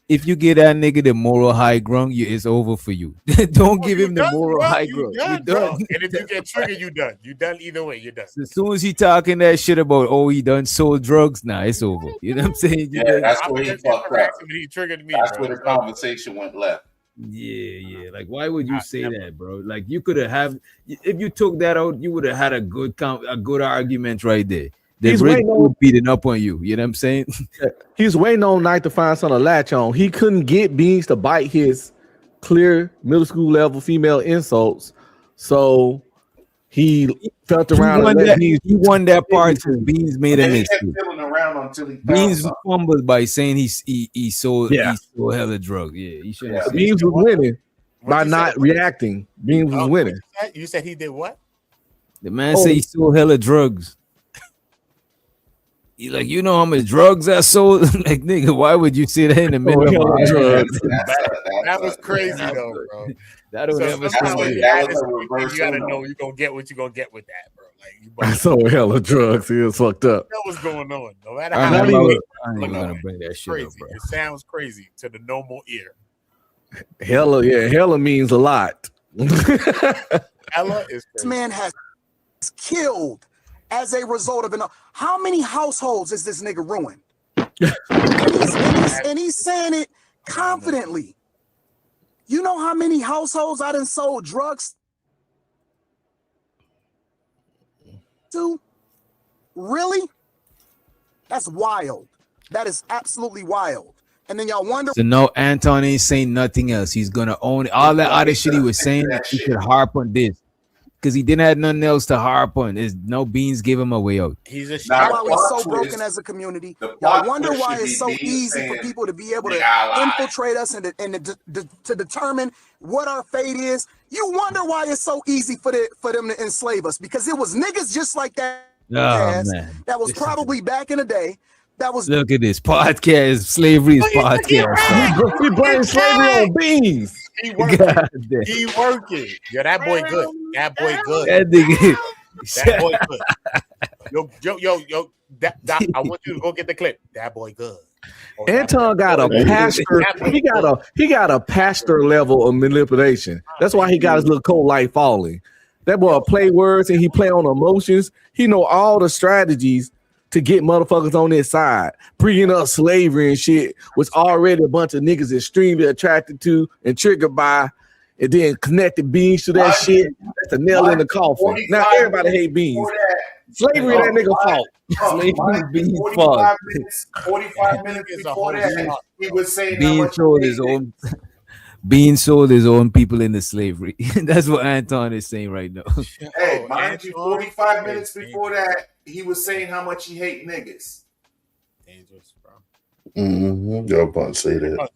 Speaker 7: If you get that nigga the moral high ground, it's over for you. Don't give him the moral high ground. You done.
Speaker 4: And if you get triggered, you done. You done either way. You're done.
Speaker 7: As soon as he talking that shit about, he done sold drugs, it's over. You know what I'm saying?
Speaker 16: Yeah, that's where he fucked up.
Speaker 4: He triggered me.
Speaker 16: That's where the conversation went left.
Speaker 7: Yeah. Like, why would you say that, bro? Like, you could have, if you took that out, you would have had a good argument right there. He's beating up on you. You know what I'm saying?
Speaker 12: He's waiting all night to find something to latch on. He couldn't get Beans to bite his clear middle school level female insults, so he felt around.
Speaker 7: He won that part because Beans made a mistake.
Speaker 16: He kept feeling around until he
Speaker 7: Beans fumbled by saying he sold hella drugs. Yeah, he should.
Speaker 12: Beans was winning by not reacting. Beans was winning.
Speaker 4: You said he did what?
Speaker 7: The man said he sold hella drugs. He like, you know how much drugs I sold? Like, nigga, why would you say that in the middle of my drugs?
Speaker 4: That was crazy though, bro.
Speaker 7: That don't ever
Speaker 4: you gotta know you're gonna get what you're gonna get with that, bro. Like,
Speaker 12: I sold hella drugs. He was fucked up.
Speaker 4: That was going on. No matter
Speaker 7: I'm
Speaker 4: how
Speaker 7: not even gonna bring that shit
Speaker 4: crazy.
Speaker 7: up, bro.
Speaker 4: It sounds crazy to the normal ear.
Speaker 12: Hella means a lot.
Speaker 4: Hella is crazy.
Speaker 19: This man has killed as a result of how many households is this nigga ruined? and he's saying it confidently. You know how many households I done sold drugs to? Really? That's wild. That is absolutely wild. And then y'all wonder.
Speaker 7: So no, Anton ain't saying nothing else. He's gonna own it. All that other shit he was saying, he could harp on this. Because he didn't have nothing else to harp on. There's no Beans give him a way out.
Speaker 4: He's a
Speaker 19: That's why we're so broken as a community. Y'all wonder why it's so easy for people to be able to infiltrate us and to determine what our fate is. You wonder why it's so easy for them to enslave us, because it was niggas just like that.
Speaker 7: Man.
Speaker 19: That was probably back in the day. That was
Speaker 7: Look at this podcast. Slavery is podcast.
Speaker 12: We blame slavery on Beans.
Speaker 4: He working. He working. Yo, that boy good. That boy good.
Speaker 7: That nigga.
Speaker 4: That boy good. Yo. I want you to go get the clip. That boy good.
Speaker 12: Anton got a pastor. He got a pastor level of manipulation. That's why he got his little cold light falling. That boy play words and he play on emotions. He know all the strategies to get motherfuckers on his side, bringing up slavery and shit, which already a bunch of niggas extremely attracted to and triggered by, and then connected Beans to that shit. That's a nail in the coffin. Now everybody hate Beans. Slavery that nigga fault. Slavery is Beans' fault.
Speaker 16: 45 minutes before that, he was saying
Speaker 7: Beans sold his own. Beans sold his own people into slavery. That's what Anton is saying right now.
Speaker 16: Hey, mind you, 45 minutes before that, he was saying how much he hate niggas.
Speaker 4: Dangerous, bro.
Speaker 17: Y'all about to say that.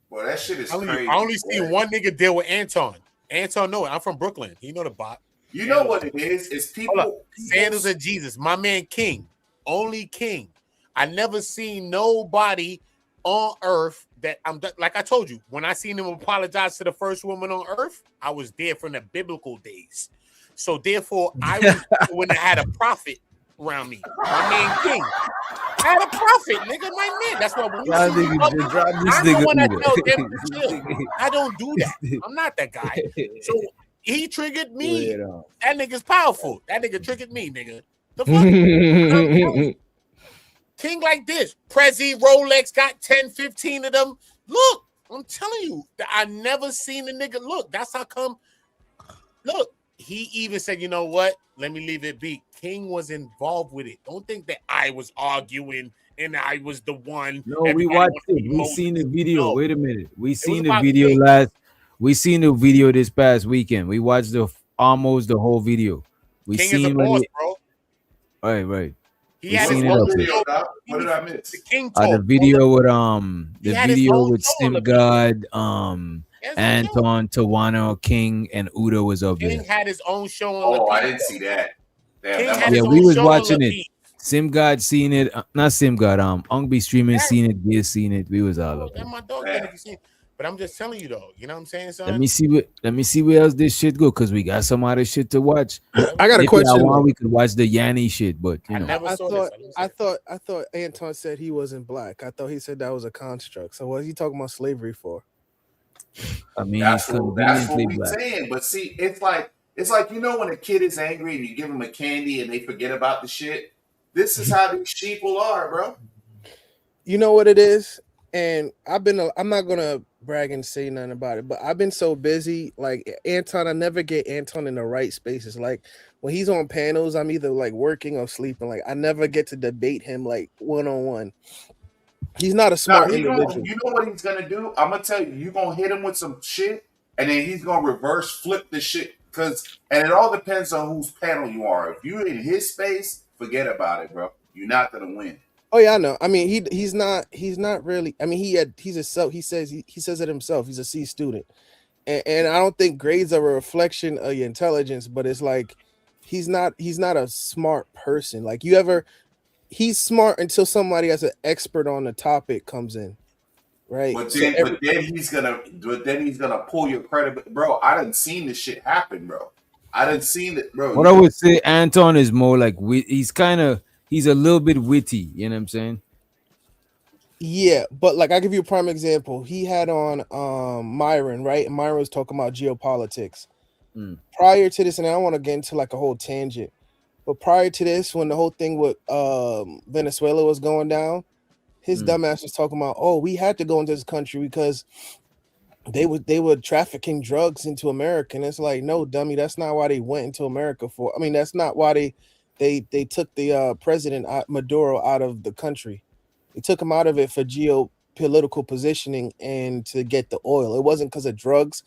Speaker 16: Well, that shit is crazy.
Speaker 4: I only see one nigga deal with Anton. Anton know it. I'm from Brooklyn. He know the bot.
Speaker 16: You know what it is? It's people.
Speaker 4: Sandals of Jesus. My man King. Only King. I never seen nobody on earth that like I told you, when I seen him apologize to the first woman on earth, I was there from the biblical days. So therefore, I was when I had a prophet around me. My man King. I had a prophet, nigga. My man. That's why when you see me
Speaker 7: nigga
Speaker 4: public,
Speaker 7: just drop this
Speaker 4: I'm the
Speaker 7: nigga
Speaker 4: one that
Speaker 7: Uber.
Speaker 4: tells them to chill. I don't do that. I'm not that guy. So he triggered me. That nigga's powerful. That nigga triggered me, nigga. The fuck? King like this. Prezi, Rolex got 10, 15 of them. Look, I'm telling you, I never seen a nigga look. That's how come. Look, he even said, you know what? Let me leave it be. King was involved with it. Don't think that I was arguing and I was the one.
Speaker 7: No, we watched it. We seen the video.
Speaker 4: No.
Speaker 7: Wait a minute. We seen the
Speaker 4: about
Speaker 7: video
Speaker 4: King.
Speaker 7: We seen the video this past weekend. We watched almost the whole video. We
Speaker 4: King
Speaker 7: seen
Speaker 4: is a boss, bro.
Speaker 7: Right.
Speaker 4: He
Speaker 7: we
Speaker 4: had
Speaker 7: seen
Speaker 4: his
Speaker 7: it
Speaker 4: own
Speaker 7: up there.
Speaker 4: video.
Speaker 16: What did I miss?
Speaker 4: The King talk.
Speaker 7: The video with
Speaker 4: had his own show on the
Speaker 7: SimGod, Anton, Tawana, King, and Uda was up
Speaker 4: King
Speaker 7: there.
Speaker 4: had his own show on.
Speaker 16: Oh, I didn't see that. Damn,
Speaker 4: King
Speaker 16: that
Speaker 4: had his
Speaker 7: Yeah, we
Speaker 4: own
Speaker 7: was
Speaker 4: show
Speaker 7: watching
Speaker 4: on
Speaker 7: it. SimGod seen it. Not SimGod. Ungby streaming seen it. Giz seen it. We was all up there.
Speaker 4: And my dog didn't see. But I'm just telling you though. You know what I'm saying, son?
Speaker 7: Let me see where else this shit go, because we got some other shit to watch.
Speaker 8: I got a
Speaker 7: Maybe
Speaker 8: question.
Speaker 7: we could watch the Yanni shit, but you know.
Speaker 8: I thought Anton said he wasn't black. I thought he said that was a construct. So what is he talking about slavery for?
Speaker 7: I mean,
Speaker 16: that's
Speaker 7: he's
Speaker 16: what
Speaker 7: conveniently
Speaker 16: we're
Speaker 7: black.
Speaker 16: saying. But see, it's like you know when a kid is angry and you give them a candy and they forget about the shit. This is how these sheeple are, bro.
Speaker 8: You know what it is, and I'm not gonna brag and say nothing about it, but I've been so busy. Like Anton, I never get Anton in the right spaces. Like when he's on panels, I'm either like working or sleeping. Like I never get to debate him like one-on-one. He's not a smart individual.
Speaker 16: You know what he's gonna do? I'm gonna tell you. You're gonna hit him with some shit, and then he's gonna reverse flip the shit. And it all depends on whose panel you are. If you're in his space, forget about it, bro. You're not gonna win.
Speaker 8: Oh yeah, I know. I mean, he's not really. I mean, he says it himself. He's a C student, and I don't think grades are a reflection of your intelligence. But it's like he's not a smart person. Like he's smart until somebody that's an expert on the topic comes in, right?
Speaker 16: But then he's gonna pull your credit, bro. I done seen this shit happen, bro. I done seen it, bro.
Speaker 7: What I would say, Anton is more like he's a little bit witty. You know what I'm saying?
Speaker 8: Yeah, but like I'll give you a prime example. He had on Myron, right? And Myron was talking about geopolitics. Prior to this, and I don't want to get into like a whole tangent, but prior to this, when the whole thing with Venezuela was going down, his dumbass was talking about, oh, we had to go into this country because they were trafficking drugs into America. And it's like, no, dummy, that's not why they went into America for. I mean, that's not why they took the president Maduro out of the country. They took him out of it for geopolitical positioning and to get the oil. It wasn't because of drugs.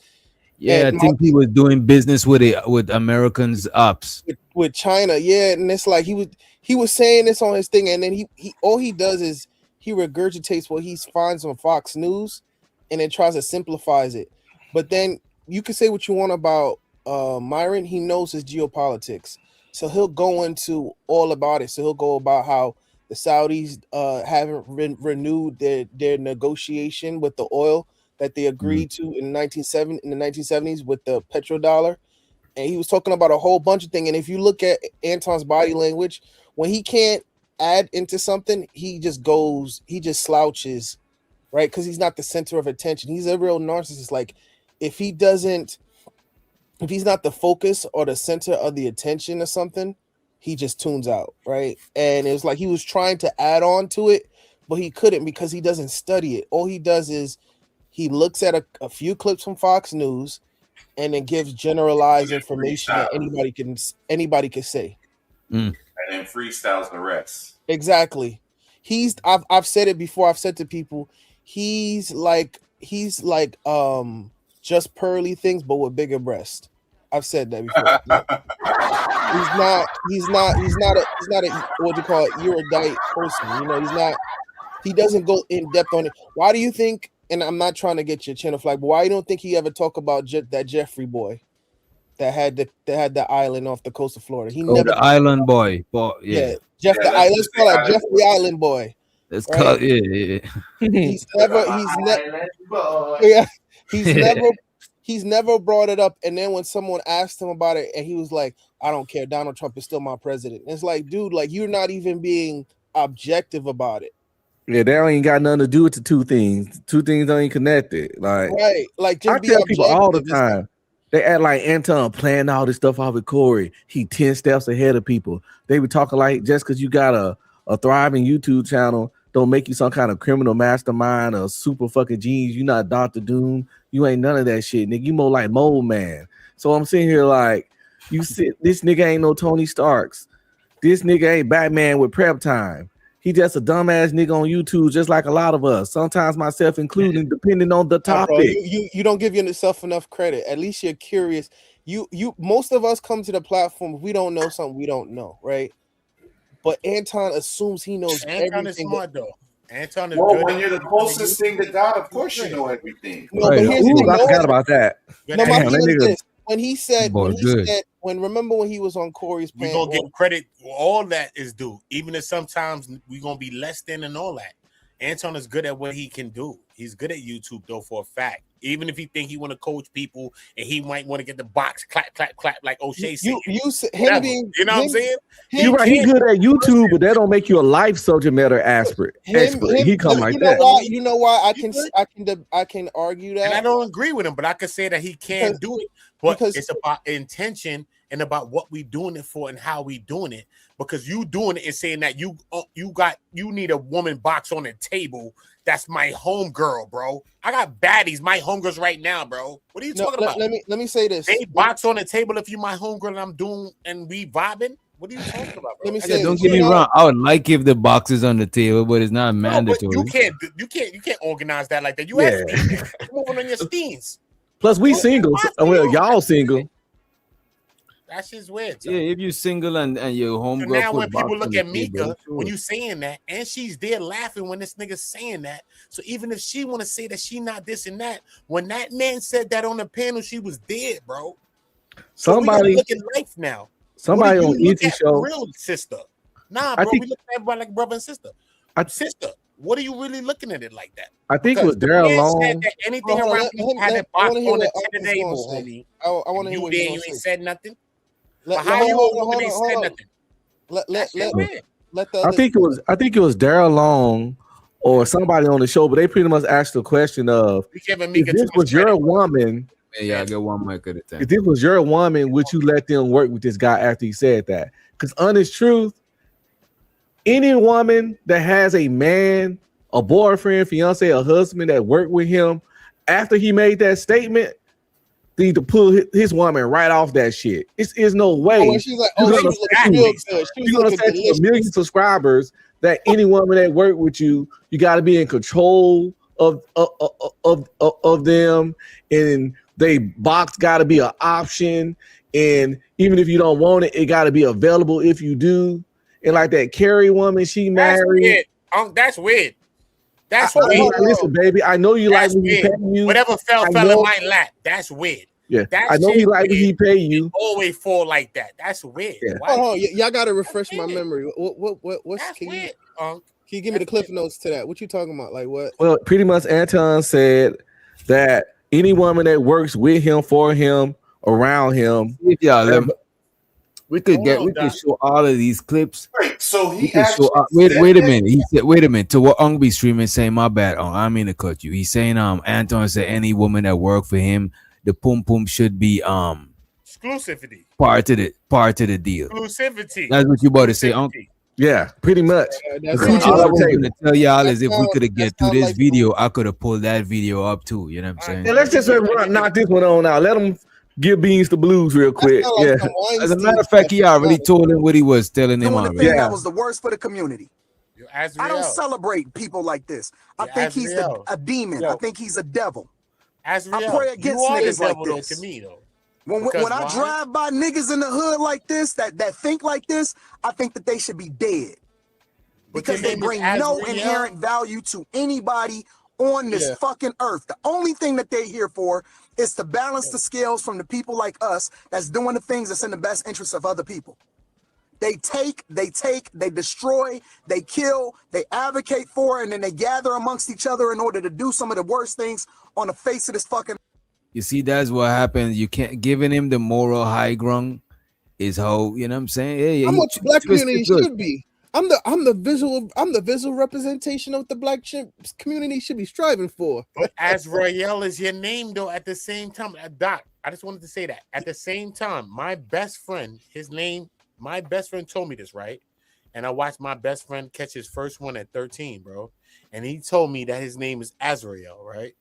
Speaker 7: Yeah, I think he was doing business with Americans ops
Speaker 8: with China. Yeah, and it's like he was saying this on his thing, and then he all he does is he regurgitates what he finds on Fox News, and then tries to simplifies it. But then you can say what you want about Myron. He knows his geopolitics, so he'll go into all about it. So he'll go about how the Saudis haven't renewed their negotiation with the oil that they agreed to in the 1970s with the petrodollar. And he was talking about a whole bunch of things. And if you look at Anton's body language, when he can't add into something, he just slouches, right? Because he's not the center of attention. He's a real narcissist. Like if he's not the focus or the center of the attention or something, he just tunes out, right? And it was like he was trying to add on to it, but he couldn't because he doesn't study it. All he does is he looks at a few clips from Fox News and then gives generalized information that anybody can say.
Speaker 16: And then freestyles the rest.
Speaker 8: Exactly. I've said it before. I've said to people, he's like just pearly things, but with bigger breasts. I've said that before. He's not a what do you call it, erudite person. You know, he doesn't go in depth on it. Why do you think, and I'm not trying to get your chin flag, but why you don't think he ever talk about that Jeffrey boy that had the island off the coast of Florida? He never
Speaker 7: the island boy.
Speaker 8: Yeah. Let's call it Jeffrey Island boy.
Speaker 7: Let's call it,
Speaker 8: He's he's never brought it up. And then when someone asked him about it, and he was like, "I don't care. Donald Trump is still my president." And it's like, dude, like you're not even being objective about it.
Speaker 12: Yeah, that ain't got nothing to do with the two things. Two things ain't connected. Like,
Speaker 8: right? Like, just
Speaker 12: I
Speaker 8: be
Speaker 12: tell people all the
Speaker 8: objective.
Speaker 12: time. They act like Anton planning all this stuff off with Corey. He 10 steps ahead of people. They be talking like just because you got a thriving YouTube channel don't make you some kind of criminal mastermind or super fucking genius. You not Dr. Doom. You ain't none of that shit, nigga. You more like Mole Man. So I'm sitting here like, this nigga ain't no Tony Starks. This nigga ain't Batman with prep time. He just a dumbass nigga on YouTube, just like a lot of us. Sometimes myself including, depending on the topic.
Speaker 8: Bro, you don't give yourself enough credit. At least you're curious. You most of us come to the platform. If we don't know something, we don't know, right? But Anton assumes he knows
Speaker 4: Anton
Speaker 8: everything.
Speaker 4: is smart though. Anton is
Speaker 16: Well,
Speaker 4: good.
Speaker 16: when you're the closest thing to God, of course you know everything.
Speaker 8: No, but here's the thing.
Speaker 12: I forgot about that.
Speaker 8: No, my
Speaker 12: Damn,
Speaker 8: thing
Speaker 12: that
Speaker 8: is
Speaker 12: nigga-
Speaker 8: this. When he said,
Speaker 1: Boy, good.
Speaker 8: remember when he was on Corey's
Speaker 4: We
Speaker 8: panel,
Speaker 4: gonna give credit. All that is due, even if sometimes we gonna be less than and all that. Anton is good at what he can do. He's good at YouTube though, for a fact. Even if he think he want to coach people and he might want to get the box clap, clap, clap like O'Shea said.
Speaker 8: him
Speaker 4: Whatever.
Speaker 8: being,
Speaker 4: you know what I'm saying?
Speaker 12: You're right. He good at YouTube, but that don't make you a life subject matter expert. He come like
Speaker 8: you know
Speaker 12: that.
Speaker 8: why? You know why I can argue that.
Speaker 4: And I don't agree with him, but I can say that he can do it. But it's about intention and about what we doing it for and how we doing it. Because you doing it and saying that you need a woman box on the table. That's my homegirl, bro. I got baddies, my homegirls right now, bro. What are you talking about?
Speaker 8: Let me say this.
Speaker 4: They box on the table if you my homegirl and I'm doing and we vibing. What are you talking about, bro?
Speaker 8: Let me
Speaker 1: Yeah, don't get me wrong. I would like if the box is on the table, but it's not mandatory.
Speaker 4: You can't organize that like that. You have to be moving on your steens.
Speaker 12: Plus, we single. Well, y'all single.
Speaker 4: That shit's weird.
Speaker 1: Yeah, if you're single and your homegirl.
Speaker 4: So now
Speaker 1: put
Speaker 4: when
Speaker 1: box
Speaker 4: people
Speaker 1: on
Speaker 4: look
Speaker 1: the
Speaker 4: at Mika,
Speaker 1: table,
Speaker 4: when you saying that, and she's there laughing when this nigga's saying that. So even if she want to say that she not this and that, when that man said that on the panel, she was dead, bro. So
Speaker 12: Somebody
Speaker 4: we look at life now.
Speaker 12: Somebody
Speaker 4: What do
Speaker 12: on
Speaker 4: you look
Speaker 12: Easy
Speaker 4: at
Speaker 12: Show.
Speaker 4: real sister. Nah,
Speaker 12: I
Speaker 4: bro,
Speaker 12: think-
Speaker 4: we look at everybody like brother and sister. Sister, what are you really looking at it like that?
Speaker 12: I think it was
Speaker 4: Because the
Speaker 12: Daryl
Speaker 4: man
Speaker 12: Long.
Speaker 4: said that anything
Speaker 8: Hold on,
Speaker 4: around
Speaker 8: let-
Speaker 4: you had
Speaker 8: let-
Speaker 4: a box
Speaker 8: I wanna hear
Speaker 4: on the
Speaker 8: what
Speaker 4: tender
Speaker 8: Uncle's
Speaker 4: table,
Speaker 8: gonna say.
Speaker 4: homie.
Speaker 8: I want to hear
Speaker 4: You
Speaker 8: what
Speaker 4: there,
Speaker 8: he's
Speaker 4: you
Speaker 8: gonna
Speaker 4: ain't
Speaker 8: say.
Speaker 4: said nothing.
Speaker 8: Let-
Speaker 4: But how
Speaker 8: let-
Speaker 4: you
Speaker 8: hold
Speaker 4: a
Speaker 8: on,
Speaker 4: woman ain't
Speaker 8: hold
Speaker 4: said
Speaker 8: on.
Speaker 4: nothing?
Speaker 8: Let the
Speaker 12: I
Speaker 8: other
Speaker 12: think it was Daryl Long or somebody on the show, but they pretty much asked the question of
Speaker 4: We giving
Speaker 12: if
Speaker 4: Mika
Speaker 12: this
Speaker 4: too much
Speaker 12: was your
Speaker 4: credit.
Speaker 12: woman,
Speaker 1: Yeah, I get one mic at a time.
Speaker 12: if this was your woman, would you let them work with this guy after he said that? Because honest truth, any woman that has a man, a boyfriend, fiance, a husband that worked with him after he made that statement, need to pull his woman right off that shit. It's no way.
Speaker 8: Oh, and she's like, oh,
Speaker 12: You're
Speaker 8: she
Speaker 12: gonna
Speaker 8: was looking
Speaker 12: say-
Speaker 8: real good. She was
Speaker 12: you're gonna
Speaker 8: looking
Speaker 12: say to a
Speaker 8: delicious.
Speaker 12: million subscribers that any woman that work with you, you got to be in control of them, and they box got to be an option, and even if you don't want it, it got to be available if you do. And like that Carrie woman, she
Speaker 4: That's
Speaker 12: married.
Speaker 4: weird. That's weird. That's
Speaker 12: Hey,
Speaker 4: weird.
Speaker 12: listen, baby, I know you
Speaker 4: That's
Speaker 12: like when he
Speaker 4: weird.
Speaker 12: pay you.
Speaker 4: Whatever fell
Speaker 12: I
Speaker 4: in
Speaker 12: know-
Speaker 4: my lap. That's weird.
Speaker 12: Yeah,
Speaker 4: That
Speaker 12: I know
Speaker 4: shit
Speaker 12: you like when he
Speaker 4: weird.
Speaker 12: pay you.
Speaker 4: Always fall like that. That's weird. Why?
Speaker 8: Hold on, y'all got to refresh my memory. What's
Speaker 4: That's
Speaker 8: can
Speaker 4: weird.
Speaker 8: you give me the cliff notes to that? What you talking about? Like what?
Speaker 12: Well, pretty much Anton said that any woman that works with him, for him, around him,
Speaker 1: If y'all let me- we could
Speaker 4: Hold on, Doc.
Speaker 1: show all of these clips.
Speaker 16: Right, so
Speaker 1: We
Speaker 16: he
Speaker 1: could show,
Speaker 16: actually said
Speaker 1: wait a
Speaker 16: that?
Speaker 1: minute. He said, wait a minute. To what Ung be streaming saying, my bad, Ung. I don't mean to cut you. He's saying, Anton said any woman that work for him, the pum pum should be
Speaker 4: Exclusivity.
Speaker 1: part of the deal.
Speaker 4: Exclusivity.
Speaker 1: That's what you about to say, Ung.
Speaker 12: yeah, pretty much.
Speaker 8: That's
Speaker 12: The coochie
Speaker 1: All I
Speaker 12: on
Speaker 1: was
Speaker 12: the
Speaker 1: gonna
Speaker 12: table.
Speaker 1: tell y'all is if we
Speaker 8: sound-
Speaker 1: could have
Speaker 8: that
Speaker 1: get to
Speaker 8: sound
Speaker 1: this
Speaker 8: like
Speaker 1: video, I could have pulled that video up too. You know what I'm saying?
Speaker 12: Yeah, let's just knock this one on out. Let them give Beans the blues real quick.
Speaker 8: sound like
Speaker 12: Yeah,
Speaker 8: some
Speaker 1: As a
Speaker 8: Weinstein
Speaker 1: matter of fact, he
Speaker 8: stuff.
Speaker 1: already told him what he was telling him
Speaker 19: Doing the
Speaker 1: already.
Speaker 19: thing
Speaker 12: Yeah.
Speaker 19: that was the worst for the community. I don't celebrate people like this. I
Speaker 4: Yeah,
Speaker 19: think he's
Speaker 4: Azriel.
Speaker 19: a demon.
Speaker 4: Yo.
Speaker 19: I think he's a devil.
Speaker 4: As
Speaker 19: I
Speaker 4: real.
Speaker 19: pray against
Speaker 4: you are
Speaker 19: niggas
Speaker 4: the
Speaker 19: like
Speaker 4: devil, though,
Speaker 19: this.
Speaker 4: to me, though.
Speaker 19: When
Speaker 4: Because
Speaker 19: I
Speaker 4: why?
Speaker 19: drive by niggas in the hood like this, that think like this, I think that they should be dead.
Speaker 4: But
Speaker 19: Because
Speaker 4: your
Speaker 19: they
Speaker 4: name is
Speaker 19: bring no
Speaker 4: Azriel?
Speaker 19: inherent value to anybody on this
Speaker 8: Yeah.
Speaker 19: fucking earth. The only thing that they're here for is to balance the scales from the people like us that's doing the things that's in the best interest of other people. They take, they destroy, they kill, they advocate for, and then they gather amongst each other in order to do some of the worst things on the face of this fucking.
Speaker 1: You see, that's what happens. You can't giving him the moral high ground is how, you know what I'm saying? Yeah,
Speaker 8: I'm
Speaker 1: he
Speaker 8: what the black community
Speaker 1: twisted good.
Speaker 8: should be. I'm the visual representation of the black community should be striving for.
Speaker 4: But Azrael is your name, though. At the same time, Doc, I just wanted to say that. At the same time, my best friend, my best friend told me this, right? And I watched my best friend catch his first one at 13, bro. And he told me that his name is Azrael, right?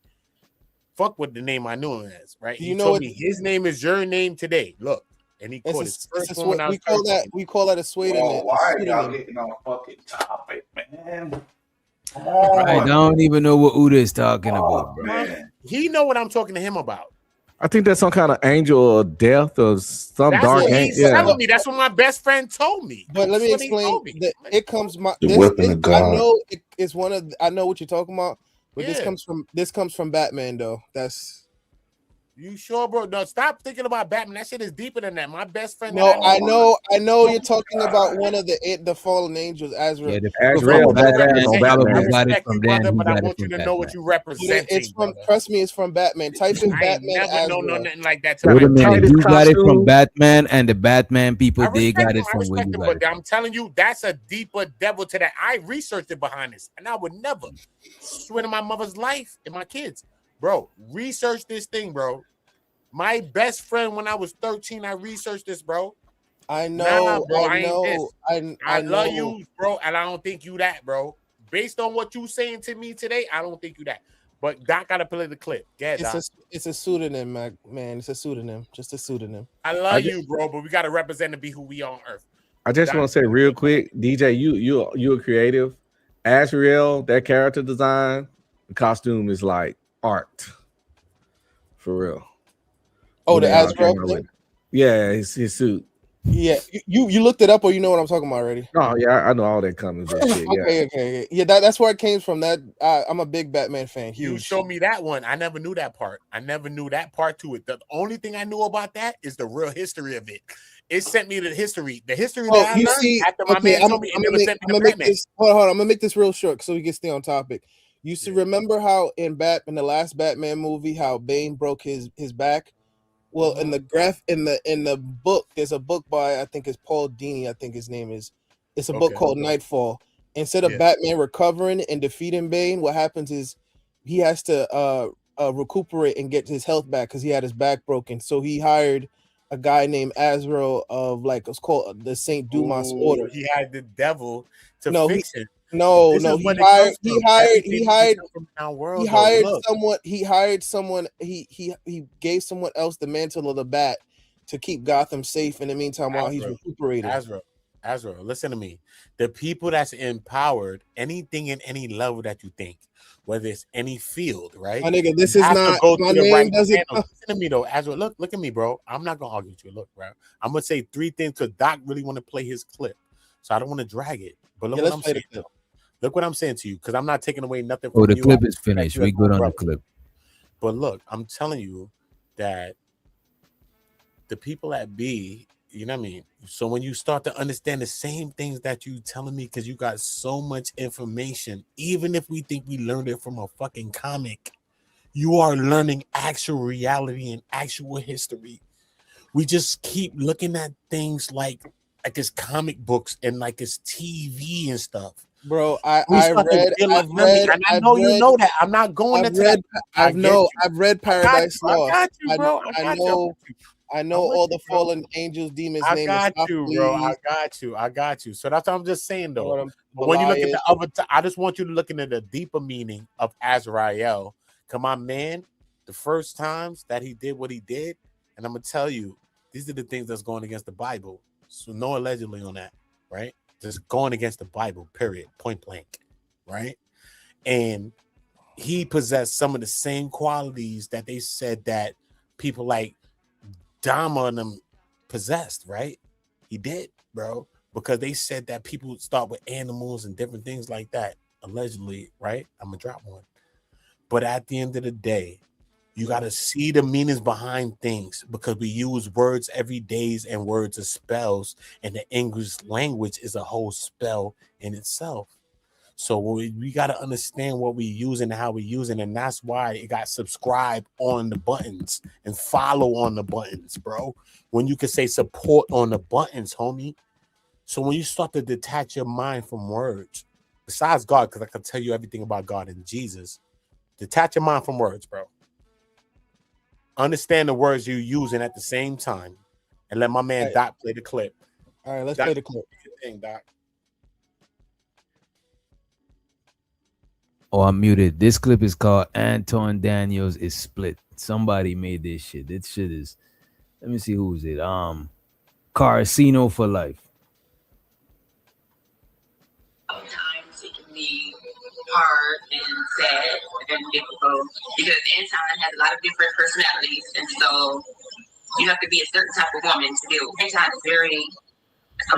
Speaker 4: Fuck what the name I knew him as, right? He told me his name is your name today. Look. And he caught his first one when I was 13.
Speaker 8: We call that a pseudonym.
Speaker 16: Oh, why are y'all getting on fucking topic, man? Come
Speaker 1: Right, I
Speaker 16: on.
Speaker 1: don't even know what Uda is talking about, bro.
Speaker 16: Man.
Speaker 4: He know what I'm talking to him about.
Speaker 12: I think that's some kind of angel of death or some
Speaker 4: That's
Speaker 12: dark
Speaker 4: what
Speaker 12: angel.
Speaker 4: he's telling me. That's what my best friend told me.
Speaker 8: But let me
Speaker 4: That's what he
Speaker 8: explain.
Speaker 4: told me.
Speaker 8: It comes my
Speaker 16: The weapon of God.
Speaker 8: I know it's one of. I know what you're talking about, but
Speaker 4: Yeah.
Speaker 8: this comes from Batman though. That's
Speaker 4: You sure, bro? No, stop thinking about Batman. That shit is deeper than that. My best friend.
Speaker 8: no. I know you're talking about one of the fallen angels, Azrael.
Speaker 1: Yeah, the
Speaker 12: Azrael,
Speaker 1: people from
Speaker 12: badass on Batman.
Speaker 1: I
Speaker 4: I
Speaker 1: got it
Speaker 4: respect
Speaker 1: from
Speaker 4: you,
Speaker 1: Dan.
Speaker 4: brother,
Speaker 1: He
Speaker 4: but I
Speaker 1: got it
Speaker 4: want you
Speaker 1: from
Speaker 4: to know what
Speaker 1: Batman.
Speaker 4: you represent.
Speaker 8: It's from. Trust me, it's from Batman. Type in
Speaker 4: I ain't
Speaker 8: Batman
Speaker 4: never
Speaker 8: Azrael.
Speaker 4: know nothing like that.
Speaker 1: Wait a minute.
Speaker 12: tightest
Speaker 1: You got it from
Speaker 12: costume.
Speaker 1: Batman, and the Batman people,
Speaker 4: I
Speaker 1: they got
Speaker 4: respect him.
Speaker 1: it
Speaker 4: I
Speaker 1: from where
Speaker 4: respect
Speaker 1: you
Speaker 4: him,
Speaker 1: got it
Speaker 4: but
Speaker 1: from.
Speaker 4: I'm telling you, that's a deeper devil to that. I researched it behind this, and I would never swear to my mother's life and my kids, bro. Research this thing, bro. My best friend, when I was 13, I researched this, bro.
Speaker 8: I know.
Speaker 4: Nah, bro,
Speaker 8: I
Speaker 4: ain't
Speaker 8: know.
Speaker 4: this.
Speaker 8: I
Speaker 4: love
Speaker 8: know.
Speaker 4: you, bro, and I don't think you that, bro. Based on what you saying to me today, I don't think you that. But Doc gotta play the clip. Yeah, Doc.
Speaker 8: It's a pseudonym, man. It's a pseudonym. Just a pseudonym.
Speaker 4: I love you, bro, but we gotta represent and be who we are on earth.
Speaker 12: I just want to say real quick, DJ, you a creative. Azrael, that character design, the costume is like art. For real.
Speaker 8: Oh, the
Speaker 12: When they
Speaker 8: Azrael
Speaker 12: came out
Speaker 8: thing?
Speaker 12: with it. Yeah, his suit.
Speaker 8: Yeah, you looked it up, or you know what I'm talking about already?
Speaker 12: Oh yeah, I know all that comes with shit. Yeah.
Speaker 8: Okay. Yeah, that's where it came from. That I'm a big Batman fan.
Speaker 4: You
Speaker 8: Huge.
Speaker 4: showed me that one. I never knew that part. I never knew that part to it. The only thing I knew about that is the real history of it. It sent me to the history. The history that I learned after my man told me, it never sent me to Batman.
Speaker 8: Hold on. I'm gonna make this real short so we can stay on topic. You remember how in the last Batman movie, how Bane broke his back? Well, in the book, there's a book by, I think it's Paul Dini, I think his name is. It's a book called Nightfall. Instead of Batman recovering and defeating Bane, what happens is he has to recuperate and get his health back because he had his back broken. So he hired a guy named Azrael of it's called the Saint Dumas Order.
Speaker 4: He had the devil to fix it. He
Speaker 8: gave someone else the mantle of the bat to keep Gotham safe in the meantime while he's recuperating.
Speaker 4: Azrael, listen to me. The people that's empowered, anything in any level that you think, whether it's any field, right?
Speaker 8: My nigga, this is not my name. Doesn't
Speaker 4: listen to me though, Azrael. Look at me, bro. I'm not gonna argue with you. Look, bro. I'm gonna say three things because Doc really want to play his clip, so I don't want to drag it. But look what I'm saying. Look what I'm saying to you, because I'm not taking away nothing from you.
Speaker 1: Oh, the clip is finished. We good on the clip.
Speaker 4: But look, I'm telling you that the people at B, you know what I mean? So when you start to understand the same things that you telling me, because you got so much information, even if we think we learned it from a fucking comic, you are learning actual reality and actual history. We just keep looking at things like it's comic books and like it's TV and stuff.
Speaker 8: Bro, I've read.
Speaker 4: I know you know that. I'm not going to that.
Speaker 8: I've read Paradise Lost.
Speaker 4: I got you, bro.
Speaker 8: I know all the fallen angels, demons.
Speaker 4: I got you, bro. I got you. So that's what I'm just saying, though. But when you look at the other, I just want you to look into the deeper meaning of Azrael. Come on, man. The first times that he did what he did, and I'm gonna tell you, these are the things that's going against the Bible. So no allegedly on that, right? Just going against the Bible, period, point blank, right? And he possessed some of the same qualities that they said that people like Dama and them possessed, right? He did, bro, because they said that people start with animals and different things like that, allegedly, right? I'm gonna drop one. But at the end of the day, you got to see the meanings behind things, because we use words every day and words as spells, and the English language is a whole spell in itself. So we got to understand what we using and how we using, and that's why it got subscribe on the buttons and follow on the buttons, bro. When you can say support on the buttons, homie. So when you start to detach your mind from words, besides God, because I can tell you everything about God and Jesus, detach your mind from words, bro. Understand the words you're using at the same time, and let my man Doc play the clip.
Speaker 8: All right, let's
Speaker 4: Doc,
Speaker 8: play the clip.
Speaker 4: Thing, Doc.
Speaker 1: Oh, I'm muted. This clip is called Anton Daniels is Split. Somebody made this shit. This shit is, let me see who's it. Casino for Life.
Speaker 11: Sometimes it can be hard and sad and difficult because Anton has a lot of different personalities, and so you have to be a certain type of woman to deal with. Anton is very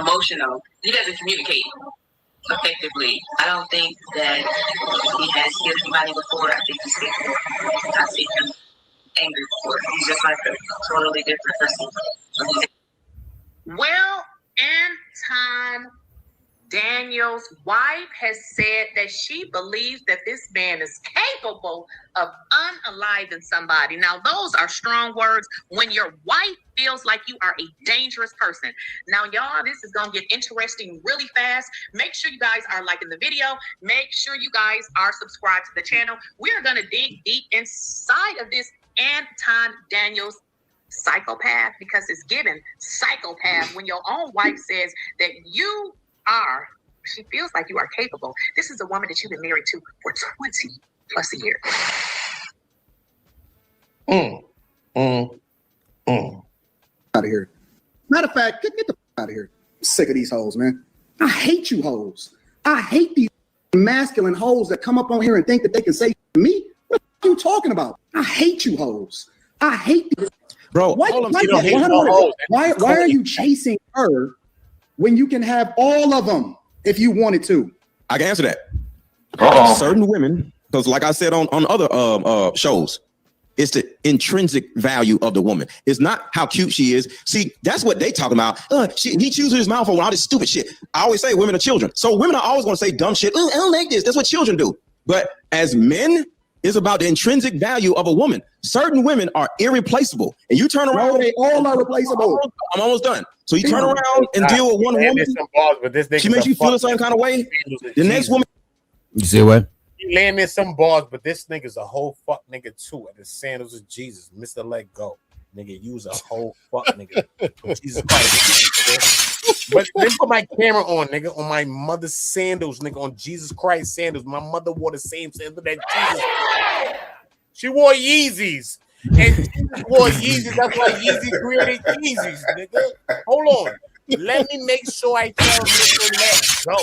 Speaker 11: emotional. He doesn't communicate effectively. I don't think that he has killed anybody before. I think he's scared. I've seen him angry before. He's just like a totally different person.
Speaker 15: Well, Anton Daniels' wife has said that she believes that this man is capable of unaliving somebody. Now, those are strong words when your wife feels like you are a dangerous person. Now, y'all, this is going to get interesting really fast. Make sure you guys are liking the video. Make sure you guys are subscribed to the channel. We are going to dig deep inside of this Anton Daniels psychopath, because it's given psychopath when your own wife says that she feels like you are capable. This is a woman that you've been married to for 20 plus a year.
Speaker 23: Out of here. Matter of fact, get the out of here. I'm sick of these hoes, man. I hate you hoes. I hate these masculine hoes that come up on here and think that they can say to me. What are you talking about? I hate you hoes. I hate these.
Speaker 12: Bro,
Speaker 23: why are you chasing her when you can have all of them if you wanted to?
Speaker 24: I can answer that. Certain women, because like I said on other shows, it's the intrinsic value of the woman. It's not how cute she is. See, that's what they talking about. He chews his mouth on all this stupid shit. I always say women are children. So women are always going to say dumb shit. I don't like this. That's what children do. But as men, it's about the intrinsic value of a woman. Certain women are irreplaceable. And you turn around.
Speaker 23: No, they all are replaceable.
Speaker 24: I'm almost done. So you turn around and deal with one woman. She makes you feel a certain kind of way. The next woman.
Speaker 1: You say what?
Speaker 4: He landed some bars, but this nigga's a whole fuck nigga too. And the sandals of Jesus, Mr. Let Go. Nigga, use a whole fuck nigga. Jesus Christ. But then put my camera on, nigga, on my mother's sandals, nigga, on Jesus Christ sandals. My mother wore the same sandals that Jesus. She wore Yeezys. And Jesus wore Yeezys. That's why Yeezy created Yeezys, nigga. Hold on. Let me make sure I tell Mr. Let Go.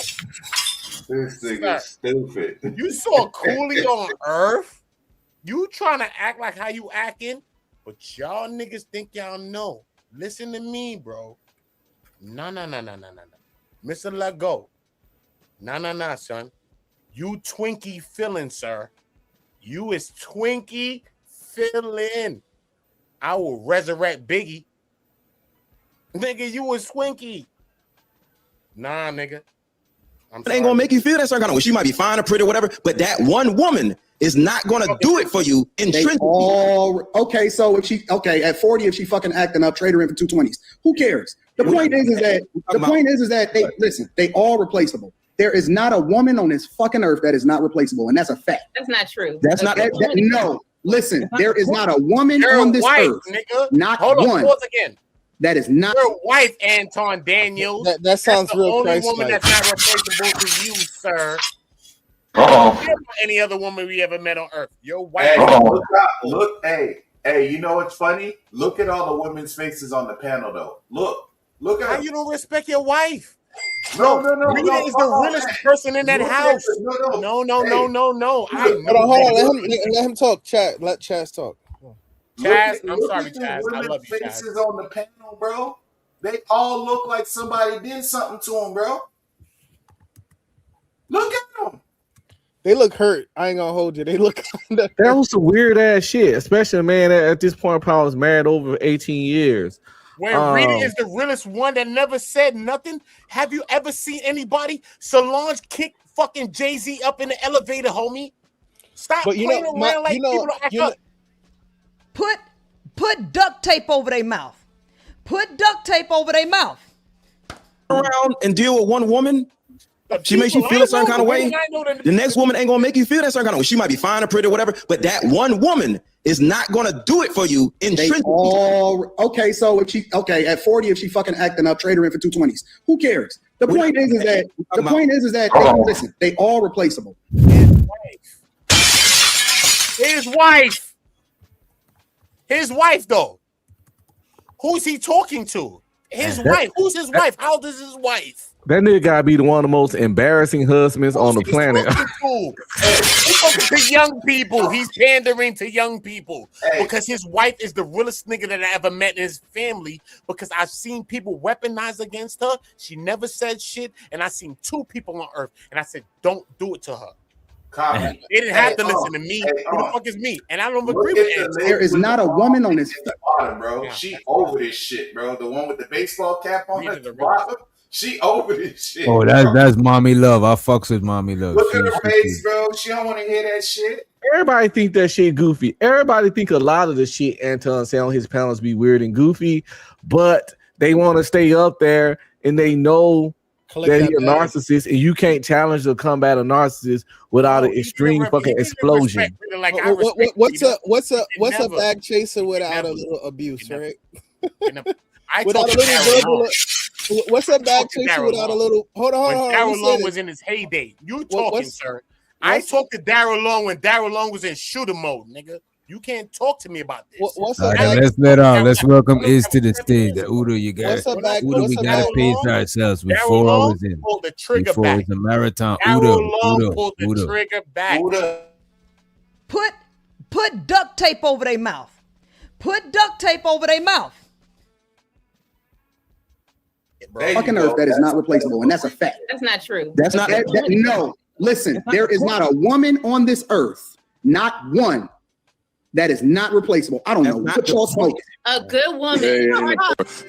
Speaker 16: This thing is stupid.
Speaker 4: You saw Cooley on Earth. You trying to act like how you acting, but y'all niggas think y'all know. Listen to me, bro. No. Mr. Let Go. No, son. You Twinkie feeling, sir. You is Twinkie feeling. I will resurrect Biggie. Nigga, you was Twinkie. Nah, nigga.
Speaker 24: It ain't gonna make you feel that certain kind of way. She might be fine or pretty or whatever, but that one woman is not gonna do it for you.
Speaker 23: Okay, so if she at 40, if she fucking acting up, trade her in for 220s. Who cares? The point is that they listen. They all replaceable. There is not a woman on this fucking earth that is not replaceable, and that's a fact.
Speaker 11: That's not true.
Speaker 23: That's not no. Listen, there is not a woman on this earth,
Speaker 4: nigga.
Speaker 23: not
Speaker 4: Hold on,
Speaker 23: one.
Speaker 4: pause again.
Speaker 23: That is not
Speaker 4: your wife, Anton Daniels.
Speaker 8: That sounds
Speaker 4: the
Speaker 8: real
Speaker 4: only
Speaker 8: Christ-like.
Speaker 4: woman that's not replaceable to you, sir. Any other woman we ever met on Earth? Your wife.
Speaker 16: Hey, look, hey, you know what's funny? Look at all the women's faces on the panel, though. Look at
Speaker 4: how you don't respect your wife.
Speaker 16: No.
Speaker 4: Rita is the realest person in that house. No.
Speaker 8: Hold on. Let him talk. Chat. Let Chaz talk.
Speaker 4: Chaz, I'm sorry, Chaz. I love you, Chaz.
Speaker 16: Faces on the panel, bro. They all look like somebody did something to them, bro. Look at them.
Speaker 8: They look hurt. I ain't gonna hold you. They look kind of.
Speaker 12: That was some weird ass shit, especially a man that at this point probably was married over 18 years.
Speaker 4: When Rita is the realest one that never said nothing. Have you ever seen anybody Solange kick fucking Jay-Z up in the elevator, homie. Stop
Speaker 8: But you
Speaker 4: playing
Speaker 8: know,
Speaker 4: around like people don't act up.
Speaker 9: Put duct tape over their mouth. Put duct tape over their mouth.
Speaker 24: Around and deal with one woman. She makes you feel a certain kind of way. The next woman ain't gonna make you feel that certain kind of way. She might be fine or pretty or whatever, but that one woman is not gonna do it for you intrinsically.
Speaker 23: Okay, so if she at 40, if she fucking acting up, trade her in for 220s. Who cares? The point is that listen, they all replaceable.
Speaker 4: His wife, though. Who's he talking to? His wife. Who's his wife? How old is his wife?
Speaker 12: That nigga gotta be the one of the most embarrassing husbands on the planet.
Speaker 4: He's talking to young people. He's pandering to young people because his wife is the realest nigga that I ever met in his family. Because I've seen people weaponize against her. She never said shit, and I seen 2 people on earth, and I said, "Don't do it to her." They didn't have to listen to me. Who the fuck is me? And I don't agree with it.
Speaker 23: There is not a woman on this
Speaker 16: bottom, bro. She over this shit, bro. The one with the baseball cap on at the bottom. She over this shit.
Speaker 1: Oh, that's mommy love. I fucks with mommy love.
Speaker 16: Look at her face, bro. She don't want to hear that shit.
Speaker 12: Everybody think that shit goofy. Everybody think a lot of the shit Anton say on his panels be weird and goofy, but they want to stay up there and they know that he's a narcissist, and you can't challenge the combat of narcissist without an extreme fucking explosion.
Speaker 8: What's a bag chaser without a little abuse, right? Without a little verbal. What's a bag chaser without a little? Hold on.
Speaker 4: When Daryl Long was in his heyday, you talking, sir? I talked to Daryl Long when Daryl Long was in shooter mode, nigga. You can't talk to me about this.
Speaker 1: Let's welcome Iz to the stage. Udo, we gotta pace ourselves before I was in.
Speaker 4: Pulled the trigger
Speaker 1: before
Speaker 4: back.
Speaker 1: it's a marathon.
Speaker 4: Pulled the trigger back.
Speaker 9: Put duct tape over their mouth. Put duct tape over their mouth.
Speaker 23: Fucking earth that is not replaceable, and that's a fact.
Speaker 11: That's not true.
Speaker 23: That's not. No, listen. There is not a woman on this earth, not one, that is not replaceable. I don't know what y'all smoking.
Speaker 11: A good woman.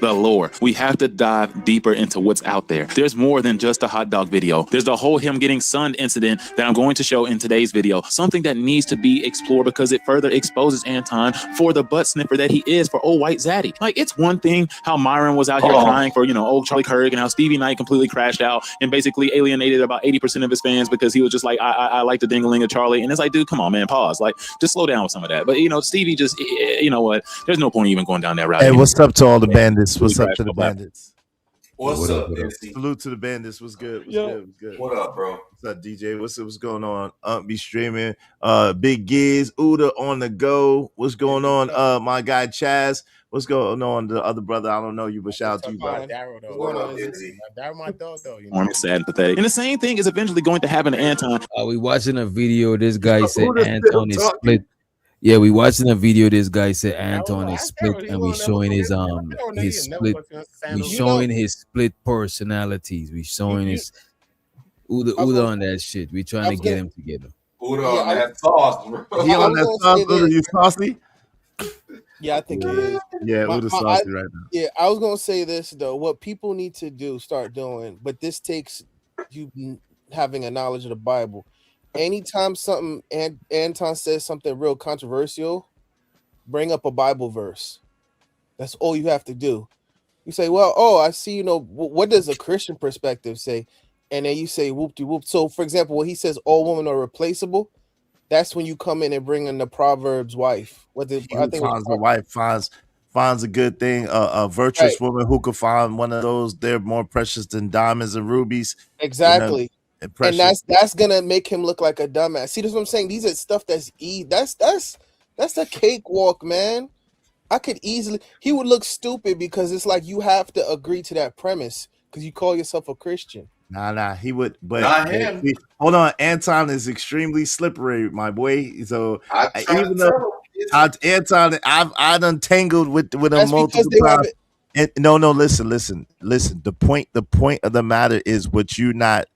Speaker 10: The lore. We have to dive deeper into what's out there. There's more than just a hot dog video. There's the whole him getting sunned incident that I'm going to show in today's video. Something that needs to be explored because it further exposes Anton for the butt sniffer that he is for old white zaddy. Like, it's one thing how Myron was out here crying for, old Charlie Kirk, and how Stevie Knight completely crashed out and basically alienated about 80% of his fans because he was just like, I like the ding-a-ling of Charlie. And it's like, dude, come on, man, pause. Like, just slow down with some of that. But, Stevie just, you know what? There's no point even going down that route.
Speaker 14: Hey, what's up to all the bandits? What's up to the bandits?
Speaker 16: What's up,
Speaker 14: Salute to the bandits. What's good? What's good?
Speaker 16: What up, bro?
Speaker 14: What's up, DJ? What's going on? Be streaming. Big Giz, Uda on the go. What's going on? My guy Chaz. What's going on? The other brother, I don't know you, but shout out to you, bro.
Speaker 4: Daryl, my dog, though.
Speaker 10: I'm sad and pathetic. And the same thing is eventually going to happen to Anton.
Speaker 1: We watching a video. This guy said Anton is split. Yeah, we watching a video. This guy said Anton is split, and we showing his split. We showing his split personalities. We showing his Uda on that shit. We trying to get him together.
Speaker 16: Uda on that sauce, bro.
Speaker 14: He on that sauce. Uda, you saucy?
Speaker 8: Yeah, I think he is.
Speaker 14: Yeah, Uda's saucy right now.
Speaker 8: Yeah, I was gonna say this though. What people need to start doing, but this takes you having a knowledge of the Bible. Anytime something Anton says something real controversial, bring up a Bible verse. That's all you have to do. You say, well, I see, what does a Christian perspective say? And then you say whoop-de-whoop. So, for example, when he says all women are replaceable, that's when you come in and bring in the Proverbs wife.
Speaker 14: Finds a wife, finds a good thing, a virtuous woman who could find one of those. They're more precious than diamonds and rubies.
Speaker 8: Exactly. And that's gonna make him look like a dumbass. See, that's what I'm saying. These are stuff that's a cakewalk, man. I could easily. He would look stupid because it's like you have to agree to that premise because you call yourself a Christian.
Speaker 14: Nah, he would, but
Speaker 16: not him.
Speaker 14: Hold on, Anton is extremely slippery, my boy. So even though Anton, I've untangled with him multiple times. No, listen. The point of the matter is what you're not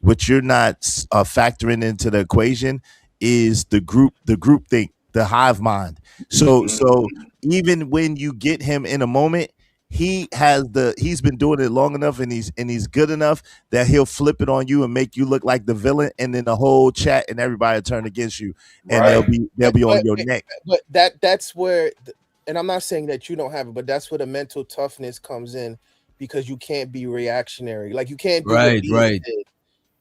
Speaker 14: factoring into the equation is the group think, the hive mind. So even when you get him in a moment, he's been doing it long enough and he's good enough that he'll flip it on you and make you look like the villain, and then the whole chat and everybody turn against you, and they'll be on your neck.
Speaker 8: But that's where, and I'm not saying that you don't have it, but that's where the mental toughness comes in, because you can't be reactionary. Like you can't do what Beans did.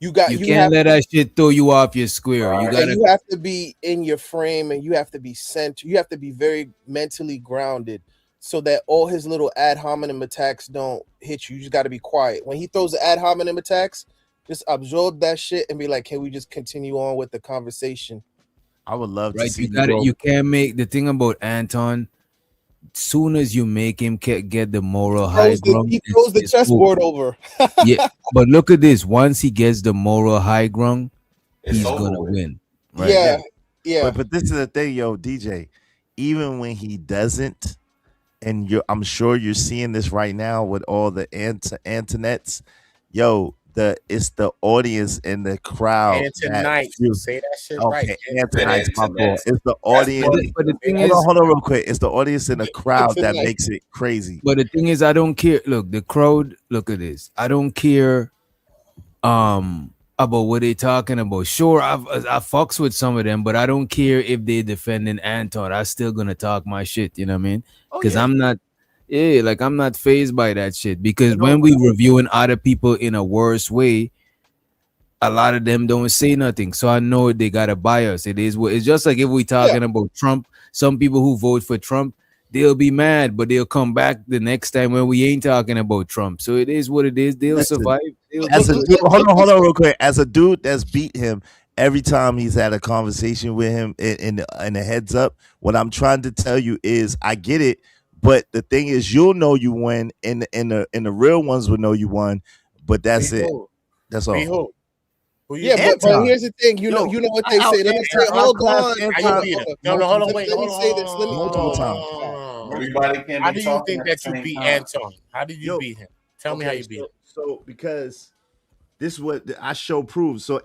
Speaker 8: You
Speaker 1: can't let that shit throw you off your square.
Speaker 8: You have to be in your frame, and you have to be centered. You have to be very mentally grounded, so that all his little ad hominem attacks don't hit you. You just got to be quiet. When he throws the ad hominem attacks, just absorb that shit and be like, can we just continue on with the conversation?
Speaker 14: I would love to see
Speaker 1: you can't make the thing about Anton. Soon as you make him get the moral high ground,
Speaker 8: he throws the chessboard over.
Speaker 1: Yeah, but look at this. Once he gets the moral high ground, he's gonna win. Right?
Speaker 8: Yeah.
Speaker 14: But this is the thing, yo, DJ. Even when he doesn't, and I'm sure you're seeing this right now with all the Antonettes, yo. It's the audience and the crowd.
Speaker 4: Say that shit right.
Speaker 14: Antonites, my boy. It's the audience.
Speaker 1: But the thing
Speaker 14: hold on real quick. It's the audience and the crowd that makes it crazy.
Speaker 1: But the thing is, I don't care. Look, the crowd. Look at this. I don't care. About what they talking about. Sure, I fucks with some of them, but I don't care if they defending Anton. I'm still gonna talk my shit. You know what I mean? Because I'm not. Yeah, like I'm not phased by that shit, because when we reviewing other people in a worse way, a lot of them don't say nothing. So I know they got a bias. It's just like if we talking about Trump, some people who vote for Trump, they'll be mad, but they'll come back the next time when we ain't talking about Trump. So it is what it is. They'll survive.
Speaker 14: Hold on real quick. As a dude that's beat him every time he's had a conversation with him in the heads up, what I'm trying to tell you is I get it. But the thing is, you'll know you win, and the real ones will know you won. But that's it. That's all.
Speaker 8: Yeah, but here's the thing. You know what they say. Let me say, hold on.
Speaker 4: Hold on, wait.
Speaker 8: Let me say this.
Speaker 14: Multiple times.
Speaker 16: Everybody can.
Speaker 4: How do you think that you beat Anton? How did you beat him? Tell me how you beat him.
Speaker 14: So because this is what I show proves. So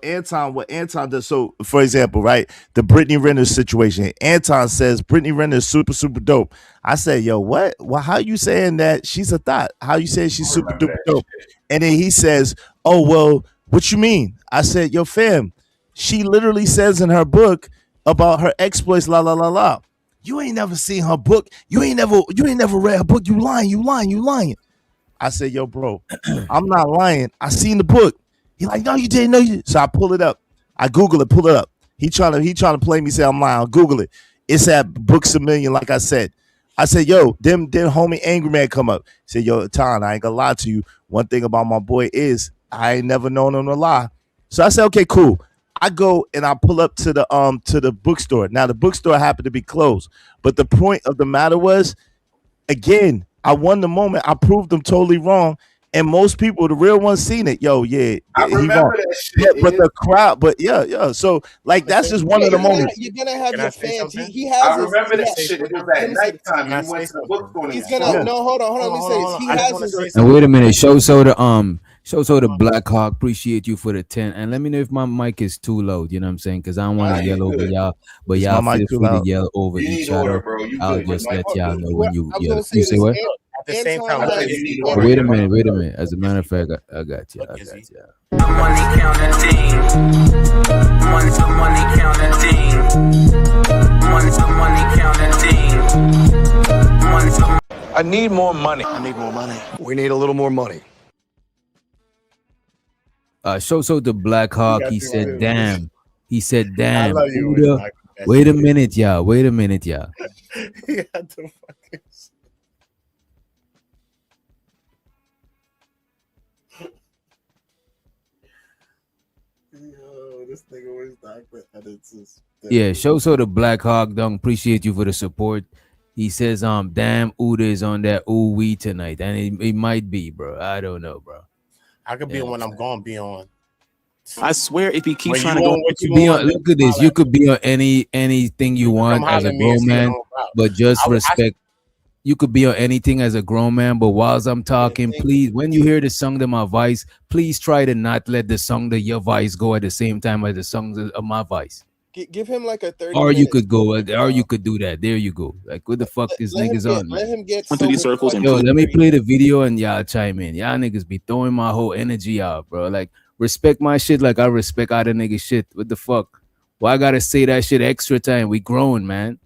Speaker 14: what Anton does. So for example, right, the Brittany Renner situation. Anton says Brittany Renner is super, super dope. I say, yo, what? Well, how you saying that she's a thought? How you saying she's super duper dope? And then he says, oh, well, what you mean? I said, yo, fam, she literally says in her book about her exploits, la la la la. You ain't never seen her book. You ain't never read her book. You lying. I said, yo, bro, I'm not lying. I seen the book. He like, no, you didn't know you. So I pull it up. I Google it, pull it up. He trying to play me, say I'm lying. I'll Google it. It's at Books A Million, like I said. I said, yo, them homie Angry Man come up. He said, yo, Ton, I ain't gonna lie to you. One thing about my boy is I ain't never known him to lie. So I said, okay, cool. I go and I pull up to the bookstore. Now the bookstore happened to be closed. But the point of the matter was, again, I won the moment. I proved them totally wrong. And most people, the real ones, seen it. Yo, yeah,
Speaker 16: I remember that shit.
Speaker 14: But the crowd, but yeah. So like that's just one of the moments.
Speaker 8: You're gonna have your fans. He has.
Speaker 16: I remember that shit. It was at nighttime. He went to the bookstore.
Speaker 8: He's gonna no. Hold on. Let me say this. He has his.
Speaker 1: And wait a minute. Show so the Black Hawk. Appreciate you for the 10. And let me know if my mic is too loud. You know what I'm saying? Because I don't want to yell over y'all, but y'all feel free to yell over each other. I'll just let y'all know when you yell. You say what?
Speaker 4: At the same time,
Speaker 1: wait a minute. As a matter of fact, I got you.
Speaker 2: Money counting team. Money counting team. Money counting team.
Speaker 13: I need more money. We need a little more money.
Speaker 1: So the Black Hawk. He said, "Damn." He said, "Damn."
Speaker 4: I love you.
Speaker 1: Wait a minute, y'all.
Speaker 4: He had to fucking. This nigga always Dr. Edits.
Speaker 1: Yeah, so the Black Hawk, don't appreciate you for the support. He says, damn, Uda is on that ooh wee tonight. And it might be, bro. I don't know, bro.
Speaker 4: I could be on when I'm gonna be on.
Speaker 10: I swear, if he keeps trying to
Speaker 1: go, look at this. You could be on anything you want as a grown man, but just respect. You could be on anything as a grown man, but whilst I'm talking, please, when you hear the song to my voice, please try to not let the song to your voice go at the same time as the songs of my voice.
Speaker 8: Give him like a 30.
Speaker 1: Or you could go, or you could do that. There you go. Like, what the fuck these niggas on?
Speaker 8: Let him get
Speaker 10: Went through these circles and
Speaker 1: Yo, let me play the video and y'all chime in. Y'all niggas be throwing my whole energy out, bro. Like, respect my shit like I respect other niggas shit. What the fuck? Why I gotta say that shit extra time? We growing, man.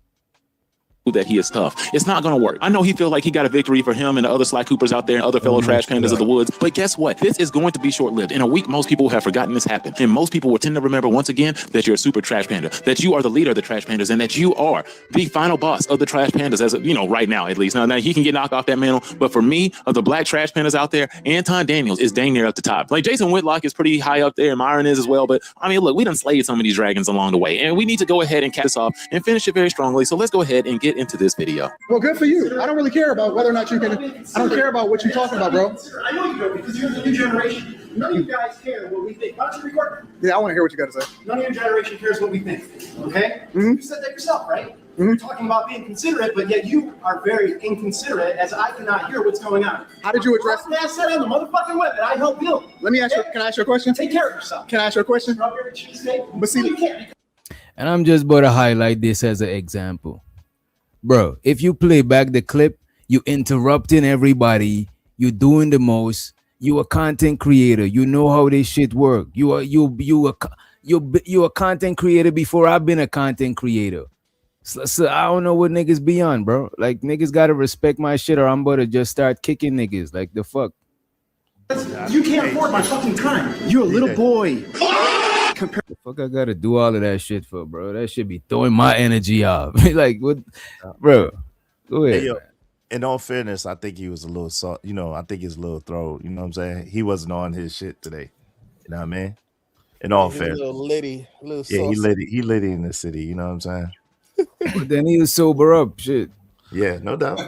Speaker 10: That he is tough. It's not gonna work. I know he feels like he got a victory for him and the other Sly Coopers out there and other fellow trash pandas of the woods, but guess what? This is going to be short-lived. In a week, most people have forgotten this happened, and most people will tend to remember once again that you're a super trash panda, that you are the leader of the trash pandas, and that you are the final boss of the trash pandas, as you know, right now at least. Now he can get knocked off that mantle, but for me, of the black trash pandas out there, Anton Daniels is dang near up the top. Like Jason Whitlock is pretty high up there, and Myron is as well. But I mean, look, we done slayed some of these dragons along the way, and we need to go ahead and cap this off and finish it very strongly. So let's go ahead and get into this video.
Speaker 23: Well, good for you. I don't really care about whether or not you can. I don't care about what you're talking about, bro.
Speaker 3: I know you do because you're the new generation. None of you guys care what we think. Why don't you record?
Speaker 23: Yeah, I want to hear what you got to say.
Speaker 3: None of your generation cares what we think. Okay?
Speaker 23: Mm-hmm.
Speaker 3: You said that yourself, right? You're talking about being considerate, but yet you are very inconsiderate as I cannot hear what's going on.
Speaker 23: How did you address
Speaker 3: that? I said on the motherfucking web that I help build.
Speaker 23: Let me ask you. Can I ask you a question?
Speaker 3: Take care of yourself.
Speaker 23: Can I ask you a question?
Speaker 3: But see, you can't.
Speaker 1: And I'm just about to highlight this as an example. Bro, if you play back the clip, you interrupting everybody, you doing the most, you a content creator, you know how this shit work. You a content creator before I've been a content creator. So I don't know what niggas be on, bro. Like, niggas gotta respect my shit or I'm about to just start kicking niggas. Like, the fuck.
Speaker 3: You can't afford my fucking time. You're a little boy.
Speaker 1: The fuck I gotta do all of that shit for, bro? That shit be throwing my energy off. Like, what, bro? Go ahead.
Speaker 14: Hey, yo, in all fairness, I think he was a little soft. You know, I think he's a little throw. You know what I'm saying? He wasn't on his shit today. You know what I mean? In all fairness,
Speaker 8: a little litty,
Speaker 14: yeah, he litty in the city. You know what I'm saying?
Speaker 1: But then he was sober up, shit.
Speaker 14: Yeah, no doubt,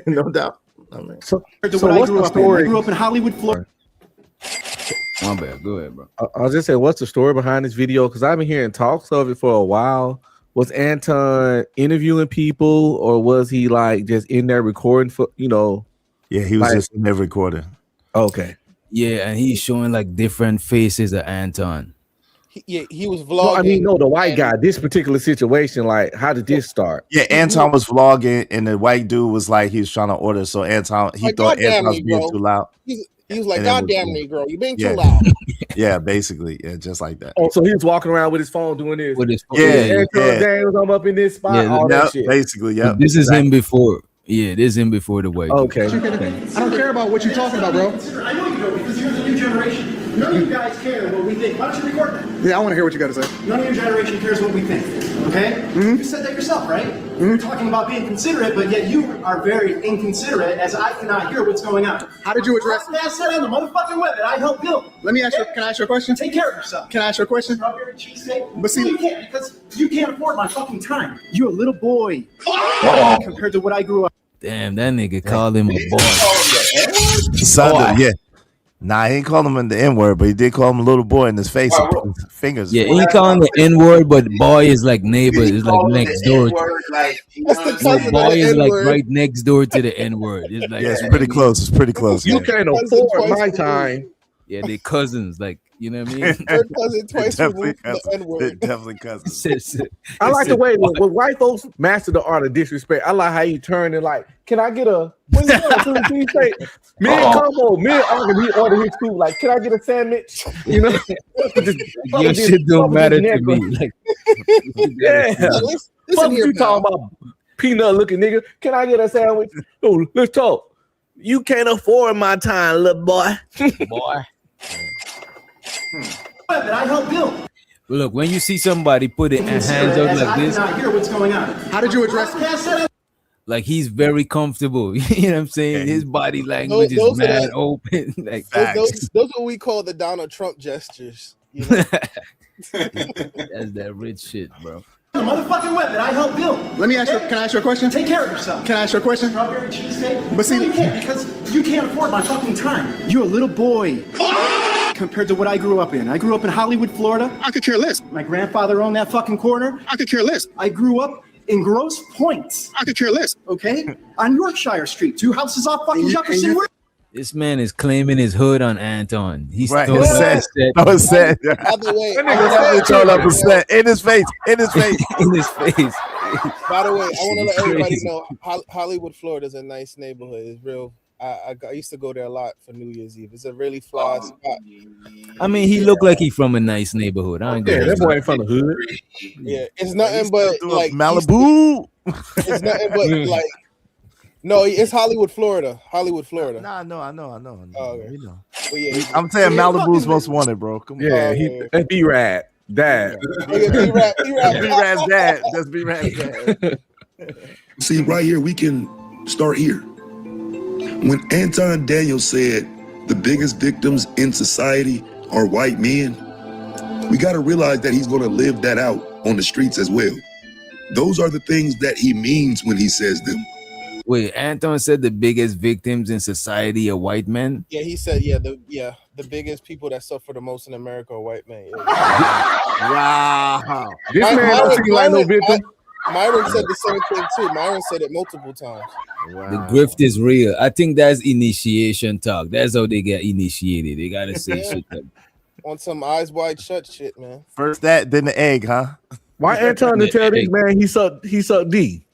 Speaker 14: no doubt. I mean,
Speaker 3: so what's the story? I grew up in Hollywood, Florida.
Speaker 1: My bad. Go ahead, bro.
Speaker 12: I was just saying, what's the story behind this video? Because I've been hearing talks of it for a while. Was Anton interviewing people, or was he like just in there recording for, you know?
Speaker 14: Yeah, he was just in there recording.
Speaker 12: Okay.
Speaker 1: Yeah, and he's showing like different faces of Anton.
Speaker 8: He was vlogging.
Speaker 12: No, I mean, no, the white guy. This particular situation, like, how did this start?
Speaker 14: Yeah, Anton was vlogging, and the white dude was like, he was trying to order. So Anton, he thought Anton was being too loud.
Speaker 8: He was like, "God damn me, girl, you being too loud."
Speaker 14: Yeah, basically, yeah, just like that.
Speaker 12: Oh, so he was walking around with his phone doing this.
Speaker 1: With his phone.
Speaker 12: Yeah. Daniels, I'm up in this spot.
Speaker 1: Yeah,
Speaker 12: all that shit.
Speaker 14: Basically, yeah.
Speaker 1: This is him before. Yeah, this is him before the white.
Speaker 12: Okay.
Speaker 23: I don't care about what you're talking about, bro.
Speaker 3: I know you do because you're the new generation. None of you guys care what we think. Why don't you record that?
Speaker 23: Yeah, I want to hear what you got to say.
Speaker 3: None of your generation cares what we think. Okay? You said that yourself, right? You're talking about being considerate, but yet you are very inconsiderate as I cannot hear what's going on.
Speaker 23: How did you address
Speaker 3: that? I said on the motherfucking web that I help build.
Speaker 23: Let me ask you. Can I ask you a question?
Speaker 3: Take care of yourself.
Speaker 23: Can I ask you a question?
Speaker 3: Strawberry cheesesteak.
Speaker 23: But see,
Speaker 3: you can't because you can't afford my fucking time. You're a little boy compared to what I grew up.
Speaker 1: Damn, that nigga called him a boy.
Speaker 14: Son, yeah. Nah, he ain't call him the N-word, but he did call him a little boy in his face. And put his fingers.
Speaker 1: Yeah, he calling the N-word, but boy is like neighbor, is like next door. Boy is like right next door to the N-word. It's like,
Speaker 14: yeah, it's pretty close. It's pretty close.
Speaker 12: You can't afford my time.
Speaker 1: Yeah, they cousins, like, you know what I mean?
Speaker 8: Third cousin twice removed from the N-word.
Speaker 14: Definitely cousins.
Speaker 12: I like the way when white folks master the art of disrespect. I like how you turn and like, can I get a what you say? Me and Combo, me and Uncle, he order his food. Like, can I get a sandwich? You know,
Speaker 1: your shit don't matter to me. Like,
Speaker 12: yeah, what you talking about? Peanut looking nigga. Can I get a sandwich? Oh, let's talk. You can't afford my time, little boy.
Speaker 1: Boy.
Speaker 3: That I help build.
Speaker 1: Look, when you see somebody put it hands up like this,
Speaker 3: I cannot hear what's going on.
Speaker 23: How did you address it?
Speaker 1: Like, he's very comfortable. You know what I'm saying? His body language is mad open. Like,
Speaker 8: those are what we call the Donald Trump gestures. You know?
Speaker 1: That's that rich shit, bro.
Speaker 3: The motherfucking web that I help build.
Speaker 23: Let me ask you. Can I ask you a question?
Speaker 3: Take care of yourself.
Speaker 23: Can I ask you a question?
Speaker 3: Strawberry cheesesteak.
Speaker 23: But see,
Speaker 3: you can't because you can't afford my fucking time. You're a little boy compared to what I grew up in. I grew up in Hollywood, Florida. I could care less. My grandfather owned that fucking corner. I could care less. I grew up in Grosse Pointe. I could care less. Okay, on Yorkshire Street, 2 houses off fucking Jefferson.
Speaker 1: This man is claiming his hood on Anton. He's
Speaker 14: Right.
Speaker 1: throwing up
Speaker 14: It's sad.
Speaker 1: upset.
Speaker 8: By the way,
Speaker 14: That nigga definitely throwing up upset. In his face. In his face.
Speaker 1: In his face.
Speaker 8: By the way, I want to let everybody
Speaker 1: Crazy.
Speaker 8: know Hollywood, Florida is a nice neighborhood. It's real. I used to go there a lot for New Year's Eve. It's a really fly spot.
Speaker 1: I mean, he looked like he from a nice neighborhood. I ain't
Speaker 12: Yeah,
Speaker 1: gonna
Speaker 12: that boy ain't from the hood.
Speaker 8: Yeah, it's nothing but like
Speaker 14: Malibu.
Speaker 8: It's nothing but like. No, it's Hollywood, Florida. Hollywood, Florida.
Speaker 14: Nah, I know.
Speaker 8: Oh, okay.
Speaker 14: You know.
Speaker 8: Well, yeah,
Speaker 14: I'm saying Malibu's most wanted, bro. Come on.
Speaker 12: Yeah, that's B-Rad. Dad.
Speaker 14: B-Rad's dad. That's B-Rad's dad.
Speaker 5: See, right here, we can start here. When Anton Daniels said the biggest victims in society are white men, we got to realize that he's going to live that out on the streets as well. Those are the things that he means when he says them.
Speaker 1: Wait, Anton said the biggest victims in society are white men.
Speaker 8: Yeah, he said, the biggest people that suffer the most in America are white men. Yeah.
Speaker 14: Wow.
Speaker 12: This man don't seem like no victim.
Speaker 8: Myron said the same thing too. Myron said it multiple times.
Speaker 1: The grift is real. I think that's initiation talk. That's how they get initiated. They gotta say shit.
Speaker 8: On some eyes wide shut shit, man.
Speaker 14: First that, then the egg, huh?
Speaker 12: Why Anton to tell this man he sucked D?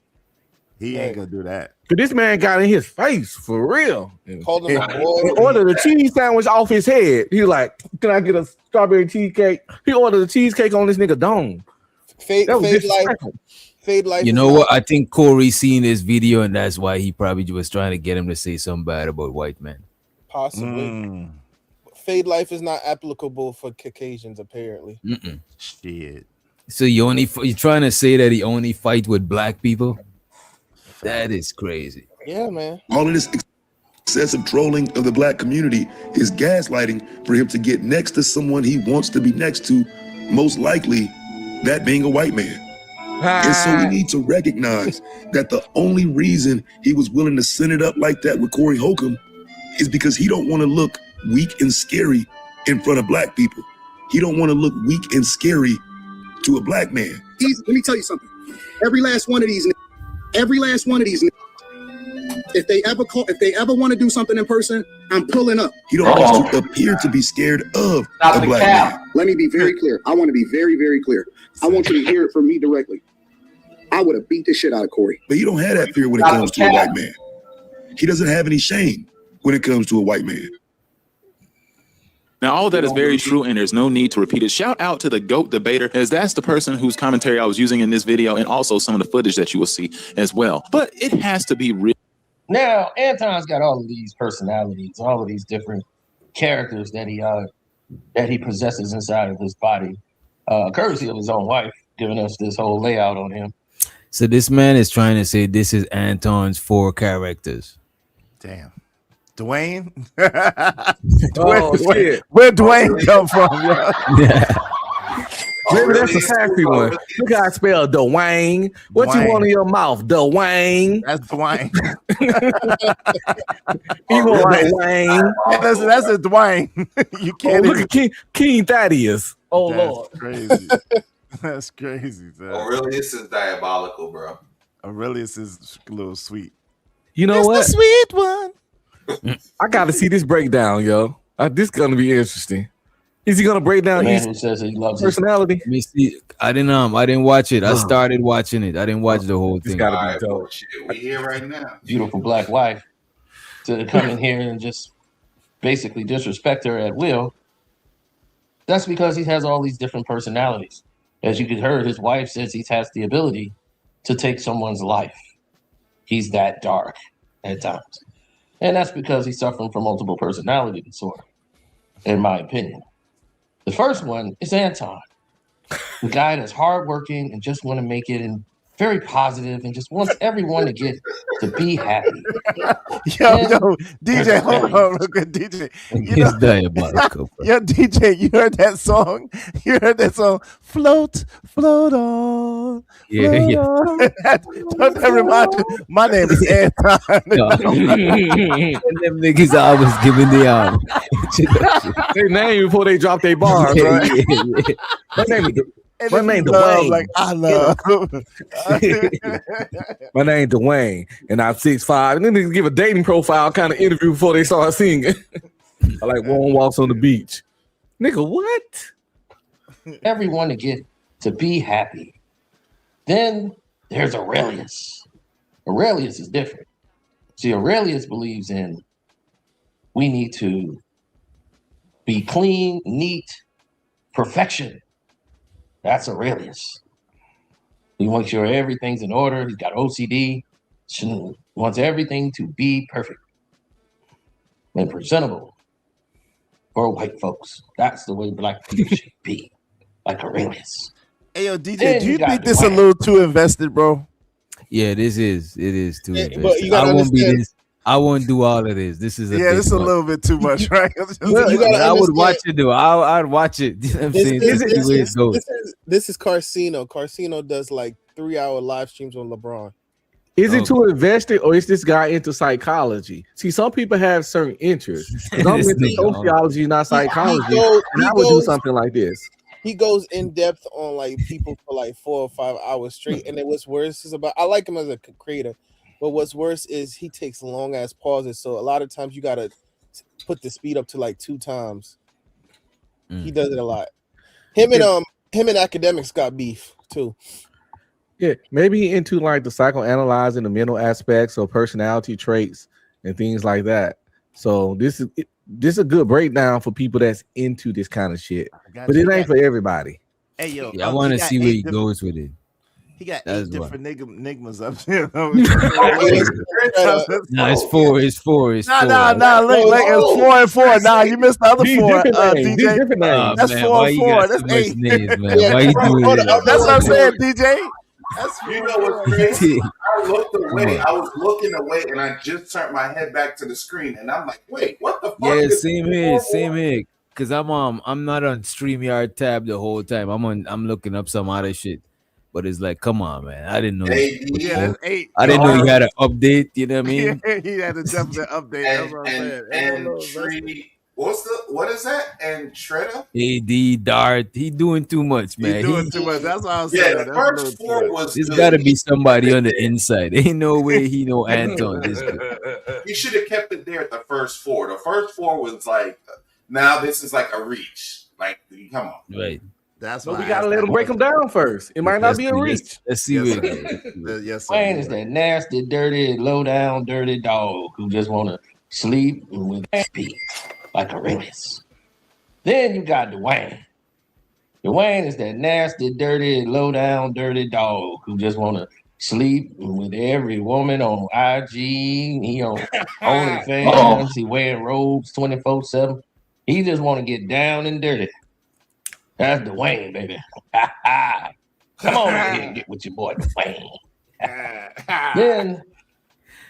Speaker 14: He ain't gonna do that.
Speaker 12: Cause this man got in his face for real.
Speaker 8: Called him a boy.
Speaker 12: He ordered a cheese sandwich off his head. He was like, "Can I get a strawberry cheesecake?" He ordered a cheesecake on this nigga dome.
Speaker 8: Fade life.
Speaker 1: You know what? I think Corey seen this video, and that's why he probably was trying to get him to say something bad about white men.
Speaker 8: Possibly. Fade life is not applicable for Caucasians, apparently.
Speaker 14: Shit.
Speaker 1: So you trying to say that he only fight with black people? That is crazy.
Speaker 8: Yeah, man.
Speaker 5: All of this excessive trolling of the black community is gaslighting for him to get next to someone he wants to be next to, most likely that being a white man. And so we need to recognize that the only reason he was willing to send it up like that with Corey Holcomb is because he don't want to look weak and scary in front of black people. He don't want to look weak and scary to a black man.
Speaker 23: Let me tell you something. Every last one of these, if they ever want to do something in person, I'm pulling up.
Speaker 5: He don't want to appear to be scared of a black man.
Speaker 23: Let me be very clear. I want to be very, very clear. I want you to hear it from me directly. I would have beat the shit out of Corey.
Speaker 5: But he don't have that fear when it comes to a white man. He doesn't have any shame when it comes to a white man.
Speaker 10: Now, all that is very true, and there's no need to repeat it. Shout out to the GOAT debater, as that's the person whose commentary I was using in this video, and also some of the footage that you will see as well. But it has to be real.
Speaker 22: Now, Anton's got all of these personalities, all of these different characters that he possesses inside of his body, courtesy of his own wife, giving us this whole layout on him.
Speaker 1: So this man is trying to say this is Anton's 4 characters.
Speaker 14: Damn. Dwayne?
Speaker 12: Shit.
Speaker 14: Where Dwayne come from?
Speaker 1: Yeah.
Speaker 12: Maybe that's a fancy one. Look how I spell Dwayne. What you want in your mouth? Dwayne.
Speaker 14: That's Dwayne.
Speaker 12: You want Dwayne.
Speaker 14: That's a Dwayne. You can't
Speaker 12: look at King Thaddeus. Oh,
Speaker 14: That's
Speaker 12: Lord.
Speaker 14: Crazy. That's crazy.
Speaker 18: Aurelius is diabolical, bro.
Speaker 14: Aurelius is a little sweet.
Speaker 12: You know what?
Speaker 14: The sweet one.
Speaker 12: I got to see this breakdown, yo. This is gonna be interesting. Is he gonna break down
Speaker 22: The man
Speaker 12: his
Speaker 22: who says he loves
Speaker 12: personality?
Speaker 1: Let me see. I didn't watch it. I started watching it. I didn't watch the whole thing.
Speaker 12: Gotta be dope.
Speaker 18: Shit, we here right now.
Speaker 22: beautiful black wife to come in here and just basically disrespect her at will. That's because he has all these different personalities. As you could heard, his wife says he has the ability to take someone's life. He's that dark at times. And that's because he's suffering from multiple personality disorder, in my opinion. The first one is Anton, the guy that's hardworking and just want to make it and very positive and just wants everyone to be happy.
Speaker 14: Yo, DJ, hold on real quick, DJ.
Speaker 1: It's diabolical.
Speaker 14: Yo, DJ, you heard that song? You heard that song? Float, float on.
Speaker 1: Yeah,
Speaker 14: float
Speaker 1: yeah.
Speaker 14: on. Don't that remind you? My name is Anton.
Speaker 1: And them niggas always giving the
Speaker 12: They name before they drop their bars, right?
Speaker 1: yeah.
Speaker 12: That name is
Speaker 14: And
Speaker 12: My
Speaker 14: then
Speaker 12: name
Speaker 14: love,
Speaker 12: Dwayne.
Speaker 14: like I love.
Speaker 12: My name Dwayne, and I'm 6'5". And then they give a dating profile kind of interview before they start singing. I like long walks on the beach. Nigga, what?
Speaker 22: Everyone to get to be happy. Then there's Aurelius. Aurelius is different. See, Aurelius believes in we need to be clean, neat, perfection. That's Aurelius. He wants sure everything's in order. He's got OCD. He wants everything to be perfect and presentable for white folks. That's the way black people should be, like Aurelius.
Speaker 14: Hey, yo, DJ,
Speaker 22: Then
Speaker 14: do you
Speaker 22: got
Speaker 14: think this a
Speaker 22: Dwayne.
Speaker 14: little too invested, bro?
Speaker 1: Yeah, it is too
Speaker 8: But
Speaker 1: invested.
Speaker 8: you gotta
Speaker 1: I won't be
Speaker 8: understand.
Speaker 1: this. I won't do all of this. This is a
Speaker 14: Yeah,
Speaker 1: bit
Speaker 14: this is a
Speaker 1: much.
Speaker 14: little bit too much, right?
Speaker 8: You gotta
Speaker 1: I would
Speaker 8: understand-
Speaker 1: watch it though. I'd watch it. You know what I'm saying? Just see where it goes.
Speaker 8: This is Carcino. Carcino does like 3-hour live streams on LeBron.
Speaker 12: Is it too invested, or is this guy into psychology? See, some people have certain interests. 'Cause I'm
Speaker 1: This
Speaker 12: into
Speaker 1: nigga,
Speaker 12: sociology, not psychology, and I would do something like this.
Speaker 8: He goes in depth on like people for like 4 or 5 hours straight. And then what's worse is about I like him as a creator, but what's worse is he takes long ass pauses. So a lot of times you gotta put the speed up to like 2 times. He does it a lot. Him and academics got beef too.
Speaker 12: Yeah, maybe into like the psychoanalyzing the mental aspects of personality traits and things like that. So this is a good breakdown for people that's into this kind of shit, but it ain't for everybody.
Speaker 14: Hey, yo,
Speaker 1: Yeah, I want to see where he goes with it.
Speaker 14: He got
Speaker 1: That's
Speaker 14: 8
Speaker 1: why.
Speaker 14: different enigmas up here.
Speaker 1: No, it's four. It's four. It's four.
Speaker 14: Nah. Look, it's 4 and 4. Nah, you missed the other
Speaker 12: These
Speaker 14: 4.
Speaker 12: different names, these
Speaker 14: DJ,
Speaker 12: different names.
Speaker 14: that's
Speaker 1: man,
Speaker 14: 4
Speaker 1: why
Speaker 14: and
Speaker 1: you
Speaker 14: 4.
Speaker 1: got
Speaker 14: That's
Speaker 1: so much
Speaker 14: 8.
Speaker 1: names, man? Why you doing it?
Speaker 14: That's what I'm saying, DJ.
Speaker 16: That's you know what's crazy? I looked away. I was looking away, and I just turned my head back to the screen, and I'm like, "Wait, what the fuck?"
Speaker 1: Yeah,
Speaker 16: is
Speaker 1: same here. Cause I'm not on StreamYard tab the whole time. I'm looking up some other shit. But it's like, come on, man. I didn't know.
Speaker 14: Yeah, that's 8.
Speaker 1: I didn't know you had an update. You know what I mean?
Speaker 14: He had a definite update. That's what I'm saying.
Speaker 16: And what is that? And Shredder?
Speaker 1: AD Dart. He doing too much, man.
Speaker 14: He doing too much. That's what I was
Speaker 16: Yeah,
Speaker 14: saying.
Speaker 16: the
Speaker 14: That's
Speaker 16: first 4 was.
Speaker 1: There's
Speaker 16: good.
Speaker 1: got to be somebody on the inside. Ain't no way he know Anton. This good.
Speaker 16: He should have kept it there at the first 4. The first 4 was like, now this is like a reach. Like, come on.
Speaker 1: Right.
Speaker 14: That's
Speaker 12: But
Speaker 14: why
Speaker 12: we gotta let them break them down first. It might not be a reach.
Speaker 1: Let's see where it goes.
Speaker 14: Yes,
Speaker 22: Wayne is that nasty, dirty, low down, dirty dog who just want to sleep with happy like Aurelius. Then you got Dwayne. Dwayne is that nasty, dirty, low down, dirty dog who just want to sleep with every woman on IG. He on OnlyFans. He wearing robes 24/7. He just want to get down and dirty. That's Dwayne, baby. Come on over here and get with your boy Dwayne. Then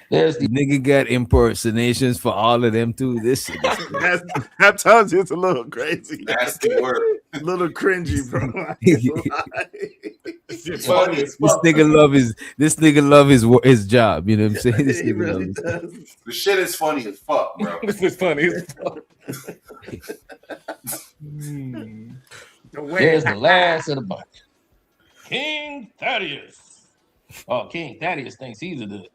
Speaker 22: there's the
Speaker 1: nigga got impersonations for all of them too. This shit.
Speaker 14: I told you it's a little crazy.
Speaker 16: That's the word.
Speaker 14: A little cringy, bro.
Speaker 16: It's funny as
Speaker 1: This
Speaker 16: fuck.
Speaker 1: nigga love his job. You know what I'm saying? This
Speaker 14: He
Speaker 1: nigga
Speaker 14: really
Speaker 1: love
Speaker 14: does.
Speaker 16: The shit is funny as fuck, bro.
Speaker 12: This is funny as fuck.
Speaker 22: There's the last of the bunch. King Thaddeus. Oh, King Thaddeus thinks he's the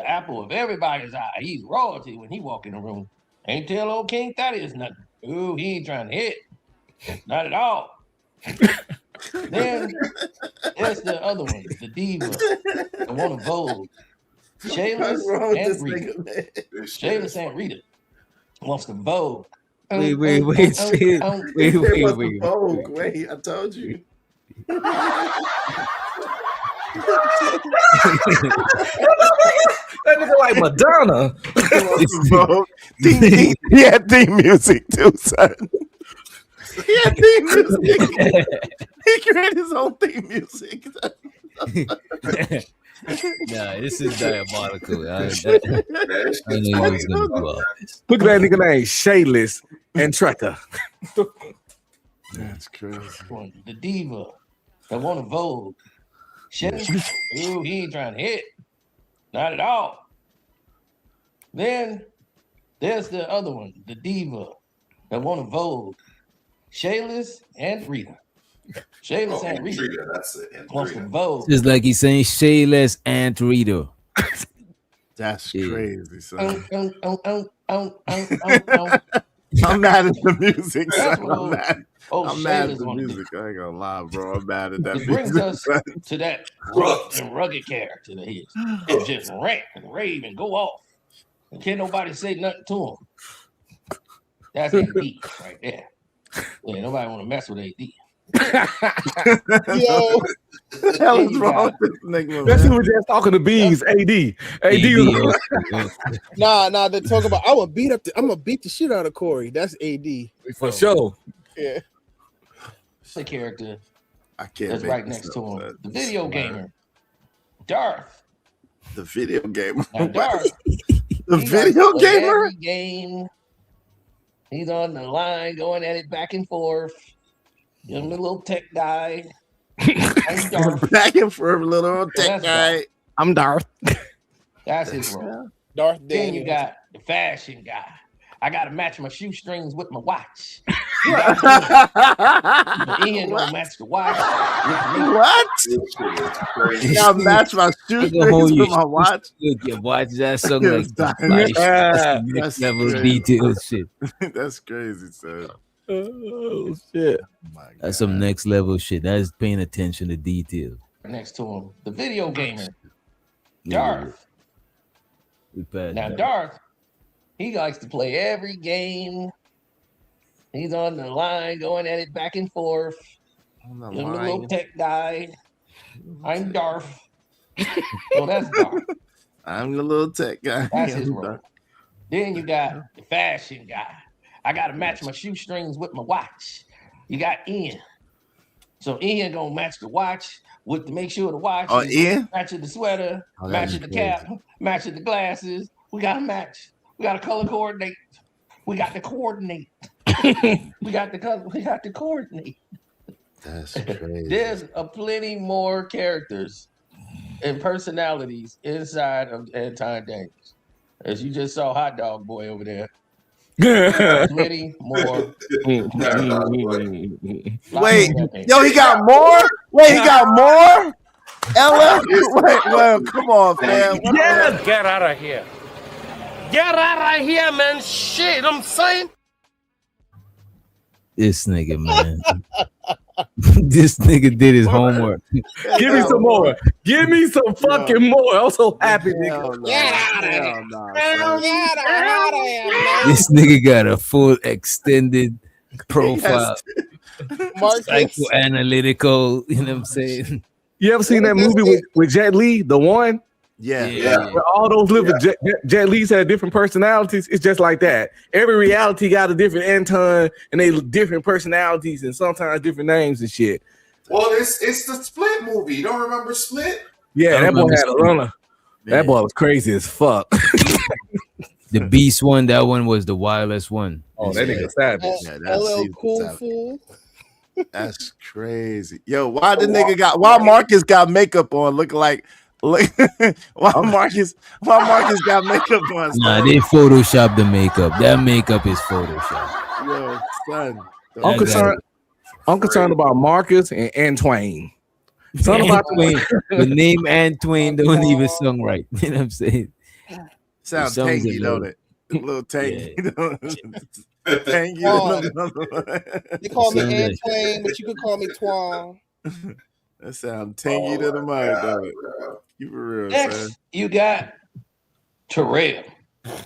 Speaker 22: apple of everybody's eye. He's royalty when he walk in the room. Ain't tell old King Thaddeus nothing. Ooh, he ain't trying to hit. Not at all. Then there's the other one, the diva, the one of Vogue. Shayless and Rita. Shayless and Rita wants to Vogue.
Speaker 1: Wait, wait, shit. Wait.
Speaker 14: Vogue. Wait, I told you.
Speaker 12: That nigga like Madonna.
Speaker 14: He had theme music too, son. He had theme music. He created his own theme music.
Speaker 1: Nah, this is diabolical. I
Speaker 12: Look at that nigga named Shayless and Trekker.
Speaker 14: That's crazy.
Speaker 22: The diva that want to Vogue. Shayless. Ooh, he ain't trying to hit. Not at all. Then there's the other one, the diva that want to Vogue. Shayless and Rita Shayless Ant Reader.
Speaker 16: That's it.
Speaker 22: Wants to vote.
Speaker 1: Just like he's saying Shayless Ant Reader.
Speaker 14: That's
Speaker 1: Yeah.
Speaker 14: crazy, son.
Speaker 22: I'm
Speaker 14: mad at the music,
Speaker 22: That's
Speaker 14: son.
Speaker 22: what
Speaker 14: I'm mad.
Speaker 22: old
Speaker 14: I'm mad at
Speaker 22: Shayless
Speaker 14: the
Speaker 22: wanna do.
Speaker 14: music. I ain't gonna lie, bro. I'm mad at that
Speaker 22: Which brings
Speaker 14: music.
Speaker 22: us
Speaker 14: son.
Speaker 22: to that rough and rugged character that he is. He'll just rant and rave and go off. And can't nobody say nothing to him. That's AD right there. Yeah, nobody want to mess with AD.
Speaker 8: Yo,
Speaker 14: the hell is wrong with this nigga, man? Especially when just talking to bees, AD.
Speaker 8: Nah, they're talking about I'm gonna beat the shit out of Corey. That's AD.
Speaker 14: For sure.
Speaker 8: Yeah.
Speaker 22: The character
Speaker 14: I can't
Speaker 22: that's
Speaker 14: make
Speaker 22: right
Speaker 14: this
Speaker 22: next
Speaker 14: up,
Speaker 22: to him.
Speaker 14: son.
Speaker 22: The video gamer. Darth.
Speaker 14: The video gamer.
Speaker 22: Now, Darth.
Speaker 14: The
Speaker 22: he
Speaker 14: video
Speaker 22: likes to play
Speaker 14: gamer?
Speaker 22: every game. He's on the line going at it back and forth. Give him a little tech guy. I'm Darth.
Speaker 14: Back and forth, little
Speaker 22: So
Speaker 14: tech
Speaker 22: that's
Speaker 14: guy.
Speaker 22: Darth.
Speaker 14: I'm Darth.
Speaker 22: That's his role.
Speaker 8: Darth
Speaker 22: Then you
Speaker 8: Daniels.
Speaker 22: got the fashion guy. I gotta match my shoestrings with my watch. Ian don't match the watch.
Speaker 14: What? Y'all match my shoestrings with my watch?
Speaker 1: Your watch that song like that.
Speaker 14: Yeah,
Speaker 1: Next
Speaker 14: that's
Speaker 1: level
Speaker 14: crazy.
Speaker 1: detail shit.
Speaker 14: That's crazy, son.
Speaker 1: Oh shit. That's some next level shit. That's paying attention to detail.
Speaker 22: Next to him, the video gamer.
Speaker 1: Yeah.
Speaker 22: Darth.
Speaker 1: We passed
Speaker 22: Now
Speaker 1: that.
Speaker 22: Darth, he likes to play every game. He's on the line going at it back and forth.
Speaker 14: On the
Speaker 22: Give him a little
Speaker 14: line.
Speaker 22: tech guy. I'm Darth. So that's Darth.
Speaker 14: I'm the little tech guy.
Speaker 22: That's his role. Then you got the fashion guy. I gotta match my shoestrings with my watch. You got Ian. So Ian gonna match the watch with to make sure the watch
Speaker 14: Oh,
Speaker 22: is
Speaker 14: Ian?
Speaker 22: matching the sweater,
Speaker 14: Oh, that
Speaker 22: matching
Speaker 14: is
Speaker 22: the cap, matching the glasses. We gotta match. We gotta color coordinate. We got to coordinate. we got to coordinate.
Speaker 14: That's crazy.
Speaker 22: There's plenty more characters and personalities inside of Anton Daniels. As you just saw Hot Dog Boy over there. Plenty more.
Speaker 14: Wait, yo, he got more? Wait, he got more? Ella? Wait, well, come on, fam.
Speaker 6: Yeah, get out of here. Get out of here, man. Shit, I'm saying.
Speaker 1: This nigga, man. This nigga did his homework.
Speaker 12: Give me some more. Give me some fucking more. I'm so happy, nigga.
Speaker 1: This nigga got a full extended profile. Psychoanalytical, you know what I'm saying?
Speaker 12: You ever seen that movie with Jet Li, the one?
Speaker 14: Yeah.
Speaker 12: Where all those little Jet Li's had different personalities. It's just like that. Every reality got a different Anton, and they different personalities, and sometimes different names and shit.
Speaker 16: Well, it's the Split movie. You don't remember Split?
Speaker 12: Yeah, that boy had a runner. That boy was crazy as fuck.
Speaker 1: The Beast one, that one was the wildest one.
Speaker 12: Oh, that nigga savage.
Speaker 14: Yeah,
Speaker 8: LL Cool Fool.
Speaker 14: That's crazy. Yo, why Marcus got makeup on looking like why Marcus got makeup on?
Speaker 1: Nah, they photoshopped the makeup. That makeup is photoshopped.
Speaker 14: Yo, son.
Speaker 12: I'm concerned about Marcus and Antoine. Something about
Speaker 1: the name Antoine don't even sung right. You know what I'm saying?
Speaker 14: Sounds
Speaker 1: It sounds
Speaker 14: tangy,
Speaker 1: a
Speaker 14: don't
Speaker 1: little-
Speaker 14: it? A little tangy.
Speaker 8: Oh.
Speaker 14: Tangy.
Speaker 8: You call me
Speaker 1: Sounds like-
Speaker 8: Antoine, but you could call me Twan.
Speaker 14: That sounds tangy to the mind, don't it? You for real, son.
Speaker 22: Next, you got Terrell.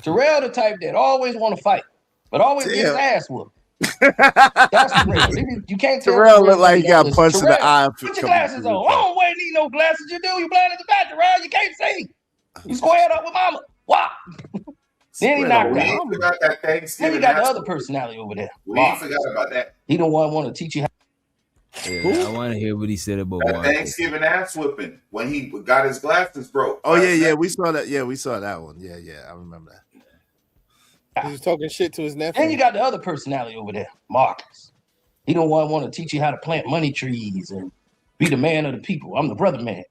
Speaker 22: Terrell, the type that always want to fight, but always get his
Speaker 14: Damn.
Speaker 22: ass whooped. That's Terrell. You can't tell
Speaker 14: Terrell looked like he got
Speaker 22: Terrell.
Speaker 14: punched in the eye.
Speaker 22: Put your glasses on. I don't wait need no glasses. You do. You blind as a bat, Terrell. You can't see. You squared up with mama. Wow. Then he knocked
Speaker 16: We
Speaker 22: out.
Speaker 16: ain't forgot that
Speaker 22: Then
Speaker 16: Thanksgiving.
Speaker 22: you got the
Speaker 16: That's-
Speaker 22: other personality over there.
Speaker 16: We ain't
Speaker 22: Marcus.
Speaker 16: forgot about that.
Speaker 22: He the one want to teach you how.
Speaker 1: Yeah, I want to hear what he said about
Speaker 16: That
Speaker 1: Marcus.
Speaker 16: Thanksgiving ass whipping when he got his glasses broke.
Speaker 14: Oh yeah, we saw that. Yeah, we saw that one. Yeah, I remember that.
Speaker 8: He was talking shit to his nephew.
Speaker 22: Then you got the other personality over there, Marcus. He don't want to teach you how to plant money trees and be the man of the people. I'm the brother man.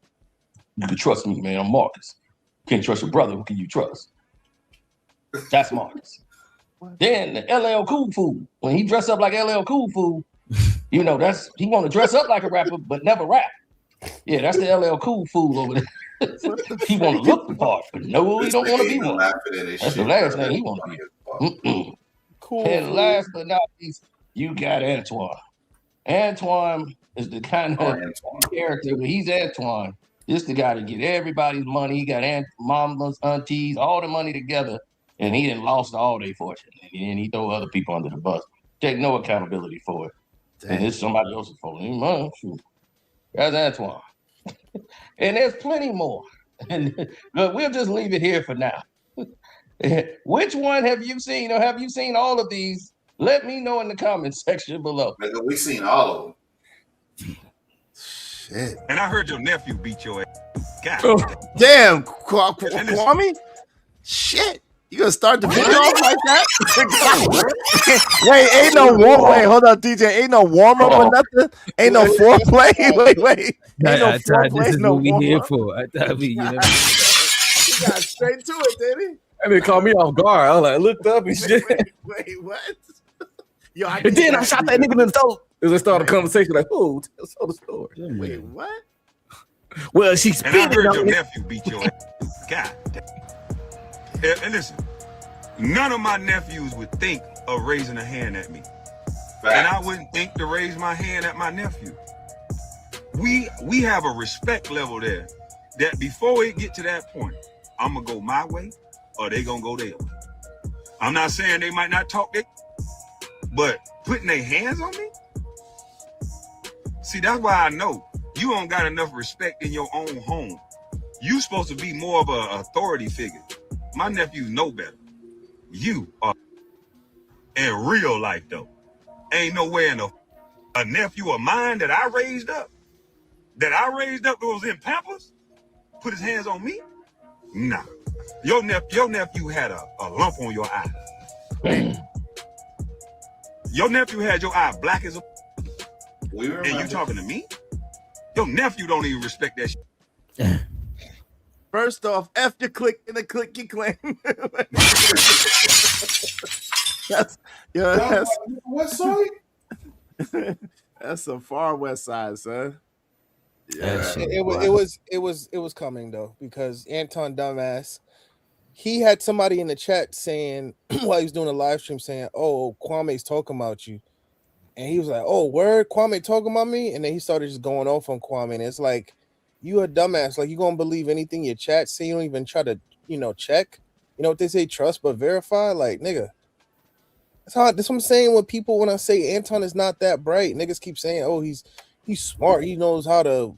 Speaker 22: You can trust me, man. I'm Marcus. Can't trust your brother. Who can you trust? That's Marcus. Then the LL Cool Fool. When he dressed up like LL Cool Fool, You know, he want to dress up like a rapper, but never rap. Yeah, that's the LL Cool fool over there. He want to look the part, but no, he don't want to be one. That's the last thing he want to be.
Speaker 8: Cool.
Speaker 22: And last but not least, you got Antoine. Antoine is the kind of character, but he's Antoine. This the guy to get everybody's money. He got mamas, aunties, all the money together, and he done lost all their fortune. And he throw other people under the bus. Take no accountability for it. And it's somebody else's fault. That's Antoine. And there's plenty more. But we'll just leave it here for now. Which one have you seen, or have you seen all of these? Let me know in the comments section below.
Speaker 16: We've seen all of them.
Speaker 14: Shit.
Speaker 7: And I heard your nephew beat your ass. God.
Speaker 14: Damn, Kwame. Shit. You gonna start the video off like that? Wait, ain't no warm. Wait, hold on, DJ. Ain't no warm up or nothing. Ain't no foreplay. Wait. Ain't no foreplay.
Speaker 1: This is
Speaker 14: no
Speaker 1: what we
Speaker 14: warm
Speaker 1: here
Speaker 14: up.
Speaker 1: for. I thought we,
Speaker 14: He got straight to it, did he?
Speaker 12: I mean, caught me off guard. I was like, looked up and shit.
Speaker 14: Wait, what? Yo,
Speaker 12: And then I shot that nigga in the throat. It started a conversation like, oh, tell the story.
Speaker 14: Wait, what?
Speaker 12: Well, she spit
Speaker 7: And I heard
Speaker 12: it
Speaker 7: your
Speaker 12: on me.
Speaker 7: nephew beat your ass. God damn. And listen, none of my nephews would think of raising a hand at me. And I wouldn't think to raise my hand at my nephew. We have a respect level there that before it get to that point, I'm gonna go my way or they gonna go their way. I'm not saying they might not talk their, but putting their hands on me? See, that's why I know you don't got enough respect in your own home. You supposed to be more of an authority figure. My nephews know better. You are in real life though. Ain't nowhere in a nephew of mine that I raised up that was in Pampers, put his hands on me? Nah. Your nephew had a lump on your eye. Your nephew had your eye black as a and you talking to me? Your nephew don't even respect that shit.
Speaker 14: First off, F your click and the click you claim. That's
Speaker 16: West Side?
Speaker 14: That's the far west side, son.
Speaker 8: Yeah, it was coming though, because Anton dumbass, he had somebody in the chat saying while he was doing a live stream saying, "Oh, Kwame's talking about you," and he was like, "Oh, word, Kwame talking about me," and then he started just going off on Kwame, and it's like, you a dumbass, like you gonna believe anything your chat say? You don't even try to, check. You know what they say, trust but verify. Like, nigga, that's what I'm saying. When I say Anton is not that bright, niggas keep saying, "Oh, he's smart. He knows how to,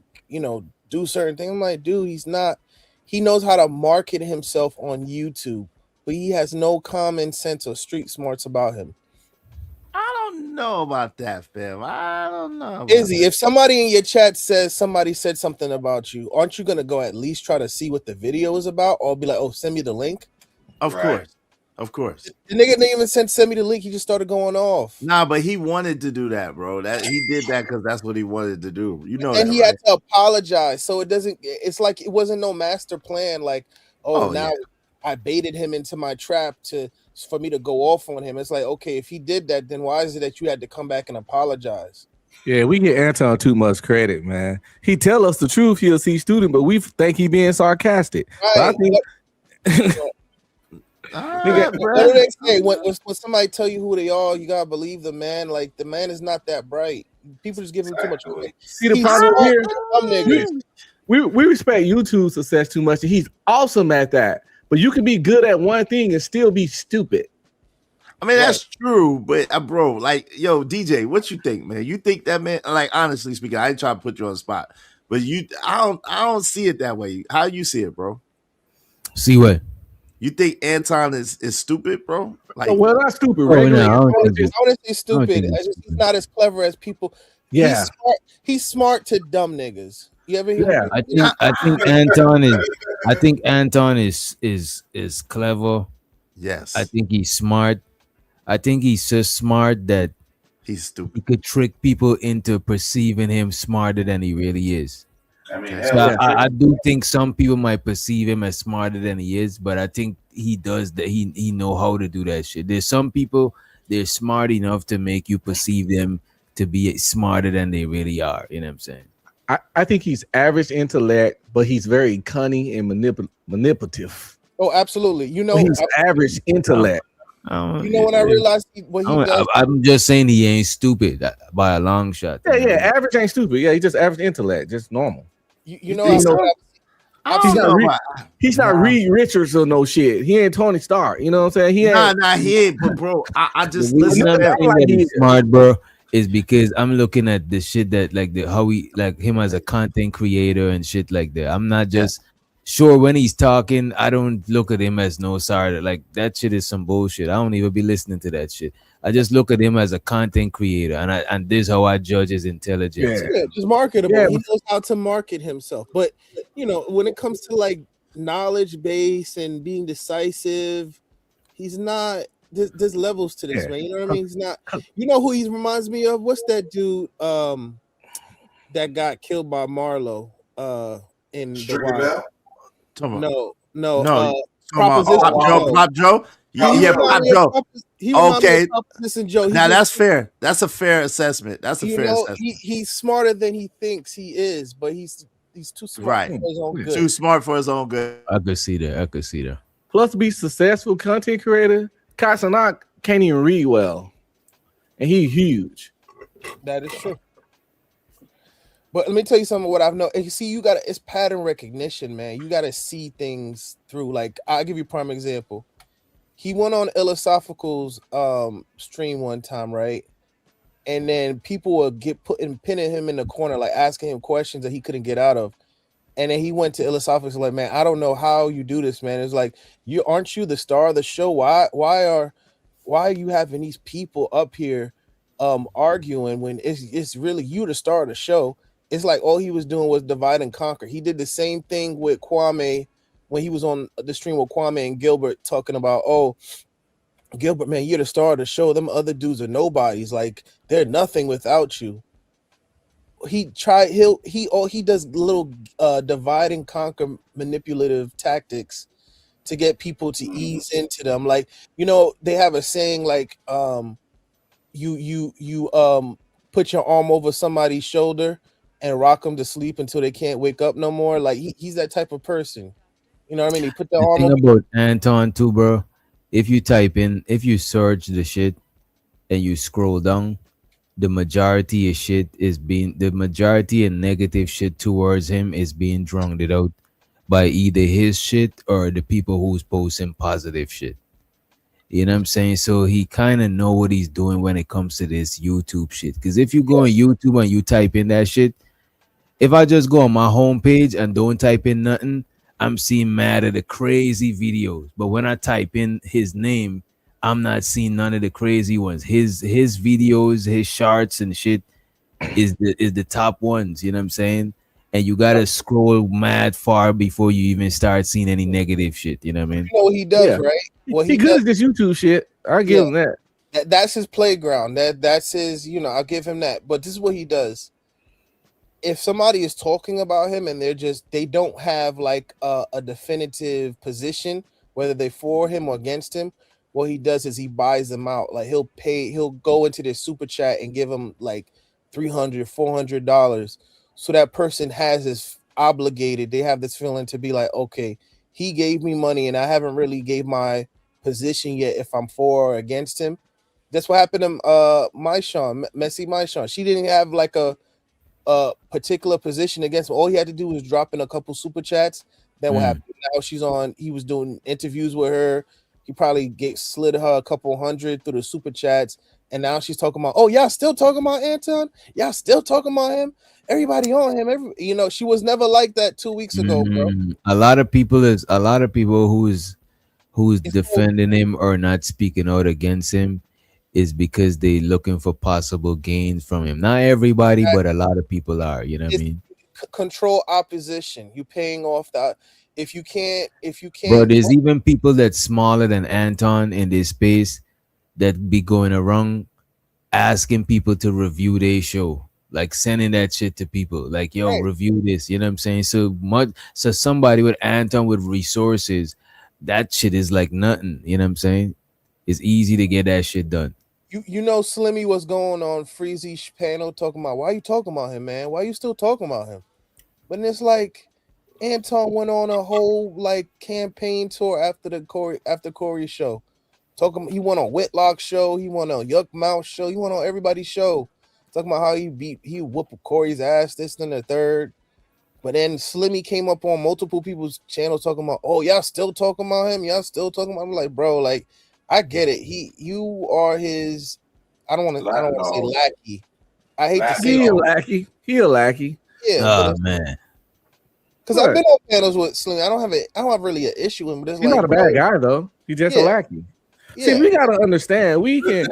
Speaker 8: do certain things." I'm like, dude, he's not. He knows how to market himself on YouTube, but he has no common sense or street smarts about him.
Speaker 14: I don't know about that, fam. I don't know.
Speaker 8: Izzy, if somebody in your chat says somebody said something about you, aren't you gonna go at least try to see what the video is about, or be like, "Oh, send me the link"?
Speaker 14: Of course.
Speaker 8: The nigga didn't even send me the link. He just started going off.
Speaker 14: Nah, but he wanted to do that, bro. That he did that because that's what he wanted to do.
Speaker 8: And he had to apologize. So it doesn't. It's like it wasn't no master plan. Like, I baited him into my trap for me to go off on him. It's like, okay, if he did that, then why is it that you had to come back and apologize?
Speaker 12: Yeah, we get Anton too much credit, man. He tell us the truth. He a C student, but we think he being sarcastic.
Speaker 8: Right.
Speaker 12: But I think.
Speaker 8: What do they say? When somebody tell you who they are, you gotta believe the man. Like, the man is not that bright. People just give him too much credit.
Speaker 12: See the problem here? We respect YouTube's success too much, and he's awesome at that. But you can be good at one thing and still be stupid.
Speaker 14: I mean, that's true, but bro, like, yo, DJ, what you think, man? You think that man? Like, honestly speaking, I ain't trying to put you on the spot, but I don't see it that way. How you see it, bro?
Speaker 1: See what?
Speaker 14: You think Anton is stupid, bro? Like,
Speaker 12: well, not stupid,
Speaker 1: right?
Speaker 8: I wouldn't say stupid. He's not as clever as people.
Speaker 12: Yeah,
Speaker 8: he's smart to dumb niggas. You ever hear?
Speaker 1: Yeah, I think Anton is clever.
Speaker 14: Yes,
Speaker 1: I think he's smart. I think he's so smart that
Speaker 14: he's stupid.
Speaker 1: He could trick people into perceiving him smarter than he really is.
Speaker 16: I mean,
Speaker 1: so I do think some people might perceive him as smarter than he is, but I think he does that. He know how to do that shit. There's some people, they're smart enough to make you perceive them to be smarter than they really are. You know what I'm saying?
Speaker 12: I think he's average intellect, but he's very cunning and manipulative.
Speaker 8: Oh, absolutely. You know,
Speaker 12: he's average intellect.
Speaker 8: You know when I realized what he does.
Speaker 1: I'm just saying he ain't stupid by a long shot.
Speaker 12: Yeah, average ain't stupid. Yeah, he's just average intellect, just normal.
Speaker 8: You know,
Speaker 12: he's not Reed Richards or no shit. He ain't Tony Stark. You know what I'm saying? He ain't.
Speaker 14: Nah, he ain't. But bro, I just
Speaker 1: The reason
Speaker 14: listen.
Speaker 1: I'm saying that he's smart, bro, is because I'm looking at the shit that how he like him as a content creator and shit like that. I'm not just sure when he's talking. I don't look at him as no sorry. Like that shit is some bullshit. I don't even be listening to that shit. I just look at him as a content creator, and this is how I judge his intelligence.
Speaker 8: Yeah, just marketable. He knows how to market himself. But you know, when it comes to like knowledge base and being decisive, he's not. There's levels to this, man. You know what I mean? He's not. You know who he reminds me of? What's that dude that got killed by Marlo in the Wild? No.
Speaker 14: Pop Joe. Yeah, Pop Joe. Okay,
Speaker 8: Joe.
Speaker 14: Now that's fair. That's a fair assessment. That's a fair assessment.
Speaker 8: He's smarter than he thinks he is, but he's too smart for his own good.
Speaker 14: Too smart for his own good.
Speaker 1: I could see that.
Speaker 12: Plus, to be successful content creator, Kasanak can't even read well, and he's huge.
Speaker 8: That is true. But let me tell you something. What I've known, you see, it's pattern recognition, man. You gotta see things through. Like I'll give you a prime example. He went on Philosophical's stream one time, right? And then people would pinning him in the corner, like asking him questions that he couldn't get out of. And then he went to Philosophical, like, man, I don't know how you do this, man. It's like, aren't you the star of the show? Why are you having these people up here arguing when it's really you the star of the show? It's like all he was doing was divide and conquer. He did the same thing with Kwame when he was on the stream with Kwame and Gilbert talking about, oh, Gilbert, man, you're the star of the show. Them other dudes are nobodies. Like they're nothing without you. He does little divide and conquer manipulative tactics to get people to ease into them. Like, you know, they have a saying like you put your arm over somebody's shoulder and rock them to sleep until they can't wake up no more. Like he's that type of person. You know what I mean? He put the arm
Speaker 1: thing
Speaker 8: over
Speaker 1: about Anton too, bro. If you search the shit and you scroll down, the majority and negative shit towards him is being drowned out by either his shit or the people who's posting positive shit. You know what I'm saying? So he kind of know what he's doing when it comes to this YouTube shit. Because if you go on YouTube and you type in that shit, if I just go on my homepage and don't type in nothing, I'm seeing mad at the crazy videos. But when I type in his name, I'm not seeing none of the crazy ones. His videos, his shorts and shit is the top ones. You know what I'm saying? And you gotta scroll mad far before you even start seeing any negative shit. You know what I mean?
Speaker 8: You know what he does, right? Well,
Speaker 12: he good at this YouTube shit. I give him that.
Speaker 8: That's his playground. That's his. You know, I'll give him that. But this is what he does. If somebody is talking about him and they don't have like a definitive position, whether they're for him or against him, what he does is he buys them out. Like he'll go into their super chat and give them like $300, $400. So that person has this obligated. They have this feeling to be like, okay, he gave me money and I haven't really gave my position yet if I'm for or against him. That's what happened to Messi Maishan. She didn't have like a particular position against him. All he had to do was drop in a couple super chats. Then what happened? Now he was doing interviews with her. He probably slid her a couple hundred through the super chats. And now she's talking about, oh, y'all still talking about Anton? Y'all still talking about him? Everybody on him. She was never like that 2 weeks ago, bro.
Speaker 1: A lot of people who's defending him or not speaking out against him is because they looking for possible gains from him. Not everybody, but a lot of people are. You know what I mean?
Speaker 8: Control opposition. You paying off that. If you can't.
Speaker 1: Bro, there's even people that's smaller than Anton in this space that be going around asking people to review their show, like sending that shit to people, like, yo, review this. You know what I'm saying? So somebody with Anton with resources, that shit is like nothing. You know what I'm saying? It's easy to get that shit done.
Speaker 8: You know, Slimmy was going on Freezy's panel talking about why you talking about him, man? Why you still talking about him? But it's like Anton went on a whole like campaign tour after Corey's show. He went on Whitlock's show, he went on Yuck Mouth show, he went on everybody's show. Talking about how he whooped Corey's ass, this and the third. But then Slimmy came up on multiple people's channels talking about, oh, y'all still talking about him? Y'all still talking about him? I'm like, bro, like, I get it. You are his, I don't want to say lackey. I hate to say
Speaker 12: lackey. He a lackey.
Speaker 8: Yeah.
Speaker 1: Oh man.
Speaker 8: Because I've been on panels with Slimmy. I don't have really an issue with him. But it's
Speaker 12: He's not a bad guy though. He's just a lackey.
Speaker 8: Yeah.
Speaker 12: See, we gotta understand. We can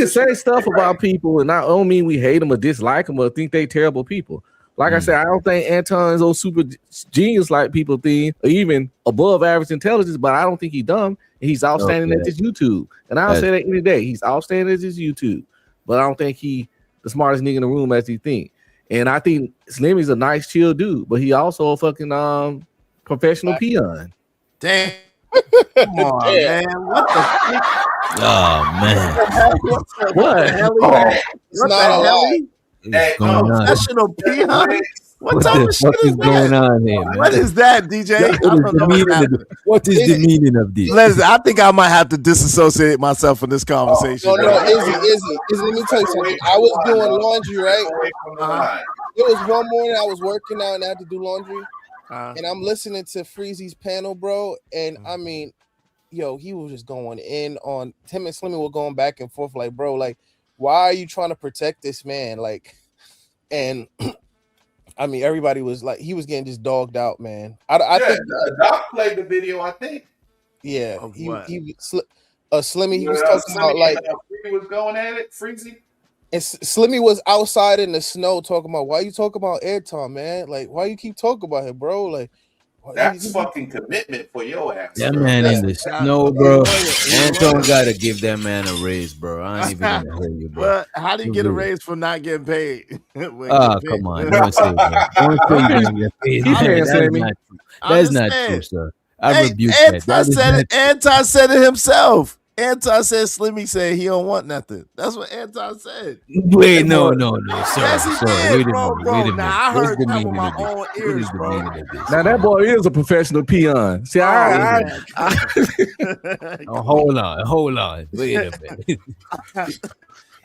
Speaker 12: say stuff about people, and I don't mean we hate them or dislike them or think they terrible people. Like I said, I don't think Anton's those super genius like people think, or even above average intelligence. But I don't think he's dumb. And he's outstanding at this YouTube, and I'll say that any day. He's outstanding at this YouTube, but I don't think he the smartest nigga in the room as he think. And I think Slimmy's a nice, chill dude, but he also a fucking professional peon.
Speaker 14: Damn. Come on, man. What the fuck?
Speaker 1: Oh man.
Speaker 12: What the hell? What the hell?
Speaker 1: What's going on?
Speaker 14: Professional peon? What
Speaker 1: What
Speaker 14: type
Speaker 1: the
Speaker 14: of shit
Speaker 1: fuck
Speaker 14: is
Speaker 1: is going
Speaker 14: that?
Speaker 1: on here, man?
Speaker 14: What is that, DJ?
Speaker 1: What is the meaning of this?
Speaker 14: Listen, I think I might have to disassociate myself from this conversation.
Speaker 8: No, Izzy, let me tell you something. I was doing laundry, right? It was one morning I was working out and I had to do laundry. And I'm listening to Freezy's panel, bro. And I mean, yo, he was just going in on him and Slimmy were going back and forth, like, bro, like, why are you trying to protect this man? Like, and I mean, everybody was like, he was getting just dogged out, man. I think
Speaker 16: Doc played the video, I think.
Speaker 8: Yeah,
Speaker 16: Slimmy,
Speaker 8: he was talking about like
Speaker 16: Freezy was going at it, Freezy.
Speaker 8: And Slimmy was outside in the snow talking about why you talking about Anton, man? Like, why you keep talking about him, bro? Like,
Speaker 16: that's fucking commitment for your ass.
Speaker 1: That
Speaker 16: bro.
Speaker 1: man in the snow, bro. Anton gotta give that man a raise, bro. I ain't even gonna hear you, bro.
Speaker 14: Well, how do you get a raise for not getting paid?
Speaker 1: Oh, come on. Don't say that. Don't say you didn't get paid. That's not true, sir. I rebuke that.
Speaker 14: Anton said it himself. Anton said Slimmy said he don't want nothing. That's what Anton said.
Speaker 1: Wait, no, sir.
Speaker 14: Yes, he
Speaker 1: Sir,
Speaker 14: did,
Speaker 1: wait a
Speaker 14: bro.
Speaker 1: minute. Wait a minute.
Speaker 14: Now I
Speaker 1: What's
Speaker 14: heard
Speaker 1: the
Speaker 14: that with
Speaker 1: meaning
Speaker 14: my
Speaker 1: of this?
Speaker 14: own
Speaker 1: What
Speaker 14: ears,
Speaker 1: is the
Speaker 14: bro.
Speaker 1: meaning of this?
Speaker 12: Now that boy is a professional peon. See,
Speaker 1: hold on. Wait a minute.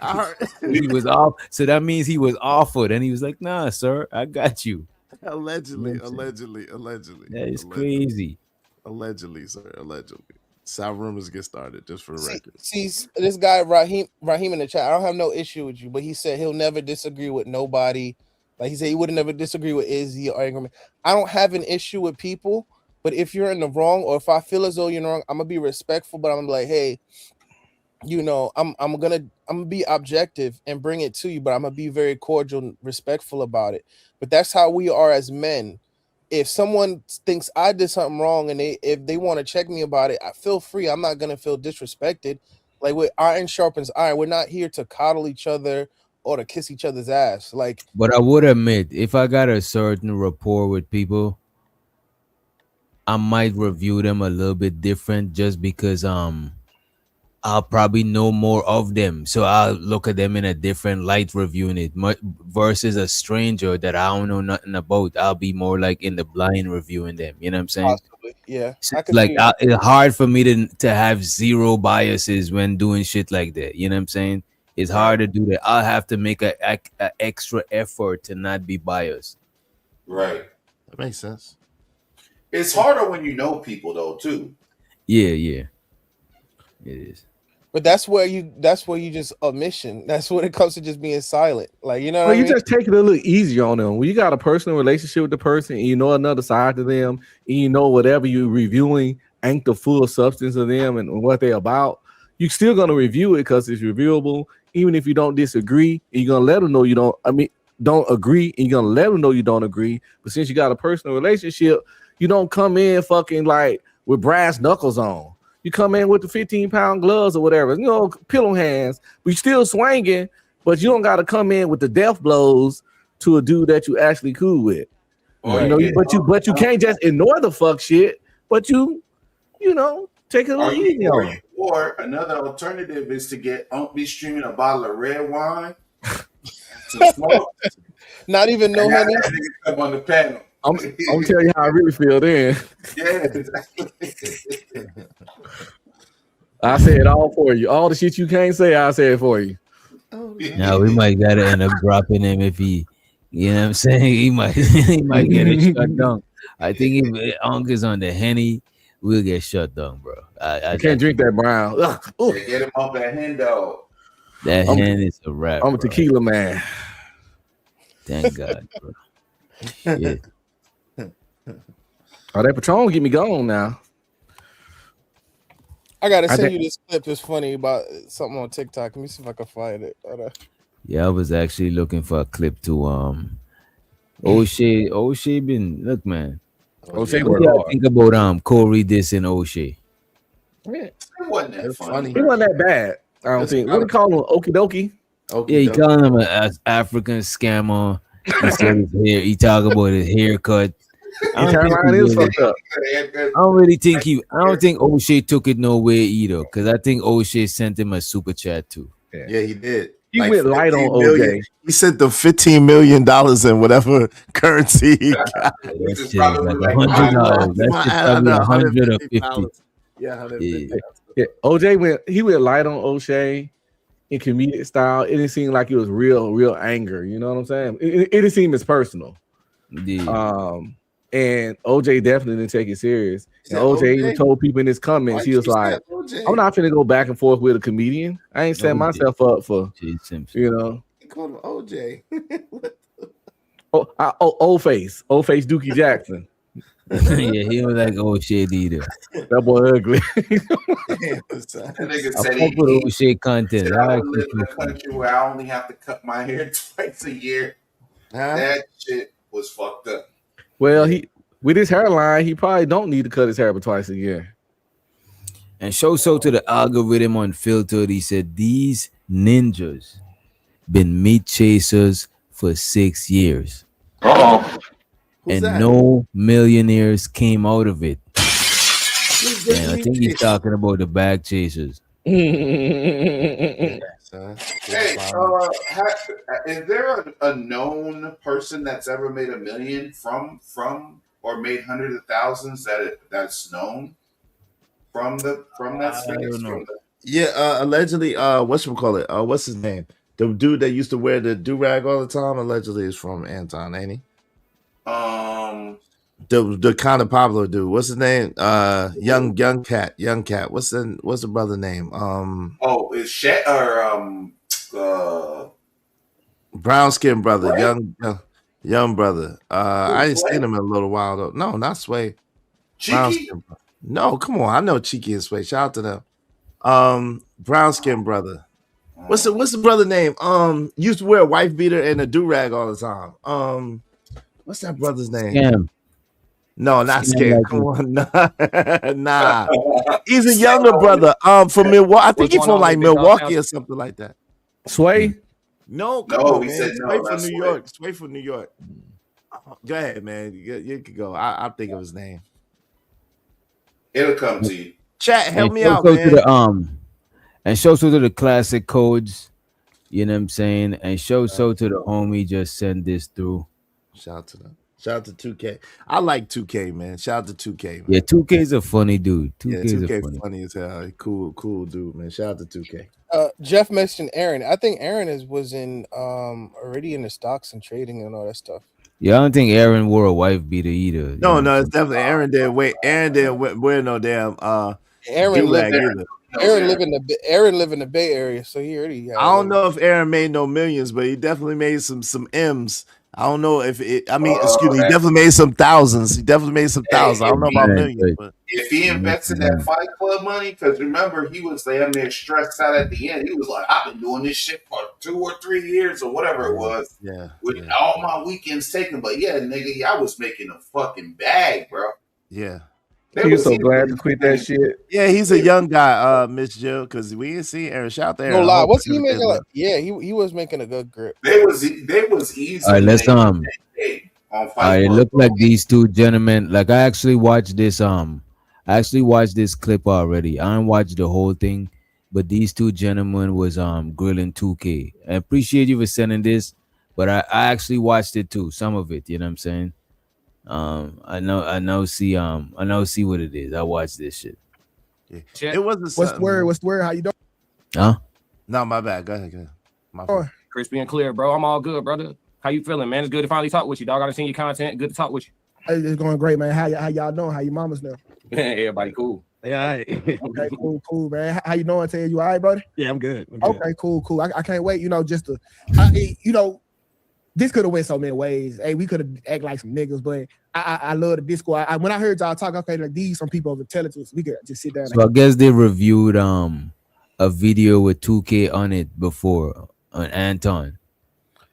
Speaker 14: I heard
Speaker 1: He was off, so that means he was offered, and he was like, "Nah, sir, I got you."
Speaker 14: allegedly.
Speaker 1: That is crazy.
Speaker 14: Allegedly, sir. Allegedly. That's how rumors get started, just for the record.
Speaker 8: See, this guy Raheem in the chat. I don't have no issue with you, but he said he'll never disagree with nobody. Like he said, he would never disagree with Izzy or Ingram. I don't have an issue with people, but if you're in the wrong, or if I feel as though you're wrong, I'm gonna be respectful. But I'm gonna be like, hey, you know, I'm gonna be objective and bring it to you, but I'm gonna be very cordial and respectful about it. But that's how we are as men. If someone thinks I did something wrong and if they want to check me about it, I feel free. I'm not gonna feel disrespected. Like with iron sharpens iron. We're not here to coddle each other or to kiss each other's ass. Like,
Speaker 1: But I would admit, if I got a certain rapport with people, I might review them a little bit different, just because I'll probably know more of them, so I'll look at them in a different light reviewing it, versus a stranger that I don't know nothing about. I'll be more like in the blind reviewing them. You know what I'm saying?
Speaker 8: possibly, yeah.
Speaker 1: So,
Speaker 8: I could
Speaker 1: like,
Speaker 8: see that.
Speaker 1: it's hard for me to have zero biases when doing shit like that. You know what I'm saying? It's hard to do that. I'll have to make a extra effort to not be biased.
Speaker 16: Right.
Speaker 14: That makes sense.
Speaker 16: It's harder when you know people though, too.
Speaker 1: Yeah, it is.
Speaker 8: But that's where you just omission. That's when it comes to just being silent. Like, you know what
Speaker 12: Well,
Speaker 8: I
Speaker 12: you
Speaker 8: mean?
Speaker 12: just take it a little easier on them. When you got a personal relationship with the person and you know another side to them, and you know whatever you're reviewing ain't the full substance of them and what they're about, you're still gonna review it because it's reviewable. Even if you don't disagree, and you're gonna let them know you don't agree, and you're gonna let them know you don't agree. But since you got a personal relationship, you don't come in fucking like with brass knuckles on. You come in with the 15-pound gloves or whatever, you know, pillow hands, but you still swinging, but you don't got to come in with the death blows to a dude that you actually cool with.
Speaker 16: Oh,
Speaker 12: You know,
Speaker 16: yeah.
Speaker 12: but you can't just ignore the fuck shit, but you know, Take a little easy on him.
Speaker 16: Or another alternative is to get be streaming a bottle of red wine.
Speaker 8: Not even no honey.
Speaker 16: Come on the panel.
Speaker 12: I'm gonna tell you how I really feel then.
Speaker 16: Yeah, exactly.
Speaker 12: I say it all for you. All the shit you can't say, I say it for you.
Speaker 1: Now we might gotta end up dropping him if he, you know what I'm saying? He might get it shut down. I think if Unk is on the Henny, we'll get shut down, bro.
Speaker 12: I can't drink that brown.
Speaker 16: They get him off that hen dog.
Speaker 1: That hen is a wrap.
Speaker 12: I'm a tequila man.
Speaker 1: Thank God, bro. Shit.
Speaker 12: Oh, that Patron get me going now.
Speaker 8: I gotta send you this clip. It's funny about something on TikTok. Let me see if I can find it.
Speaker 1: Yeah, I was actually looking for a clip to O'Shea been look, man.
Speaker 12: O'Shea
Speaker 1: what do y'all think about Corey this and O'Shea?
Speaker 16: It wasn't that funny.
Speaker 12: He wasn't that bad. I don't think. What do you call him? Okie dokie.
Speaker 1: Yeah, he calling him an African scammer. He said his hair. He talk about his haircut. I don't think O'Shea took it nowhere either, because I think O'Shea sent him a super chat too.
Speaker 14: Yeah, he did.
Speaker 12: He went light on OJ.
Speaker 14: He sent them $15 million in whatever currency he got.
Speaker 1: That shit is like $100. That shit probably $150.
Speaker 12: Yeah. OJ went light on O'Shea in comedic style. It didn't seem like it was real anger. You know what I'm saying? It didn't seem as personal.
Speaker 1: Yeah.
Speaker 12: And OJ definitely didn't take it serious. And OJ even told people in his comments, he was like, I'm not finna go back and forth with a comedian. I ain't setting myself up for, you know.
Speaker 14: He called him OJ.
Speaker 12: Old face Dookie Jackson.
Speaker 1: Yeah, he was like O'Shea either.
Speaker 12: That boy ugly.
Speaker 16: Nigga said
Speaker 1: I fuck with O'Shea content.
Speaker 16: I live in a country where I only have to cut my hair twice a year. That shit was fucked up.
Speaker 12: Well, he with his hairline, he probably don't need to cut his hair but twice a year.
Speaker 1: And so to the algorithm unfiltered, he said these ninjas been meat chasers for 6 years. And no millionaires came out of it. And I think he's talking about the bag chasers.
Speaker 16: Hey, is there a known person that's ever made $1 million from or made hundreds of thousands that's known from that space?
Speaker 1: I don't know.
Speaker 14: Yeah, allegedly, whatchamacallit? What's his name? The dude that used to wear the do-rag all the time, allegedly is from Anton, ain't he? The kind of popular dude. What's his name? Young cat. What's the brother name?
Speaker 16: Is Shet or
Speaker 14: brown skin brother,
Speaker 16: Sway?
Speaker 14: young brother. I ain't seen him in a little while though. No, not Sway.
Speaker 16: Cheeky?
Speaker 14: No, come on. I know Cheeky and Sway. Shout out to them. Brown skin brother. What's the brother name? Used to wear a wife beater and a do-rag all the time. What's that brother's name?
Speaker 1: Scam.
Speaker 14: No, not Scam. Come on, nah. He's a younger brother. From Milwaukee. I think he's from like Milwaukee or something like that.
Speaker 12: Sway?
Speaker 14: No,
Speaker 16: he said no.
Speaker 14: Sway from New York. Sway from New York. Go ahead, man. You could go. I'll think of his name.
Speaker 16: It'll come to you.
Speaker 14: Chat, help me out, man.
Speaker 1: And show so to the classic codes. You know what I'm saying? And show so to the homie just send this through.
Speaker 14: Shout out to them. Shout out to 2K. I like 2K, man. Shout out to 2K, man.
Speaker 1: Yeah, 2K is a funny dude.
Speaker 14: 2K funny as hell. Cool dude, man. Shout out to 2K.
Speaker 8: Jeff mentioned Aaron. I think Aaron was in already in the stocks and trading and all that stuff.
Speaker 1: Yeah, I don't think Aaron wore a wife beater either.
Speaker 14: No, it's definitely Aaron didn't wait. Aaron didn't wear no damn
Speaker 8: Aaron live in the Bay Area, so he already.
Speaker 14: I don't know if Aaron made no millions, but he definitely made some M's. I don't know if it. I mean, excuse me. He definitely made some thousands. I don't know about millions. But
Speaker 16: if he invested that Fight Club money, because remember he was damn near stressed out at the end. He was like, "I've been doing this shit for 2 or 3 years or whatever it was." With all my weekends taken, but yeah, nigga, I was making a fucking bag, bro.
Speaker 14: Yeah.
Speaker 12: He was so glad to quit that shit.
Speaker 14: Yeah, he's a young guy, Miss Jill, because we didn't see Aaron. Shout out to Aaron.
Speaker 8: No lie, what's he making? Like, yeah, he was making a good grip.
Speaker 16: They was easy.
Speaker 1: All right, let's all right, it looked like these two gentlemen. Like I actually watched this. I I actually watched this clip already. I didn't watch the whole thing, but these two gentlemen was grilling 2K. I appreciate you for sending this, but I actually watched it too, some of it. You know what I'm saying? I know. See what it is. I watched this shit.
Speaker 14: Yeah. It wasn't.
Speaker 17: What's the word? What's the word? How you doing?
Speaker 1: Huh?
Speaker 14: No, my bad. Go ahead. My
Speaker 17: fault.
Speaker 19: Crispy and clear, bro. I'm all good, brother. How you feeling, man? It's good to finally talk with you, dog. I done seen your content. Good to talk with you.
Speaker 17: Hey, it's going great, man. How y'all doing? How your mamas doing?
Speaker 19: Everybody cool.
Speaker 17: Yeah. Okay, cool, man. How you doing? Tell you all right, buddy?
Speaker 20: Yeah, I'm good.
Speaker 17: Okay, cool. I can't wait. Just to, this could have went so many ways. Hey, we could have act like some niggas, but I love the Discord. When I heard y'all talk, okay, like these some people of intelligence, we could just sit down.
Speaker 1: So I guess they reviewed a video with 2K on it before on Anton.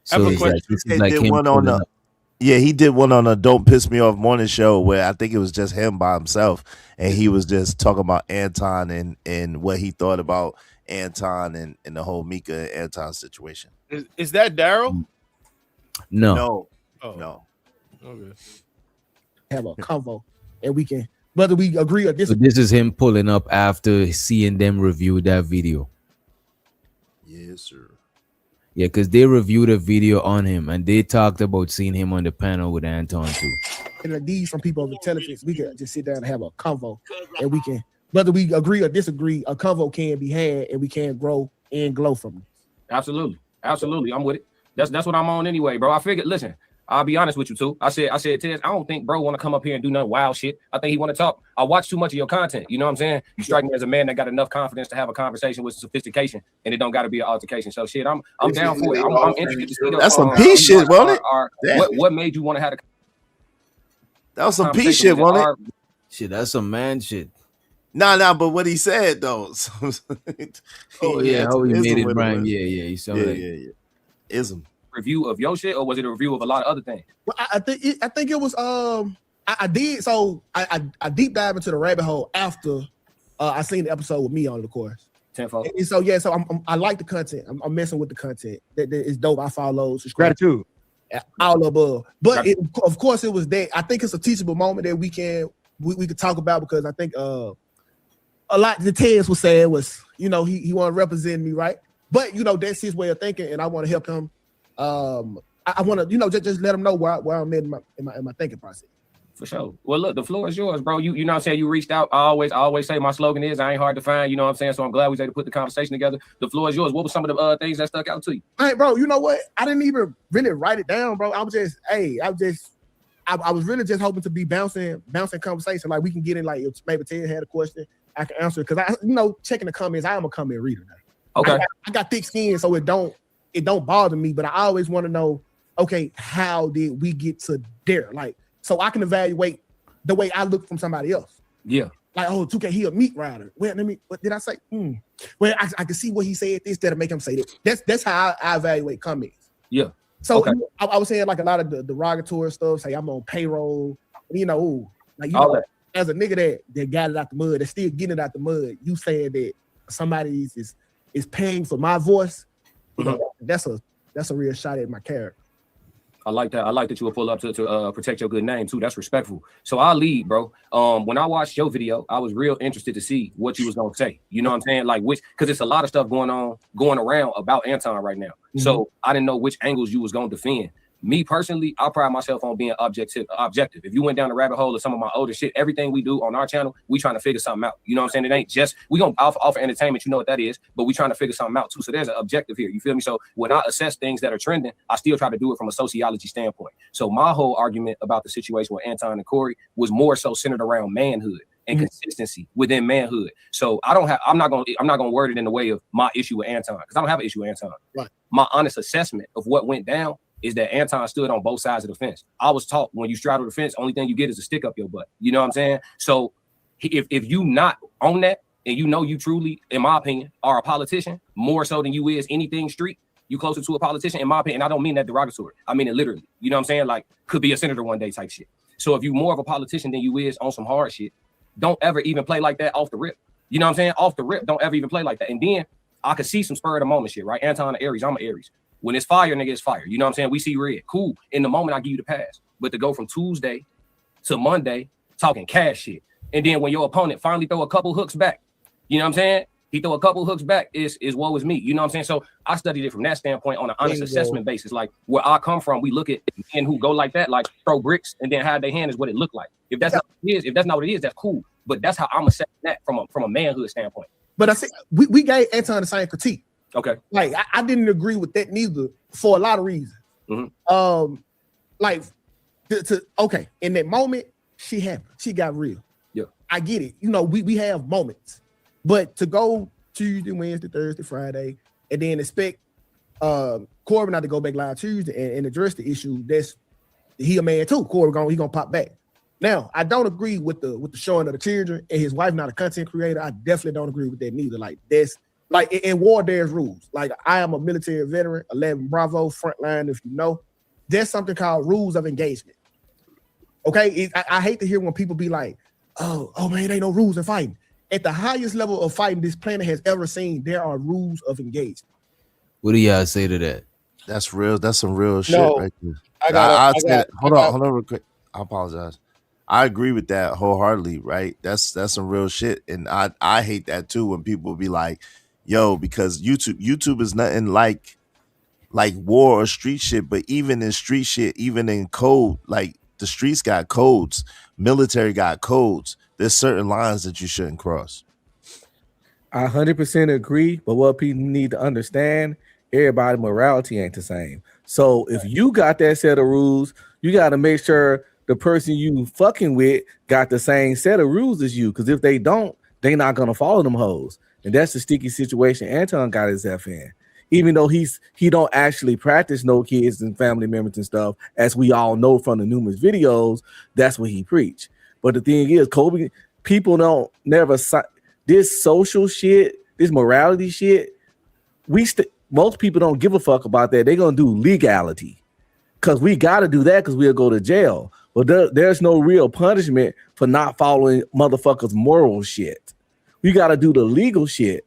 Speaker 1: So it's like, this is like him pulling up.
Speaker 14: Yeah, he did one on a Don't Piss Me Off morning show where I think it was just him by himself, and he was just talking about Anton and what he thought about Anton and the whole Mika and Anton situation.
Speaker 21: Is that Daryl?
Speaker 1: No.
Speaker 14: No.
Speaker 21: Okay.
Speaker 17: Have a convo, and we can whether we agree or disagree.
Speaker 1: So this is him pulling up after seeing them review that video.
Speaker 14: Yes, sir.
Speaker 1: Yeah, because they reviewed a video on him and they talked about seeing him on the panel with Anton too.
Speaker 17: And like these some people of intelligence, we can just sit down and have a convo, and we can whether we agree or disagree, a convo can be had, and we can grow and glow from it.
Speaker 19: Absolutely, I'm with it. That's what I'm on anyway, bro. I figured. Listen, I'll be honest with you too. I said, Tez, I don't think bro want to come up here and do nothing wild shit. I think he want to talk. I watch too much of your content. You know what I'm saying? You strike me as a man that got enough confidence to have a conversation with sophistication, and it don't got to be an altercation. So shit, I'm down for it. I'm interested to see.
Speaker 14: That's some P shit, wasn't it?
Speaker 19: What made you want to have a?
Speaker 14: That was some P shit, wasn't it?
Speaker 1: Shit, that's some man shit.
Speaker 14: Nah, but what he said though.
Speaker 1: Oh yeah, how he made it rhyme. Yeah. He sounded
Speaker 14: yeah. Ism.
Speaker 19: Review of your shit, or was it a review of a lot of other things?
Speaker 17: Well, I think it was I did so I deep dive into the rabbit hole after I seen the episode with me on it, of course.
Speaker 19: Tenfold.
Speaker 17: And so yeah, so I like the content. I'm messing with the content. That is dope. I follow, subscribe.
Speaker 20: Gratitude.
Speaker 17: All above. But of course it was that. I think it's a teachable moment that we could talk about, because I think a lot the Tez was saying was, he want to represent me, right? But that's his way of thinking, and I want to help him. I want to, just let him know where I'm in my thinking process.
Speaker 19: For sure. Well, look, the floor is yours, bro. You know what I'm saying? You reached out. I always say my slogan is I ain't hard to find. You know what I'm saying? So I'm glad we was able to put the conversation together. The floor is yours. What were some of the things that stuck out to you?
Speaker 17: Hey, bro, you know what? I didn't even really write it down, bro. I was really just hoping to be bouncing conversation. Like we can get in, like if maybe Ted had a question, I can answer it. Cause checking the comments, I am a comment reader now.
Speaker 19: Okay.
Speaker 17: I got thick skin, so it don't bother me, but I always want to know, okay, how did we get to there? Like, so I can evaluate the way I look from somebody else.
Speaker 19: Yeah.
Speaker 17: Like, 2K, he a meat rider. Well, what did I say? Well, I can see what he said this to make him say that. That's how I evaluate comments.
Speaker 19: Yeah.
Speaker 17: So okay. I was saying like a lot of the derogatory stuff, say I'm on payroll, as a nigga that got it out the mud, that's still getting it out the mud, you saying that somebody is paying for my voice. That's a real shot at my character.
Speaker 19: I like that. I like that you will pull up to protect your good name too. That's respectful. So I'll lead, bro. When I watched your video, I was real interested to see what you was gonna say. You know what I'm saying? Like because it's a lot of stuff going around about Anton right now. Mm-hmm. So I didn't know which angles you was gonna defend. Me personally, I pride myself on being objective. If you went down the rabbit hole of some of my older shit, everything we do on our channel, we trying to figure something out. You know what I'm saying? It ain't just, we gonna offer entertainment, you know what that is, but we trying to figure something out too. So there's an objective here, you feel me? So when I assess things that are trending, I still try to do it from a sociology standpoint. So my whole argument about the situation with Anton and Corey was more so centered around manhood and consistency within manhood. So I'm not gonna word it in the way of my issue with Anton, because I don't have an issue with Anton.
Speaker 17: Right.
Speaker 19: My honest assessment of what went down is that Anton stood on both sides of the fence. I was taught when you straddle the fence, only thing you get is a stick up your butt. You know what I'm saying? So if you not on that, and you truly, in my opinion, are a politician, more so than you is anything street, you closer to a politician, in my opinion. And I don't mean that derogatory. I mean it literally. You know what I'm saying? Like, could be a senator one day type shit. So if you more of a politician than you is on some hard shit, don't ever even play like that off the rip. You know what I'm saying? Off the rip, don't ever even play like that. And then I could see some spur of the moment shit, right? Anton an Aries, I'm an Aries. When it's fire, nigga, it's fire. You know what I'm saying? We see red. Cool. In the moment, I give you the pass. But to go from Tuesday to Monday, talking cash shit, And then when your opponent finally throw a couple hooks back, you know what I'm saying? He throw a couple hooks back, is woe is me. You know what I'm saying? So I studied it from that standpoint on an honest assessment basis. Like where I come from, we look at men who go like that, like throw bricks and then hide their hand is what it looked like. If that's not what it is, that's cool. But that's how I'm assessing that from a manhood standpoint.
Speaker 17: But I think we gave Anton the same critique.
Speaker 19: Okay.
Speaker 17: Like I didn't agree with that neither for a lot of reasons.
Speaker 19: Mm-hmm.
Speaker 17: Like okay, in that moment, she happened. She got real.
Speaker 19: Yeah.
Speaker 17: I get it. You know, we have moments. But to go Tuesday, Wednesday, Thursday, Friday, and then expect Corey not to go back live Tuesday and address the issue, he a man too. Corey he gonna pop back. Now, I don't agree with the showing of the children and his wife not a content creator. I definitely don't agree with that neither. Like that's like in war, there's rules. Like I am a military veteran, 11 Bravo, frontline, if you know. There's something called rules of engagement. Okay, I hate to hear when people be like, oh man, ain't no rules in fighting. At the highest level of fighting this planet has ever seen, there are rules of engagement.
Speaker 1: What do y'all say to that?
Speaker 14: That's real. That's some real shit right there. Hold on real quick. I apologize. I agree with that wholeheartedly, right? That's some real shit. And I hate that too when people be like, yo, because YouTube is nothing like war or street shit, but even in street shit, even in code, like the streets got codes, military got codes. There's certain lines that you shouldn't cross.
Speaker 12: I 100% agree, but what people need to understand, everybody's morality ain't the same. So if you got that set of rules, you got to make sure the person you fucking with got the same set of rules as you. Because if they don't, they not gonna follow them hoes. And that's the sticky situation Anton got himself in. Even though he don't actually practice no kids and family members and stuff, as we all know from the numerous videos, that's what he preach. But the thing is, Kobe, people don't never this social shit, this morality shit. Most people don't give a fuck about that. They're gonna do legality because we got to do that because we'll go to jail. But there's no real punishment for not following motherfuckers' moral shit. We got to do the legal shit,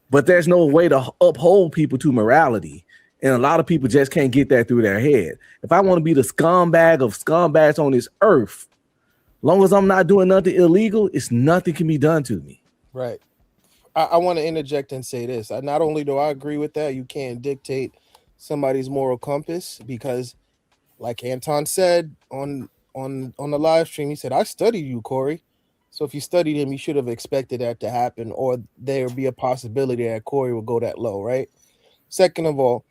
Speaker 12: but there's no way to uphold people to morality. And a lot of people just can't get that through their head. If I want to be the scumbag of scumbags on this earth, long as I'm not doing nothing illegal, nothing can be done to me.
Speaker 8: Right. I want to interject and say this. Not only do I agree with that, you can't dictate somebody's moral compass because, like Anton said on the live stream, he said, I studied you, Corey. So if you studied him, you should have expected that to happen, or there would be a possibility that Corey would go that low, right? Second of all,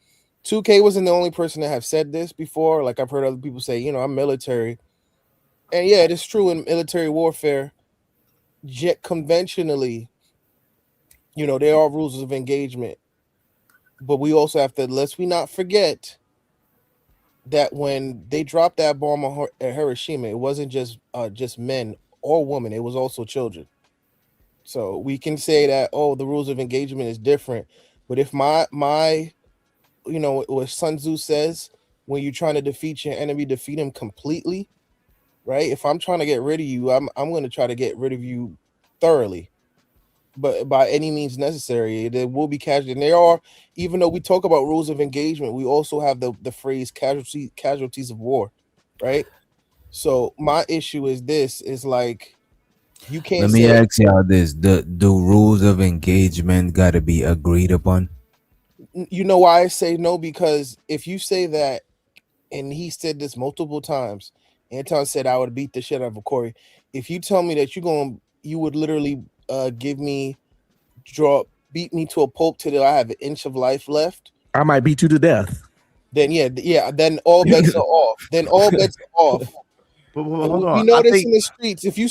Speaker 8: 2K wasn't the only person to have said this before. Like I've heard other people say, I'm military. And yeah, it is true in military warfare. Yet conventionally, there are rules of engagement. But we also have to, let's we not forget that when they dropped that bomb at Hiroshima, it wasn't just men or women, it was also children. So we can say that, the rules of engagement is different. But if my what Sun Tzu says, when you're trying to defeat your enemy, defeat him completely, right? If I'm trying to get rid of you, I'm going to try to get rid of you thoroughly, but by any means necessary. There will be casualties. And there are, even though we talk about rules of engagement, we also have the phrase casualties of war, right? So my issue is like, you can't.
Speaker 1: Let me ask y'all this: the rules of engagement got to be agreed upon.
Speaker 8: You know why I say no? Because if you say that, and he said this multiple times, Anton said I would beat the shit out of Corey. If you tell me that you would literally beat me to a pulp till I have an inch of life left,
Speaker 12: I might beat you to death.
Speaker 8: Then then all bets are off. Then all bets are off.
Speaker 14: But hold on.
Speaker 8: We know this in the streets. If you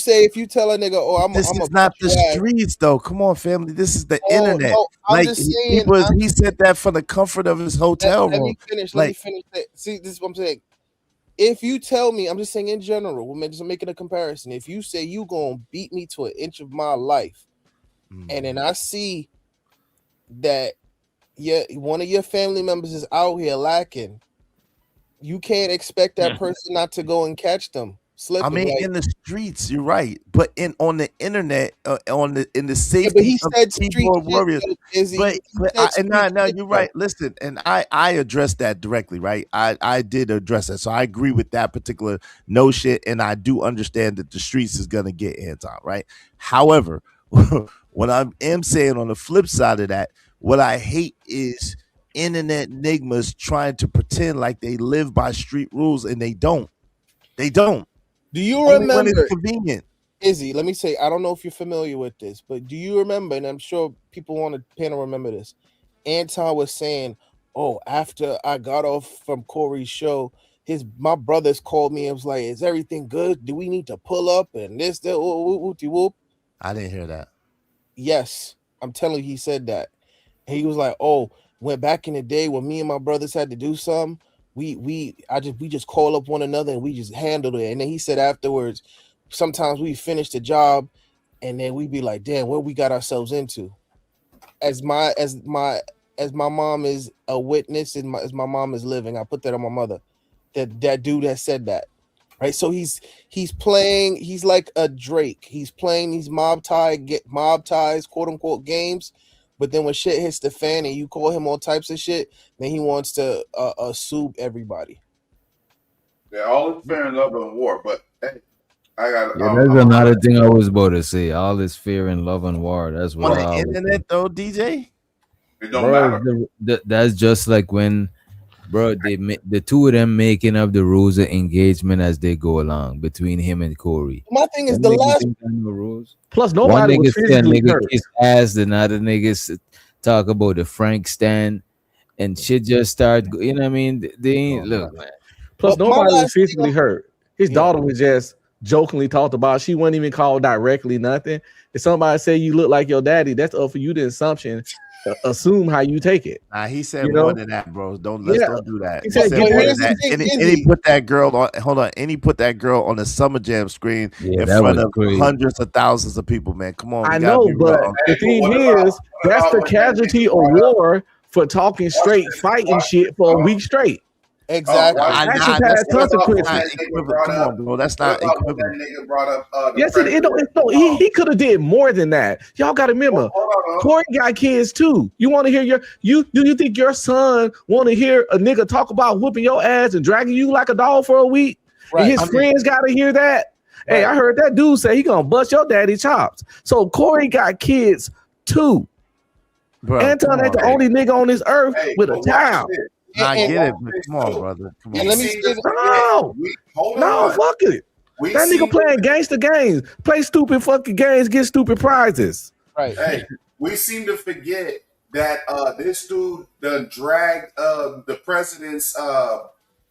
Speaker 8: tell a nigga,
Speaker 14: this is not the streets, though. Come on, family. This is the internet.
Speaker 8: No, I'm just saying,
Speaker 14: he said that from the comfort of his hotel room.
Speaker 8: Let me finish that. See, this is what I'm saying. If you tell me, I'm just saying in general, we're just making a comparison. If you say you gonna beat me to an inch of my life, and then I see that one of your family members is out here lacking, you can't expect that person not to go and catch them. slipping.
Speaker 14: I mean,
Speaker 8: like,
Speaker 14: in the streets, you're right, but on the internet, in the
Speaker 8: yeah,
Speaker 14: safety
Speaker 8: but he
Speaker 14: of
Speaker 8: said street
Speaker 14: keyboard
Speaker 8: shit,
Speaker 14: warriors.
Speaker 8: though, Izzy.
Speaker 14: But
Speaker 8: He
Speaker 14: but
Speaker 8: said
Speaker 14: and
Speaker 8: street
Speaker 14: no,
Speaker 8: shit,
Speaker 14: you're
Speaker 8: though.
Speaker 14: right. Listen, and I addressed that directly, right? I did address that, so I agree with that particular notion, and I do understand that the streets is gonna get Anton, right? However, what I am saying on the flip side of that, what I hate is internet nigmas trying to pretend like they live by street rules, and they don't. They don't.
Speaker 8: Do you
Speaker 14: Only when
Speaker 8: remember,
Speaker 14: it's convenient.
Speaker 8: Izzy? Let me say, I don't know if you're familiar with this, but do you remember? And I'm sure people on the panel remember this. Anton was saying, "Oh, after I got off from Corey's show, my brothers called me and was like, is everything good? Do we need to pull up and this, that, whoop?"
Speaker 14: I didn't hear that.
Speaker 8: Yes, I'm telling you, he said that. And he was like, "Oh, when back in the day when me and my brothers had to do something, we just call up one another and we just handled it." And then he said afterwards, sometimes we finish the job and then we be like, "Damn, what we got ourselves into?" As my mom is a witness and as my mom is living, I put that on my mother. That dude has said that. Right, so he's playing. He's like a Drake. He's playing these mob ties, quote unquote games. But then when shit hits the fan and you call him all types of shit, then he wants to sue everybody.
Speaker 16: Yeah, all is fair in love and war, but hey, I got.
Speaker 1: Yeah, that's another thing I was about to say. All this fear and love and war. That's what
Speaker 14: On the internet, though, DJ.
Speaker 16: It don't matter.
Speaker 1: That's just like when. Bro, the two of them making up the rules of engagement as they go along between him and Corey.
Speaker 8: My thing is
Speaker 1: Them
Speaker 8: the
Speaker 1: niggas
Speaker 8: last.
Speaker 1: ain't got no rules.
Speaker 12: Plus, nobody
Speaker 1: One
Speaker 12: was
Speaker 1: nigga say a
Speaker 12: physically
Speaker 1: nigga
Speaker 12: hurt.
Speaker 1: kiss ass, the other niggas talk about the Frank stand, and shit just start. You know what I mean? They ain't look, man.
Speaker 12: Plus,
Speaker 8: But my
Speaker 12: nobody was
Speaker 8: last
Speaker 12: physically hurt. His daughter was just jokingly talked about. She wasn't even called directly, nothing. If somebody say you look like your daddy, that's up for you the assumption. Assume how you take it.
Speaker 14: Nah, he said
Speaker 12: You
Speaker 14: more
Speaker 12: know?
Speaker 14: than that, bro. Don't do that.
Speaker 12: He said,
Speaker 14: more
Speaker 12: here's
Speaker 14: than that.
Speaker 12: the thing,
Speaker 14: And he put that girl on. Hold on, and he put that girl on the Summer Jam screen in
Speaker 1: that
Speaker 14: front
Speaker 1: was
Speaker 14: of
Speaker 1: crazy.
Speaker 14: hundreds of thousands of people. Man, come on.
Speaker 12: I
Speaker 14: we gotta
Speaker 12: know,
Speaker 14: be
Speaker 12: but
Speaker 14: real.
Speaker 12: the thing is, that's the casualty of war for talking straight, fighting shit for a week straight.
Speaker 8: Exactly.
Speaker 12: That shit has consequences.
Speaker 14: Come on, bro. That's not equivalent.
Speaker 16: That nigga brought up.
Speaker 12: Yes, he could have did more than that. Y'all got to remember, Corey got kids too. You want to hear do you think your son want to hear a nigga talk about whooping your ass and dragging you like a dog for a week?
Speaker 8: Right.
Speaker 12: And his friends got to hear that. Right. Hey, I heard that dude say he gonna bust your daddy chops. So Corey got kids too.
Speaker 14: Bro,
Speaker 12: Anton ain't the only nigga on this earth with a child.
Speaker 14: I get it, but come on, brother. Come on.
Speaker 8: And let me say this.
Speaker 12: No, fuck it. That nigga playing gangster games, play stupid fucking games, get stupid prizes.
Speaker 8: Right.
Speaker 16: Hey, we seem to forget that this dude done dragged the president's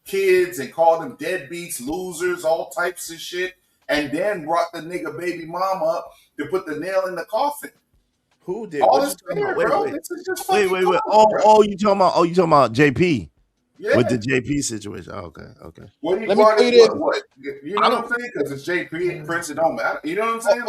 Speaker 16: kids and called them deadbeats, losers, all types of shit, and then brought the nigga baby mom up to put the nail in the coffin.
Speaker 14: Who did?
Speaker 16: All this fair, bro. This is just fucking
Speaker 14: Wait.
Speaker 16: cool, bro.
Speaker 14: Oh, you talking about JP?
Speaker 16: Yeah.
Speaker 14: With the JP situation. Oh, okay.
Speaker 16: What he
Speaker 8: Let me
Speaker 16: brought
Speaker 8: tell
Speaker 16: in,
Speaker 8: you this.
Speaker 16: what? You know what I'm saying? Because it's JP and Prince, it don't matter. You know what I'm saying?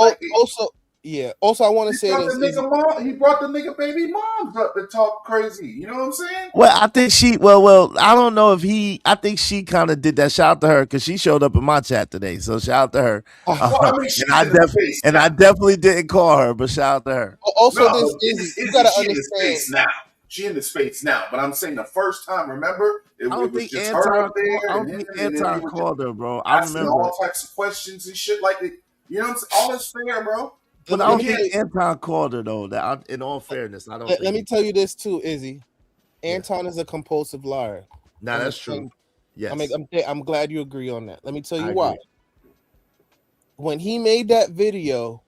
Speaker 8: Also, I want to say
Speaker 16: brought
Speaker 8: this.
Speaker 16: the nigga mom, he brought the nigga baby moms up to talk crazy. You know what I'm saying?
Speaker 14: Well, I think she. Well. I don't know if he. I think she kind of did that. Shout out to her because she showed up in my chat today. So shout out to her. And I definitely didn't call her, but shout out to her.
Speaker 8: Also,
Speaker 16: No,
Speaker 8: you gotta
Speaker 16: she in the
Speaker 8: understand.
Speaker 16: space now. She in the space now, but I'm saying the first time. Remember, it was
Speaker 14: think
Speaker 16: just
Speaker 14: Anton
Speaker 16: her up there.
Speaker 14: I don't
Speaker 16: and
Speaker 14: think
Speaker 16: then
Speaker 14: Anton
Speaker 16: he was
Speaker 14: called her, bro.
Speaker 16: just
Speaker 14: I
Speaker 16: asking
Speaker 14: remember.
Speaker 16: all types of questions and shit like that. You know what I'm saying? All this fair, bro.
Speaker 14: But I don't think Anton called her though. In all fairness, I don't.
Speaker 8: Let me tell you this too, Izzy. Anton is a compulsive liar.
Speaker 14: Nah, that's true. Yes.
Speaker 8: I'm glad you agree on that. Let me tell you
Speaker 14: I
Speaker 8: why.
Speaker 14: agree.
Speaker 8: When he made that video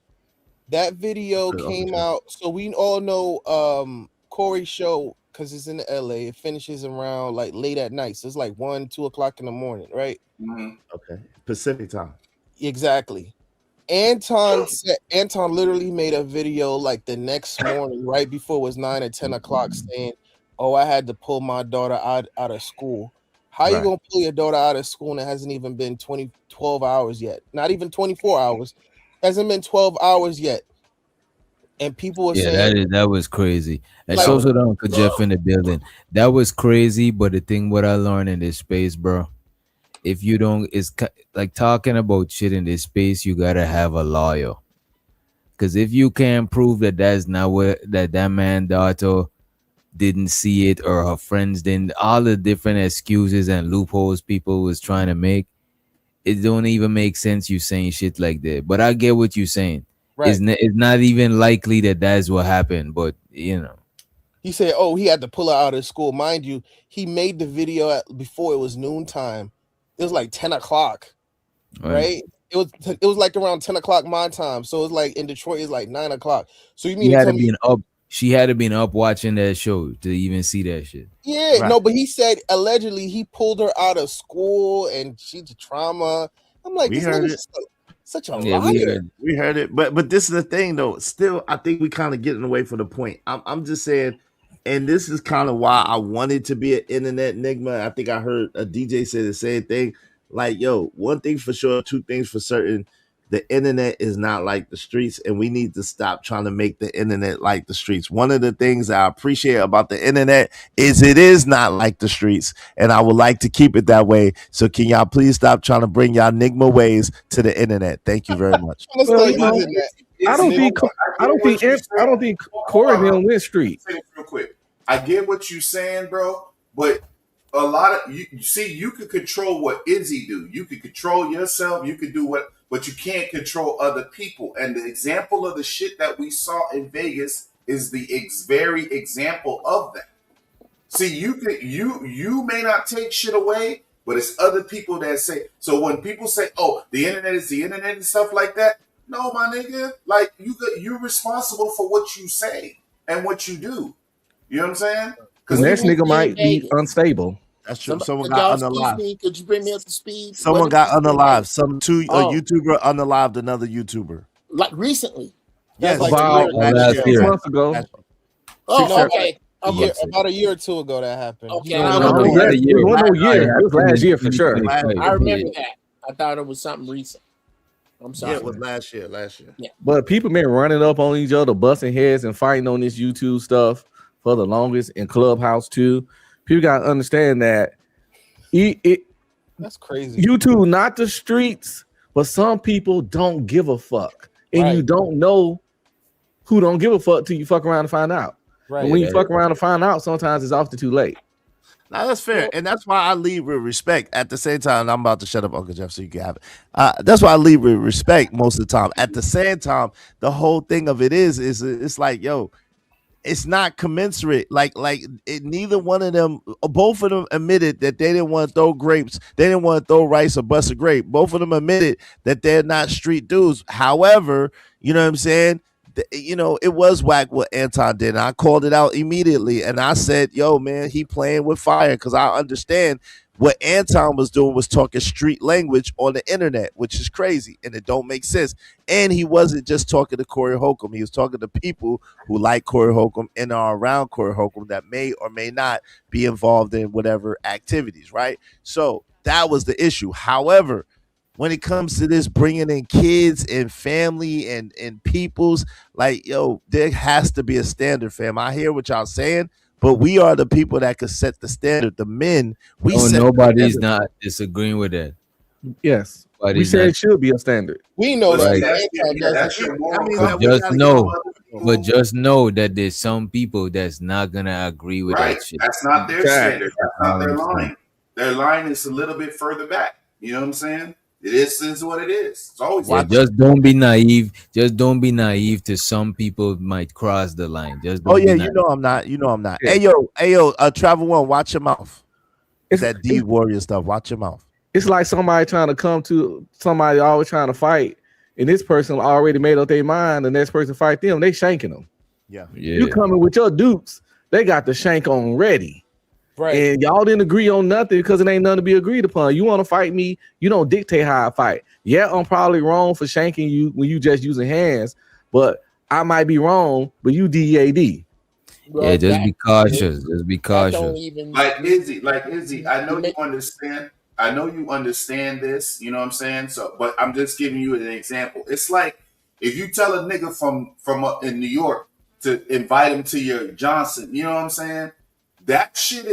Speaker 8: came out. So we all know Corey's show, because it's in LA, it finishes around like late at night. So it's like 1-2 o'clock in the morning, right?
Speaker 16: Mm-hmm.
Speaker 14: Okay. Pacific time.
Speaker 8: Exactly. Anton literally made a video like the next morning, right before it was 9 or 10 o'clock, saying, "Oh, I had to pull my daughter out of school." How you gonna pull your daughter out of school and it hasn't even been 12 hours yet? Not even 24 hours. Hasn't been 12 hours yet. And people were saying
Speaker 1: that was crazy. And
Speaker 8: Like-
Speaker 1: so to Uncle Jeff in the building. That was crazy. But the thing what I learned in this space, bro, if you don't, like talking about shit in this space, you gotta have a lawyer. Because if you can't prove that that's not what that man daughter didn't see it or her friends didn't, all the different excuses and loopholes people was trying to make, it don't even make sense you saying shit like that. But I get what you're saying.
Speaker 8: Right.
Speaker 1: It's not even likely that that's what happened, but you know.
Speaker 8: He said, "Oh, he had to pull her out of school." Mind you, he made the video before it was noontime. It was like 10 o'clock, right? It was like around 10 o'clock my time. So it's like in Detroit, it's like 9 o'clock. So you mean to tell me?
Speaker 1: She had to been up watching that show to even see that shit.
Speaker 8: Yeah, no, but he said allegedly he pulled her out of school and she's trauma. I'm like,
Speaker 14: We
Speaker 8: this
Speaker 14: heard
Speaker 8: nigga's
Speaker 14: it.
Speaker 8: such a
Speaker 1: Yeah,
Speaker 8: liar.
Speaker 14: We heard it, but this is the thing though. Still, I think we kind of getting away from the point. I'm just saying, and this is kind of why I wanted to be an internet enigma. I think I heard a DJ say the same thing. Like, yo, one thing for sure, two things for certain. The internet is not like the streets, and we need to stop trying to make the internet like the streets. One of the things I appreciate about the internet is it is not like the streets, and I would like to keep it that way. So can y'all please stop trying to bring y'all enigma ways to the internet? Thank you very much.
Speaker 12: Well, you know, I don't think Corey didn't win street.
Speaker 16: Real quick, I get what you're saying, bro, but a lot of you see, you could control what Izzy do. You could control yourself. You could do what, but you can't control other people. And the example of the shit that we saw in Vegas is the very example of that. See, you may not take shit away, but it's other people that say. So when people say, "Oh, the internet is the internet" and stuff like that, no, my nigga, like you're responsible for what you say and what you do. You know what I'm saying?
Speaker 12: Because next nigga might be unstable.
Speaker 14: That's true. Someone
Speaker 9: Could
Speaker 14: got
Speaker 9: y'all
Speaker 14: unalived.
Speaker 9: excuse me? Could you bring me up to speed?
Speaker 14: Someone
Speaker 9: What
Speaker 14: got
Speaker 9: did you say?
Speaker 14: unalived. A
Speaker 9: Oh.
Speaker 14: YouTuber unalived another YouTuber.
Speaker 9: Like recently?
Speaker 14: Yes,
Speaker 8: That's
Speaker 12: about
Speaker 14: last
Speaker 12: 6
Speaker 14: year.
Speaker 12: months ago.
Speaker 9: Oh,
Speaker 8: No,
Speaker 9: okay.
Speaker 8: okay. About a year or two ago that happened.
Speaker 9: Okay.
Speaker 12: It wasn't no year. It was last year for sure.
Speaker 9: I remember that. I thought it was something recent. I'm sorry.
Speaker 14: Yeah, it was last year.
Speaker 9: Yeah.
Speaker 12: But people been running up on each other, busting heads, and fighting on this YouTube stuff for the longest, in Clubhouse too. People gotta understand that
Speaker 8: that's crazy.
Speaker 12: YouTube, not the streets, but some people don't give a fuck, and you don't know who don't give a fuck till you fuck around and find out.
Speaker 8: Right.
Speaker 12: And when you fuck around and find out, sometimes it's often too late.
Speaker 14: Now that's fair, and that's why I lead with respect. At the same time, I'm about to shut up, Uncle Jeff, so you can have it. That's why I lead with respect most of the time. At the same time, the whole thing of it is it's like, yo, it's not commensurate. Neither one of them, both of them admitted that they didn't want to throw grapes, they didn't want to throw rice or bust a grape. Both of them admitted that they're not street dudes. However, you know what I'm saying? It was whack what Anton did. And I called it out immediately. And I said, yo, man, he playing with fire, because I understand what Anton was doing was talking street language on the internet, which is crazy. And it don't make sense. And he wasn't just talking to Corey Holcomb. He was talking to people who like Corey Holcomb and are around Corey Holcomb that may or may not be involved in whatever activities, right? So that was the issue. However, when it comes to this bringing in kids and family and peoples, like, yo, there has to be a standard, fam. I hear what y'all saying, but we are the people that could set the standard. The men,
Speaker 1: nobody's not disagreeing with that.
Speaker 12: Yes,
Speaker 1: But
Speaker 12: we said it should be a standard.
Speaker 8: We know
Speaker 1: Right.
Speaker 8: that.
Speaker 1: But just know that there's some people that's not gonna agree with
Speaker 16: Right.
Speaker 1: that shit.
Speaker 16: That's not their standard. That's not their
Speaker 1: Exactly.
Speaker 16: line. Their line is a little bit further back. You know what I'm saying? It is what it is. It's always
Speaker 1: Yeah, just don't be naive. Just don't be naive to some people might cross the line. Just don't
Speaker 14: Oh yeah,
Speaker 1: be naive.
Speaker 14: I'm not. I'm not.
Speaker 1: Yeah.
Speaker 14: Hey yo, Travel One, watch your mouth. It's that D Warrior stuff. Watch your mouth.
Speaker 12: It's like somebody trying to come to somebody always trying to fight, and this person already made up their mind. The next person fight them, they shanking them.
Speaker 14: Yeah.
Speaker 12: You coming with your dukes, they got the shank on ready.
Speaker 8: Right.
Speaker 12: And y'all didn't agree on nothing because it ain't nothing to be agreed upon. You want to fight me, you don't dictate how I fight. Yeah, I'm probably wrong for shanking you when you just using hands, but I might be wrong, but you DAD.
Speaker 1: Yeah, just be cautious. Just be cautious.
Speaker 16: Like Izzy, I know you understand. I know you understand this. You know what I'm saying? So, but I'm just giving you an example. It's like if you tell a nigga from in New York to invite him to your Johnson. You know what I'm saying? That shit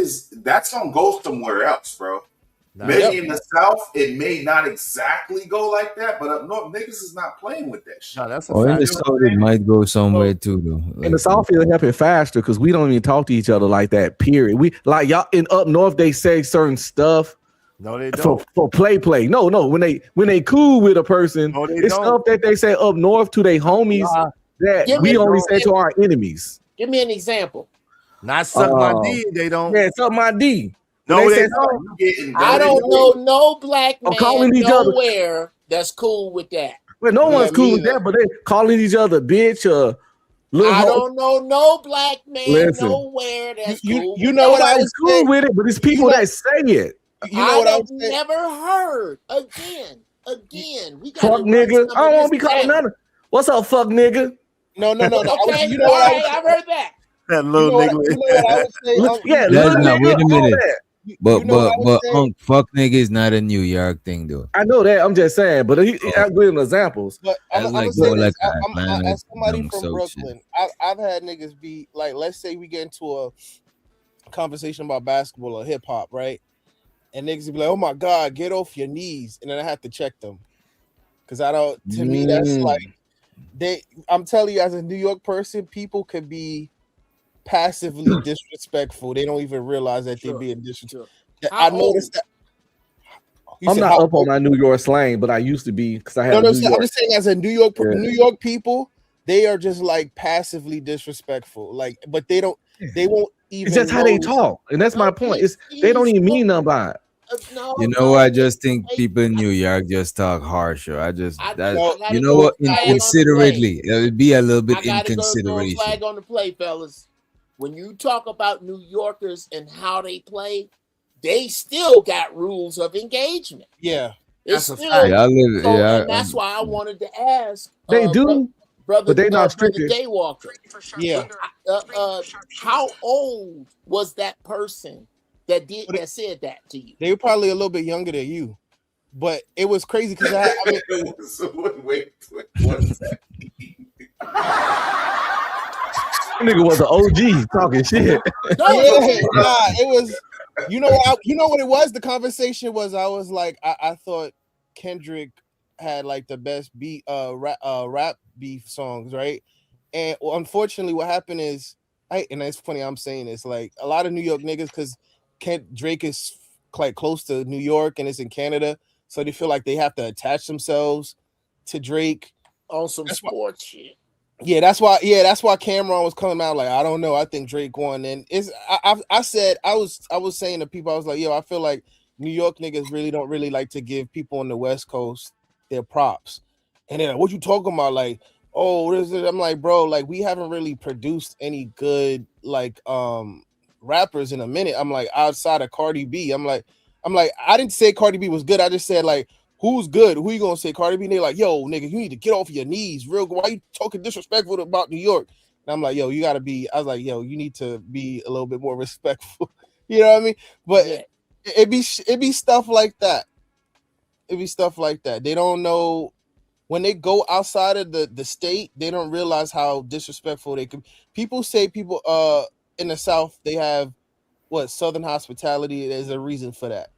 Speaker 16: that's gonna go somewhere else, bro. Maybe in the South, it may not exactly go like that, but up north, niggas is not playing with that shit.
Speaker 14: No, that's a
Speaker 1: Or in
Speaker 14: fact.
Speaker 1: the South, it might go somewhere too, though.
Speaker 12: In the South, it'll happen faster because we don't even talk to each other like that. Period. We like y'all in up north. They say certain stuff.
Speaker 14: No, they don't.
Speaker 12: For play. No. When they cool with a person,
Speaker 14: No, they
Speaker 12: it's
Speaker 14: don't.
Speaker 12: stuff that they say up north to their homies that
Speaker 9: Give
Speaker 12: we
Speaker 9: me-
Speaker 12: only say to our enemies.
Speaker 9: Give me an example.
Speaker 14: Not suck my D. They don't.
Speaker 12: Yeah, suck my D.
Speaker 14: No,
Speaker 12: They
Speaker 14: they
Speaker 12: say
Speaker 14: don't.
Speaker 9: I don't know no black man
Speaker 12: calling each other.
Speaker 9: nowhere that's cool with that.
Speaker 12: Well, no one's cool with that, but they calling each other bitch or little.
Speaker 9: I don't know no black man
Speaker 12: Listen.
Speaker 9: nowhere that's cool.
Speaker 8: You know what I was
Speaker 12: cool
Speaker 8: saying?
Speaker 12: with it, but it's people that say it.
Speaker 8: You know what I was saying?
Speaker 9: never heard. Again, we got
Speaker 12: Fuck nigga. I don't want to be calling none. What's up, fuck nigga?
Speaker 8: No.
Speaker 9: Okay,
Speaker 8: You know what I was
Speaker 9: I've heard that.
Speaker 14: That little nigga.
Speaker 8: You know what I was saying?
Speaker 12: Yeah,
Speaker 1: That's
Speaker 12: little
Speaker 1: not.
Speaker 12: nigga,
Speaker 1: Wait a
Speaker 12: all
Speaker 1: minute.
Speaker 12: that.
Speaker 1: But fuck nigga is not a New York thing, though.
Speaker 12: I know that. I'm just saying, but I'm giving examples.
Speaker 8: But
Speaker 1: That's
Speaker 8: I'm
Speaker 1: like
Speaker 8: gonna say
Speaker 1: more
Speaker 8: this.
Speaker 1: like
Speaker 8: I'm
Speaker 1: Atlanta,
Speaker 8: as somebody
Speaker 1: dumb
Speaker 8: from
Speaker 1: South shit.
Speaker 8: Brooklyn, I've had niggas be like, let's say we get into a conversation about basketball or hip hop, right? And niggas be like, "Oh my god, get off your knees," and then I have to check them because I don't. To me, that's like I'm telling you, as a New York person, people could be passively disrespectful. They don't even realize that they're being disrespectful. I noticed that.
Speaker 12: I'm not up on my New York slang, but I used to be because I had.
Speaker 8: No,
Speaker 12: New York.
Speaker 8: I'm just saying, as a New York people, they are just like passively disrespectful. Like, but they won't even.
Speaker 12: It's just how they talk, and that's my point. It's they don't even mean nothing by it.
Speaker 1: You know, I just think people in New York just talk harsher. You know what? Inconsiderately, it would be a little bit
Speaker 9: I gotta go
Speaker 1: inconsideration.
Speaker 9: flag on the play, fellas. When you talk about New Yorkers and how they play, they still got rules of engagement.
Speaker 8: Yeah,
Speaker 9: it's
Speaker 8: that's a
Speaker 9: still,
Speaker 8: fact.
Speaker 1: Yeah, I live-
Speaker 9: so,
Speaker 1: yeah,
Speaker 9: and that's why I wanted to ask.
Speaker 12: They do,
Speaker 9: brother,
Speaker 12: but they not
Speaker 9: brother
Speaker 12: strict.
Speaker 9: Daywalker.
Speaker 8: Yeah.
Speaker 9: How old was that person that said that to you?
Speaker 8: They were probably a little bit younger than you, but it was crazy because
Speaker 16: Wait, what is that?
Speaker 12: Nigga was an OG talking shit.
Speaker 8: It was. You know what it was. The conversation was. I was like, I thought Kendrick had like the best beat rap beef songs, right? And unfortunately, what happened is, and it's funny I'm saying this, like a lot of New York niggas, because Drake is quite close to New York and it's in Canada, so they feel like they have to attach themselves to Drake
Speaker 9: on some sports shit.
Speaker 8: Yeah, that's why Cameron was coming out like, I don't know, I think Drake won. And I was saying to people, I was like, yo, I feel like New York niggas really don't like to give people on the West Coast their props. And then what you talking about? Like, oh, I'm like, bro, like we haven't really produced any good like rappers in a minute. I'm like, outside of Cardi B. I'm like, I didn't say Cardi B was good. I just said like, who's good? Who you gonna say? Cardi B? And they're like, yo, nigga, you need to get off your knees. Real, why you talking disrespectful about New York? And I'm like, yo, you gotta be. I was like, yo, you need to be a little bit more respectful. You know what I mean? But it be stuff like that. It be stuff like that. They don't know when they go outside of the state. They don't realize how disrespectful they could. People say people in the South they have what Southern hospitality. There's a reason for that.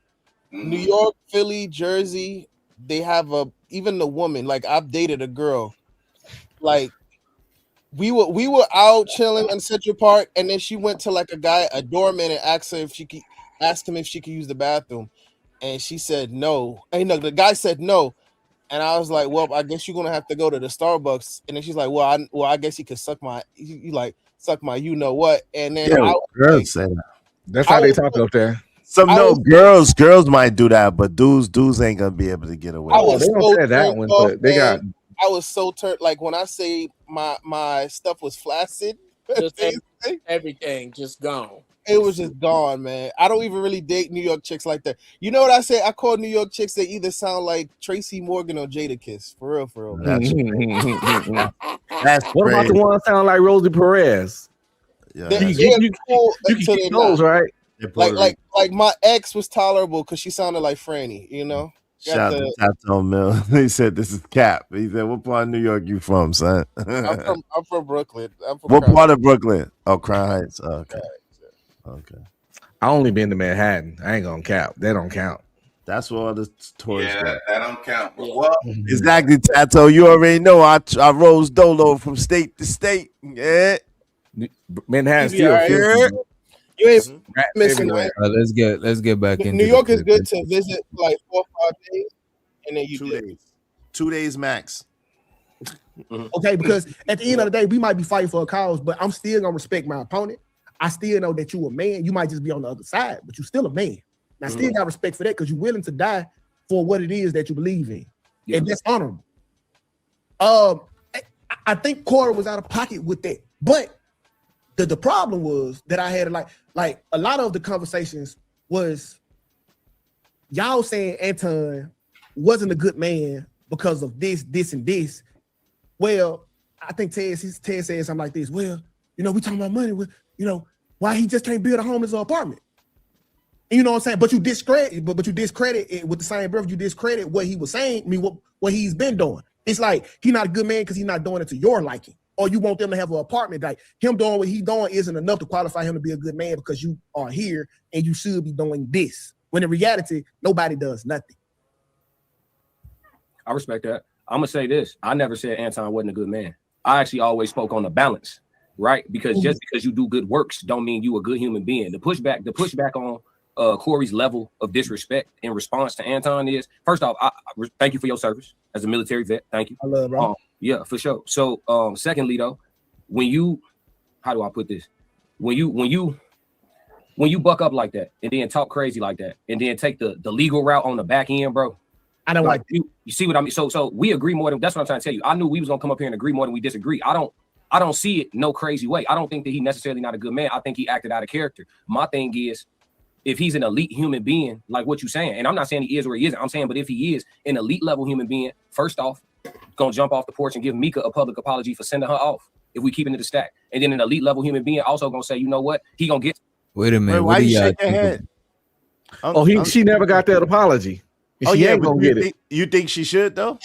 Speaker 8: New York, Philly, Jersey, they have even the woman. Like I've dated a girl, like we were out chilling in Central Park, and then she went to like a doorman, and asked him if she could use the bathroom, and she said no. And no, the guy said no, and I was like, well, I guess you're gonna have to go to the Starbucks. And then she's like, well, I guess he could suck my, suck my, you know what? And then
Speaker 14: girls say that.
Speaker 12: That's how they talk up there.
Speaker 14: Girls might do that, but dudes ain't gonna be able to get away.
Speaker 12: They don't say that one, but they got.
Speaker 8: I was so turned. Like when I say my stuff was flaccid,
Speaker 9: everything just gone.
Speaker 8: It was just gone, man. I don't even really date New York chicks like that. You know what I say? I call New York chicks that either sound like Tracy Morgan or Jadakiss. For real.
Speaker 14: That's
Speaker 12: what about the one that sound like Rosie Perez?
Speaker 14: Yeah,
Speaker 12: you can keep those, right?
Speaker 8: Like my ex was tolerable because she sounded like Franny, you know.
Speaker 14: Shout out to Tato Mill. He said this is Cap. He said, "What part of New York you from, son?"
Speaker 8: I'm from Brooklyn.
Speaker 14: What part of Brooklyn? Oh, Crown Heights. Okay.
Speaker 12: I only been to Manhattan. I ain't gonna count. They don't count.
Speaker 14: That's where all the tourists
Speaker 18: Yeah,
Speaker 14: go.
Speaker 18: that don't count. Well,
Speaker 14: Exactly, Tato. You already know I rose dolo from state to state. Yeah.
Speaker 12: Manhattan
Speaker 17: You
Speaker 12: still
Speaker 17: alright?
Speaker 12: filthy, bro.
Speaker 8: You ain't
Speaker 12: Rats
Speaker 8: missing
Speaker 12: everywhere.
Speaker 8: nothing.
Speaker 1: Let's get back
Speaker 8: New
Speaker 1: into the
Speaker 8: York is
Speaker 1: clip.
Speaker 8: good to visit for like 4 or 5 days, and then you
Speaker 14: 2
Speaker 8: dip.
Speaker 14: days. 2 days max.
Speaker 17: Okay, because at the end of the day, we might be fighting for a cause, but I'm still gonna respect my opponent. I still know that you a man. You might just be on the other side, but you still a man. And I still got respect for that because you're willing to die for what it is that you believe in, and that's honorable. I think Corey was out of pocket with that, but the problem was that I had like a lot of the conversations was y'all saying Anton wasn't a good man because of this, and this. Well, I think Ted said something like this. Well, we talking about money. Why he just can't build a home as an apartment? And you know what I'm saying? But you discredit, but you discredit it with the same breath. You discredit what he was saying. I mean, what he's been doing. It's like he's not a good man because he's not doing it to your liking, or you want them to have an apartment. Like him doing what he's doing isn't enough to qualify him to be a good man because you are here and you should be doing this. When in reality, nobody does nothing.
Speaker 19: I respect that. I'm gonna say this. I never said Anton wasn't a good man. I actually always spoke on the balance, right? Because just because you do good works don't mean you a good human being. The pushback on Corey's level of disrespect in response to Anton is, first off, I thank you for your service as a military vet. Thank you.
Speaker 17: I love, bro.
Speaker 19: Yeah, for sure. So secondly though, how do I put this? When you buck up like that and then talk crazy like that and then take the legal route on the back end, bro.
Speaker 17: I don't like
Speaker 19: you see what I mean? So we agree more than that's what I'm trying to tell you. I knew we was gonna come up here and agree more than we disagree. I don't see it no crazy way. I don't think that he necessarily not a good man. I think he acted out of character. My thing is, if he's an elite human being, like what you're saying, and I'm not saying he is or he isn't, I'm saying, but if he is an elite level human being, first off, gonna jump off the porch and give Mika a public apology for sending her off if we keep it to the stack. And then an elite level human being also gonna say, you know what, he gonna get.
Speaker 1: Wait a minute.
Speaker 14: Why you shake your head?
Speaker 12: She never got that apology. She ain't gonna get it.
Speaker 14: You think she should though?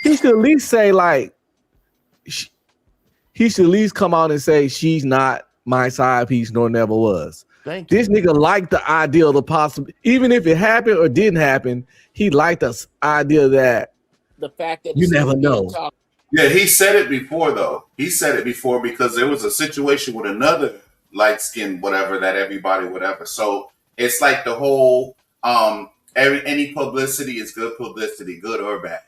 Speaker 12: He should at least say like, he should at least come out and say she's not my side piece nor never was.
Speaker 14: Thank you.
Speaker 12: This nigga liked the idea of the possible, even if it happened or didn't happen, he liked the idea that
Speaker 9: the fact that
Speaker 12: you never know.
Speaker 18: Yeah, he said it before though. He said it before because there was a situation with another light skinned whatever that everybody whatever. So it's like the whole any publicity is good publicity, good or bad.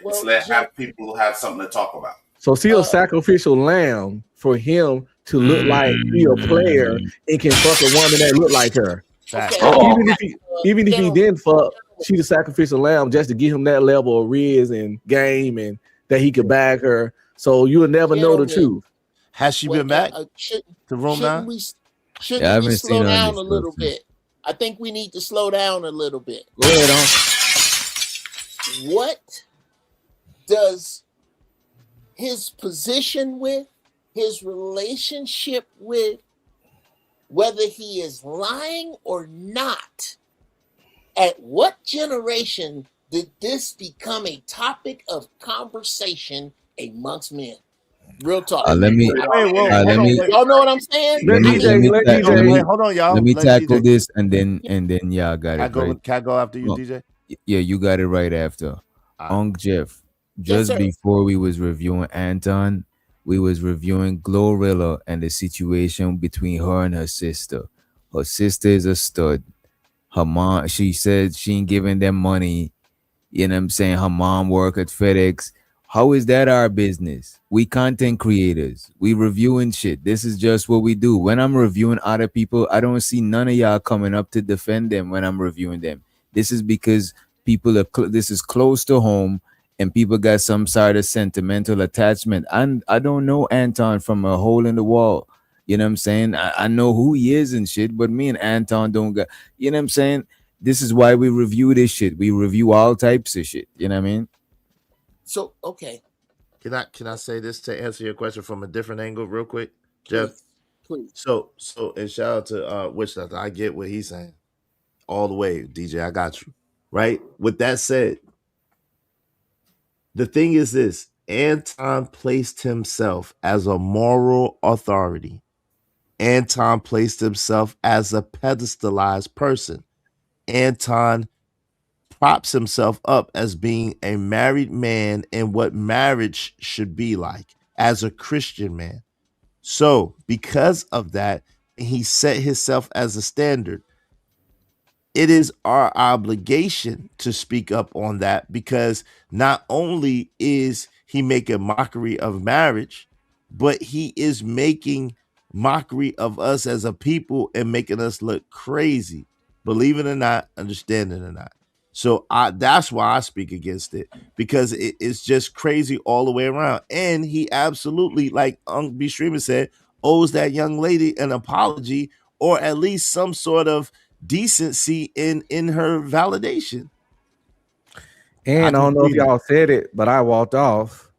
Speaker 18: Well, have people have something to talk about.
Speaker 12: So see a sacrificial lamb for him to look like he a player and can fuck a woman that look like her. Even if he didn't fuck, she the sacrificial lamb just to give him that level of riz and game and that he could bag her. So you'll never know the truth.
Speaker 14: Has she been back to room now?
Speaker 9: Shouldn't we slow down a little bit? I think we need to slow down a little bit.
Speaker 1: Go ahead, on.
Speaker 9: What does his position with, his relationship with, whether he is lying or not, at what generation did this become a topic of conversation amongst men? Real talk.
Speaker 1: Y'all know
Speaker 9: what I'm saying?
Speaker 14: Hold on, y'all.
Speaker 1: Let me tackle this and then y'all got it.
Speaker 14: Can I go after you, DJ?
Speaker 1: Yeah, you got it right after. Jeff, just before we was reviewing Anton, we was reviewing Glorilla and the situation between her and her sister. Her sister is a stud. Her mom, she said she ain't giving them money. You know what I'm saying? Her mom work at FedEx. How is that our business? We content creators. We reviewing shit. This is just what we do. When I'm reviewing other people, I don't see none of y'all coming up to defend them when I'm reviewing them. This is because people are this is close to home and people got some sort of sentimental attachment. I don't know Anton from a hole in the wall. You know what I'm saying? I know who he is and shit, but me and Anton don't got, you know what I'm saying? This is why we review this shit. We review all types of shit. You know what I mean?
Speaker 9: So, okay.
Speaker 14: Can I say this to answer your question from a different angle real quick? Jeff?
Speaker 9: Please.
Speaker 14: So and shout out to Witchlet. I get what he's saying. All the way, DJ, I got you. Right? With that said, the thing is this, Anton placed himself as a moral authority. Anton placed himself as a pedestalized person. Anton props himself up as being a married man and what marriage should be like as a Christian man. So because of that, he set himself as a standard. It is our obligation to speak up on that, because not only is he making mockery of marriage, but he is making mockery of us as a people and making us look crazy, believe it or not, understand it or not. So that's why I speak against it, because it's just crazy all the way around. And he absolutely, like B Streamer said, owes that young lady an apology, or at least some sort of decency in her validation.
Speaker 12: And I don't know if y'all said it, but I walked off.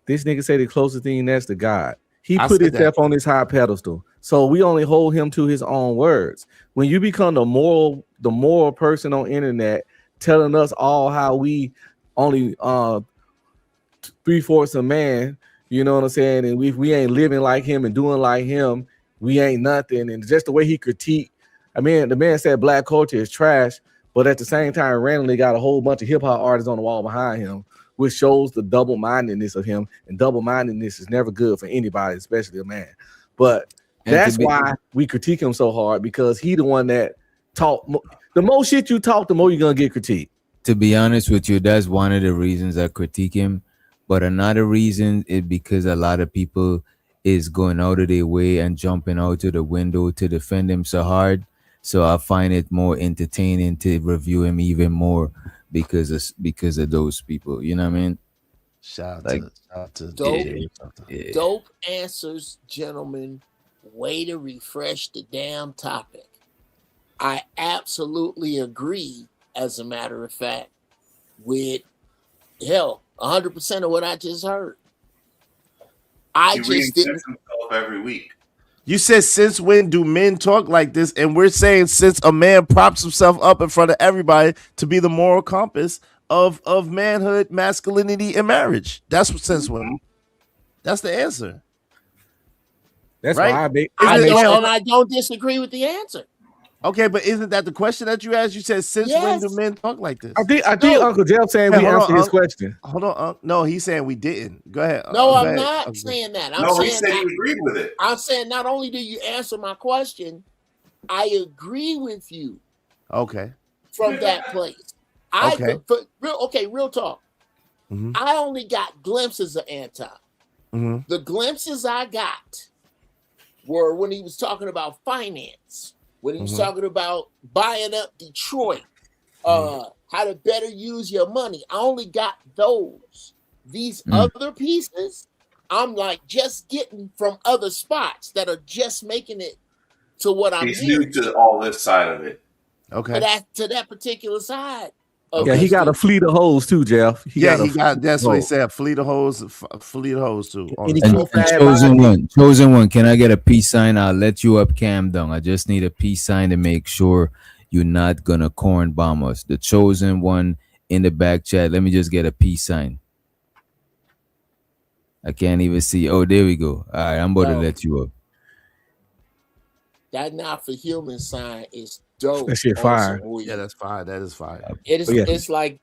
Speaker 12: This nigga said the closest thing next to God. He put himself on this high pedestal. So we only hold him to his own words. When you become the moral person on internet, telling us all how we only 3/4 a man, you know what I'm saying? And we ain't living like him and doing like him, we ain't nothing. And just the way he critiqued, I mean, the man said black culture is trash, but at the same time, randomly got a whole bunch of hip hop artists on the wall behind him, which shows the double-mindedness of him. And double-mindedness is never good for anybody, especially a man. But that's why we critique him so hard, because he the one that talk. The more shit you talk, the more you're gonna get critiqued.
Speaker 1: To be honest with you, that's one of the reasons I critique him. But another reason is because a lot of people is going out of their way and jumping out to the window to defend him so hard. So I find it more entertaining to review him even more because of those people. You know what I mean?
Speaker 14: Shout out to
Speaker 9: Dope answers, gentlemen. Way to refresh the damn topic. I absolutely agree, as a matter of fact, with 100% of what I just heard.
Speaker 18: He just didn't himself every week.
Speaker 14: You said, since when do men talk like this? And we're saying, since a man props himself up in front of everybody to be the moral compass of manhood, masculinity, and marriage. That's what, since when. That's the answer.
Speaker 12: That's
Speaker 14: right?
Speaker 12: why
Speaker 9: I don't disagree with the answer.
Speaker 14: Okay, but isn't that the question that you asked? You said, since when do men talk like this?
Speaker 12: I think Uncle Jeff saying we answered his question.
Speaker 14: Hold on. No, he's saying we didn't. Go ahead.
Speaker 9: No, I'm not saying that.
Speaker 18: He said he agreed with it.
Speaker 9: I'm saying not only do you answer my question, I agree with you.
Speaker 14: Okay.
Speaker 9: From that place. Real talk. Mm-hmm. I only got glimpses of Anton. Mm-hmm. The glimpses I got were when he was talking about finance, when he was talking about buying up Detroit, how to better use your money. I only got those. These other pieces, I'm like just getting from other spots that are just making it to what I'm
Speaker 18: He's new to all this side of it.
Speaker 14: Okay.
Speaker 9: To that particular side.
Speaker 12: Yeah, he got a fleet of hoes too, Jeff.
Speaker 14: That's what he said. Fleet of hoes too.
Speaker 1: And chosen one. Can I get a peace sign? I'll let you up, Cam Dung. I just need a peace sign to make sure you're not gonna corn bomb us. The chosen one in the back chat. Let me just get a peace sign. I can't even see. Oh, there we go. All right, I'm about to let you up.
Speaker 9: That not for human sign is dope.
Speaker 12: That shit fire.
Speaker 14: Yeah, that's fire. That is fire.
Speaker 9: It is. Yeah. It's like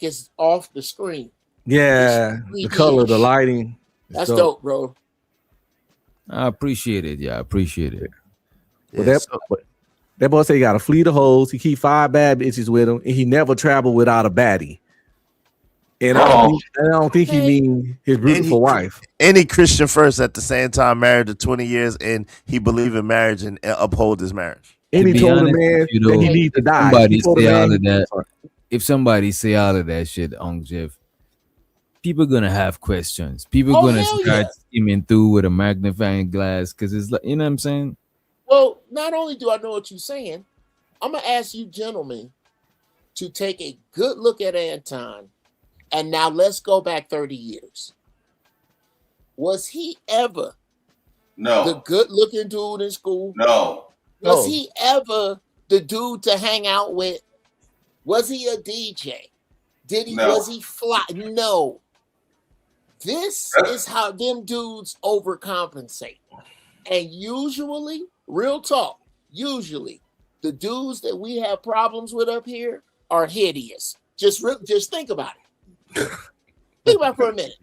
Speaker 9: it's off the screen.
Speaker 12: Yeah, the color, the lighting.
Speaker 9: That's dope, bro.
Speaker 1: I appreciate it. Yeah, I appreciate it.
Speaker 12: Well, that boy say he got a fleet of hoes. He keep 5 bad bitches with him, and he never travel without a baddie. And I don't think he mean his beautiful wife.
Speaker 14: Any Christian first, at the same time married to 20 years, and he believe in marriage and uphold his marriage.
Speaker 12: And he told the man that he needs to die.
Speaker 1: Somebody say all of that. If somebody say all of that shit, Jeff, people gonna have questions. People gonna start skimming through with a magnifying glass because it's like, you know what I'm saying?
Speaker 9: Well, not only do I know what you're saying, I'm gonna ask you gentlemen to take a good look at Anton. And now let's go back 30 years. Was he ever the good-looking dude in school?
Speaker 18: No.
Speaker 9: Was he ever the dude to hang out with? Was he a DJ? Was he fly? No. This is how them dudes overcompensate. And usually, real talk, the the dudes that we have problems with up here are hideous. Just think about it. Think about it for a minute.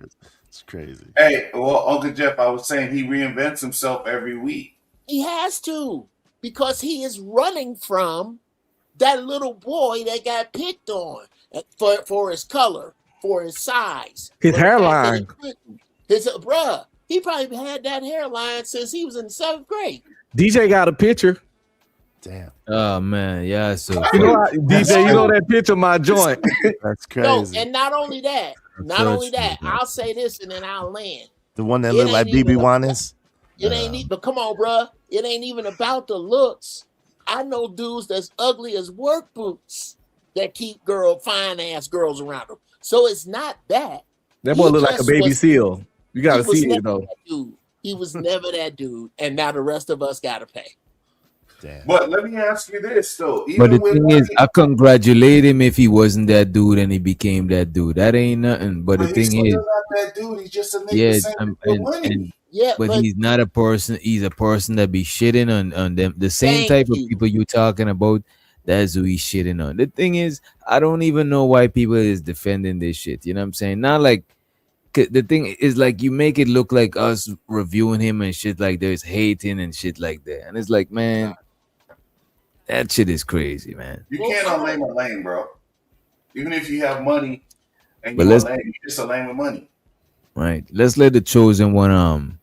Speaker 14: It's crazy.
Speaker 18: Hey, well, Uncle Jeff, I was saying he reinvents himself every week.
Speaker 9: He has to, because he is running from that little boy that got picked on for his color, for his size,
Speaker 12: his hairline.
Speaker 9: His bruh, he probably had that hairline since he was in 7th grade.
Speaker 12: DJ got a picture.
Speaker 14: Damn.
Speaker 1: Oh man, yeah. So
Speaker 12: you know, DJ, you know that picture of my joint.
Speaker 14: That's crazy.
Speaker 9: No, and not only that, I'll say this and then I'll land.
Speaker 14: The one that looked like BB Juanes.
Speaker 9: It ain't but come on, bruh. It ain't even about the looks. I know dudes that's ugly as work boots that keep fine ass girls around them. So it's not that.
Speaker 12: That boy look like a baby seal. You gotta see it though.
Speaker 9: He was never that dude, and now the rest of us gotta pay.
Speaker 14: Damn.
Speaker 18: But let me ask you this though.
Speaker 1: But the thing is, I congratulate him if he wasn't that dude and he became that dude. That ain't nothing. But the thing is,
Speaker 18: not that dude. He's just a nigga.
Speaker 1: But he's not a person. He's a person that be shitting on them. The same type of people you talking about. That's who he's shitting on. The thing is, I don't even know why people is defending this shit. You know what I'm saying? Not like the thing is like you make it look like us reviewing him and shit like there's hating and shit like that. And it's like, man, that shit is crazy, man.
Speaker 18: You can't unlame a lame, bro. Even if you have money and
Speaker 1: But
Speaker 18: you're
Speaker 1: let's-
Speaker 18: lame, you're just a lame with money.
Speaker 1: Right. Let's let the chosen one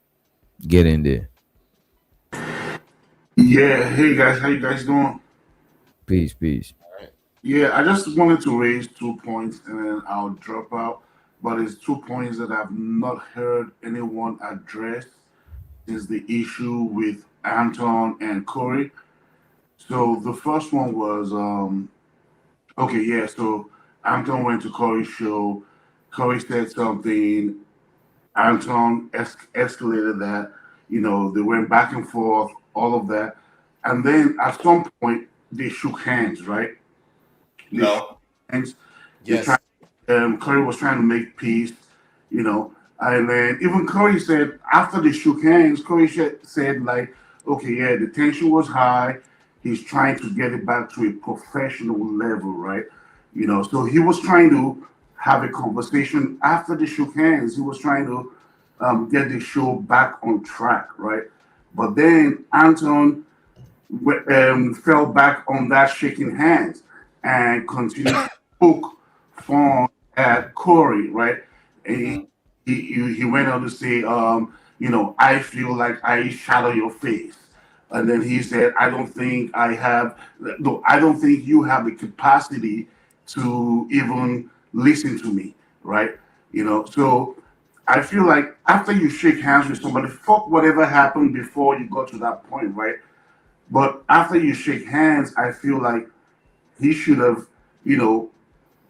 Speaker 1: get in there.
Speaker 11: Yeah, hey guys, how you guys doing?
Speaker 1: Peace.
Speaker 11: Yeah, I just wanted to raise 2 points and then I'll drop out. But it's 2 points that I've not heard anyone address is the issue with Anton and Corey. So the first one was so Anton went to Corey's show. Corey said something. Anton escalated that. You know, they went back and forth, all of that. And then at some point, they shook hands, right?
Speaker 18: No.
Speaker 11: Hands.
Speaker 18: Yes.
Speaker 11: Corey was trying to make peace, you know. And then even Corey said, after they shook hands, Corey said, like, okay, yeah, the tension was high. He's trying to get it back to a professional level, right? You know, so he was trying to have a conversation after they shook hands. He was trying to get the show back on track, right? But then Anton fell back on that shaking hands and continued to poke fun at Corey, right? And he went on to say, you know, I feel like I shadow your face. And then he said, I don't think you have the capacity to even listen to me, right? You know, so I feel like after you shake hands with somebody, fuck whatever happened before you got to that point, right? But after you shake hands, I feel like he should have, you know,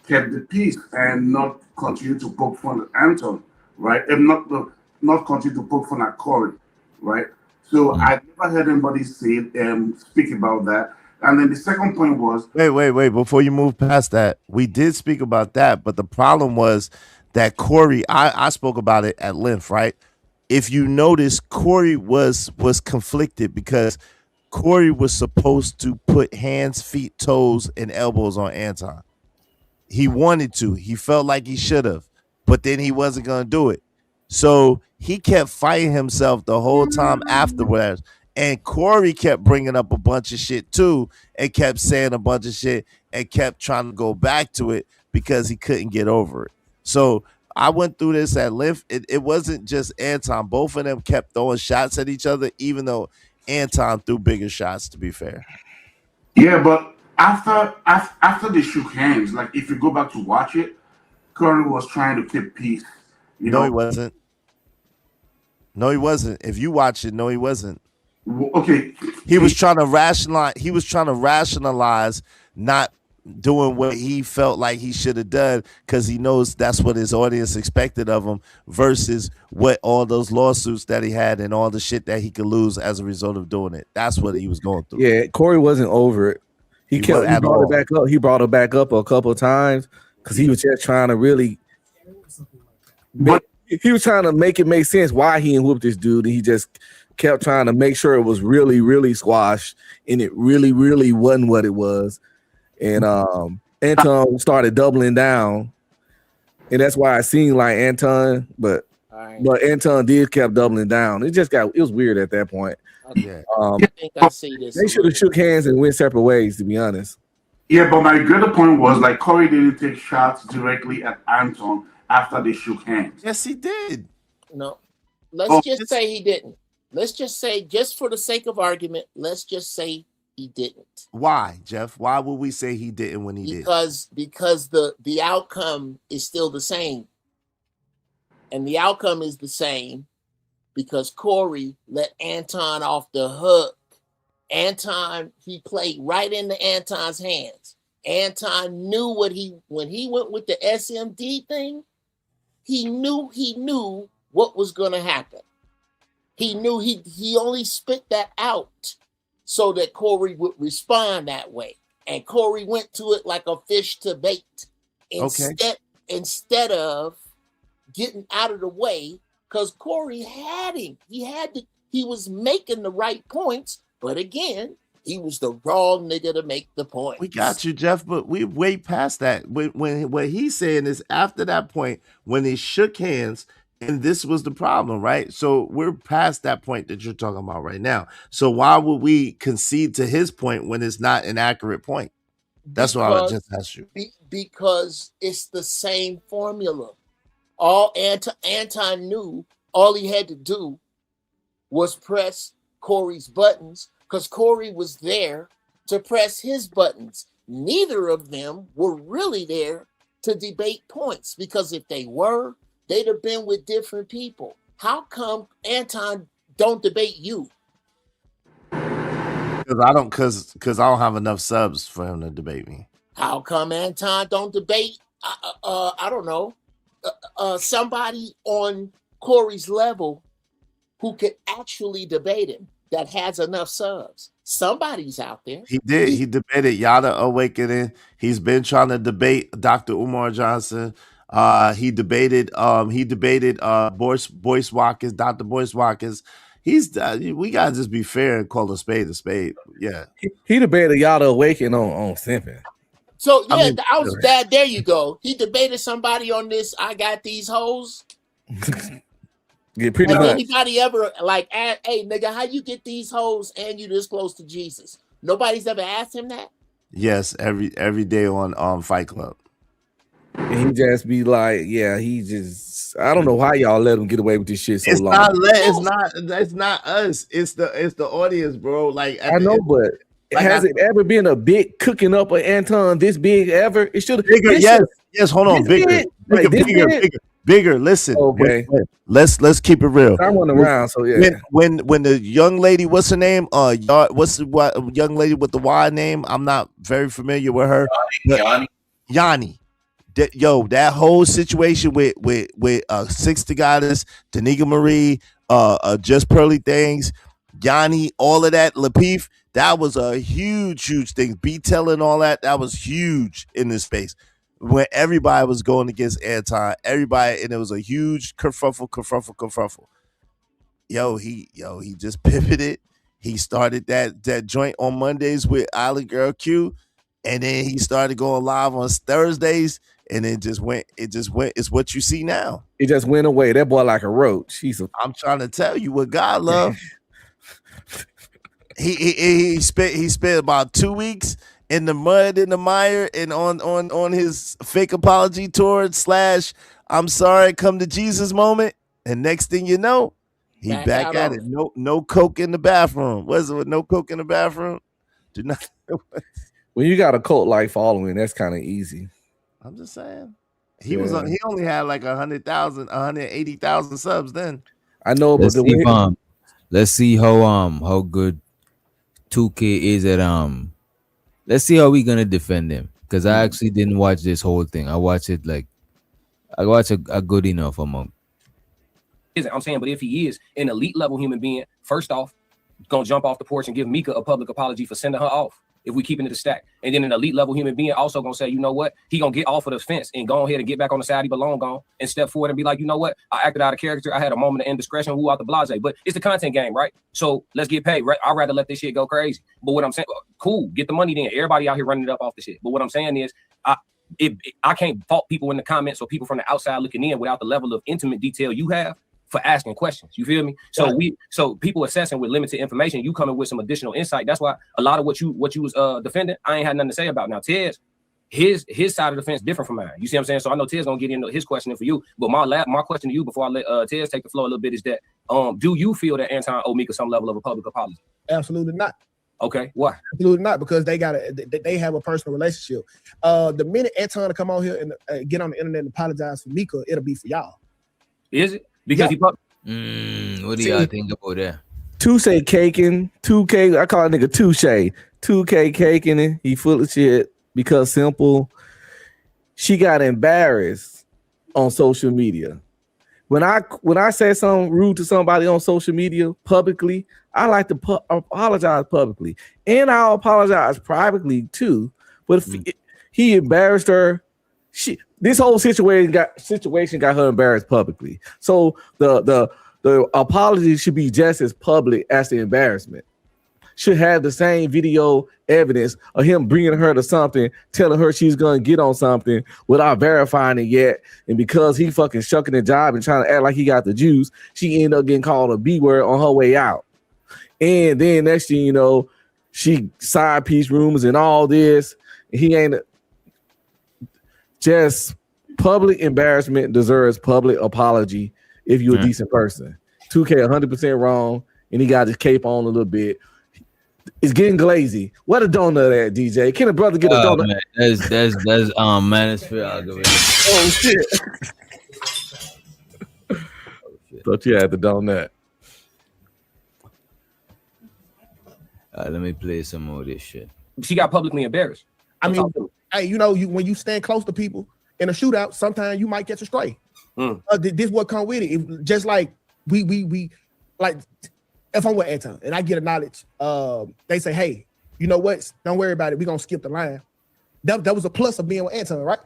Speaker 11: kept the peace and not continue to poke fun at Anton, right? And not continue to poke fun at Corey, right? So I never heard anybody speak about that. And then the second point was
Speaker 14: wait. Before you move past that, we did speak about that, but the problem was that Corey, I spoke about it at length, right? If you notice, Corey was conflicted because Corey was supposed to put hands, feet, toes, and elbows on Anton. He wanted to. He felt like he should have, but then he wasn't going to do it. So he kept fighting himself the whole time afterwards. And Corey kept bringing up a bunch of shit too and kept saying a bunch of shit and kept trying to go back to it because he couldn't get over it. So I went through this at length. It wasn't just Anton. Both of them kept throwing shots at each other, even though Anton threw bigger shots, to be fair.
Speaker 11: Yeah, but after they shook hands, like if you go back to watch it, Corey was trying to keep peace.
Speaker 14: No, he wasn't. No, he wasn't. If you watch it, no, he wasn't.
Speaker 11: Okay.
Speaker 14: He was trying to rationalize. He was trying to rationalize not doing what he felt like he should have done because he knows that's what his audience expected of him versus what all those lawsuits that he had and all the shit that he could lose as a result of doing it. That's what he was going through.
Speaker 12: Yeah, Corey wasn't over it. He brought it back up. He brought it back up a couple of times because he was just trying to really. He was trying to make it make sense why he whooped this dude, and he just kept trying to make sure it was really, really squashed, and it really, really wasn't what it was. And Anton started doubling down, and that's why I seen like Anton, but Anton kept doubling down. It was weird at that point.
Speaker 9: Yeah. I think I see this.
Speaker 12: They should have shook hands and went separate ways, to be honest.
Speaker 11: Yeah, but my greater point was like Corey didn't take shots directly at Anton after they shook hands.
Speaker 14: Yes, he did.
Speaker 9: No, let's just say he didn't. Let's just say, just for the sake of argument, let's just say he didn't.
Speaker 14: Why, Jeff? Why would we say he didn't when he did?
Speaker 9: Because the outcome is still the same, and the outcome is the same because Corey let Anton off the hook. Anton, he played right into Anton's hands. Anton knew when he went with the SMD thing, he knew what was going to happen. He knew he only spit that out so that Corey would respond that way. And Corey went to it like a fish to bait. Instead of getting out of the way, because Corey had him. He was making the right points. But again, he was the wrong nigga to make the point.
Speaker 14: We got you, Jeff, but we way past that. When what he's saying is after that point, when they shook hands, and this was the problem, right? So we're past that point that you're talking about right now. So why would we concede to his point when it's not an accurate point? That's what I just asked you.
Speaker 9: Because it's the same formula. All Anton knew, all he had to do was press Corey's buttons because Corey was there to press his buttons. Neither of them were really there to debate points because if they were, they'd have been with different people. How come Anton don't debate you?
Speaker 14: Because I don't have enough subs for him to debate me.
Speaker 9: How come Anton don't debate? I don't know. Somebody on Corey's level who could actually debate him that has enough subs. Somebody's out there.
Speaker 14: He did. He debated Yada Awakening. He's been trying to debate Dr. Umar Johnson. He debated Boyce Watkins, Dr. Boyce Watkins. We gotta just be fair and call a spade a spade. Yeah.
Speaker 12: He debated Yada Awakening on Simping.
Speaker 9: So yeah, there you go. He debated somebody on this. I got these hoes.
Speaker 12: Yeah, pretty much.
Speaker 9: Anybody ever like, hey nigga, how you get these hoes and you this close to Jesus? Nobody's ever asked him that.
Speaker 14: Yes, every day on Fight Club.
Speaker 12: And he just be like, I don't know why y'all let him get away with this shit so long.
Speaker 14: It's not us. It's the audience, bro. Like
Speaker 12: I know, but has it ever been a big cooking up of Anton this big ever? It should have
Speaker 14: bigger. Yes. Hold on, bigger. Listen,
Speaker 12: okay.
Speaker 14: Let's keep it real.
Speaker 12: I went around, so yeah.
Speaker 14: When the young lady, what's her name? What's the young lady with the Y name? I'm not very familiar with her. Yanni. That whole situation with Six the Goddess, Tanika Marie, Just Pearly Things, Yanni, all of that, Lapeef, that was a huge thing. B-Tell and all that was huge in this space. When everybody was going against Anton, and it was a huge kerfuffle. He just pivoted. He started that joint on Mondays with Island Girl Q, and then he started going live on Thursdays, and it just went. It's what you see now.
Speaker 12: It just went away. That boy like a roach.
Speaker 14: I'm trying to tell you what God loved. he spent about 2 weeks in the mud, in the mire, and on his fake apology tour / I'm sorry, come to Jesus moment. And next thing you know, he back at it. No coke in the bathroom. Was it with no coke in the bathroom? Do not.
Speaker 12: When you got a cult like following, that's kind of easy.
Speaker 14: I'm just saying. He only had like 100,000, 180,000 subs then.
Speaker 12: I know, but
Speaker 1: let's see how good 2K is at let's see how we gonna defend him, because I actually didn't watch this whole thing. I watched a good enough amount.
Speaker 19: I'm saying, but if he is an elite level human being, first off, gonna jump off the porch and give Mika a public apology for sending her off. if we keeping it a stack. And then an elite level human being also gonna say, you know what, he gonna get off of the fence and go ahead and get back on the side he belong on and step forward and be like, you know what, I acted out of character, I had a moment of indiscretion, who out the blase. But it's the content game, right? So let's get paid, right? I'd rather let this shit go crazy. But what I'm saying, cool, get the money then. Everybody out here running it up off the shit. But what I'm saying is, I can't fault people in the comments or people from the outside looking in without the level of intimate detail you have for asking questions. You feel me? So so people assessing with limited information, you coming with some additional insight. That's why a lot of what you was defending, I ain't had nothing to say about. Now Ted's his side of the fence different from mine. You see what I'm saying? So I know Ted's gonna get into his questioning for you, but my question to you before I let Ted's take the floor a little bit is that do you feel that Anton owe Mika some level of a public apology?
Speaker 17: Absolutely not.
Speaker 19: Okay, why?
Speaker 17: Absolutely not, because they have a personal relationship. The minute Anton to come on here and get on the internet and apologize for Mika, it'll be for y'all.
Speaker 19: Is it? Because
Speaker 1: what do y'all think about that?
Speaker 12: Touche caking, 2K. I call it nigga Touche. 2K caking it. He full of shit because simple. She got embarrassed on social media. When I say something rude to somebody on social media publicly, I like to apologize publicly, and I'll apologize privately too. But if he embarrassed her, this whole situation got her embarrassed publicly. So the apology should be just as public as the embarrassment. Should have the same video evidence of him bringing her to something, telling her she's gonna get on something without verifying it yet. And because he fucking shucking the job and trying to act like he got the juice, she ended up getting called a B word on her way out. And then next thing you know, she side piece rumors and all this. He ain't just public embarrassment deserves public apology if you're a decent person. 2K 100% wrong, and he got his cape on a little bit. It's getting glazy. What a donut at, DJ? Can a brother get a donut?
Speaker 1: Man, that's manosphere algorithm.
Speaker 12: Oh shit! Thought you had the donut.
Speaker 1: Let me play some more of this shit.
Speaker 19: She got publicly embarrassed.
Speaker 17: I mean, hey, when you stand close to people in a shootout, sometimes you might catch a stray. This what come with it. Just like we like. If I'm with Anton and I get a knowledge, they say, hey, you know what? Don't worry about it. We're going to skip the line. That was a plus of being with Anton, right?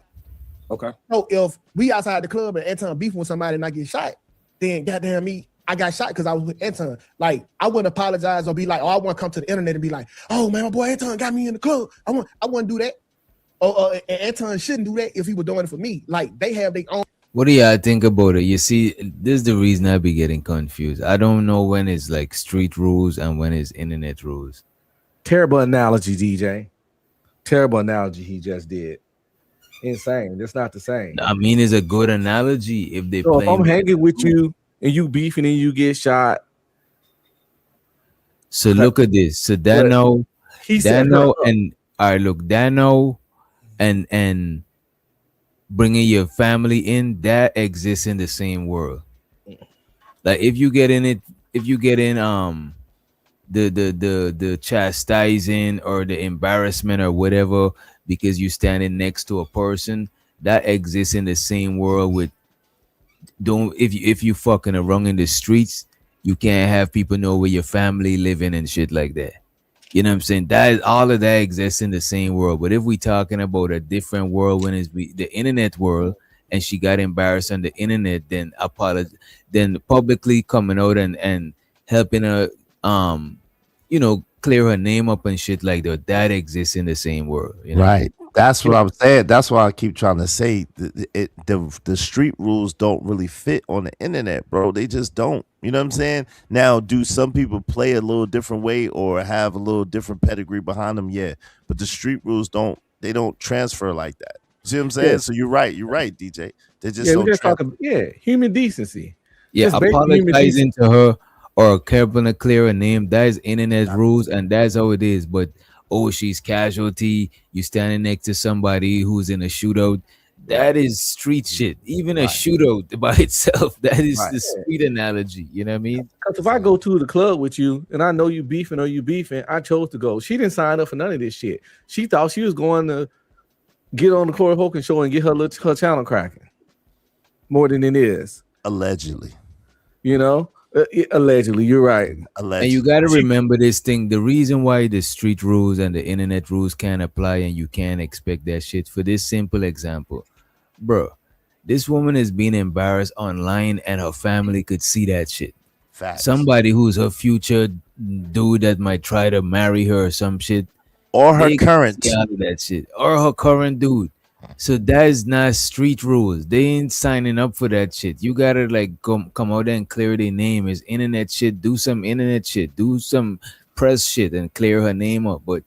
Speaker 19: Okay.
Speaker 17: So if we outside the club and Anton beefing with somebody and I get shot, then goddamn me, I got shot because I was with Anton. Like, I wouldn't apologize or be like, oh, I want to come to the internet and be like, oh, man, my boy Anton got me in the club. I wouldn't do that. And Anton shouldn't do that if he was doing it for me. Like, they have their own.
Speaker 1: What do y'all think about it? You see, this is the reason I be getting confused. I don't know when it's like street rules and when it's internet rules.
Speaker 12: Terrible analogy, DJ. Terrible analogy he just did. Insane. That's not the same.
Speaker 1: I mean, it's a good analogy if they
Speaker 12: so
Speaker 1: play.
Speaker 12: If I'm hanging with you and you beefing and you get shot.
Speaker 1: So look at this. So Dano, and all right, look, Dano and bringing your family in, that exists in the same world. Like if you get in the chastising or the embarrassment or whatever because you standing next to a person, that exists in the same world with if you fucking around in the streets, you can't have people know where your family living and shit like that. You know what I'm saying? That all of that exists in the same world. But if we talking about a different world when it's the internet world and she got embarrassed on the internet, then then publicly coming out and helping her clear her name up and shit like that exists in the same world. You know?
Speaker 14: Right. That's what I'm saying. That's why I keep trying to say the street rules don't really fit on the internet, bro. They just don't. You know what I'm saying? Now, do some people play a little different way or have a little different pedigree behind them? Yeah. But the street rules don't transfer like that. See what I'm saying? Yeah. So you're right, DJ. They just don't
Speaker 12: human decency.
Speaker 1: Yeah, apologizing to her or helping her clear her name, that is internet rules and that's how it is. But she's casualty, you standing next to somebody who's in a shootout, that is street shit. Even a shootout by itself, that is the street analogy. You know what I mean?
Speaker 12: Because if I go to the club with you and I know you beefing, I chose to go. She didn't sign up for none of this shit. She thought she was going to get on the Corey Holcomb show and get her channel cracking more than it is.
Speaker 14: Allegedly.
Speaker 12: You know? Allegedly, you're right.
Speaker 1: And you got to remember this thing. The reason why the street rules and the internet rules can't apply and you can't expect that shit for this simple example, bro. This woman is being embarrassed online and her family could see that shit.
Speaker 14: Facts.
Speaker 1: Somebody who's her future dude that might try to marry her or some shit,
Speaker 14: or her
Speaker 1: they can
Speaker 14: current,
Speaker 1: see all of that shit, or her current dude. So that is not street rules. They ain't signing up for that shit. You gotta like come out there and clear their name. It's internet shit. Do some internet shit. Do some press shit and clear her name up. But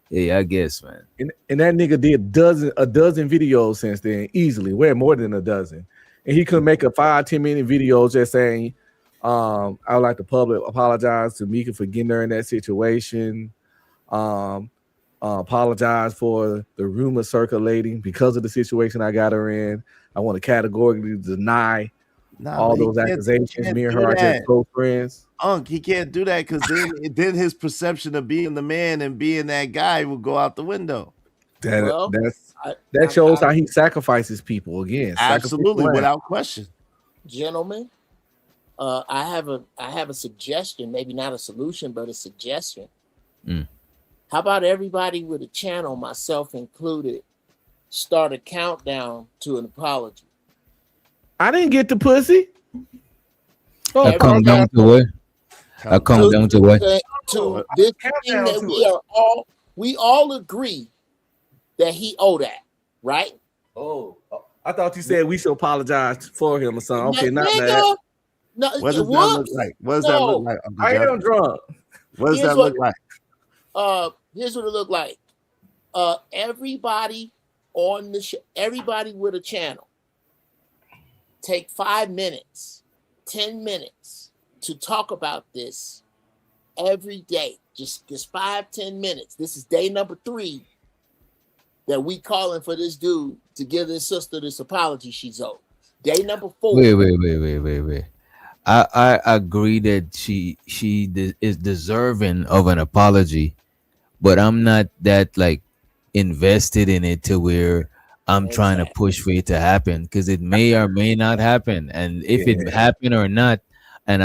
Speaker 1: yeah, I guess, man.
Speaker 12: And that nigga did a dozen videos since then, easily, way more than a dozen. And he could make a 5-10 minute video just saying, I would like the public apologize to Mika for getting her in that situation. Apologize for the rumor circulating because of the situation I got her in. I want to categorically deny all those accusations. Me and her are just close friends.
Speaker 14: He can't do that because then his perception of being the man and being that guy will go out the window.
Speaker 12: That shows how he sacrifices people again.
Speaker 14: Absolutely, without question.
Speaker 9: Gentlemen, I have a suggestion, maybe not a solution, but a suggestion. How about everybody with a channel, myself included, start a countdown to an apology?
Speaker 12: I didn't get the pussy.
Speaker 1: I come down to what? I come down to what?
Speaker 9: To this thing that we all agree that he owed that, right?
Speaker 12: Oh, I thought you said we should apologize for him or something. Okay, not
Speaker 9: nigga,
Speaker 12: that.
Speaker 9: No,
Speaker 14: what does that look like? What does that look like?
Speaker 12: I am drunk.
Speaker 14: What does that look like?
Speaker 9: Here's what it looked like. Everybody on the show, everybody with a channel, take 5 minutes, 10 minutes to talk about this every day. Just 5-10 minutes. This is day number 3 that we calling for this dude to give this sister this apology she's owed. Day number 4.
Speaker 1: Wait. I agree that she is deserving of an apology, but I'm not that like invested in it to where I'm trying to push for it to happen, because it may or may not happen. And if it happen or not, and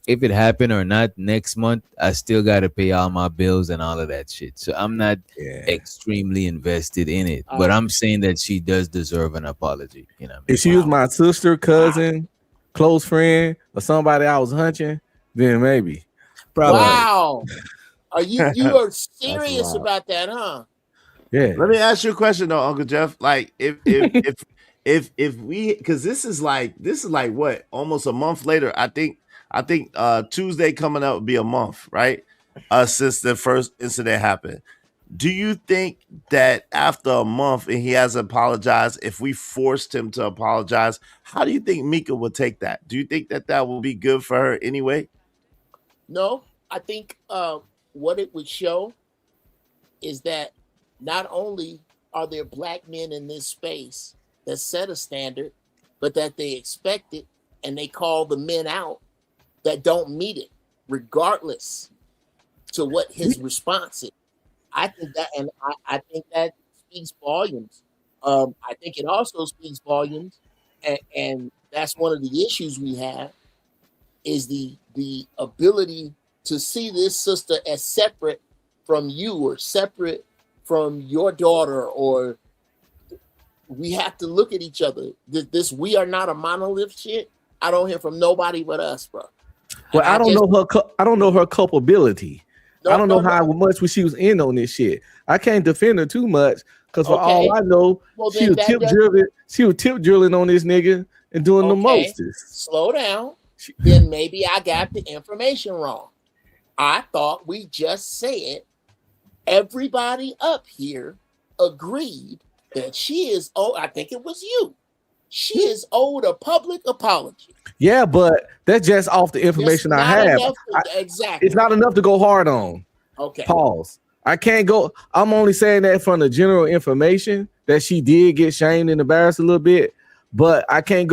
Speaker 1: if it happen or not next month, I still got to pay all my bills and all of that shit. So I'm not extremely invested in it, but I'm saying that she does deserve an apology. You know,
Speaker 12: if she was my sister, cousin, close friend, or somebody I was hunching, then maybe.
Speaker 9: Probably. Wow. Are you are serious about that, huh?
Speaker 12: Yeah.
Speaker 14: Let me ask you a question though, Uncle Jeff. Like if we, because this is like what, almost a month later. I think Tuesday coming up would be a month, right? Since the first incident happened. Do you think that after a month and he hasn't apologized, if we forced him to apologize, how do you think Mika would take that? Do you think that will be good for her anyway?
Speaker 9: No, I think what it would show is that not only are there black men in this space that set a standard, but that they expect it and they call the men out that don't meet it, regardless to what his response is. I think that, and I think that speaks volumes. I think it also speaks volumes, and that's one of the issues we have, is the ability to see this sister as separate from you or separate from your daughter, or we have to look at each other. This we are not a monolith shit. I don't hear from nobody but us, bro.
Speaker 12: Well, I don't know her culpability. I don't know how much she was in on this shit. I can't defend her too much because for all I know, she was tip drilling on this nigga and doing the mostest.
Speaker 9: Slow down. Then maybe I got the information wrong. I thought we just said everybody up here agreed that she is owed. I think it was you. She is owed a public apology.
Speaker 12: Yeah, but that's just off the information I have.
Speaker 9: Exactly.
Speaker 12: It's not enough to go hard on.
Speaker 9: Okay.
Speaker 12: Pause. I can't go. I'm only saying that from the general information that she did get shamed and embarrassed a little bit, but I can't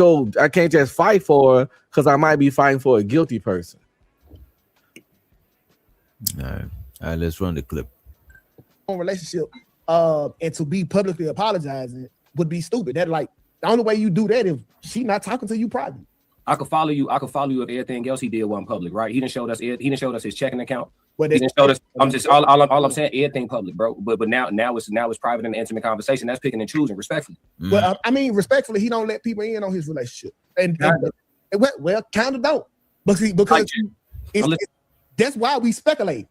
Speaker 12: just fight for her because I might be fighting for a guilty person.
Speaker 1: All right, let's run the clip.
Speaker 17: Relationship, and to be publicly apologizing would be stupid. That like the only way you do that if she not talking to you privately.
Speaker 19: I could follow you if everything else he did wasn't public, right? He didn't show us his checking account.
Speaker 17: Well,
Speaker 19: he didn't show us. I'm just all I'm saying, everything public, bro. But now it's private and intimate conversation. That's picking and choosing, respectfully.
Speaker 17: Well, I mean, respectfully, he don't let people in on his relationship, and well, kind of don't. But see, because that's why we speculate.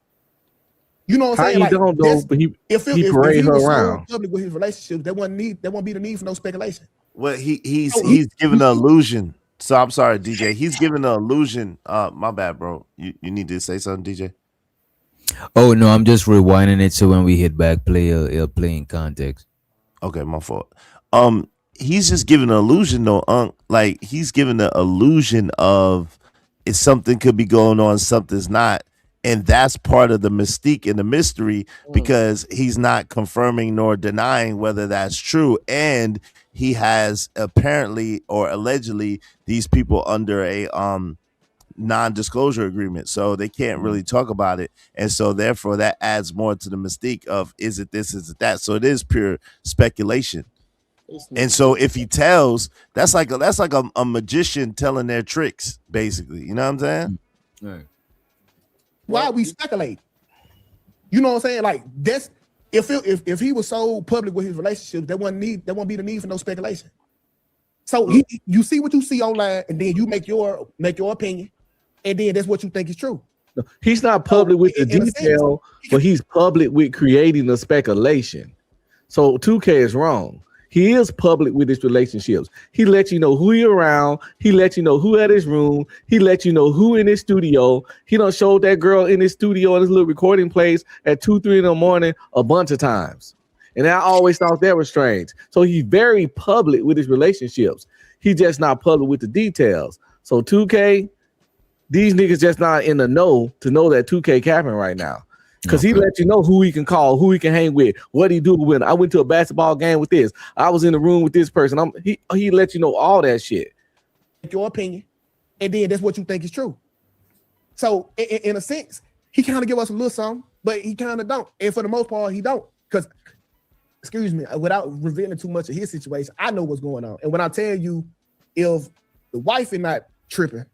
Speaker 17: You know what I'm saying?
Speaker 12: How you don't though? But if he parade her around.
Speaker 17: Public with his relationship, there won't be the need for no speculation.
Speaker 14: Well, he's giving the illusion. So I'm sorry, DJ. He's giving the illusion. My bad, bro. You need to say something, DJ.
Speaker 1: Oh no, I'm just rewinding it so when we hit back play, it'll play in context.
Speaker 14: Okay, my fault. He's just giving an illusion though, like he's giving the illusion of if something could be going on, something's not. And that's part of the mystique and the mystery because he's not confirming nor denying whether that's true. And he has apparently or allegedly these people under a non-disclosure agreement. So they can't really talk about it. And so therefore that adds more to the mystique of is it this, is it that? So it is pure speculation. And so if he tells, that's like a magician telling their tricks, basically. You know what I'm saying?
Speaker 1: Right.
Speaker 17: Why we speculate? You know what I'm saying? Like that's if he was so public with his relationship, there won't be the need for no speculation. So you see what you see online, and then you make your opinion, and then that's what you think is true.
Speaker 12: No, he's not public with the detail, but he's public with creating the speculation. So 2K is wrong. He is public with his relationships. He lets you know who he around. He lets you know who at his room. He lets you know who in his studio. He done showed that girl in his studio in his little recording place at 2, 3 in the morning a bunch of times. And I always thought that was strange. So he's very public with his relationships. He's just not public with the details. So 2K, these niggas just not in the know to know that 2K capping right now. Because he let you know who he can call, who he can hang with, what he do when I went to a basketball game with this. I was in the room with this person. He let you know all that shit.
Speaker 17: Your opinion, and then that's what you think is true. So in a sense, he kind of give us a little something, but he kind of don't. And for the most part, he don't. Because, excuse me, without revealing too much of his situation, I know what's going on. And when I tell you, if the wife is not tripping,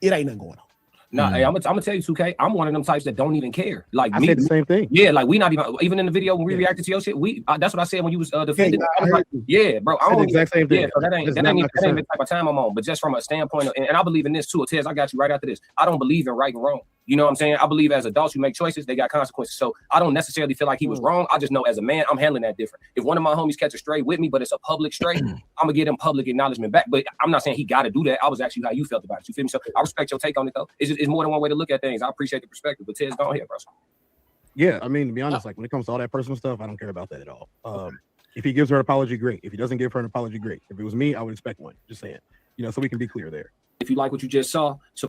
Speaker 17: it ain't nothing going on.
Speaker 19: No, hey, I'm gonna tell you, 2K. I'm one of them types that don't even care. Like
Speaker 12: I said the same thing.
Speaker 19: Yeah, like we not even in the video when we reacted to your shit. That's what I said when you was defending. I was like, yeah, bro. I don't
Speaker 12: exact same thing.
Speaker 19: Yeah, so that ain't the type of time I'm on. But just from a standpoint, and I believe in this too. Tez, I got you right after this. I don't believe in right and wrong. You know what I'm saying? I believe as adults, you make choices, they got consequences. So I don't necessarily feel like he was wrong. I just know as a man, I'm handling that different. If one of my homies catch a stray with me, but it's a public stray, I'm gonna get him public acknowledgement back. But I'm not saying he got to do that. I was asking you how you felt about it. You feel me? So I respect your take on it, though. It's more than one way to look at things. I appreciate the perspective. But Tez, go ahead, bro.
Speaker 2: Yeah, I mean, to be honest, like when it comes to all that personal stuff, I don't care about that at all. If he gives her an apology, great. If he doesn't give her an apology, great. If it was me, I would expect one. Just saying, so we can be clear there.
Speaker 19: If you like what you just saw, so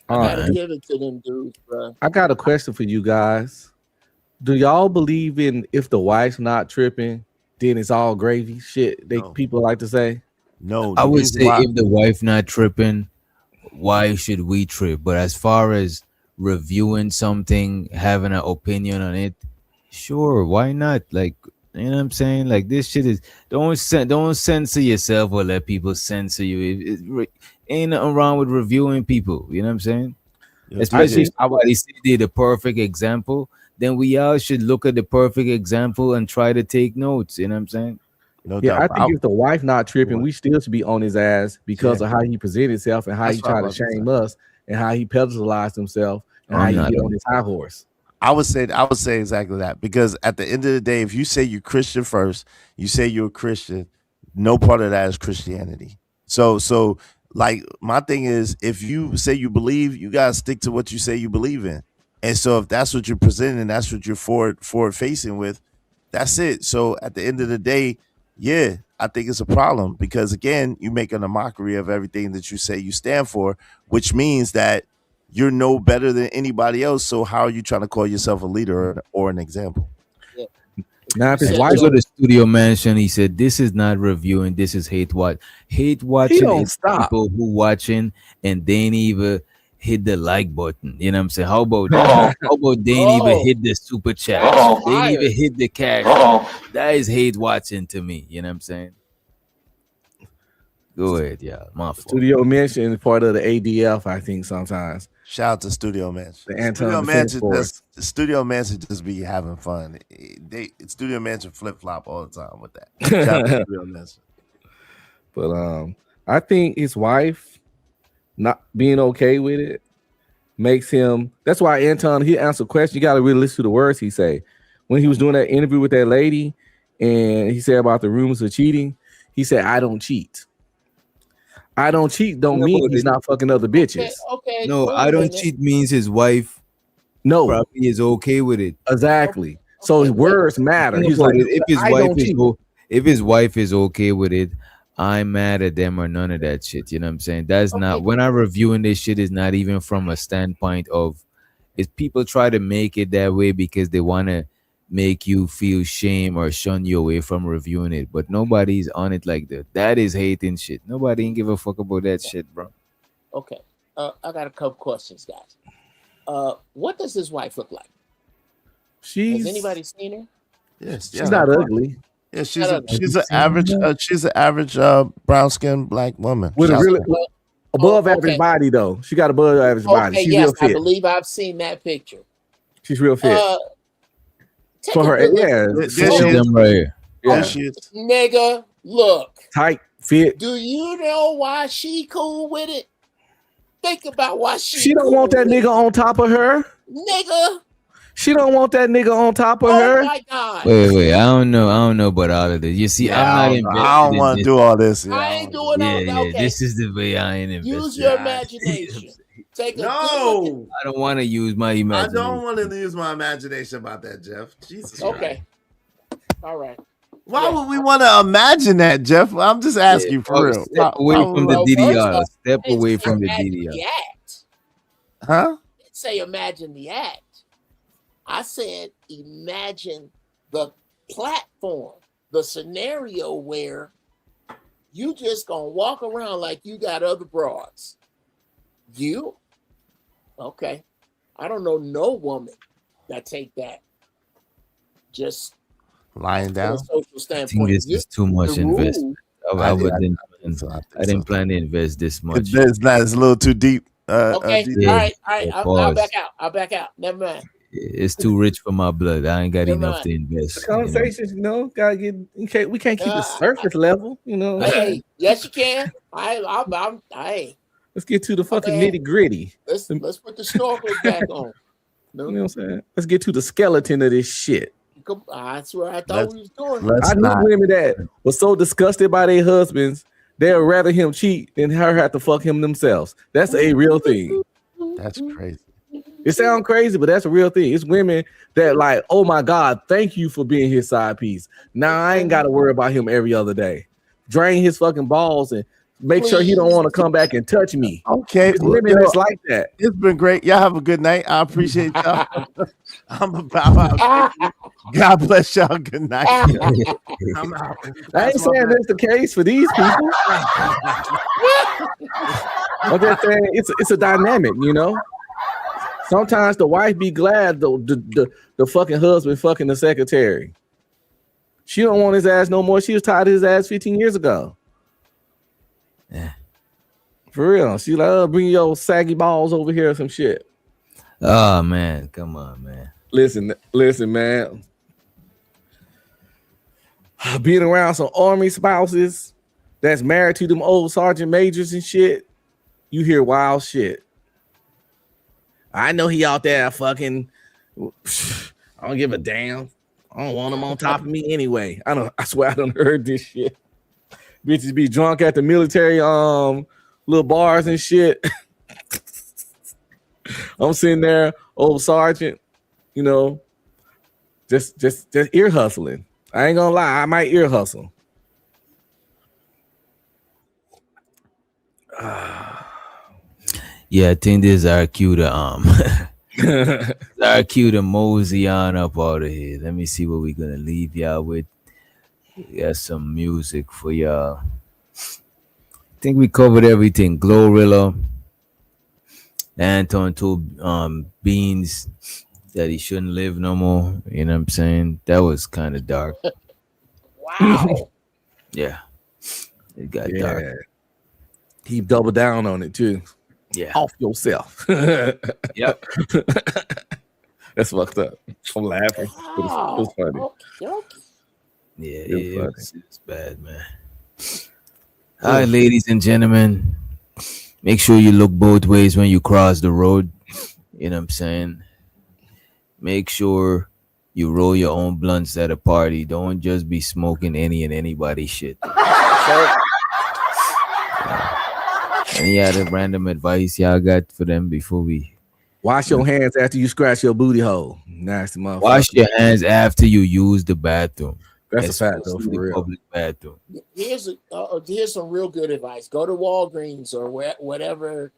Speaker 9: give it to them dudes, bro.
Speaker 12: I got a question for you guys. Do y'all believe in if the wife's not tripping, then it's all gravy? Shit, people like to say.
Speaker 14: No,
Speaker 1: I would say if the wife not tripping, why should we trip? But as far as reviewing something, having an opinion on it, sure, why not? Like, you know what I'm saying? Like, this shit is don't censor yourself or let people censor you. It ain't nothing wrong with reviewing people. You know what I'm saying? Especially if somebody see the perfect example, then we all should look at the perfect example and try to take notes. You know what I'm saying?
Speaker 12: I think if the wife not tripping, we still should be on his ass because of how he presented himself and how he tried to shame us and how he pedestalized himself and how he get on his high horse.
Speaker 14: I would say exactly that, because at the end of the day, if you say you're Christian first, you say you're a Christian, no part of that is Christianity. So like my thing is, if you say you believe, you gotta stick to what you say you believe in. And so if that's what you're presenting, that's what you're forward facing with, that's it. So at the end of the day, yeah, I think it's a problem because again, you're making a mockery of everything that you say you stand for, which means that you're no better than anybody else. So how are you trying to call yourself a leader or an example?
Speaker 9: Yeah.
Speaker 1: Now, if his wife go to studio mansion, he said, "This is not reviewing. This is hate watch. Hate watching is people who watching and they ain't even hit the like button. You know what I'm saying? How about that? How about they ain't even hit the super chat? They ain't even hit the cash. That is hate watching to me. You know what I'm saying? Go ahead, yeah. My fault.
Speaker 12: Studio Mansion is part of the ADF, I think sometimes.
Speaker 14: Shout out to Studio Mansion.
Speaker 12: The Anton
Speaker 14: Studio Mansion just be having fun. Studio Mansion flip flop all the time with that. Shout out to Studio Mansion.
Speaker 12: But I think his wife not being okay with it makes him. That's why Anton, he answered questions. You got to really listen to the words he say. When he was doing that interview with that lady, and he said about the rumors of cheating, he said, "I don't cheat. I don't cheat. Don't mean he's not fucking other bitches.
Speaker 9: Okay.
Speaker 1: No, I don't cheat means his wife.
Speaker 12: No,
Speaker 1: probably is okay with it.
Speaker 12: Exactly. So his words matter. He's like,
Speaker 1: if his wife is okay with it, I'm mad at them or none of that shit. You know what I'm saying? That's not when I'm reviewing this shit. Is not even from a standpoint of if people try to make it that way because they want to make you feel shame or shun you away from reviewing it, but nobody's on it like that. That is hating shit. Nobody ain't give a fuck about that shit, bro.
Speaker 9: Okay. I got a couple questions, guys. What does his wife look like? Has anybody seen her?
Speaker 14: Yes,
Speaker 12: she's not ugly.
Speaker 14: Yeah, she's an average brown skinned black woman
Speaker 12: with a really above average body though. She got above average body. She's real fit.
Speaker 9: I believe I've seen that picture.
Speaker 12: She's real fit. For her, yeah,
Speaker 1: right here.
Speaker 12: Yeah,
Speaker 9: nigga, look,
Speaker 12: tight, fit.
Speaker 9: Do you know why she cool with it? Think about why
Speaker 12: she don't want that nigga on top of her.
Speaker 9: Nigga,
Speaker 12: she don't want that nigga on top of her.
Speaker 9: Oh my god!
Speaker 1: Wait, I don't know about all of this. You see, I'm not.
Speaker 14: I don't want to do all this.
Speaker 9: I ain't doing all that. Okay.
Speaker 1: This is the way I ain't invested.
Speaker 9: Use your imagination. Take a
Speaker 14: no.
Speaker 1: I don't want to use my imagination.
Speaker 14: I don't want to use my imagination about that, Jeff. Jesus.
Speaker 9: Okay. All right.
Speaker 14: Why would we want to imagine that, Jeff? I'm just asking you for real.
Speaker 1: Step away from the DDR. Step away from the DDR.
Speaker 9: The act.
Speaker 14: Huh?
Speaker 9: Say imagine the act. I said imagine the platform, the scenario where you just gonna walk around like you got other broads. You? Okay. I don't know no woman that take that. Just
Speaker 14: lying down.
Speaker 9: Social standpoint.
Speaker 1: I think this is too much investment. I didn't plan to invest this much.
Speaker 14: It's a little too deep.
Speaker 9: Okay. All right. I'll back out. Never mind.
Speaker 1: It's too rich for my blood. I ain't got enough to invest.
Speaker 12: The conversations, gotta get. We can't keep the surface level,
Speaker 9: Hey, yes, you can.
Speaker 12: Let's get to the fucking nitty gritty.
Speaker 9: Let's put the snorkels back on.
Speaker 12: No? You know what I'm saying? Let's get to the skeleton of this shit.
Speaker 9: That's where I thought we was doing.
Speaker 12: I knew women that were so disgusted by their husbands, they'd rather him cheat than her have to fuck him themselves. That's a real thing.
Speaker 14: That's crazy.
Speaker 12: It sounds crazy, but that's a real thing. It's women that like, oh my God, thank you for being his side piece. Now I ain't got to worry about him every other day. Drain his fucking balls and make sure he don't want to come back and touch me.
Speaker 14: Okay,
Speaker 12: it's women that's like that.
Speaker 14: It's been great. Y'all have a good night. I appreciate y'all. I'm about. God bless y'all. Good night. I'm out.
Speaker 12: I ain't saying that's the case for these people. I'm just saying it's a dynamic, Sometimes the wife be glad the fucking husband fucking the secretary. She don't want his ass no more. She was tired of his ass 15 years ago.
Speaker 1: Yeah.
Speaker 12: For real. She like, bring your saggy balls over here or some shit.
Speaker 1: Oh man, come on, man.
Speaker 12: Listen, man. Being around some army spouses that's married to them old sergeant majors and shit, you hear wild shit. I know he out there fucking. I don't give a damn. I don't want him on top of me anyway. I swear I done heard this shit. Bitches be drunk at the military little bars and shit. I'm sitting there, old sergeant, just ear hustling. I ain't gonna lie, I might ear hustle.
Speaker 1: Yeah, I think this is our cue to our cue to mosey on up out of here. Let me see what we're gonna leave y'all with. We got some music for y'all. I think we covered everything. Glorilla. Anton told Beans that he shouldn't live no more. You know what I'm saying? That was kind of dark.
Speaker 9: Wow.
Speaker 1: Yeah. It got dark.
Speaker 12: He doubled down on it too.
Speaker 1: Yeah.
Speaker 12: Off yourself.
Speaker 1: Yep.
Speaker 12: That's fucked up. I'm laughing. It was funny.
Speaker 1: Yeah,
Speaker 12: It's
Speaker 1: it's bad, man. All right, ladies and gentlemen, make sure you look both ways when you cross the road. You know what I'm saying? Make sure you roll your own blunts at a party. Don't just be smoking any and anybody shit. Any other random advice y'all got for them before we
Speaker 12: wash your hands after you scratch your booty hole? Nasty motherfucker.
Speaker 1: Wash your hands after you use the bathroom.
Speaker 12: That's a fact, though, for real.
Speaker 1: Public bathroom.
Speaker 9: Here's some real good advice. Go to Walgreens or whatever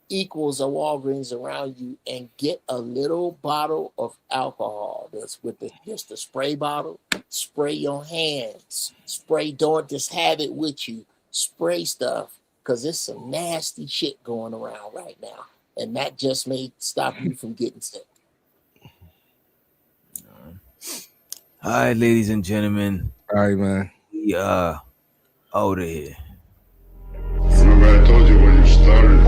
Speaker 9: equals a Walgreens around you and get a little bottle of alcohol. That's with just the spray bottle. Spray your hands. Spray. Don't just have it with you. Spray stuff, because there's some nasty shit going around right now, and that just may stop you from getting sick.
Speaker 1: All right, ladies and gentlemen.
Speaker 12: All right, man.
Speaker 1: We are out of here.
Speaker 11: Remember I told you when you started